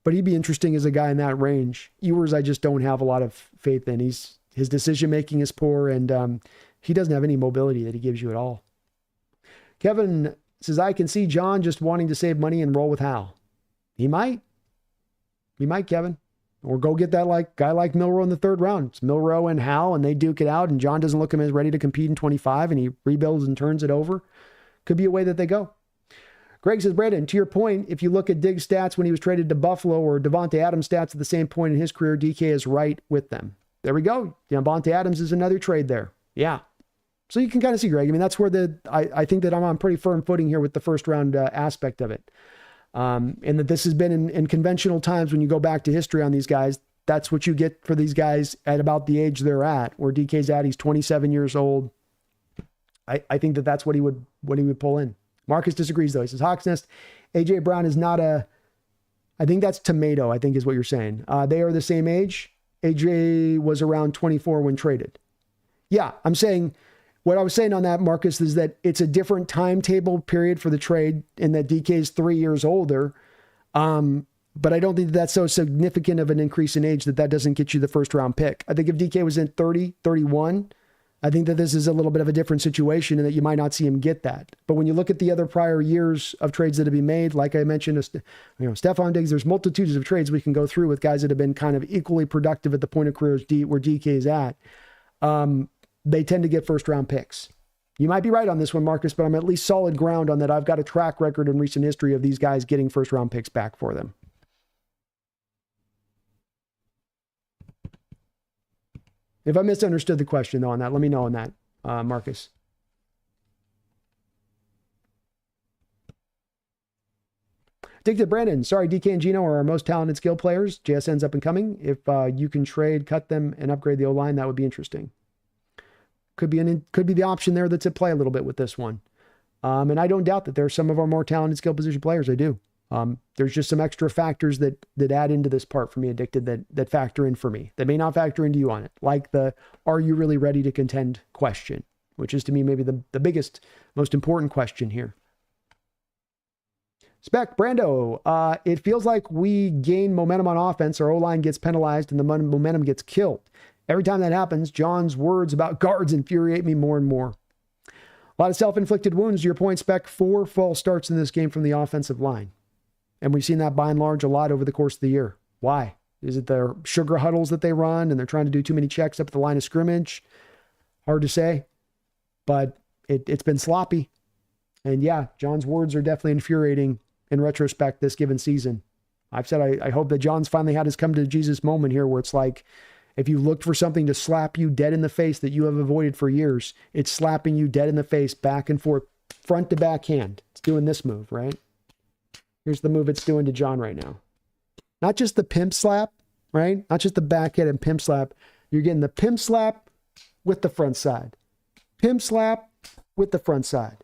But he'd be interesting as a guy in that range. Ewers, I just don't have a lot of faith in. His decision-making is poor, and he doesn't have any mobility that he gives you at all. Kevin says, I can see John just wanting to save money and roll with Hal. He might, Kevin. Or go get that guy like Milroe in the third round. It's Milroe and Hal, and they duke it out, and John doesn't look him as ready to compete in 25, and he rebuilds and turns it over. Could be a way that they go. Greg says, Brandon, to your point, if you look at Diggs' stats when he was traded to Buffalo or Devontae Adams' stats at the same point in his career, DK is right with them. There we go. Devontae Adams is another trade there. Yeah. So you can kind of see, Greg. I mean, that's where I think that I'm on pretty firm footing here with the first round aspect of it. And that this has been in conventional times when you go back to history on these guys. That's what you get for these guys at about the age they're at, where DK's at. He's 27 years old. I think that that's what he would pull in. Marcus disagrees, though. He says, Hawks Nest, AJ Brown is not I think that's tomato, I think is what you're saying. They are the same age. AJ was around 24 when traded. Yeah, I'm saying, what I was saying on that, Marcus, is that it's a different timetable period for the trade in that DK is 3 years older. But I don't think that's so significant of an increase in age that doesn't get you the first round pick. I think if DK was in 30, 31, I think that this is a little bit of a different situation and that you might not see him get that. But when you look at the other prior years of trades that have been made, like I mentioned, Stephon Diggs, there's multitudes of trades we can go through with guys that have been kind of equally productive at the point of careers where DK is at. They tend to get first round picks. You might be right on this one, Marcus, but I'm at least solid ground on that. I've got a track record in recent history of these guys getting first round picks back for them. If I misunderstood the question, though, on that, let me know on that, Marcus. Addicted Brandon, sorry, DK and Geno are our most talented skill players. JSN's up and coming. If you can trade, cut them, and upgrade the O-line, that would be interesting. Could be the option there that's at play a little bit with this one. And I don't doubt that there are some of our more talented skill position players. I do. There's just some extra factors that add into this part for me, Addicted, that factor in for me, that may not factor into you on it. Like the, are you really ready to contend question, which is to me maybe the biggest, most important question here. Spec, Brando, it feels like we gain momentum on offense, our O-line gets penalized and the momentum gets killed. Every time that happens, John's words about guards infuriate me more and more. A lot of self-inflicted wounds, to your point, Spec. 4 false starts in this game from the offensive line. And we've seen that by and large a lot over the course of the year. Why? Is it their sugar huddles that they run and they're trying to do too many checks up at the line of scrimmage? Hard to say, but it's been sloppy. And yeah, John's words are definitely infuriating in retrospect this given season. I've said I hope that John's finally had his come to Jesus moment here where it's like, if you looked for something to slap you dead in the face that you have avoided for years, it's slapping you dead in the face, back and forth, front to back hand. It's doing this move, right? Here's the move it's doing to John right now. Not just the pimp slap, right? Not just the backhand and pimp slap. You're getting the pimp slap with the front side. Pimp slap with the front side.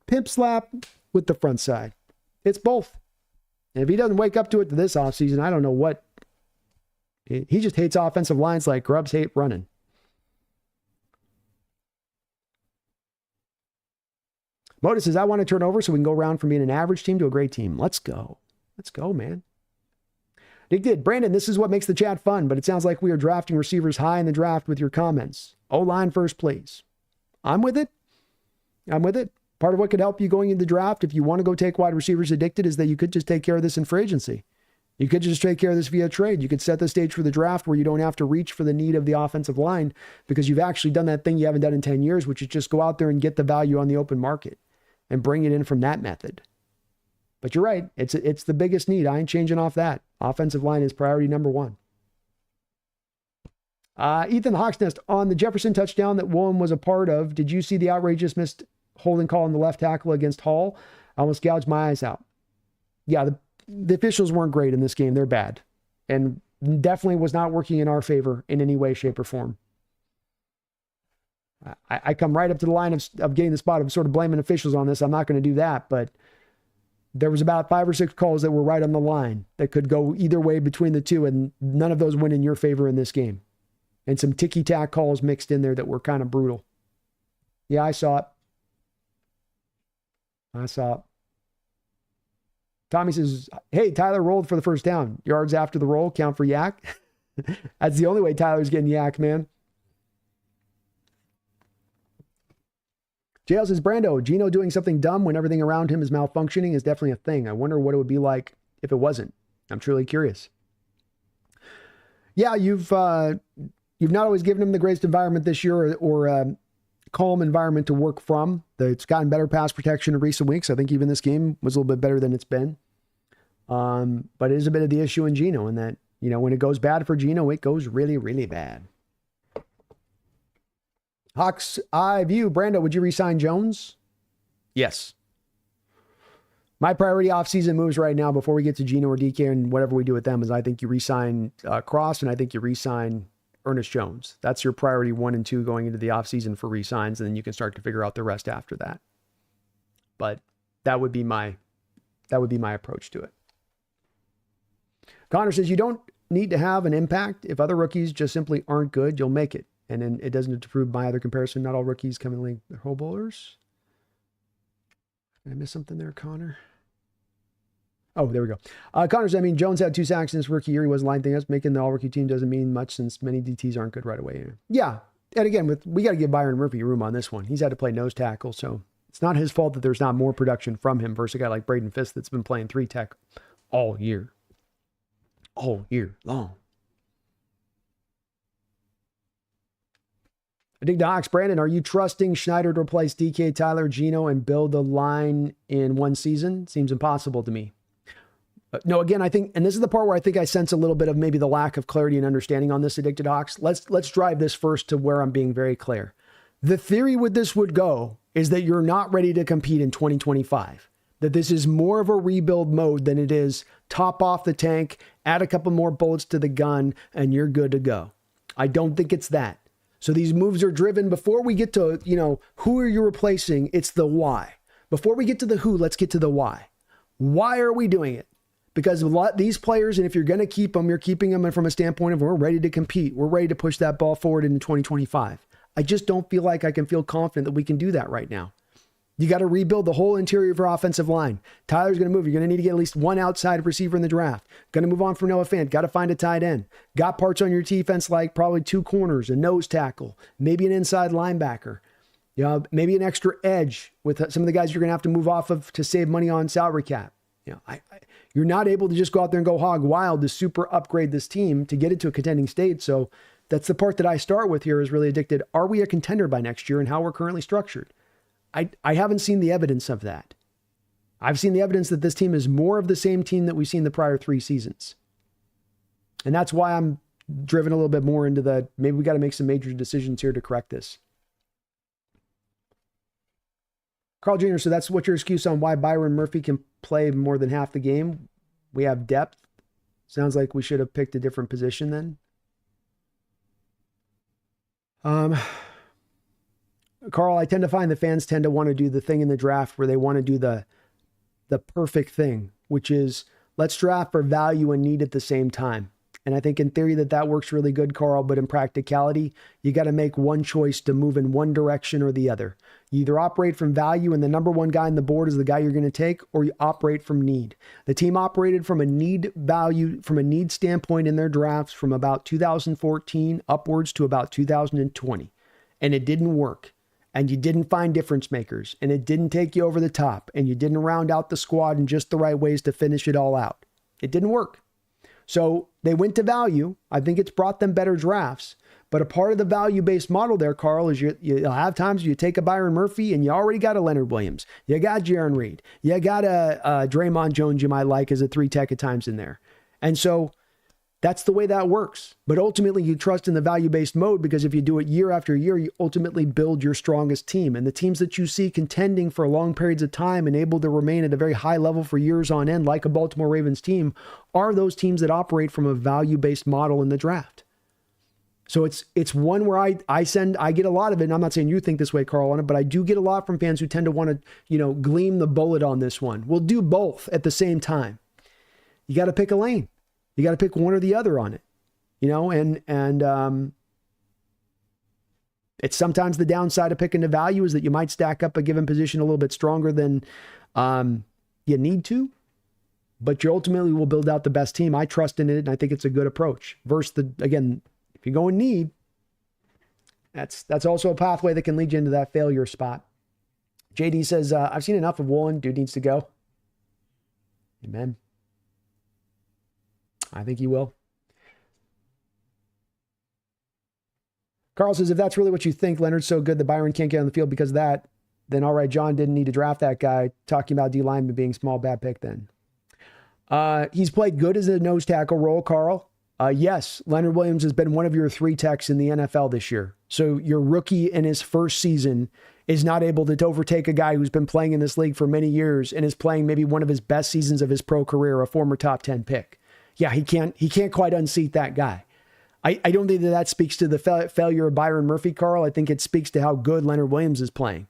Pimp slap with the front side. It's both. And if he doesn't wake up to it this offseason, I don't know what. He just hates offensive lines like grubs hate running. Modus says, I want to turn over so we can go around from being an average team to a great team. Let's go. Let's go, man. Dick did. Brandon, this is what makes the chat fun, but it sounds like we are drafting receivers high in the draft with your comments. O-line first, please. I'm with it. I'm with it. Part of what could help you going into the draft, if you want to go take wide receivers, Addicted, is that you could just take care of this in free agency. You could just take care of this via trade. You could set the stage for the draft where you don't have to reach for the need of the offensive line because you've actually done that thing you haven't done in 10 years, which is just go out there and get the value on the open market and bring it in from that method. But you're right. It's the biggest need. I ain't changing off that. Offensive line is priority number one. Ethan the Hawks Nest, on the Jefferson touchdown that Woolen was a part of, did you see the outrageous missed holding call on the left tackle against Hall? I almost gouged my eyes out. Yeah, the officials weren't great in this game. They're bad. And definitely was not working in our favor in any way, shape, or form. I come right up to the line of getting the spot of sort of blaming officials on this. I'm not going to do that, but there was about 5 or 6 calls that were right on the line that could go either way between the two, and none of those went in your favor in this game. And some ticky-tack calls mixed in there that were kind of brutal. Yeah, I saw it. I saw it. Tommy says, hey, Tyler rolled for the first down. Yards after the roll count for yak. That's the only way Tyler's getting yak, man. JL says, Brando, Geno doing something dumb when everything around him is malfunctioning is definitely a thing. I wonder what it would be like if it wasn't. I'm truly curious. Yeah, you've not always given him the greatest environment this year or calm environment to work from. It's gotten better pass protection in recent weeks. I think even this game was a little bit better than it's been. But it is a bit of the issue in Geno in that, when it goes bad for Geno, it goes really, really bad. Hawks Eye View. Brando, would you re-sign Jones? Yes. My priority offseason moves right now before we get to Geno or DK and whatever we do with them is I think you re-sign Cross and I think you re-sign Ernest Jones. That's your priority 1 and 2 going into the offseason for re-signs, and then you can start to figure out the rest after that. But that would be my approach to it. Connor says you don't need to have an impact. If other rookies just simply aren't good, you'll make it. And then it doesn't prove my other comparison. Not all rookies come in the league. They're Pro Bowlers. Did I miss something there, Connor? Oh, there we go. Connor says, Jones had 2 sacks in his rookie year. He wasn't line thing. Us making the all-rookie team doesn't mean much since many DTs aren't good right away. Yeah. And again, we got to give Byron Murphy room on this one. He's had to play nose tackle, so it's not his fault that there's not more production from him versus a guy like Braden Fisk that's been playing 3 tech all year. All year long. I dig the Hawks. Brandon, are you trusting Schneider to replace DK, Tyler, Geno, and build the line in one season? Seems impossible to me. No, again, I think, and this is the part where I think I sense a little bit of maybe the lack of clarity and understanding on this Addicted Hawks. Let's drive this first to where I'm being very clear. The theory with this would go is that you're not ready to compete in 2025. That this is more of a rebuild mode than it is top off the tank, add a couple more bullets to the gun, and you're good to go. I don't think it's that. So these moves are driven before we get to, who are you replacing? It's the why. Before we get to the who, let's get to the why. Why are we doing it? Because a lot these players, and if you're going to keep them, you're keeping them from a standpoint of we're ready to compete. We're ready to push that ball forward into 2025. I just don't feel like I can feel confident that we can do that right now. You got to rebuild the whole interior of your offensive line. Tyler's going to move. You're going to need to get at least one outside receiver in the draft. Going to move on from Noah Fant. Got to find a tight end. Got parts on your defense like probably 2 corners, a nose tackle, maybe an inside linebacker. Maybe an extra edge with some of the guys you're going to have to move off of to save money on salary cap. You're not able to just go out there and go hog wild to super upgrade this team to get it to a contending state. So that's the part that I start with here is really Addicted. Are we a contender by next year and how we're currently structured? I haven't seen the evidence of that. I've seen the evidence that this team is more of the same team that we've seen the prior 3 seasons. And that's why I'm driven a little bit more into maybe we got to make some major decisions here to correct this. Carl Jr., so that's what your excuse on why Byron Murphy can play more than half the game? We have depth. Sounds like we should have picked a different position then. Carl, I tend to find the fans tend to want to do the thing in the draft where they want to do the perfect thing, which is let's draft for value and need at the same time. And I think in theory that works really good, Carl, but in practicality, you got to make one choice to move in one direction or the other. You either operate from value and the number 1 guy on the board is the guy you're going to take, or you operate from need. The team operated from a need standpoint in their drafts from about 2014 upwards to about 2020. And it didn't work. And you didn't find difference makers. And it didn't take you over the top. And you didn't round out the squad in just the right ways to finish it all out. It didn't work. So they went to value. I think it's brought them better drafts. But a part of the value-based model there, Carl, is you'll have times you take a Byron Murphy and you already got a Leonard Williams. You got Jaron Reed. You got a Draymond Jones you might like as a 3 tech at times in there. And so that's the way that works. But ultimately, you trust in the value-based mode because if you do it year after year, you ultimately build your strongest team. And the teams that you see contending for long periods of time and able to remain at a very high level for years on end, like a Baltimore Ravens team, are those teams that operate from a value-based model in the draft. So it's one where I get a lot of it. And I'm not saying you think this way, Carl, on it, but I do get a lot from fans who tend to want to, gleam the bullet on this one. We'll do both at the same time. You got to pick a lane. You got to pick one or the other on it, and it's sometimes the downside of picking the value is that you might stack up a given position a little bit stronger than you need to, but you ultimately will build out the best team. I trust in it, and I think it's a good approach. Versus if you go in need, that's also a pathway that can lead you into that failure spot. JD says, I've seen enough of Woolen. Dude needs to go. Amen. I think he will. Carl says, if that's really what you think, Leonard's so good that Byron can't get on the field because of that, then all right, John didn't need to draft that guy. Talking about D lineman being small, bad pick then. He's played good as a nose tackle role, Carl. Yes, Leonard Williams has been one of your 3 techs in the NFL this year. So your rookie in his first season is not able to overtake a guy who's been playing in this league for many years and is playing maybe one of his best seasons of his pro career, a former top 10 pick. Yeah, he can't quite unseat that guy. I don't think that speaks to the failure of Byron Murphy, Carl. I think it speaks to how good Leonard Williams is playing.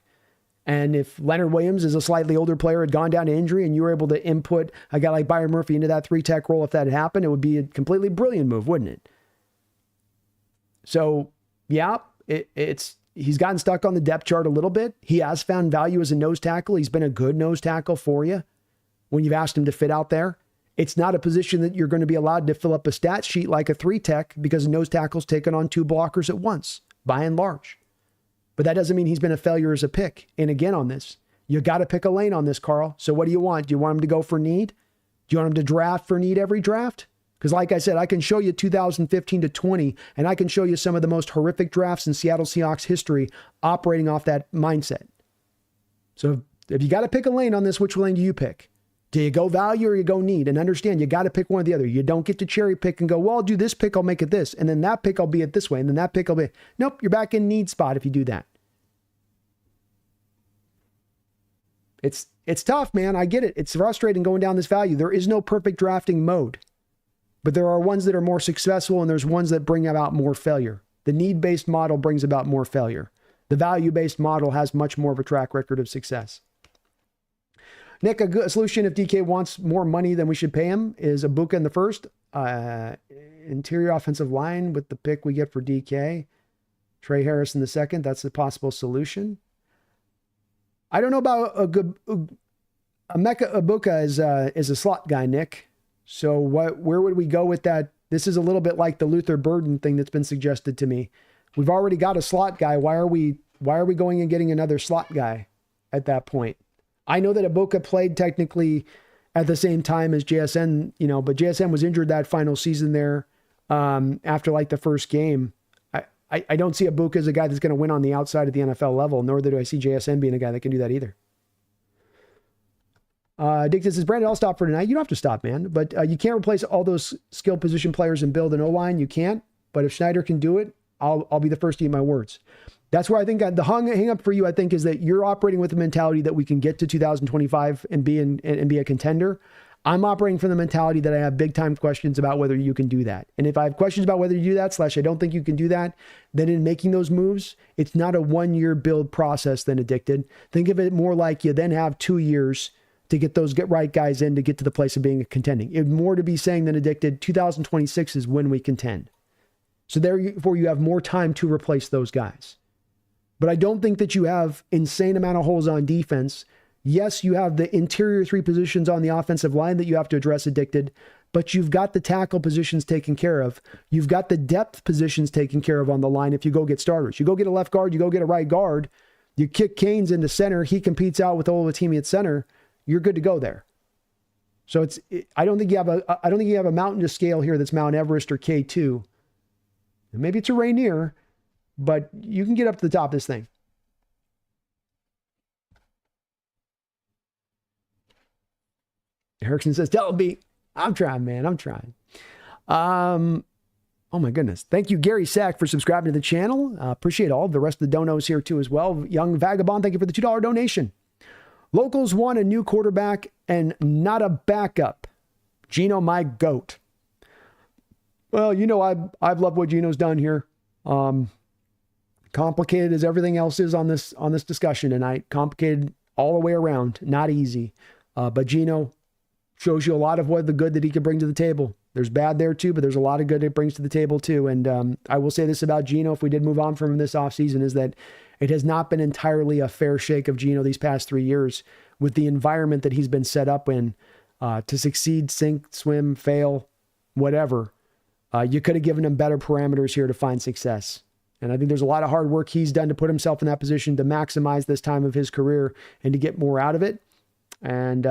And if Leonard Williams, as a slightly older player, had gone down to injury and you were able to input a guy like Byron Murphy into that 3-tech role, if that had happened, it would be a completely brilliant move, wouldn't it? So, yeah, he's gotten stuck on the depth chart a little bit. He has found value as a nose tackle. He's been a good nose tackle for you when you've asked him to fit out there. It's not a position that you're going to be allowed to fill up a stat sheet like a 3-tech because a nose tackle's taken on 2 blockers at once, by and large. But that doesn't mean he's been a failure as a pick. And again on this, you got to pick a lane on this, Carl. So what do you want? Do you want him to go for need? Do you want him to draft for need every draft? Because like I said, I can show you 2015 to 20, and I can show you some of the most horrific drafts in Seattle Seahawks history operating off that mindset. So if you got to pick a lane on this, which lane do you pick? Do you go value or you go need? And understand, you got to pick one or the other. You don't get to cherry pick and go, well, I'll do this pick, I'll make it this. And then that pick, I'll be it this way. And then that pick, I'll be... Nope, you're back in need spot if you do that. It's tough, man. I get it. It's frustrating going down this value. There is no perfect drafting mode. But there are ones that are more successful and there's ones that bring about more failure. The need-based model brings about more failure. The value-based model has much more of a track record of success. Nick, a solution if DK wants more money than we should pay him is Ibuka in the first, interior offensive line with the pick we get for DK, Trey Harris in the second. That's a possible solution. I don't know about Ibuka is a slot guy, Nick. So where would we go with that? This is a little bit like the Luther Burden thing that's been suggested to me. We've already got a slot guy. Why are we going and getting another slot guy at that point? I know that Ibuka played technically at the same time as JSN, but JSN was injured that final season there after like the first game. I don't see Ibuka as a guy that's going to win on the outside of the NFL level, nor do I see JSN being a guy that can do that either. Dick says, Brandon, I'll stop for tonight. You don't have to stop, man. But you can't replace all those skill position players and build an O-line. You can't. But if Schneider can do it, I'll be the first to eat my words. That's where I think the hang up for you, I think, is that you're operating with the mentality that we can get to 2025 and be a contender. I'm operating from the mentality that I have big time questions about whether you can do that. And if I have questions about whether you do that, / I don't think you can do that, then in making those moves, it's not a 1-year build process then Addicted. Think of it more like you then have 2 years to get those right guys in to get to the place of being contending. It's more to be saying than Addicted, 2026 is when we contend. So therefore you have more time to replace those guys. But I don't think that you have insane amount of holes on defense. Yes, you have the interior 3 positions on the offensive line that you have to address, Addicted, but you've got the tackle positions taken care of. You've got the depth positions taken care of on the line if you go get starters. You go get a left guard, you go get a right guard, you kick Canes into center, he competes out with Olatimi at center, you're good to go there. So I don't think you have a mountain to scale here that's Mount Everest or K2. And maybe it's a Rainier, but you can get up to the top of this thing. Erickson says, tell B. I'm trying, man. I'm trying. Oh my goodness. Thank you, Gary Sack, for subscribing to the channel. Appreciate all the rest of the donos here too as well. Young Vagabond, thank you for the $2 donation. Locals want a new quarterback and not a backup. Geno, my GOAT. Well, I've loved what Geno's done here. Complicated as everything else is on this discussion tonight. Complicated all the way around. Not easy. But Geno shows you a lot of what the good that he can bring to the table. There's bad there too, but there's a lot of good it brings to the table too. And I will say this about Geno, if we did move on from him this offseason, is that it has not been entirely a fair shake of Geno these past 3 years with the environment that he's been set up in to succeed, sink, swim, fail, whatever. You could have given him better parameters here to find success. And I think there's a lot of hard work he's done to put himself in that position to maximize this time of his career and to get more out of it. And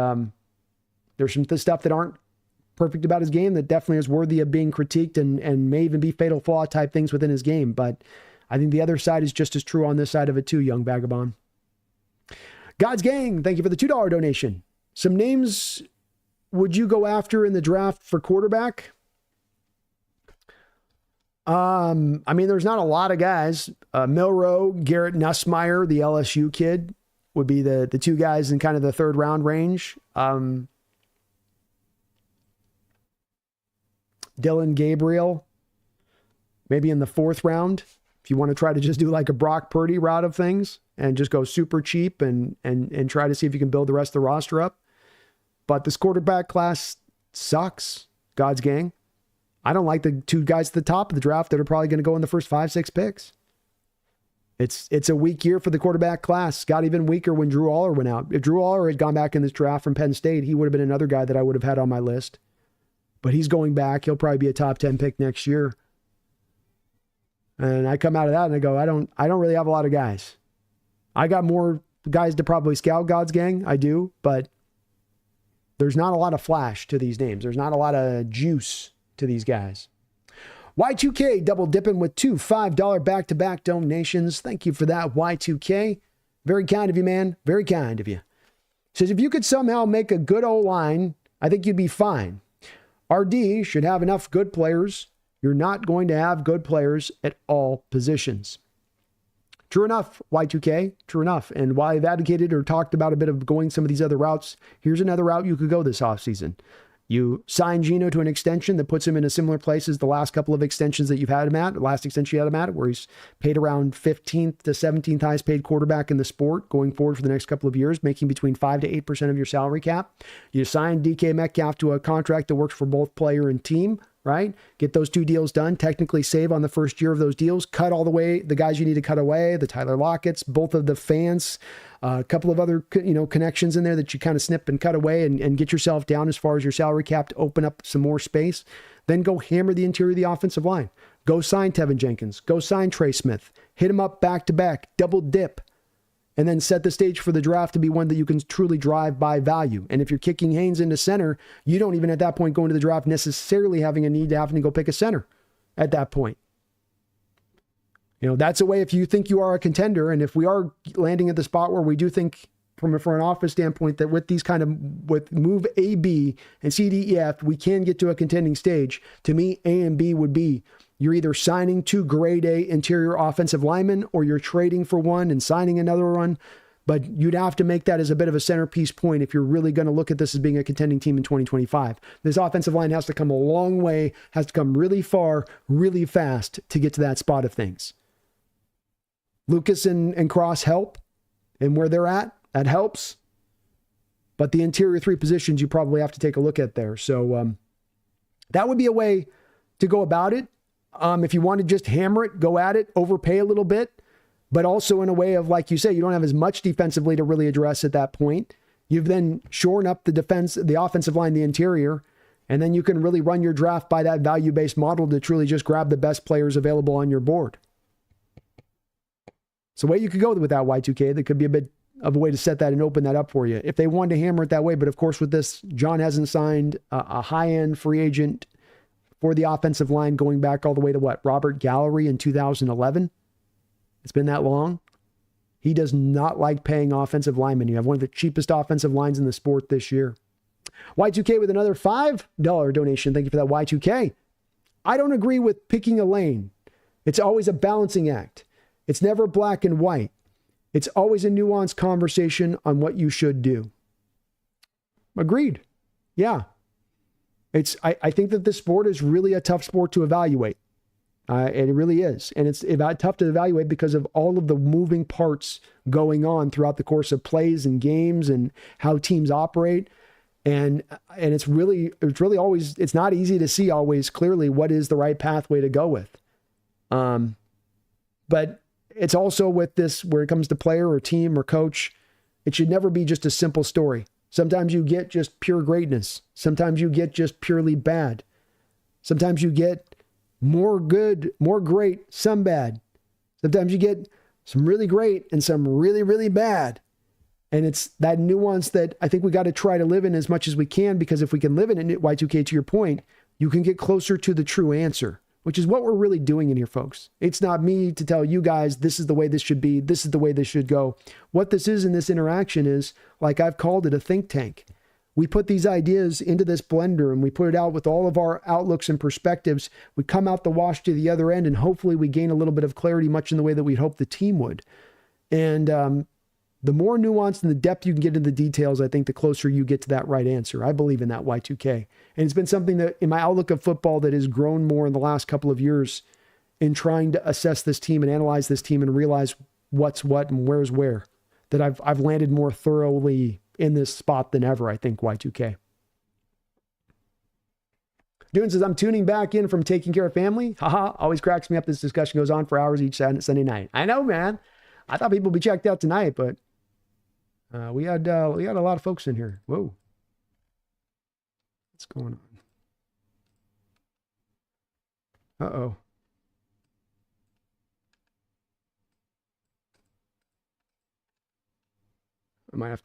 there's some stuff that aren't perfect about his game that definitely is worthy of being critiqued and may even be fatal flaw type things within his game. But I think the other side is just as true on this side of it too, young vagabond. God's Gang, thank you for the $2 donation. Some names would you go after in the draft for quarterback? I mean, there's not a lot of guys. Milroe, Garrett Nussmeier, the LSU kid, would be the two guys in kind of the third round range. Dylan Gabriel, maybe in the fourth round, if you want to try to just do like a Brock Purdy route of things and just go super cheap and try to see if you can build the rest of the roster up. But this quarterback class sucks, God's Gang. I don't like the two guys at the top of the draft that are probably going to go in the first 5-6 picks. It's a weak year for the quarterback class. Got even weaker when Drew Aller went out. If Drew Aller had gone back in this draft from Penn State, he would have been another guy that I would have had on my list. But he's going back. He'll probably be a top 10 pick next year. And I come out of that and I go, I don't really have a lot of guys. I got more guys to probably scout, God's Gang. I do, but there's not a lot of flash to these names. There's not a lot of juice to these guys. Y2K double dipping with two $5 back-to-back donations. Thank you for that, Y2K. Very kind of you, man. Very kind of you. Says, if you could somehow make a good O-line, I think you'd be fine. RD should have enough good players. You're not going to have good players at all positions. True enough, Y2K, true enough. And while I've advocated or talked about a bit of going some of these other routes, here's another route you could go this offseason. You sign Geno to an extension that puts him in a similar place as the last couple of extensions that you've had him at, the last extension you had him at, where he's paid around 15th to 17th highest paid quarterback in the sport going forward for the next couple of years, making between 5 to 8% of your salary cap. You sign DK Metcalf to a contract that works for both player and team, right? Get those two deals done, technically save on the first year of those deals, cut all the way the guys you need to cut away, the Tyler Lockett's, both of the fans, a couple of other connections in there that you kind of snip and cut away and get yourself down as far as your salary cap to open up some more space. Then go hammer the interior of the offensive line. Go sign Tevin Jenkins. Go sign Trey Smith. Hit him up back to back. Double dip. And then set the stage for the draft to be one that you can truly drive by value. And if you're kicking Haynes into center, you don't even at that point go into the draft necessarily having a need to having to go pick a center at that point. That's a way if you think you are a contender, and if we are landing at the spot where we do think from a front office standpoint that with these with move A, B, and C, D, E, F, we can get to a contending stage. To me, A and B would be you're either signing two grade A interior offensive linemen or you're trading for one and signing another one. But you'd have to make that as a bit of a centerpiece point if you're really going to look at this as being a contending team in 2025. This offensive line has to come a long way, has to come really far, really fast to get to that spot of things. Lucas and Cross help, and where they're at, that helps. But the interior three positions you probably have to take a look at there. So that would be a way to go about it. If you want to just hammer it, go at it, overpay a little bit, but also in a way of, like you say, you don't have as much defensively to really address at that point. You've then shorn up the offensive line, the interior, and then you can really run your draft by that value-based model to truly just grab the best players available on your board. So way you could go with that Y2K, that could be a bit of a way to set that and open that up for you if they wanted to hammer it that way. But of course, with this, John hasn't signed a high-end free agent for the offensive line going back all the way to what? Robert Gallery in 2011. It's been that long. He does not like paying offensive linemen. You have one of the cheapest offensive lines in the sport this year. Y2K with another $5 donation. Thank you for that, Y2K. I don't agree with picking a lane. It's always a balancing act. It's never black and white. It's always a nuanced conversation on what you should do. Agreed. Yeah. I think that this sport is really a tough sport to evaluate. And it really is. And it's tough to evaluate because of all of the moving parts going on throughout the course of plays and games and how teams operate. And it's really always, it's not easy to see always clearly what is the right pathway to go with. But it's also with this, where it comes to player or team or coach, it should never be just a simple story. Sometimes you get just pure greatness. Sometimes you get just purely bad. Sometimes you get more good, more great, some bad. Sometimes you get some really great and some really, really bad. And it's that nuance that I think we got to try to live in as much as we can, because if we can live in it, Y2K, to your point, you can get closer to the true answer which is what we're really doing in here, folks. It's not me to tell you guys, this is the way this should be. This is the way this should go. What this is in this interaction is, like I've called it, a think tank. We put these ideas into this blender and we put it out with all of our outlooks and perspectives. We come out the wash to the other end and hopefully we gain a little bit of clarity, much in the way that we'd hope the team would. And the more nuance and the depth you can get into the details, I think the closer you get to that right answer. I believe in that Y2K. And it's been something that in my outlook of football that has grown more in the last couple of years in trying to assess this team and analyze this team and realize what's what and where's where, that I've landed more thoroughly in this spot than ever, I think, Y2K. Dune says, I'm tuning back in from taking care of family. Haha, always cracks me up. This discussion goes on for hours each Sunday night. I know, man. I thought people would be checked out tonight, but we had a lot of folks in here. Whoa. What's going on? Uh-oh. My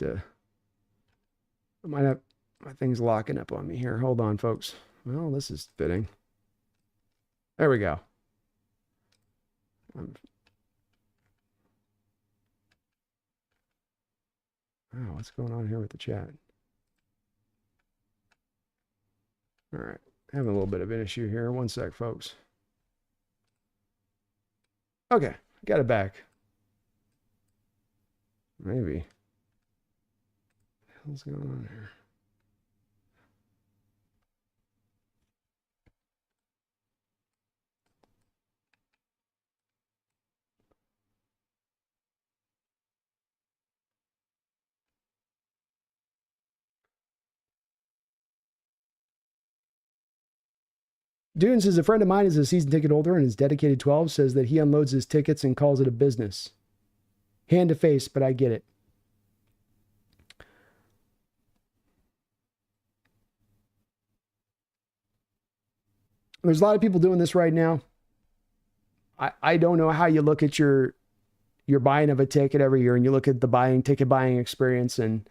thing's locking up on me here. Hold on, folks. Well, this is fitting. There we go. Oh, what's going on here with the chat? All right. Having a little bit of an issue here. One sec, folks. Okay. Got it back. Maybe. What's going on here? Dune says, a friend of mine is a season ticket holder and his dedicated 12 says that he unloads his tickets and calls it a business. Hand to face, but I get it. There's a lot of people doing this right now. I don't know how you look at your buying of a ticket every year and you look at the ticket buying experience and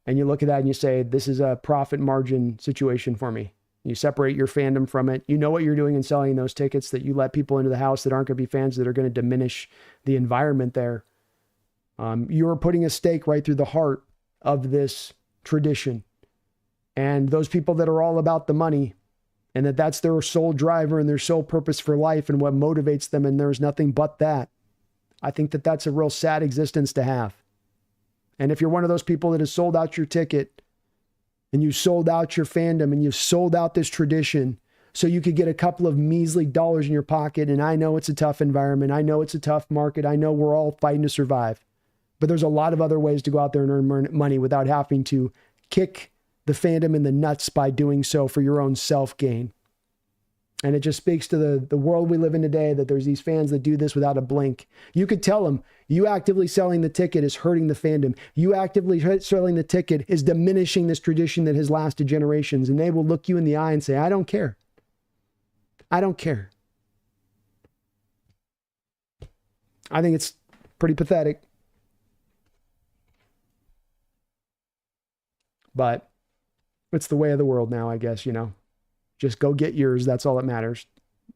you look at that and you say, this is a profit margin situation for me. You separate your fandom from it. You know what you're doing in selling those tickets, that you let people into the house that aren't going to be fans, that are going to diminish the environment there. You're putting a stake right through the heart of this tradition. And those people that are all about the money and that's their sole driver and their sole purpose for life and what motivates them, and there's nothing but that. I think that that's a real sad existence to have. And if you're one of those people that has sold out your ticket and you sold out your fandom and you've sold out this tradition so you could get a couple of measly dollars in your pocket, and I know it's a tough environment, I know it's a tough market, I know we're all fighting to survive, but there's a lot of other ways to go out there and earn money without having to kick the fandom in the nuts by doing so for your own self-gain. And it just speaks to the world we live in today, that there's these fans that do this without a blink. You could tell them, you actively selling the ticket is hurting the fandom. You actively selling the ticket is diminishing this tradition that has lasted generations. And they will look you in the eye and say, I don't care. I don't care. I think it's pretty pathetic. But it's the way of the world now, I guess, you know. Just go get yours. That's all that matters.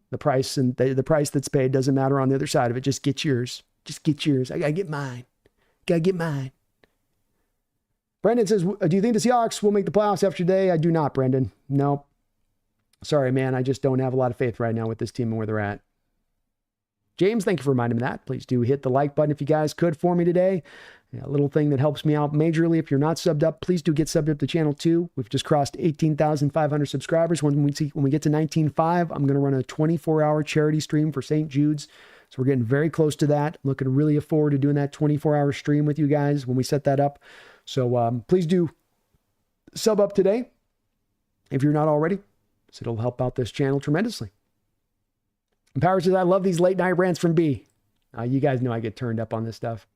The price and the price that's paid doesn't matter on the other side of it. Just get yours. Just get yours. I got to get mine. Got to get mine. Brendan says, do you think the Seahawks will make the playoffs after today? I do not, Brendan. No. Sorry, man. I just don't have a lot of faith right now with this team and where they're at. James, thank you for reminding me of that. Please do hit the like button if you guys could for me today. A little thing that helps me out majorly. If you're not subbed up, please do get subbed up to the channel too. We've just crossed 18,500 subscribers. When we get to 19.5, I'm going to run a 24-hour charity stream for St. Jude's. So we're getting very close to that. Looking really forward to doing that 24-hour stream with you guys when we set that up. So please do sub up today if you're not already. So it'll help out this channel tremendously. And Power says, I love these late night rants from B. You guys know I get turned up on this stuff.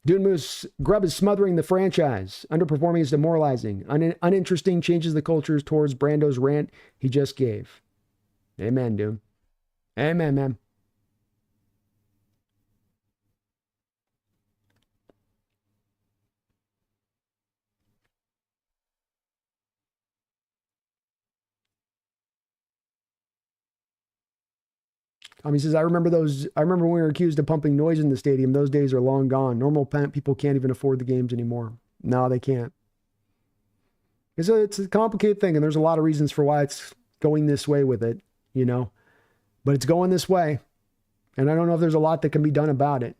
Dune Moose, Grubb is smothering the franchise. Underperforming is demoralizing. Uninteresting, changes the cultures towards Brando's rant he just gave. Amen, Dune. Amen, man. Tommy says, I remember when we were accused of pumping noise in the stadium. Those days are long gone. Normal people can't even afford the games anymore. No, they can't. It's a complicated thing, and there's a lot of reasons for why it's going this way with it, you know. But it's going this way, and I don't know if there's a lot that can be done about it.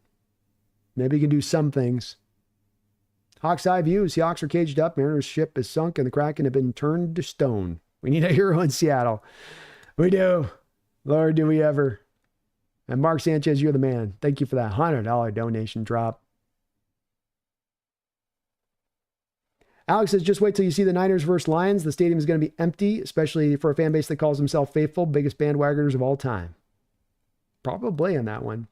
Maybe you can do some things. Hawks Eye View, Seahawks are caged up, Mariners' ship is sunk, and the Kraken have been turned to stone. We need a hero in Seattle. We do. Lord, do we ever. And Mark Sanchez, you're the man. Thank you for that $100 donation drop. Alex says, just wait till you see the Niners versus Lions. The stadium is going to be empty, especially for a fan base that calls himself faithful. Biggest bandwagoners of all time. Probably on that one.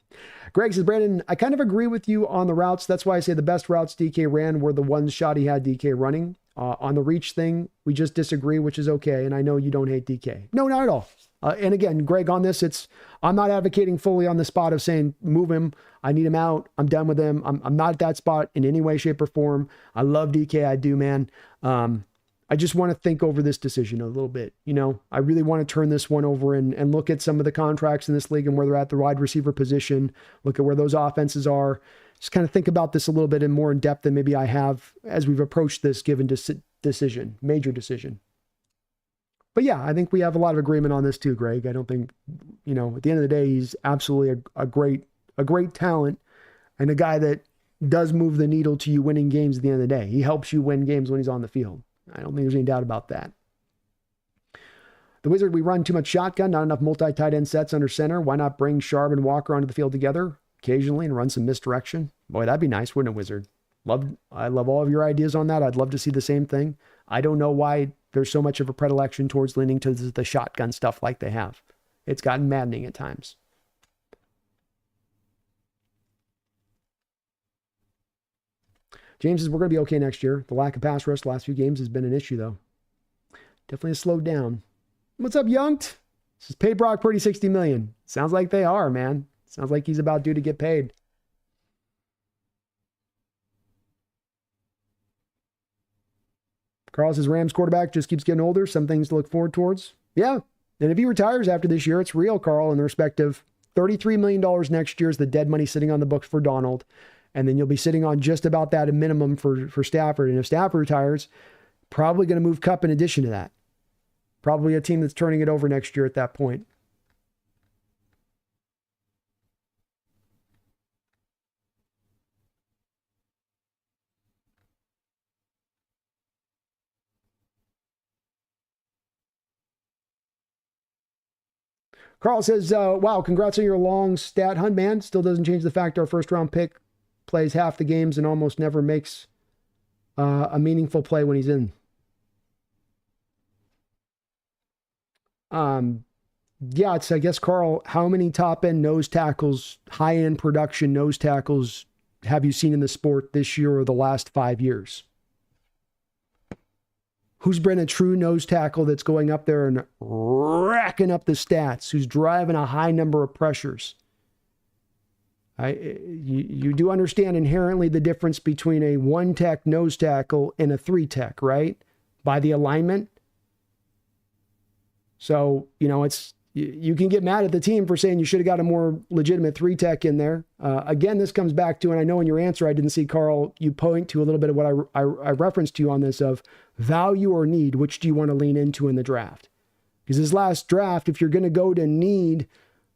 Greg says, Brandon, I kind of agree with you on the routes. That's why I say the best routes DK ran were the one shot he had DK running. On the reach thing, we just disagree, which is okay. And I know you don't hate DK. No, not at all. And again, Greg, on this, I'm not advocating fully on the spot of saying, move him. I need him out. I'm done with him. I'm not at that spot in any way, shape, or form. I love DK. I do, man. I just want to think over this decision a little bit. You know, I really want to turn this one over and look at some of the contracts in this league and where they're at the wide receiver position, look at where those offenses are. Just kind of think about this a little bit more in depth than maybe I have as we've approached this given decision, major decision. But yeah, I think we have a lot of agreement on this too, Greg. I don't think, you know, at the end of the day, he's absolutely a great talent and a guy that does move the needle to you winning games at the end of the day. He helps you win games when he's on the field. I don't think there's any doubt about that. The Wizard, we run too much shotgun, not enough multi-tight end sets under center. Why not bring Sharp and Walker onto the field together occasionally and run some misdirection? Boy, that'd be nice, wouldn't it, Wizard? I love all of your ideas on that. I'd love to see the same thing. I don't know why there's so much of a predilection towards leaning to the shotgun stuff like they have. It's gotten maddening at times. James says, we're going to be okay next year. The lack of pass rush the last few games has been an issue, though. Definitely slowed down. What's up, Young't? Says, pay Brock Purdy $60 million. Sounds like they are, man. Sounds like he's about due to get paid. Carl says, Rams quarterback just keeps getting older. Some things to look forward towards. Yeah. And if he retires after this year, it's real, Carl, in the respect of $33 million next year is the dead money sitting on the books for Donald. And then you'll be sitting on just about that, a minimum for Stafford. And if Stafford retires, probably going to move Kupp in addition to that. Probably a team that's turning it over next year at that point. Carl says, wow, congrats on your long stat hunt, man. Still doesn't change the fact our first round pick plays half the games and almost never makes a meaningful play when he's in. Yeah, it's, I guess, Carl, how many top-end nose tackles, high-end production nose tackles have you seen in the sport this year or the last 5 years? Who's been a true nose tackle that's going up there and racking up the stats, who's driving a high number of pressures? You do understand inherently the difference between a one-tech nose tackle and a three-tech, right? By the alignment. So, you know, you can get mad at the team for saying you should have got a more legitimate three-tech in there. Again, this comes back to, and I know in your answer I didn't see, Carl, you point to a little bit of what I referenced to you on this of value or need, which do you want to lean into in the draft? Because this last draft, if you're going to go to need,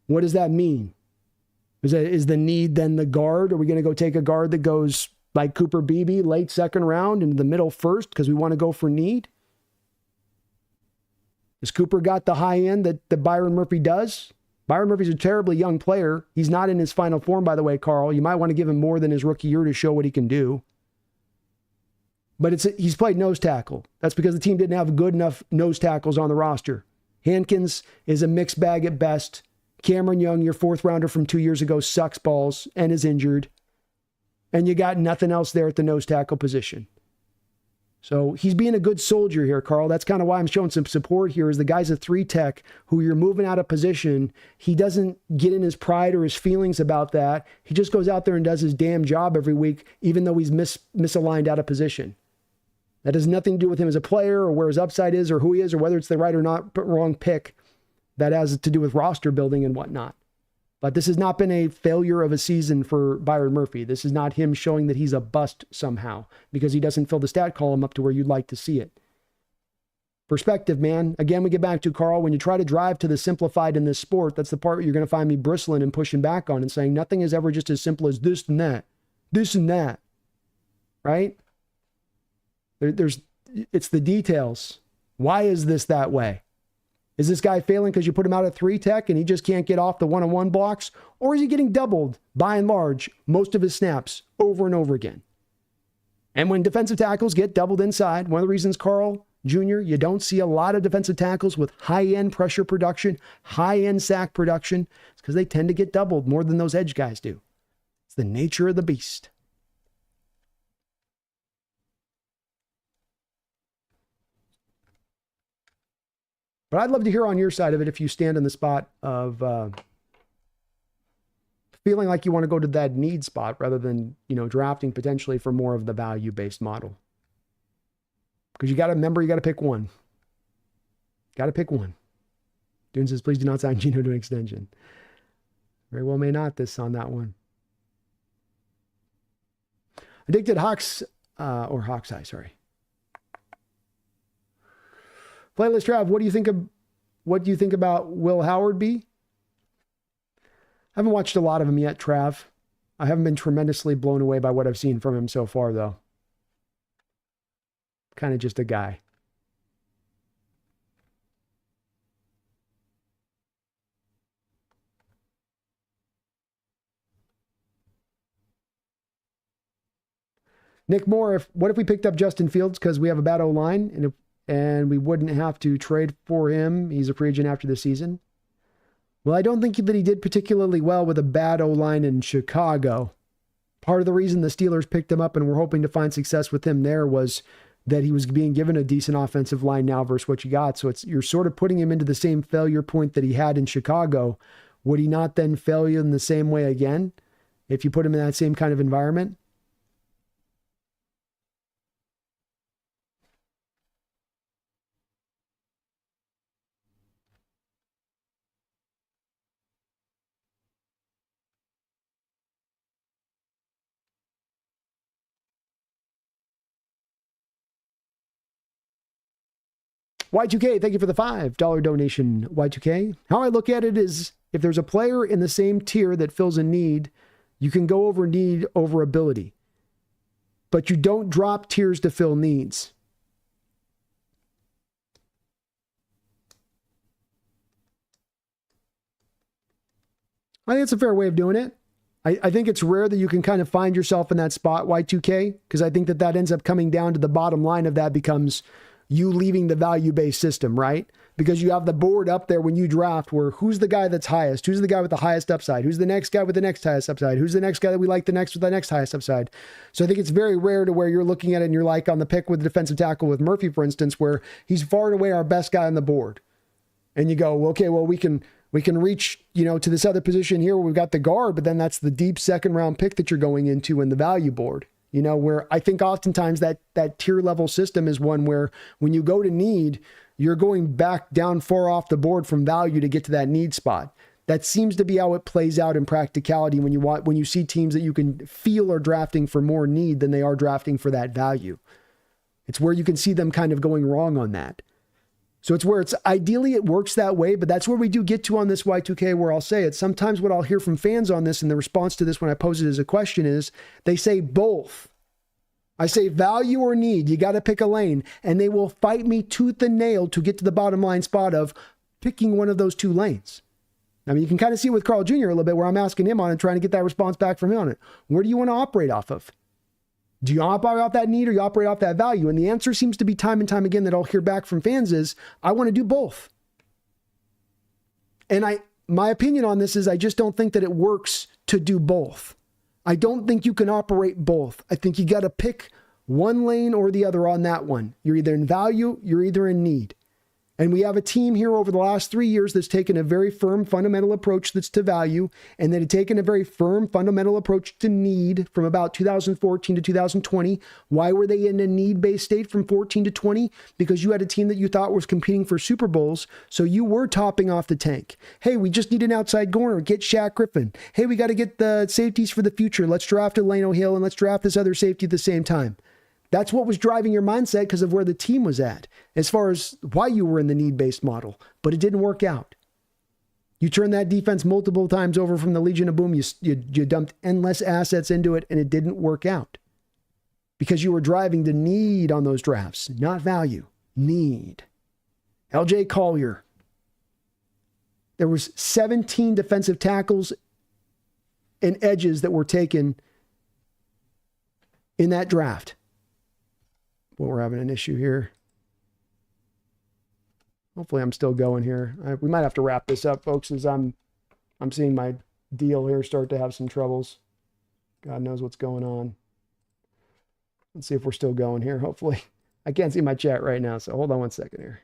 what does that mean? Is the need then the guard? Are we going to go take a guard that goes like Cooper Beebe, late second round into the middle first because we want to go for need? Has Cooper got the high end that Byron Murphy does? Byron Murphy's a terribly young player. He's not in his final form, by the way, Carl. You might want to give him more than his rookie year to show what he can do. But he's played nose tackle. That's because the team didn't have good enough nose tackles on the roster. Hankins is a mixed bag at best. Cameron Young, your fourth rounder from 2 years ago, sucks balls and is injured. And you got nothing else there at the nose tackle position. So he's being a good soldier here, Carl. That's kind of why I'm showing some support here is the guy's a three-tech who you're moving out of position. He doesn't get in his pride or his feelings about that. He just goes out there and does his damn job every week, even though he's misaligned out of position. That has nothing to do with him as a player or where his upside is or who he is or whether it's the right or not wrong pick. That has to do with roster building and whatnot. But this has not been a failure of a season for Byron Murphy. This is not him showing that he's a bust somehow because he doesn't fill the stat column up to where you'd like to see it. Perspective, man. Again, we get back to Carl. When you try to drive to the simplified in this sport, that's the part where you're going to find me bristling and pushing back on and saying nothing is ever just as simple as this and that, right? It's the details. Why is this that way? Is this guy failing because you put him out at 3 tech and he just can't get off the one-on-one blocks? Or is he getting doubled, by and large, most of his snaps over and over again? And when defensive tackles get doubled inside, one of the reasons, Carl Jr., you don't see a lot of defensive tackles with high-end pressure production, high-end sack production, it's because they tend to get doubled more than those edge guys do. It's the nature of the beast. But I'd love to hear on your side of it if you stand in the spot of feeling like you want to go to that need spot rather than, drafting potentially for more of the value-based model. Because you got to remember, you got to pick one. Got to pick one. Dune says, please do not sign Geno to an extension. Very well may not this on that one. Addicted Hawks, or Hawks Eye, sorry. Playlist Trav, what do you think about Will Howard B? I haven't watched a lot of him yet, Trav. I haven't been tremendously blown away by what I've seen from him so far, though. Kind of just a guy. Nick Moore, what if we picked up Justin Fields because we have a bad O-line and we wouldn't have to trade for him? He's a free agent after the season. Well, I don't think that he did particularly well with a bad O-line in Chicago. Part of the reason the Steelers picked him up and were hoping to find success with him there was that he was being given a decent offensive line now versus what you got. So you're sort of putting him into the same failure point that he had in Chicago. Would he not then fail you in the same way again if you put him in that same kind of environment? Y2K, thank you for the $5 donation, Y2K. How I look at it is if there's a player in the same tier that fills a need, you can go over need over ability. But you don't drop tiers to fill needs. I think it's a fair way of doing it. I think it's rare that you can kind of find yourself in that spot, Y2K, because I think that ends up coming down to the bottom line of that becomes you leaving the value-based system, right? Because you have the board up there when you draft where who's the guy that's highest? Who's the guy with the highest upside? Who's the next guy with the next highest upside? Who's the next guy that we like the next with the next highest upside? So I think it's very rare to where you're looking at it and you're like on the pick with the defensive tackle with Murphy, for instance, where he's far and away our best guy on the board. And you go, okay, well, we can reach, to this other position here where we've got the guard, but then that's the deep second round pick that you're going into in the value board. Where I think oftentimes that tier level system is one where when you go to need, you're going back down far off the board from value to get to that need spot. That seems to be how it plays out in practicality when you see teams that you can feel are drafting for more need than they are drafting for that value. It's where you can see them kind of going wrong on that. So it's where ideally it works that way, but that's where we do get to on this Y2K where I'll say it. Sometimes what I'll hear from fans on this and the response to this when I pose it as a question is they say both. I say value or need, you got to pick a lane, and they will fight me tooth and nail to get to the bottom line spot of picking one of those two lanes. I mean, you can kind of see it with Carl Jr. a little bit where I'm asking him on it, trying to get that response back from him on it. Where do you want to operate off of? Do you operate off that need or you operate off that value? And the answer seems to be time and time again that I'll hear back from fans is, I want to do both. And my opinion on this is I just don't think that it works to do both. I don't think you can operate both. I think you got to pick one lane or the other on that one. You're either in value, you're either in need. And we have a team here over the last 3 years that's taken a very firm fundamental approach that's to value, and that had taken a very firm fundamental approach to need from about 2014 to 2020. Why were they in a need-based state from 14 to 20? Because you had a team that you thought was competing for Super Bowls, so you were topping off the tank. Hey, we just need an outside corner. Get Shaq Griffin. Hey, we got to get the safeties for the future. Let's draft Eleno Hill and let's draft this other safety at the same time. That's what was driving your mindset because of where the team was at, as far as why you were in the need-based model. But it didn't work out. You turned that defense multiple times over from the Legion of Boom. You dumped endless assets into it, and it didn't work out. Because you were driving the need on those drafts, not value. Need. LJ Collier. There was 17 defensive tackles and edges that were taken in that draft. Well, we're having an issue here. Hopefully I'm still going here. We might have to wrap this up, folks, as I'm seeing my deal here start to have some troubles. God knows what's going on. Let's see if we're still going here, hopefully. I can't see my chat right now, so hold on one second here.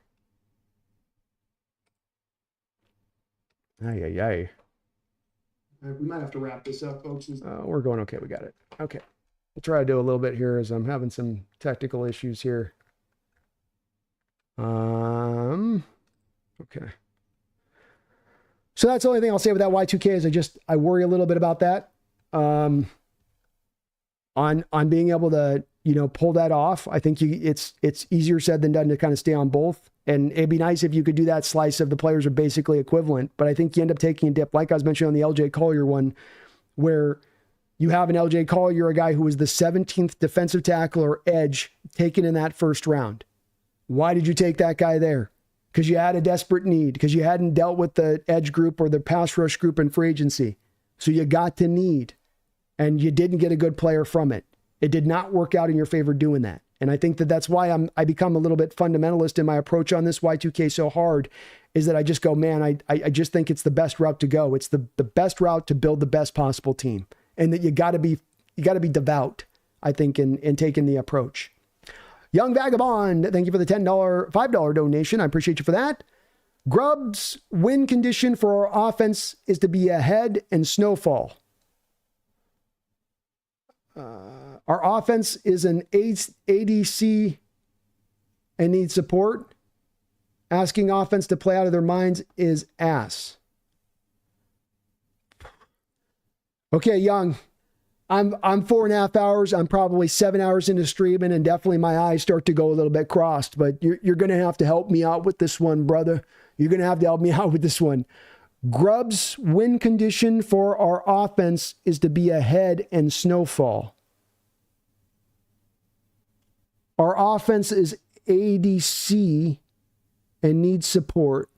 Ay. We might have to wrap this up, folks. We're going okay. We got it. Okay. We'll try to do a little bit here as I'm having some technical issues here. Okay. So that's the only thing I'll say with that Y2K is I worry a little bit about that. On being able to, pull that off. I think it's easier said than done to kind of stay on both. And it'd be nice if you could do that slice of the players are basically equivalent, but I think you end up taking a dip, like I was mentioning on the LJ Collier one, where you have an LJ Collier, a guy who was the 17th defensive tackle or edge taken in that first round. Why did you take that guy there? Because you had a desperate need, because you hadn't dealt with the edge group or the pass rush group in free agency. So you got to need, and you didn't get a good player from it. It did not work out in your favor doing that. And I think that's why I become a little bit fundamentalist in my approach on this Y2K so hard, is that I just go, man, I just think it's the best route to go. It's the best route to build the best possible team. And that you got to be devout, I think, in taking the approach. Young Vagabond, thank you for the $5 donation. I appreciate you for that. Grubb's win condition for our offense is to be ahead and snowfall. Our offense is an ADC and needs support. Asking offense to play out of their minds is ass. Okay, Young, I'm 4.5 hours. I'm probably 7 hours into streaming, and definitely my eyes start to go a little bit crossed, but you're going to have to help me out with this one, brother. You're going to have to help me out with this one. Grubb's win condition for our offense is to be ahead and snowfall. Our offense is ADC and needs support.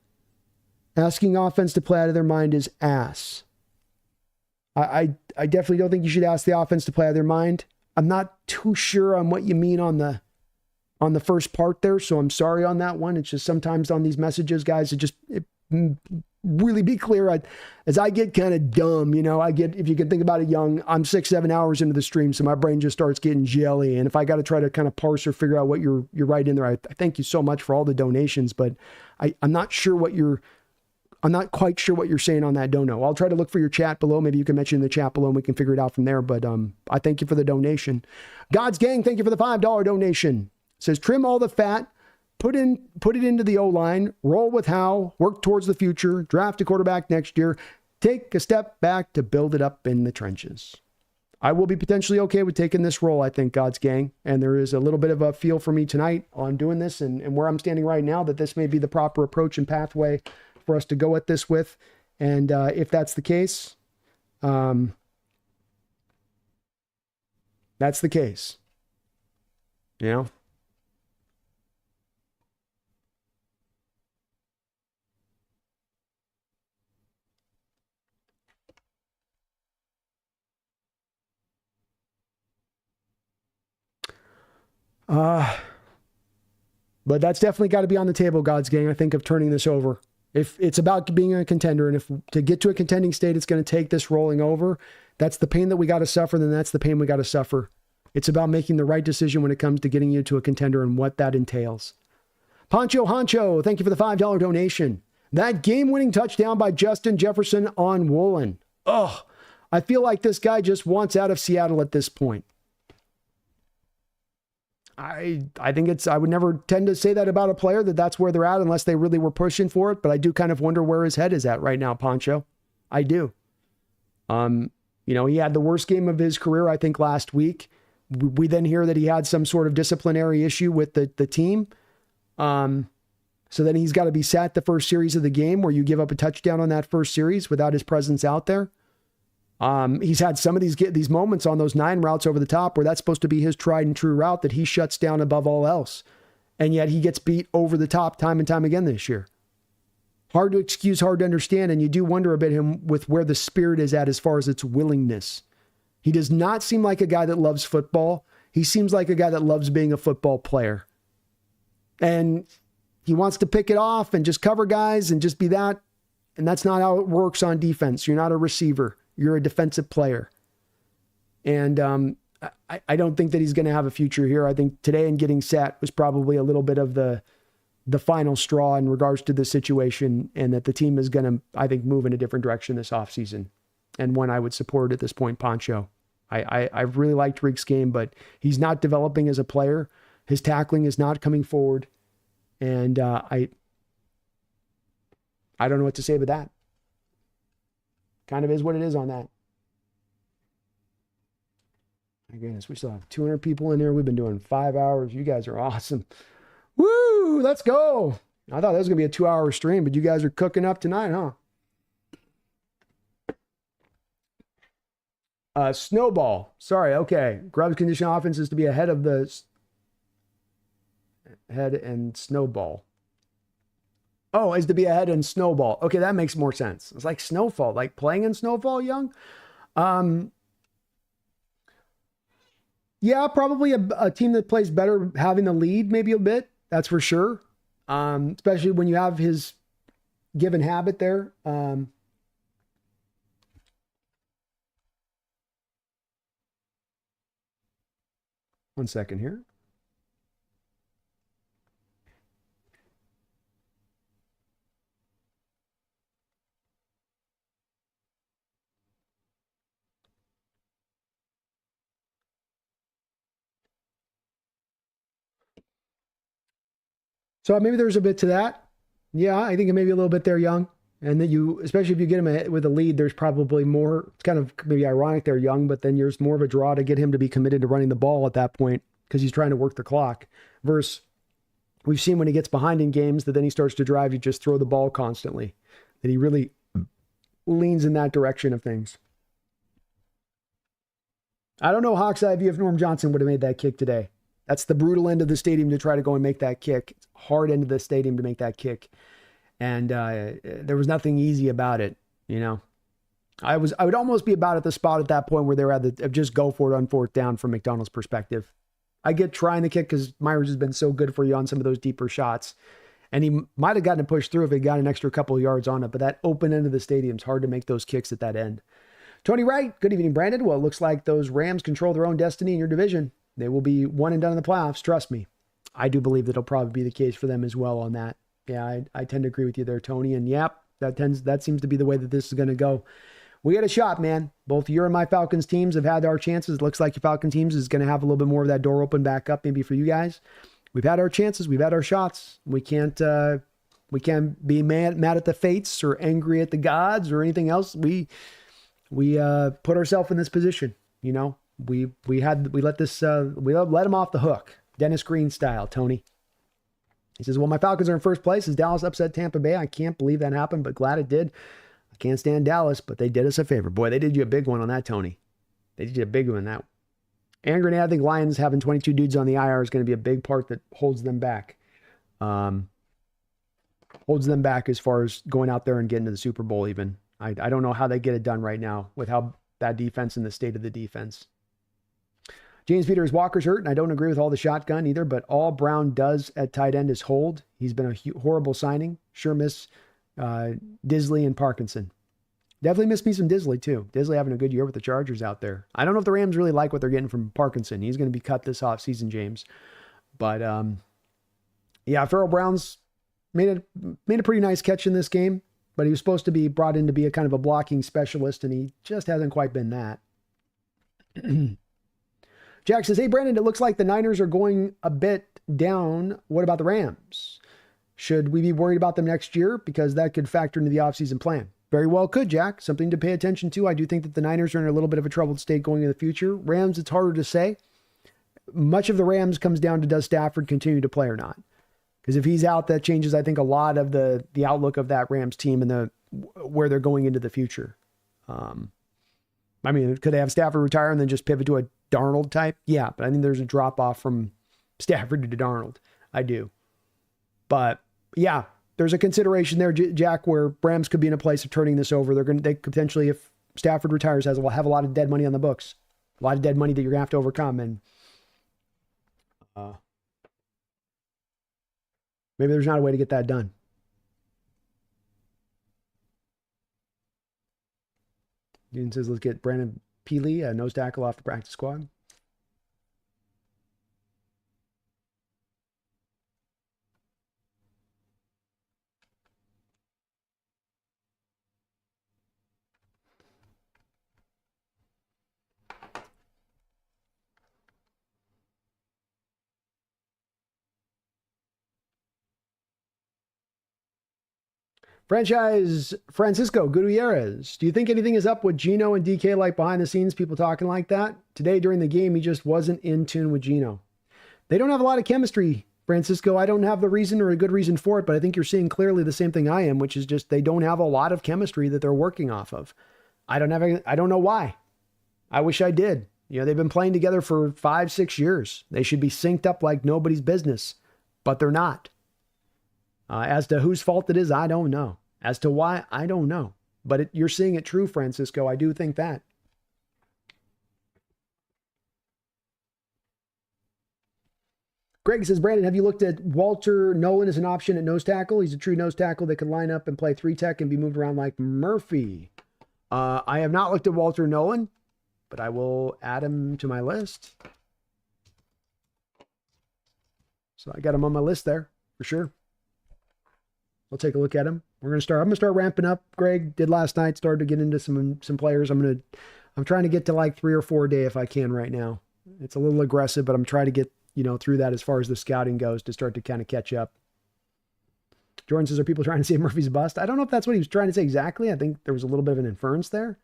Asking offense to play out of their mind is ass. I definitely don't think you should ask the offense to play out of their mind. I'm not too sure on what you mean on the first part there, so I'm sorry on that one. It's just sometimes on these messages, guys, really be clear. As I get kind of dumb, if you can think about it, Young, I'm 6-7 hours into the stream, so my brain just starts getting jelly. And if I got to try to kind of parse or figure out what you're right in there, I thank you so much for all the donations, but I'm not quite sure what you're saying on that. Don't know. I'll try to look for your chat below. Maybe you can mention in the chat below and we can figure it out from there. But I thank you for the donation. God's Gang, thank you for the $5 donation. It says, trim all the fat, put it into the O-line, roll with Howe, work towards the future, draft a quarterback next year, take a step back to build it up in the trenches. I will be potentially okay with taking this role, I think, God's Gang. And there is a little bit of a feel for me tonight on doing this and where I'm standing right now that this may be the proper approach and pathway for us to go at this with. And if that's the case, that's the case. But that's definitely got to be on the table, God's Gang, I think, of turning this over. If it's about being a contender, and if to get to a contending state, it's going to take this rolling over, that's the pain that we got to suffer, then that's the pain we got to suffer. It's about making the right decision when it comes to getting you to a contender and what that entails. Poncho Honcho, thank you for the $5 donation. That game-winning touchdown by Justin Jefferson on Woolen. Oh, I feel like this guy just wants out of Seattle at this point. I think I would never tend to say that about a player, that's where they're at unless they really were pushing for it. But I do kind of wonder where his head is at right now, Poncho. I do. He had the worst game of his career, I think, last week. We then hear that he had some sort of disciplinary issue with the team. So then he's got to be sat the first series of the game where you give up a touchdown on that first series without his presence out there. He's had some of these moments on those 9 routes over the top where that's supposed to be his tried and true route that he shuts down above all else. And yet he gets beat over the top time and time again this year. Hard to excuse, hard to understand. And you do wonder a bit with where the spirit is at as far as its willingness. He does not seem like a guy that loves football. He seems like a guy that loves being a football player. And he wants to pick it off and just cover guys and just be that. And that's not how it works on defense. You're not a receiver. You're a defensive player. And I don't think that he's going to have a future here. I think today and getting set was probably a little bit of the final straw in regards to the situation, and that the team is going to, I think, move in a different direction this offseason. And one I would support at this point, Poncho. I really liked Rick's game, but he's not developing as a player. His tackling is not coming forward. And I don't know what to say about that. Kind of is what it is on that. My goodness, we still have 200 people in here. We've been doing 5 hours. You guys are awesome. Woo, let's go. I thought that was going to be a 2-hour stream, but you guys are cooking up tonight, huh? Snowball. Sorry, okay. Grubb's condition offense is to be ahead of the head and snowball. Oh, is to be ahead in snowball. Okay, that makes more sense. It's like snowfall, like playing in snowfall, young. Yeah, probably a team that plays better having the lead maybe a bit. That's for sure. Especially when you have his given habit there. 1 second here. So maybe there's a bit to that. Yeah, I think maybe a little bit there, Young. And that especially if you get him with a lead, there's probably more. It's kind of maybe ironic there, Young, but then there's more of a draw to get him to be committed to running the ball at that point because he's trying to work the clock. Versus we've seen when he gets behind in games that then he starts to drive, you just throw the ball constantly. That he really leans in that direction of things. I don't know, Hawks Eye, if Norm Johnson would have made that kick today. That's the brutal end of the stadium to try to go and make that kick. It's hard end of the stadium to make that kick. And there was nothing easy about it, I would almost be about at the spot at that point where they were at just go for it on 4th down from McDonald's perspective. I get trying the kick because Myers has been so good for you on some of those deeper shots. And he might have gotten to push through if he got an extra couple of yards on it. But that open end of the stadium, it's hard to make those kicks at that end. Tony Wright, good evening, Brandon. Well, it looks like those Rams control their own destiny in your division. They will be one and done in the playoffs. Trust me. I do believe that it'll probably be the case for them as well on that. Yeah, I tend to agree with you there, Tony. And yep, that seems to be the way that this is going to go. We got a shot, man. Both your and my Falcons teams have had our chances. It looks like your Falcon teams is going to have a little bit more of that door open back up maybe for you guys. We've had our chances. We've had our shots. We can't be mad at the fates or angry at the gods or anything else. We put ourselves in this position, We let him off the hook. Dennis Green style, Tony. He says, well, my Falcons are in first place as Dallas upset Tampa Bay. I can't believe that happened, but glad it did. I can't stand Dallas, but they did us a favor. Boy, they did you a big one on that, Tony. They did you a big one on that. And Grenade, I think Lions having 22 dudes on the IR is going to be a big part that holds them back. Holds them back as far as going out there and getting to the Super Bowl even. I don't know how they get it done right now with how that defense and the state of the defense. James Peters, Walker's hurt, and I don't agree with all the shotgun either, but all Brown does at tight end is hold. He's been a horrible signing. Sure miss Disley and Parkinson. Definitely miss me some Disley too. Disley having a good year with the Chargers out there. I don't know if the Rams really like what they're getting from Parkinson. He's going to be cut this offseason, James. But Yeah, Farrell Brown's made a pretty nice catch in this game, but he was supposed to be brought in to be a kind of a blocking specialist, and he just hasn't quite been that. Jack says, hey, Brandon, it looks like the Niners are going a bit down. What about the Rams? Should we be worried about them next year? Because that could factor into the offseason plan. Very well could, Jack. Something to pay attention to. I do think that the Niners are in a little bit of a troubled state going into the future. Rams, it's harder to say. Much of the Rams comes down to does Stafford continue to play or not? Because if he's out, that changes, I think, a lot of the outlook of that Rams team and where they're going into the future. I mean, could they have Stafford retire and then just pivot to a Darnold type? Yeah, but I think there's a drop off from Stafford to Darnold. I do. But yeah, there's a consideration there, Jack, where Rams could be in a place of turning this over. They could potentially, if Stafford retires, have a lot of dead money on the books, a lot of dead money that you're gonna have to overcome, and maybe there's not a way to get that done. Dean says, let's get Brandon Peely, a nose tackle, off the practice squad. Franchise Francisco Gutierrez. Do you think anything is up with Geno and DK, like behind the scenes, people talking like that? Today during the game, he just wasn't in tune with Geno. They don't have a lot of chemistry, Francisco. I don't have the reason or a good reason for it, but I think you're seeing clearly the same thing I am, which is just they don't have a lot of chemistry that they're working off of. I don't know why. I wish I did. You know, they've been playing together for 5-6 years. They should be synced up like nobody's business, but they're not. As to whose fault it is, I don't know. As to why, I don't know. But you're seeing it true, Francisco. I do think that. Greg says, Brandon, have you looked at Walter Nolan as an option at nose tackle? He's a true nose tackle that could line up and play 3-tech and be moved around like Murphy. I have not looked at Walter Nolan, but I will add him to my list. So I got him on my list there for sure. We'll take a look at him. I'm going to start ramping up. Greg did last night, started to get into some players. I'm trying to get to like 3 or 4 a day if I can right now. It's a little aggressive, but I'm trying to get, through that as far as the scouting goes to start to kind of catch up. Jordan says, are people trying to say Murphy's a bust? I don't know if that's what he was trying to say exactly. I think there was a little bit of an inference there.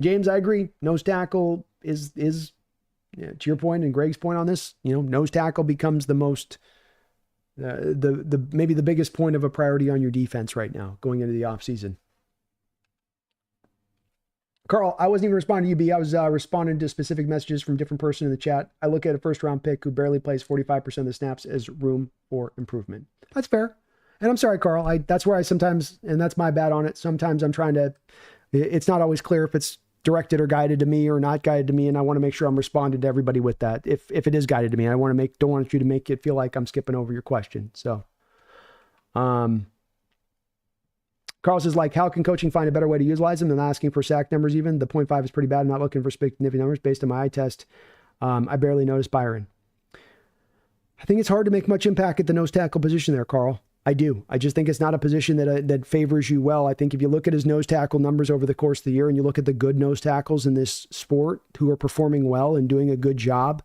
James, I agree. Nose tackle is to your point and Greg's point on this, nose tackle becomes the most, maybe the biggest point of a priority on your defense right now going into the offseason. Carl, I wasn't even responding to you, B. I was responding to specific messages from different person in the chat. I look at a first-round pick who barely plays 45% of the snaps as room for improvement. That's fair. And I'm sorry, Carl. That's where I sometimes, and that's my bad on it, sometimes I'm trying to, it's not always clear if it's directed or guided to me or not guided to me, and I want to make sure I'm responding to everybody with that. If it is guided to me, I don't want you to make it feel like I'm skipping over your question. So, Carl says, how can coaching find a better way to utilize them than asking for sack numbers even? The 0.5 is pretty bad. I'm not looking for significant numbers based on my eye test. I barely noticed Byron. I think it's hard to make much impact at the nose tackle position there, Carl. I do. I just think it's not a position that favors you well. I think if you look at his nose tackle numbers over the course of the year and you look at the good nose tackles in this sport who are performing well and doing a good job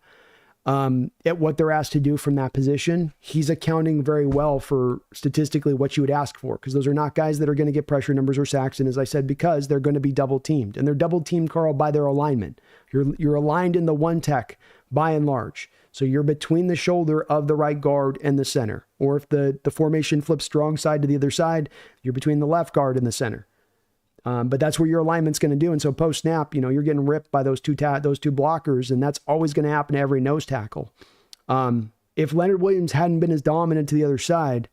at what they're asked to do from that position, he's accounting very well for statistically what you would ask for, because those are not guys that are going to get pressure numbers or sacks. And as I said, because they're going to be double teamed, and they're double teamed, Carl, by their alignment. You're aligned in the one tech by and large. So you're between the shoulder of the right guard and the center. Or if the formation flips strong side to the other side, you're between the left guard and the center. But that's where your alignment's going to do. And so post snap, you're getting ripped by those two blockers, and that's always going to happen to every nose tackle. If Leonard Williams hadn't been as dominant to the other side,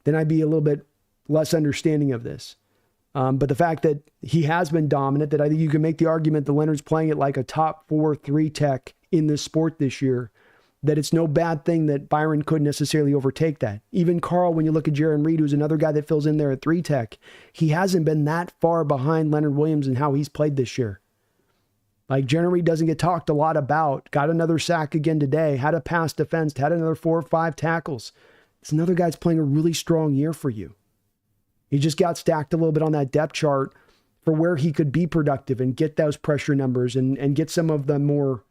then I'd be a little bit less understanding of this. But the fact that he has been dominant, that I think you can make the argument that Leonard's playing it like a top 4 3-tech in this sport this year, that it's no bad thing that Byron couldn't necessarily overtake that. Even Carl, when you look at Jaron Reed, who's another guy that fills in there at 3-tech, he hasn't been that far behind Leonard Williams in how he's played this year. Like, generally doesn't get talked a lot about. Got another sack again today. Had a pass defense. Had another 4 or 5 tackles. It's another guy's playing a really strong year for you. He just got stacked a little bit on that depth chart for where he could be productive and get those pressure numbers and get some of the more,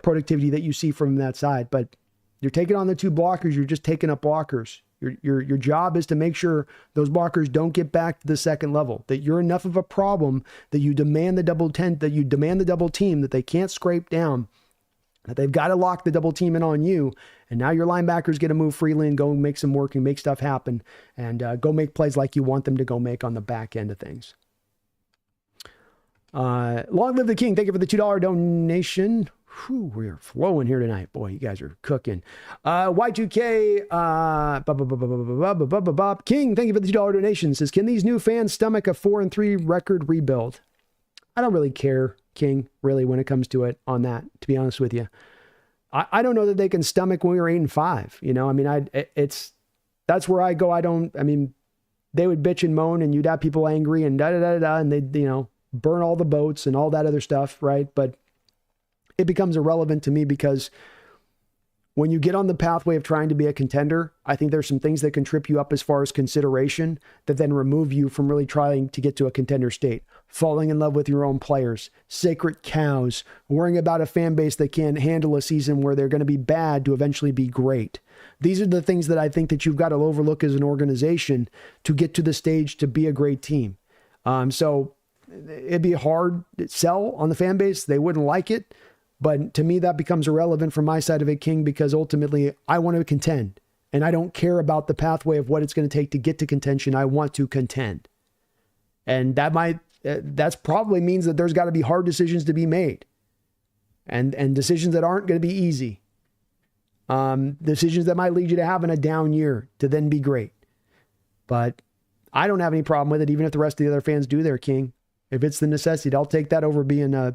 productivity that you see from that side. But you're taking on the 2 blockers. You're just taking up blockers. Your job is to make sure those blockers don't get back to the second level, that you're enough of a problem that you demand the double team, that they can't scrape down, that they've got to lock the double team in on you. And now your linebackers get to move freely and go and make some work and make stuff happen and go make plays like you want them to go make on the back end of things. Long live the king. Thank you for the $2 donation. Whew, we're flowing here tonight. Boy, you guys are cooking. Y2K, King, thank you for the $2 donation. Says, can these new fans stomach a 4-3 record rebuild? I don't really care, King, really, when it comes to it on that, to be honest with you. I don't know that they can stomach when we were 8-5. That's where I go. They would bitch and moan and you'd have people angry and and they'd, burn all the boats and all that other stuff, right? But it becomes irrelevant to me because when you get on the pathway of trying to be a contender, I think there's some things that can trip you up as far as consideration that then remove you from really trying to get to a contender state. Falling in love with your own players, sacred cows, worrying about a fan base that can't handle a season where they're going to be bad to eventually be great. These are the things that I think that you've got to overlook as an organization to get to the stage to be a great team. So it'd be a hard sell on the fan base. They wouldn't like it. But to me, that becomes irrelevant from my side of it, King, because ultimately I want to contend and I don't care about the pathway of what it's going to take to get to contention. I want to contend. And that's probably means that there's got to be hard decisions to be made and decisions that aren't going to be easy. Decisions that might lead you to having a down year to then be great. But I don't have any problem with it, even if the rest of the other fans do their King. If it's the necessity, I'll take that over being a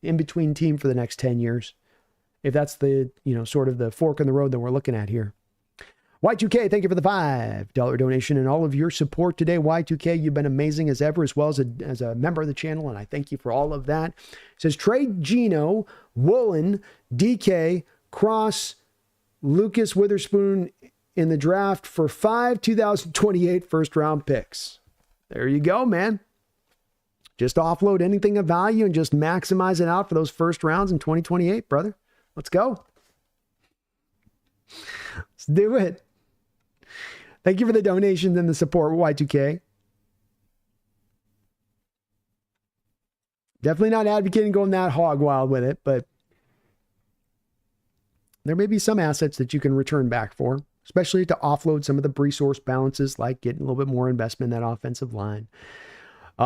in-between team for the next 10 years. If that's the, sort of the fork in the road that we're looking at here. Y2K, thank you for the $5 donation and all of your support today. Y2K, you've been amazing as ever, as well as a member of the channel, and I thank you for all of that. It says, trade Geno, Woolen, DK, Cross, Lucas Witherspoon in the draft for 5 2028 first-round picks. There you go, man. Just offload anything of value and just maximize it out for those first rounds in 2028, brother. Let's go. Let's do it. Thank you for the donations and the support, Y2K. Definitely not advocating going that hog wild with it, but there may be some assets that you can return back for, especially to offload some of the resource balances, like getting a little bit more investment in that offensive line.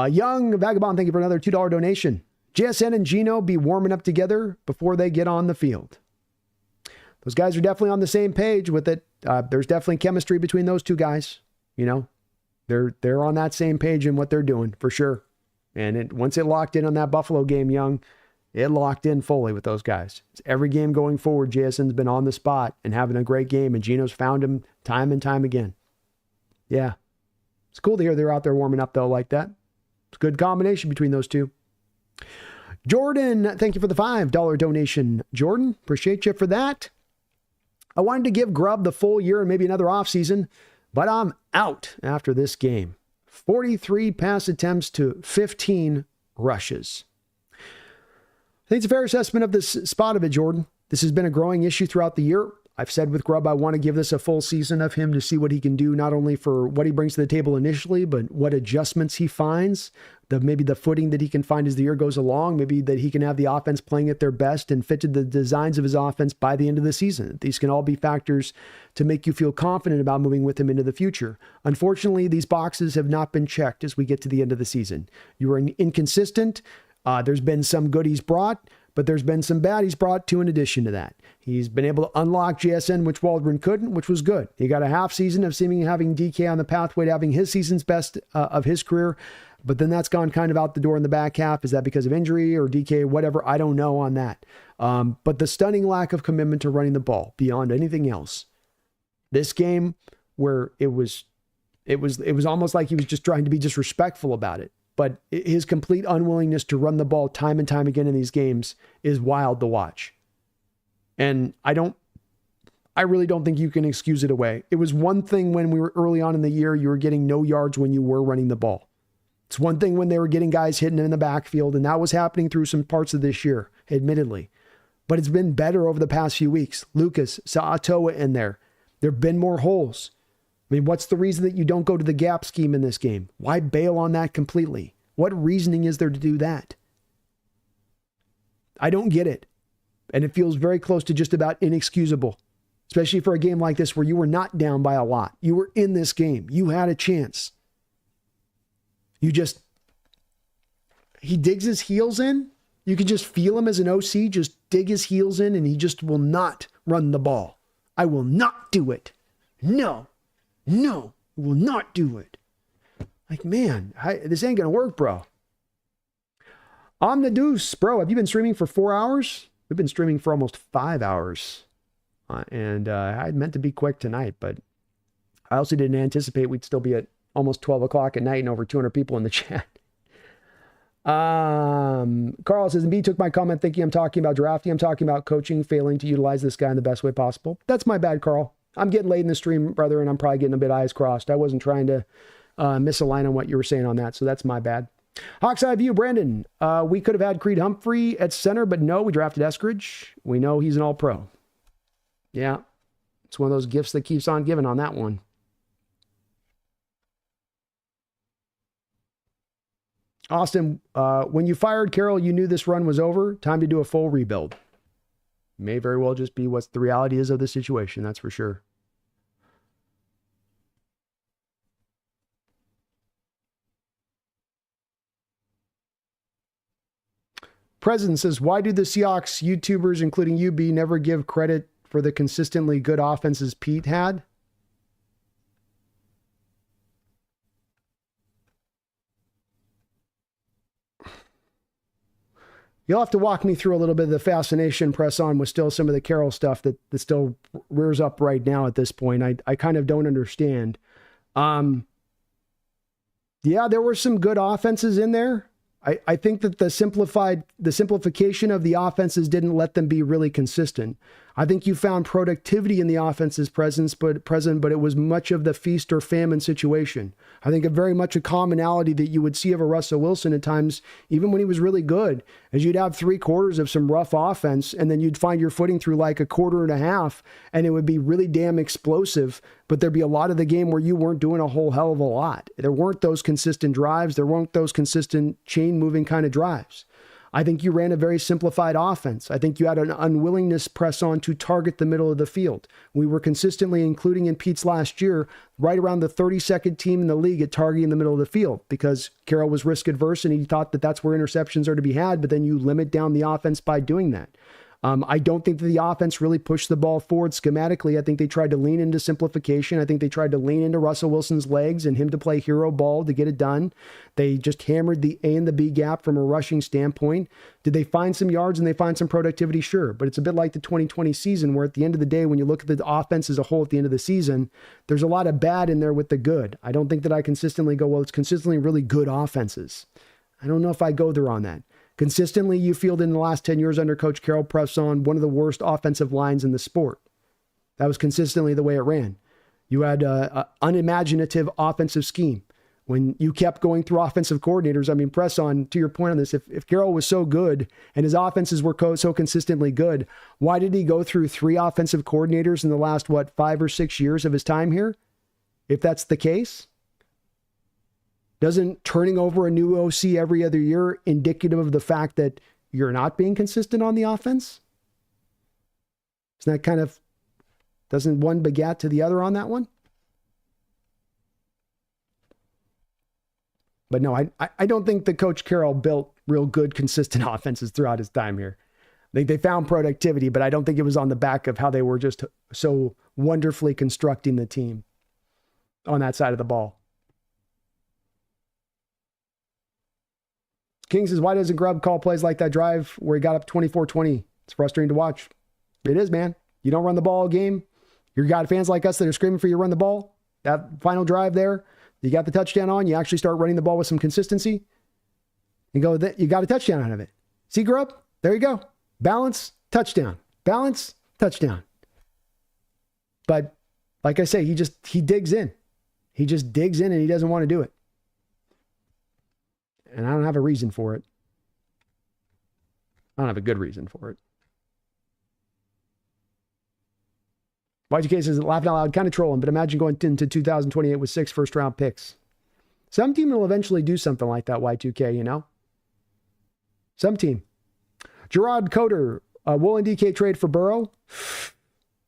Young Vagabond, thank you for another $2 donation. JSN and Geno be warming up together before they get on the field. Those guys are definitely on the same page with it. There's definitely chemistry between those two guys. They're on that same page in what they're doing for sure. And once it locked in on that Buffalo game, Young, it locked in fully with those guys. It's every game going forward, JSN's been on the spot and having a great game, and Geno's found him time and time again. Yeah. It's cool to hear they're out there warming up, though, like that. It's a good combination between those two. Jordan, thank you for the $5 donation. Jordan, appreciate you for that. I wanted to give Grubb the full year and maybe another offseason, but I'm out after this game. 43 pass attempts to 15 rushes. I think it's a fair assessment of this spot of it, Jordan. This has been a growing issue throughout the year. I've said with Grubb, I want to give this a full season of him to see what he can do, not only for what he brings to the table initially, but what adjustments he finds, maybe the footing that he can find as the year goes along, maybe that he can have the offense playing at their best and fit to the designs of his offense by the end of the season. These can all be factors to make you feel confident about moving with him into the future. Unfortunately, these boxes have not been checked as we get to the end of the season. You are inconsistent. There's been some good he's brought, but there's been some bad he's brought too in addition to that. He's been able to unlock JSN, which Waldron couldn't, which was good. He got a half season of seemingly having DK on the pathway to having his season's best of his career, but then that's gone kind of out the door in the back half. Is that because of injury or DK, whatever? I don't know on that. But the stunning lack of commitment to running the ball beyond anything else. This game where it was almost like he was just trying to be disrespectful about it. but his complete unwillingness to run the ball time and time again in these games is wild to watch. And I really don't think you can excuse it away. It was one thing when we were early on in the year, you were getting no yards when you were running the ball. It's one thing when they were getting guys hitting in the backfield, and that was happening through some parts of this year, admittedly. But it's been better over the past few weeks. Lucas, Sa'atoa in there. There have been more holes. I mean, what's the reason that you don't go to the gap scheme in this game? Why bail on that completely? What reasoning is there to do that? I don't get it. And it feels very close to just about inexcusable, especially for a game like this where you were not down by a lot. You were in this game. You had a chance. He digs his heels in. You can just feel him as an OC, just dig his heels in, and he just will not run the ball. I will not do it. No, will not do it. Like, man, this ain't going to work, bro. I'm the Deuce, bro. Have you been streaming for 4 hours? We've been streaming for almost 5 hours. And I meant to be quick tonight, but I also didn't anticipate we'd still be at almost 12 o'clock at night and over 200 people in the chat. Carl says, B took my comment thinking I'm talking about drafting. I'm talking about coaching, failing to utilize this guy in the best way possible. That's my bad, Carl. I'm getting late in the stream, brother, and I'm probably getting a bit eyes crossed. I wasn't trying to misalign on what you were saying on that, so that's my bad. Hawks Eye View, Brandon. We could have had Creed Humphrey at center, but no, we drafted Eskridge. We know he's an all-pro. Yeah, it's one of those gifts that keeps on giving on that one. Austin, when you fired Carroll, you knew this run was over. Time to do a full rebuild. May very well just be what the reality is of the situation, that's for sure. President says, why do the Seahawks YouTubers, including UB, never give credit for the consistently good offenses Pete had? You'll have to walk me through a little bit of the fascination press on with still some of the Carroll stuff that still rears up right now at this point. I kind of don't understand. Yeah, there were some good offenses in there. I think that the simplification of the offenses didn't let them be really consistent. I think you found productivity in the offense's present, but it was much of the feast or famine situation. I think very much a commonality that you would see of a Russell Wilson at times, even when he was really good, is you'd have 3 quarters of some rough offense, and then you'd find your footing through like a quarter and a half, and it would be really damn explosive, but there'd be a lot of the game where you weren't doing a whole hell of a lot. There weren't those consistent drives. There weren't those consistent chain-moving kind of drives. I think you ran a very simplified offense. I think you had an unwillingness press on to target the middle of the field. We were consistently, including in Pete's last year, right around the 32nd team in the league at targeting the middle of the field because Carroll was risk adverse and he thought that that's where interceptions are to be had, but then you limit down the offense by doing that. I don't think that the offense really pushed the ball forward schematically. I think they tried to lean into simplification. I think they tried to lean into Russell Wilson's legs and him to play hero ball to get it done. They just hammered the A and the B gap from a rushing standpoint. Did they find some yards and they find some productivity? Sure. But it's a bit like the 2020 season where at the end of the day, when you look at the offense as a whole at the end of the season, there's a lot of bad in there with the good. I don't think that I consistently go, well, it's consistently really good offenses. I don't know if I go there on that. Consistently, you fielded in the last 10 years under Coach Carroll press on one of the worst offensive lines in the sport. That was consistently the way it ran. You had an unimaginative offensive scheme. When you kept going through offensive coordinators, I mean, press on, to your point on this, if Carroll was so good and his offenses were so consistently good, why did he go through 3 offensive coordinators in the last, 5 or 6 years of his time here? If that's the case. Doesn't turning over a new OC every other year indicative of the fact that you're not being consistent on the offense? Isn't that kind of, doesn't one begat to the other on that one? But no, I don't think that Coach Carroll built real good, consistent offenses throughout his time here. I think they found productivity, but I don't think it was on the back of how they were just so wonderfully constructing the team on that side of the ball. King says, why doesn't Grubb call plays like that drive where he got up 24-20? It's frustrating to watch. It is, man. You don't run the ball game. You got fans like us that are screaming for you to run the ball. That final drive there, you got the touchdown on, you actually start running the ball with some consistency. and go, you got a touchdown out of it. See, Grub? There you go. Balance, touchdown. Balance, touchdown. But like I say, he digs in. He just digs in and he doesn't want to do it. And I don't have a reason for it. I don't have a good reason for it. Y2K says, laughing out loud, kind of trolling, but imagine going into 2028 with 6 first-round picks. Some team will eventually do something like that, Y2K, you know? Some team. Gerard Coder, Woolen DK trade for Burrow.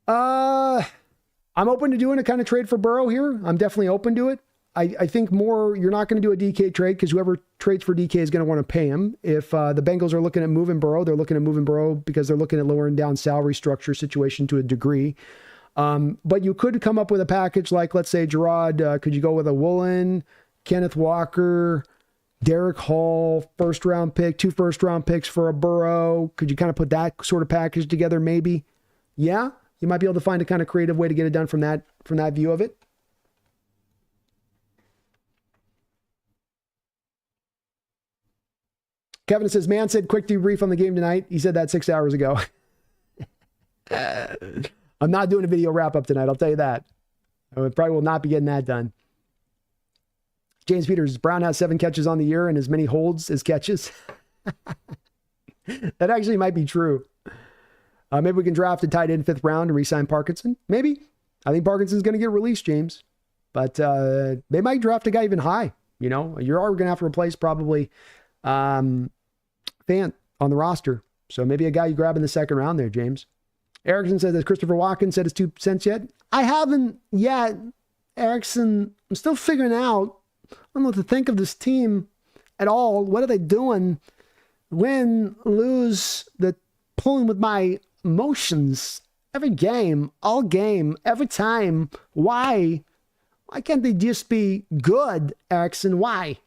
I'm open to doing a kind of trade for Burrow here. I'm definitely open to it. I think more, you're not going to do a DK trade because whoever trades for DK is going to want to pay him. If the Bengals are looking at moving Burrow, they're looking at moving Burrow because they're looking at lowering down salary structure situation to a degree. But you could come up with a package like, let's say, Gerard, could you go with a Woolen, Kenneth Walker, Derek Hall, first-round pick, 2 first-round picks for a Burrow? Could you kind of put that sort of package together maybe? Yeah, you might be able to find a kind of creative way to get it done from that view of it. Kevin says, man said quick debrief on the game tonight. He said that 6 hours ago. I'm not doing a video wrap-up tonight, I'll tell you that. I probably will not be getting that done. James Peters, Brown has 7 catches on the year and as many holds as catches. That actually might be true. Maybe we can draft a tight end 5th round and re-sign Parkinson. Maybe. I think Parkinson's going to get released, James. But they might draft a guy even high. You know, you're already going to have to replace probably Fant on the roster. So maybe a guy you grab in the 2nd round there, James. Erickson says, has Christopher Watkins said his 2 cents yet? I haven't yet, Erickson. I'm still figuring out. I don't know what to think of this team at all. What are they doing? Win, lose, the pulling with my emotions. Every game, all game, every time. Why? Why can't they just be good, Erickson? Why?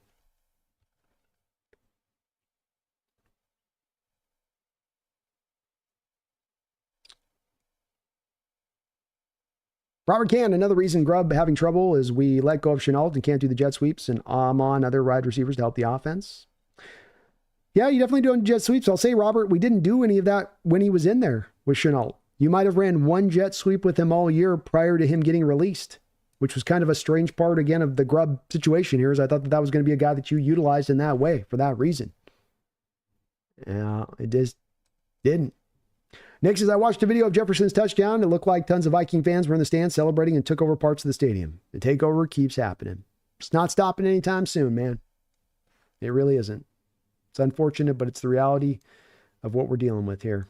Robert Can, another reason Grubb having trouble is we let go of Chenault and can't do the jet sweeps and I'm on other wide receivers to help the offense. Yeah, you definitely doing jet sweeps. I'll say, Robert, we didn't do any of that when he was in there with Chenault. You might have ran 1 jet sweep with him all year prior to him getting released, which was kind of a strange part, again, of the Grubb situation here, is I thought that was going to be a guy that you utilized in that way for that reason. Yeah, it just didn't. Nick says, I watched a video of Jefferson's touchdown. It looked like tons of Viking fans were in the stands celebrating and took over parts of the stadium. The takeover keeps happening. It's not stopping anytime soon, man. It really isn't. It's unfortunate, but it's the reality of what we're dealing with here.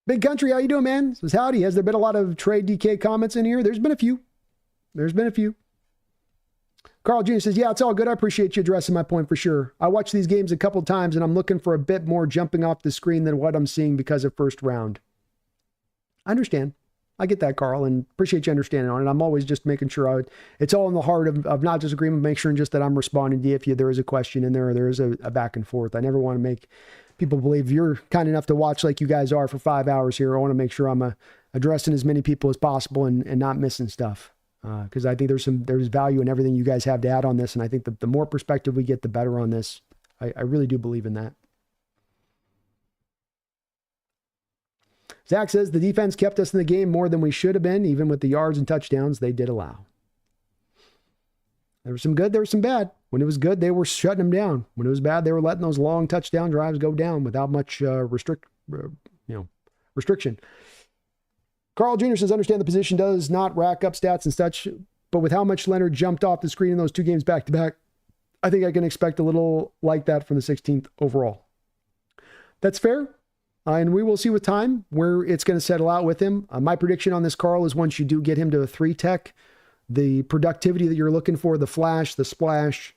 Big Country, how you doing, man? Says, howdy. Has there been a lot of trade DK comments in here? There's been a few. Carl Jr. says, yeah, it's all good. I appreciate you addressing my point for sure. I watched these games a couple times, and I'm looking for a bit more jumping off the screen than what I'm seeing because of first round. I understand. I get that, Carl, and appreciate you understanding on it. I'm always just making sure it's all in the heart of not just agreement, make sure just that I'm responding to you if there is a question in there or there is a back and forth. I never want to make people believe you're kind enough to watch like you guys are for 5 hours here. I want to make sure I'm addressing as many people as possible and not missing stuff. Because I think there's value in everything you guys have to add on this. And I think that the more perspective we get, the better on this. I really do believe in that. Zach says, the defense kept us in the game more than we should have been, even with the yards and touchdowns they did allow. There was some good, there was some bad. When it was good, they were shutting them down. When it was bad, they were letting those long touchdown drives go down without much restriction. Carl Jr. says, understand the position does not rack up stats and such, but with how much Leonard jumped off the screen in those 2 games back-to-back, I think I can expect a little like that from the 16th overall. That's fair, and we will see with time where it's going to settle out with him. My prediction on this, Carl, is once you do get him to a 3-tech, the productivity that you're looking for, the flash, the splash,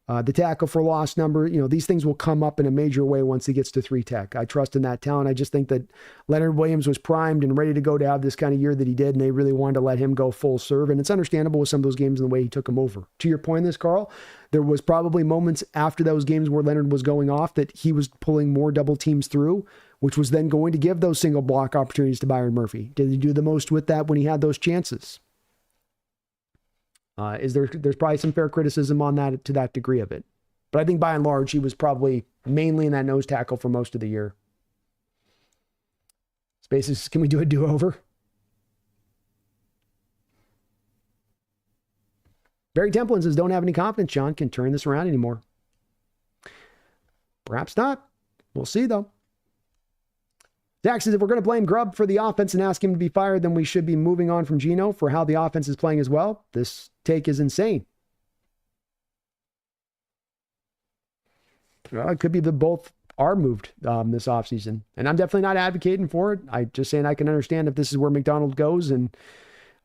the tackle for loss number, these things will come up in a major way once he gets to 3-tech. I trust in that talent. I just think that Leonard Williams was primed and ready to go to have this kind of year that he did, and they really wanted to let him go full serve. And it's understandable with some of those games and the way he took them over. To your point in this, Carl, there was probably moments after those games where Leonard was going off that he was pulling more double teams through, which was then going to give those single block opportunities to Byron Murphy. Did he do the most with that when he had those chances? There's probably some fair criticism on that to that degree of it. But I think by and large, he was probably mainly in that nose tackle for most of the year. Spaces, can we do a do-over? Barry Templin says, don't have any confidence John can turn this around anymore. Perhaps not. We'll see, though. Zach says, if we're going to blame Grubb for the offense and ask him to be fired, then we should be moving on from Geno for how the offense is playing as well. This take is insane. Well, it could be that both are moved this offseason. And I'm definitely not advocating for it. I'm just saying I can understand if this is where McDonald goes. And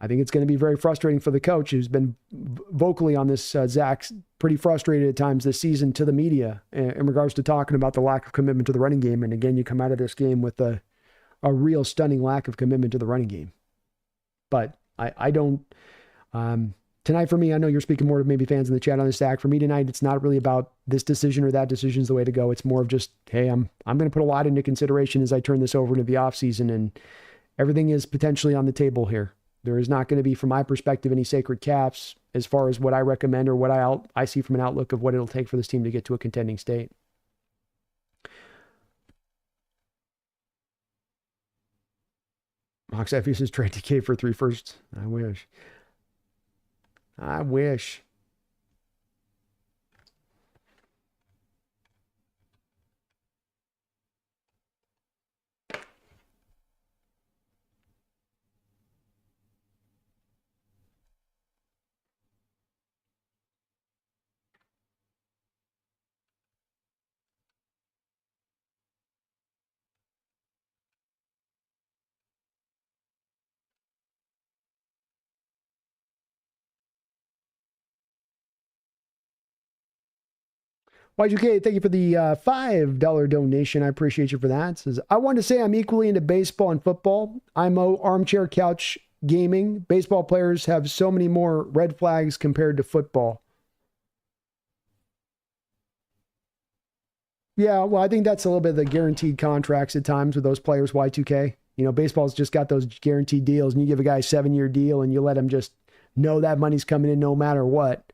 I think it's going to be very frustrating for the coach who's been vocally on this, Zach's pretty frustrated at times this season to the media in regards to talking about the lack of commitment to the running game. And again, you come out of this game with a real stunning lack of commitment to the running game. But I don't, tonight for me, I know you're speaking more to maybe fans in the chat on this, Zach. For me tonight, it's not really about this decision or that decision is the way to go. It's more of just, hey, I'm going to put a lot into consideration as I turn this over into the offseason, and everything is potentially on the table here. There is not going to be, from my perspective, any sacred caps as far as what I recommend or what I see from an outlook of what it'll take for this team to get to a contending state. Mox F uses trade DK for 3 firsts. I wish. I wish. Y2K, thank you for the $5 donation. I appreciate you for that. It says, I want to say I'm equally into baseball and football. I'm armchair couch gaming. Baseball players have so many more red flags compared to football. Yeah, well, I think that's a little bit of the guaranteed contracts at times with those players, Y2K. You know, baseball's just got those guaranteed deals, and you give a guy a 7-year deal and you let him just know that money's coming in no matter what.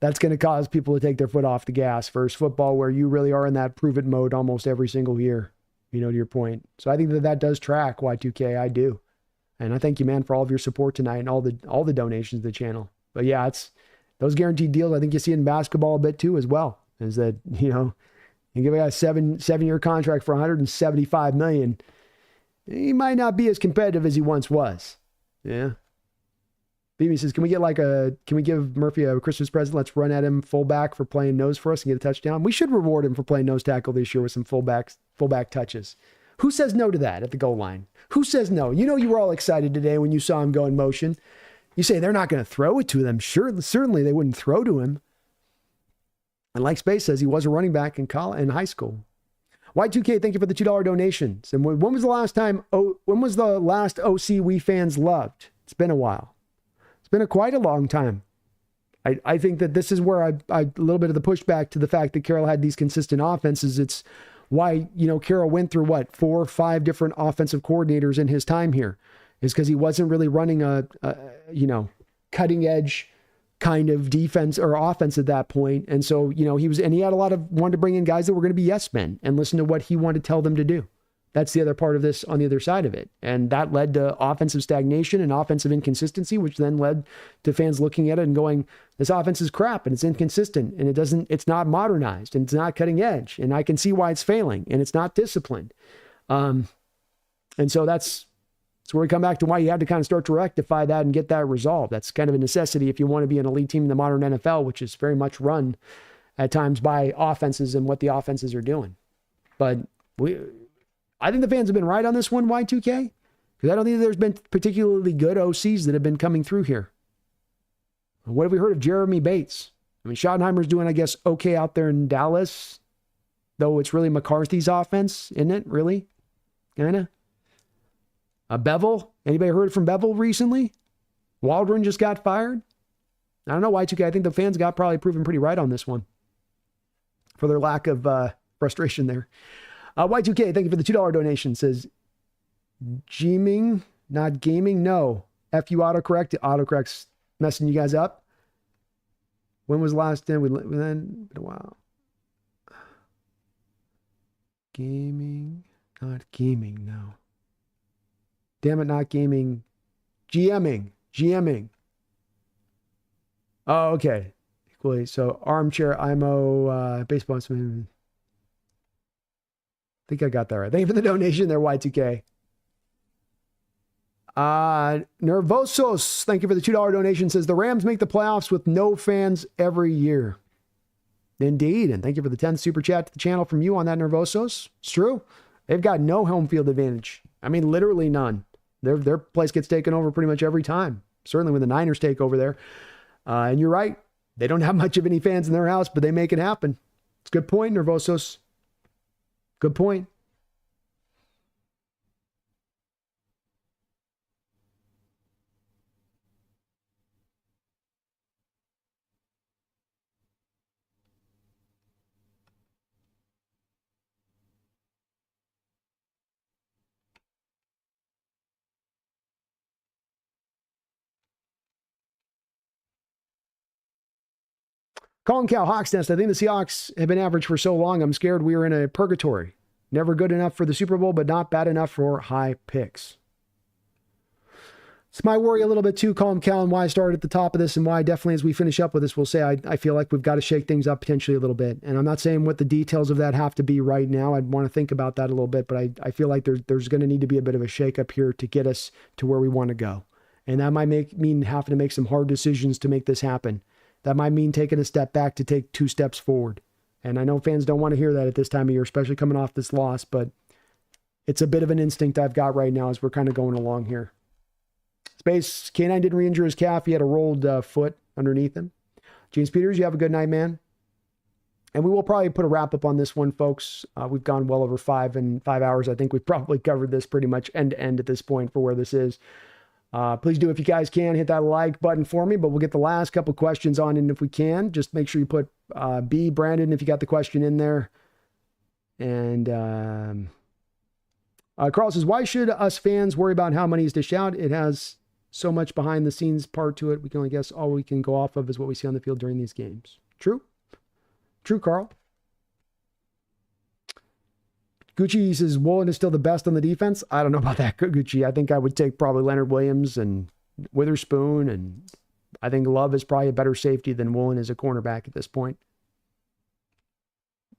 That's going to cause people to take their foot off the gas versus football, where you really are in that prove-it mode almost every single year, you know, to your point. So I think that does track, Y2K. I do. And I thank you, man, for all of your support tonight and all the donations to the channel. But yeah, it's those guaranteed deals. I think you see in basketball a bit too as well, is that, you know, you give a guy a 7-year contract for $175 million. He might not be as competitive as he once was. Yeah. Beamy says, can we give Murphy a Christmas present? Let's run at him fullback for playing nose for us and get a touchdown. We should reward him for playing nose tackle this year with some fullback touches. Who says no to that at the goal line? Who says no? You know, you were all excited today when you saw him go in motion. You say they're not going to throw it to them. Sure, certainly they wouldn't throw to him. And like Space says, he was a running back in high school. Y2K, thank you for the $2 donations. And when was the last OC we fans loved? It's been a while. Been quite a long time. I think that this is where I a little bit of the pushback to the fact that Carroll had these consistent offenses. It's why, you know, Carroll went through 4 or 5 different offensive coordinators in his time here, is because he wasn't really running a cutting edge kind of defense or offense at that point. And so, you know, he had a lot of wanted to bring in guys that were going to be yes men and listen to what he wanted to tell them to do. That's the other part of this on the other side of it. And that led to offensive stagnation and offensive inconsistency, which then led to fans looking at it and going, this offense is crap and it's inconsistent and it's not modernized and it's not cutting edge. And I can see why it's failing and it's not disciplined. And so that's where we come back to why you had to kind of start to rectify that and get that resolved. That's kind of a necessity if you want to be an elite team in the modern NFL, which is very much run at times by offenses and what the offenses are doing. But I think the fans have been right on this one, Y2K, because I don't think there's been particularly good OCs that have been coming through here. What have we heard of Jeremy Bates? I mean, Schottenheimer's doing, I guess, okay out there in Dallas, though it's really McCarthy's offense, isn't it? Really? Kind of? Bevel? Anybody heard from Bevel recently? Waldron just got fired? I don't know, Y2K. I think the fans got probably proven pretty right on this one for their lack of frustration there. Y2K, thank you for the $2 donation. Says, Gaming, not gaming. No. FU autocorrect. Autocorrect's messing you guys up. When was the last time we then? Been a while. Gaming, not gaming. No. Damn it, not gaming. GMing. Oh, okay. Equally. So armchair, IMO, baseball. I think I got that right. Thank you for the donation there, Y2K. Nervosos, thank you for the $2 donation. Says the Rams make the playoffs with no fans every year. Indeed. And thank you for the 10th super chat to the channel from you on that, Nervosos. It's true. They've got no home field advantage. I mean, literally none. Their place gets taken over pretty much every time. Certainly when the Niners take over there. And you're right. They don't have much of any fans in their house, but they make it happen. It's a good point, Nervosos. Good point. Colin Cow, Hawks Nest. I think the Seahawks have been average for so long. I'm scared we are in a purgatory. Never good enough for the Super Bowl, but not bad enough for high picks. It's my worry a little bit too, Colin Cow, and why I started at the top of this and why definitely as we finish up with this, we'll say I feel like we've got to shake things up potentially a little bit. And I'm not saying what the details of that have to be right now. I'd want to think about that a little bit, but I feel like there's going to need to be a bit of a shake up here to get us to where we want to go. And that might mean having to make some hard decisions to make this happen. That might mean taking a step back to take 2 steps forward. And I know fans don't want to hear that at this time of year, especially coming off this loss, but it's a bit of an instinct I've got right now as we're kind of going along here. Space, K9 didn't re-injure his calf. He had a rolled foot underneath him. James Peters, you have a good night, man. And we will probably put a wrap up on this one, folks. We've gone well over 5 hours. I think we've probably covered this pretty much end to end at this point for where this is. Please do, if you guys can, hit that like button for me, but we'll get the last couple questions on in if we can. Just make sure you put B, Brandon, if you got the question in there. And Carl says, why should us fans worry about how money is dished out? It has so much behind the scenes part to it. We can only guess all we can go off of is what we see on the field during these games. True? True, Carl. Gucci says, Woolen is still the best on the defense. I don't know about that, Gucci. I think I would take probably Leonard Williams and Witherspoon, and I think Love is probably a better safety than Woolen as a cornerback at this point.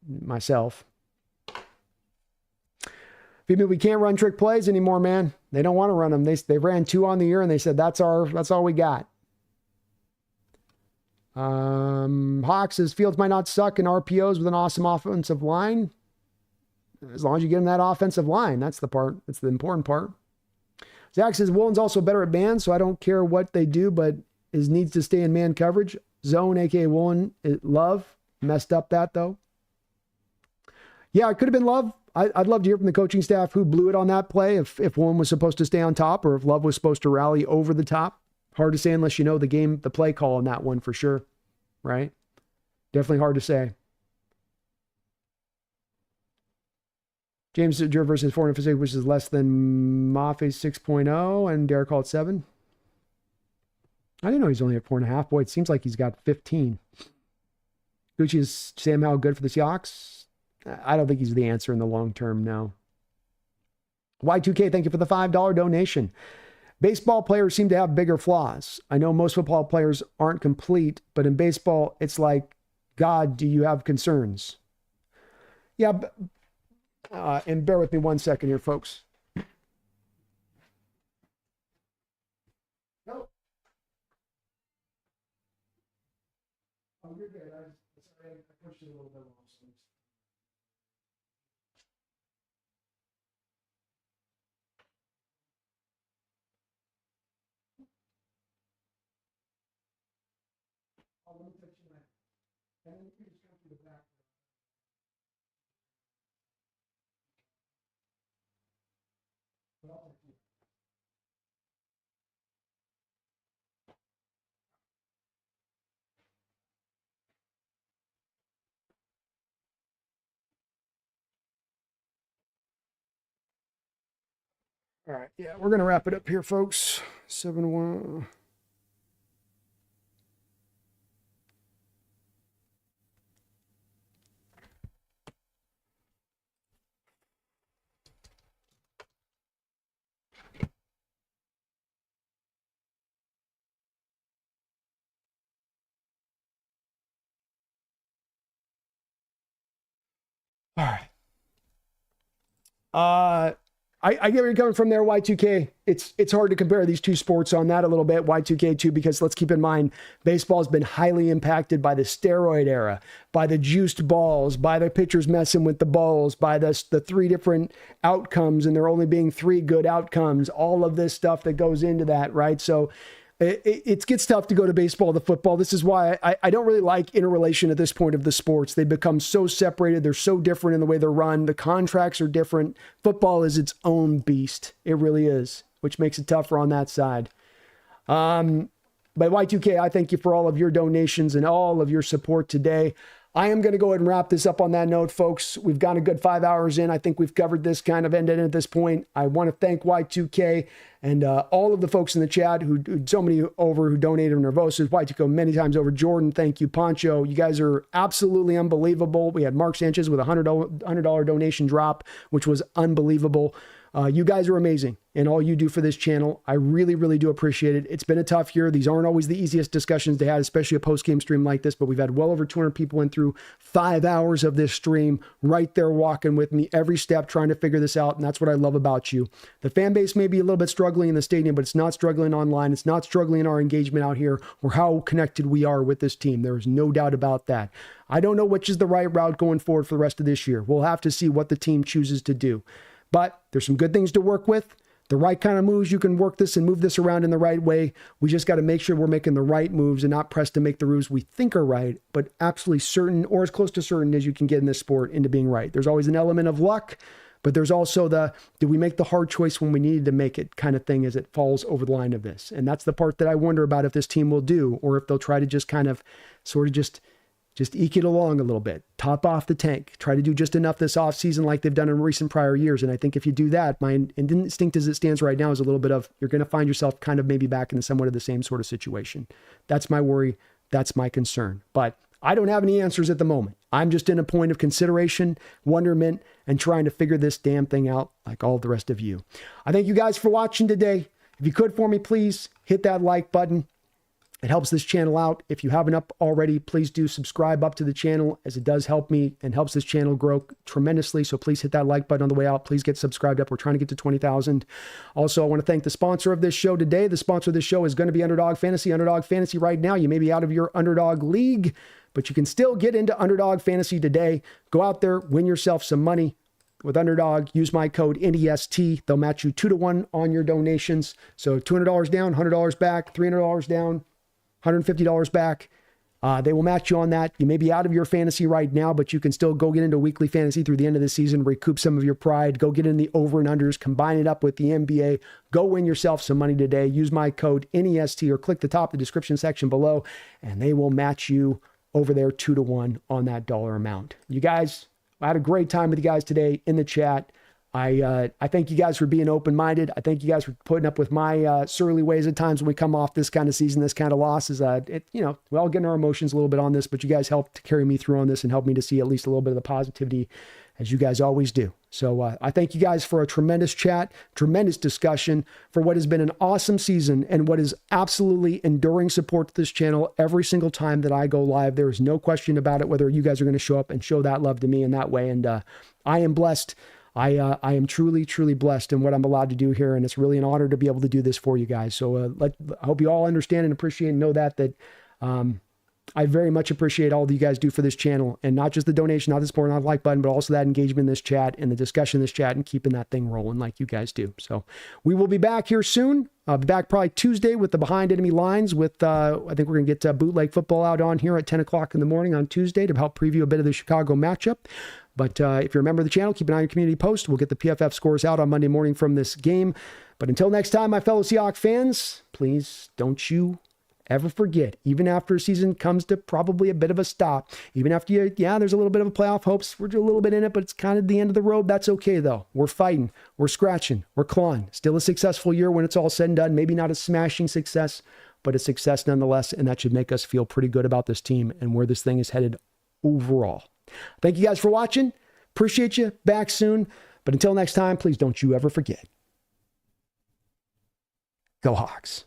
Myself. We can't run trick plays anymore, man. They don't want to run them. They ran 2 on the year, and they said that's all we got. Hawks says Fields might not suck in RPOs with an awesome offensive line. As long as you get him that offensive line, that's the part. That's the important part. Zach says Woolen's also better at man, so I don't care what they do, but is needs to stay in man coverage. Zone, aka Woolen, Love messed up that though. Yeah, it could have been Love. I'd love to hear from the coaching staff who blew it on that play. If Woolen was supposed to stay on top, or if Love was supposed to rally over the top. Hard to say unless you know the play call on that one for sure, right? Definitely hard to say. James Jure versus 450, which is less than Mafe 6.0, and Derek Hall at 7. I didn't know he's only at 4.5. Boy, it seems like he's got 15. Gucci is Sam Howell good for the Seahawks? I don't think he's the answer in the long term, no. Y2K, thank you for the $5 donation. Baseball players seem to have bigger flaws. I know most football players aren't complete, but in baseball, it's like, God, do you have concerns? Yeah, and bear with me 1 second here, folks. No. Oh, you're good. Sorry, I pushed it a little bit long. Let me touch you that. And then you can just come to the back. Well, All right. Yeah, we're going to wrap it up here, folks. 7-1. All right. I get where you're coming from there, Y2K. It's hard to compare these two sports on that a little bit, Y2K too, because let's keep in mind, baseball has been highly impacted by the steroid era, by the juiced balls, by the pitchers messing with the balls, by the three different outcomes, and there only being three good outcomes, all of this stuff that goes into that, right? So it gets tough to go to baseball to football. This is why I don't really like interrelation at this point of the sports. They become so separated. They're so different in the way they're run. The contracts are different. Football is its own beast. It really is, which makes it tougher on that side. But Y2K, I thank you for all of your donations and all of your support today. I am going to go ahead and wrap this up on that note, folks. We've gone a good 5 hours in. I think we've covered this kind of end-to-end at this point. I want to thank Y2K and all of the folks in the chat who so many over who donated Nervosis. Y2K many times over. Jordan, thank you. Poncho, you guys are absolutely unbelievable. We had Mark Sanchez with a $100 donation drop, which was unbelievable. You guys are amazing and all you do for this channel. I really, really do appreciate it. It's been a tough year. These aren't always the easiest discussions to have, especially a post-game stream like this, but we've had well over 200 people in through 5 hours of this stream right there walking with me every step trying to figure this out, and that's what I love about you. The fan base may be a little bit struggling in the stadium, but it's not struggling online. It's not struggling in our engagement out here or how connected we are with this team. There is no doubt about that. I don't know which is the right route going forward for the rest of this year. We'll have to see what the team chooses to do. But there's some good things to work with. The right kind of moves, you can work this and move this around in the right way. We just got to make sure we're making the right moves and not press to make the moves we think are right, but absolutely certain or as close to certain as you can get in this sport into being right. There's always an element of luck, but there's also the, did we make the hard choice when we needed to make it kind of thing as it falls over the line of this. And that's the part that I wonder about if this team will do, or if they'll try to just kind of sort of just eke it along a little bit, top off the tank, try to do just enough this offseason like they've done in recent prior years. And I think if you do that, my instinct as it stands right now is a little bit of, you're going to find yourself kind of maybe back in somewhat of the same sort of situation. That's my worry. That's my concern. But I don't have any answers at the moment. I'm just in a point of consideration, wonderment, and trying to figure this damn thing out like all the rest of you. I thank you guys for watching today. If you could for me, please hit that like button. It helps this channel out. If you haven't up already, please do subscribe up to the channel, as it does help me and helps this channel grow tremendously. So please hit that like button on the way out. Please get subscribed up. We're trying to get to 20,000. Also, I want to thank the sponsor of this show today. The sponsor of this show is going to be Underdog Fantasy. Underdog Fantasy right now, you may be out of your Underdog League, but you can still get into Underdog Fantasy today. Go out there, win yourself some money. With Underdog, use my code NEST. They'll match you 2-to-1 on your donations. So $200 down, $100 back, $300 down, $150 back. They will match you on that. You may be out of your fantasy right now, but you can still go get into weekly fantasy through the end of the season, recoup some of your pride, go get in the over and unders, combine it up with the NBA, go win yourself some money today. Use my code NEST or click the top of the description section below, and they will match you over there 2-to-1 on that dollar amount. You guys, I had a great time with you guys today in the chat. I thank you guys for being open-minded. I thank you guys for putting up with my surly ways at times when we come off this kind of season, this kind of losses. We all get in our emotions a little bit on this, but you guys helped to carry me through on this and help me to see at least a little bit of the positivity, as you guys always do. So I thank you guys for a tremendous chat, tremendous discussion, for what has been an awesome season and what is absolutely enduring support to this channel every single time that I go live. There is no question about it, whether you guys are going to show up and show that love to me in that way. And I am blessed. I am truly, truly blessed in what I'm allowed to do here, and it's really an honor to be able to do this for you guys. So I hope you all understand and appreciate and know that I very much appreciate all that you guys do for this channel, and not just the donation, not the support, not the like button, but also that engagement in this chat and the discussion in this chat and keeping that thing rolling like you guys do. So we will be back here soon. I'll be back probably Tuesday with the Behind Enemy Lines with, I think we're going to get bootleg football out on here at 10 o'clock in the morning on Tuesday to help preview a bit of the Chicago matchup. But if you're a member of the channel, keep an eye on your community post. We'll get the PFF scores out on Monday morning from this game. But until next time, my fellow Seahawks fans, please don't you ever forget, even after a season comes to probably a bit of a stop, even after there's a little bit of a playoff hopes, we're a little bit in it, but it's kind of the end of the road. That's okay though. We're fighting, we're scratching, we're clawing. Still a successful year when it's all said and done. Maybe not a smashing success, but a success nonetheless. And that should make us feel pretty good about this team and where this thing is headed overall. Thank you guys for watching. Appreciate you. Back soon. But until next time, please don't you ever forget. Go Hawks.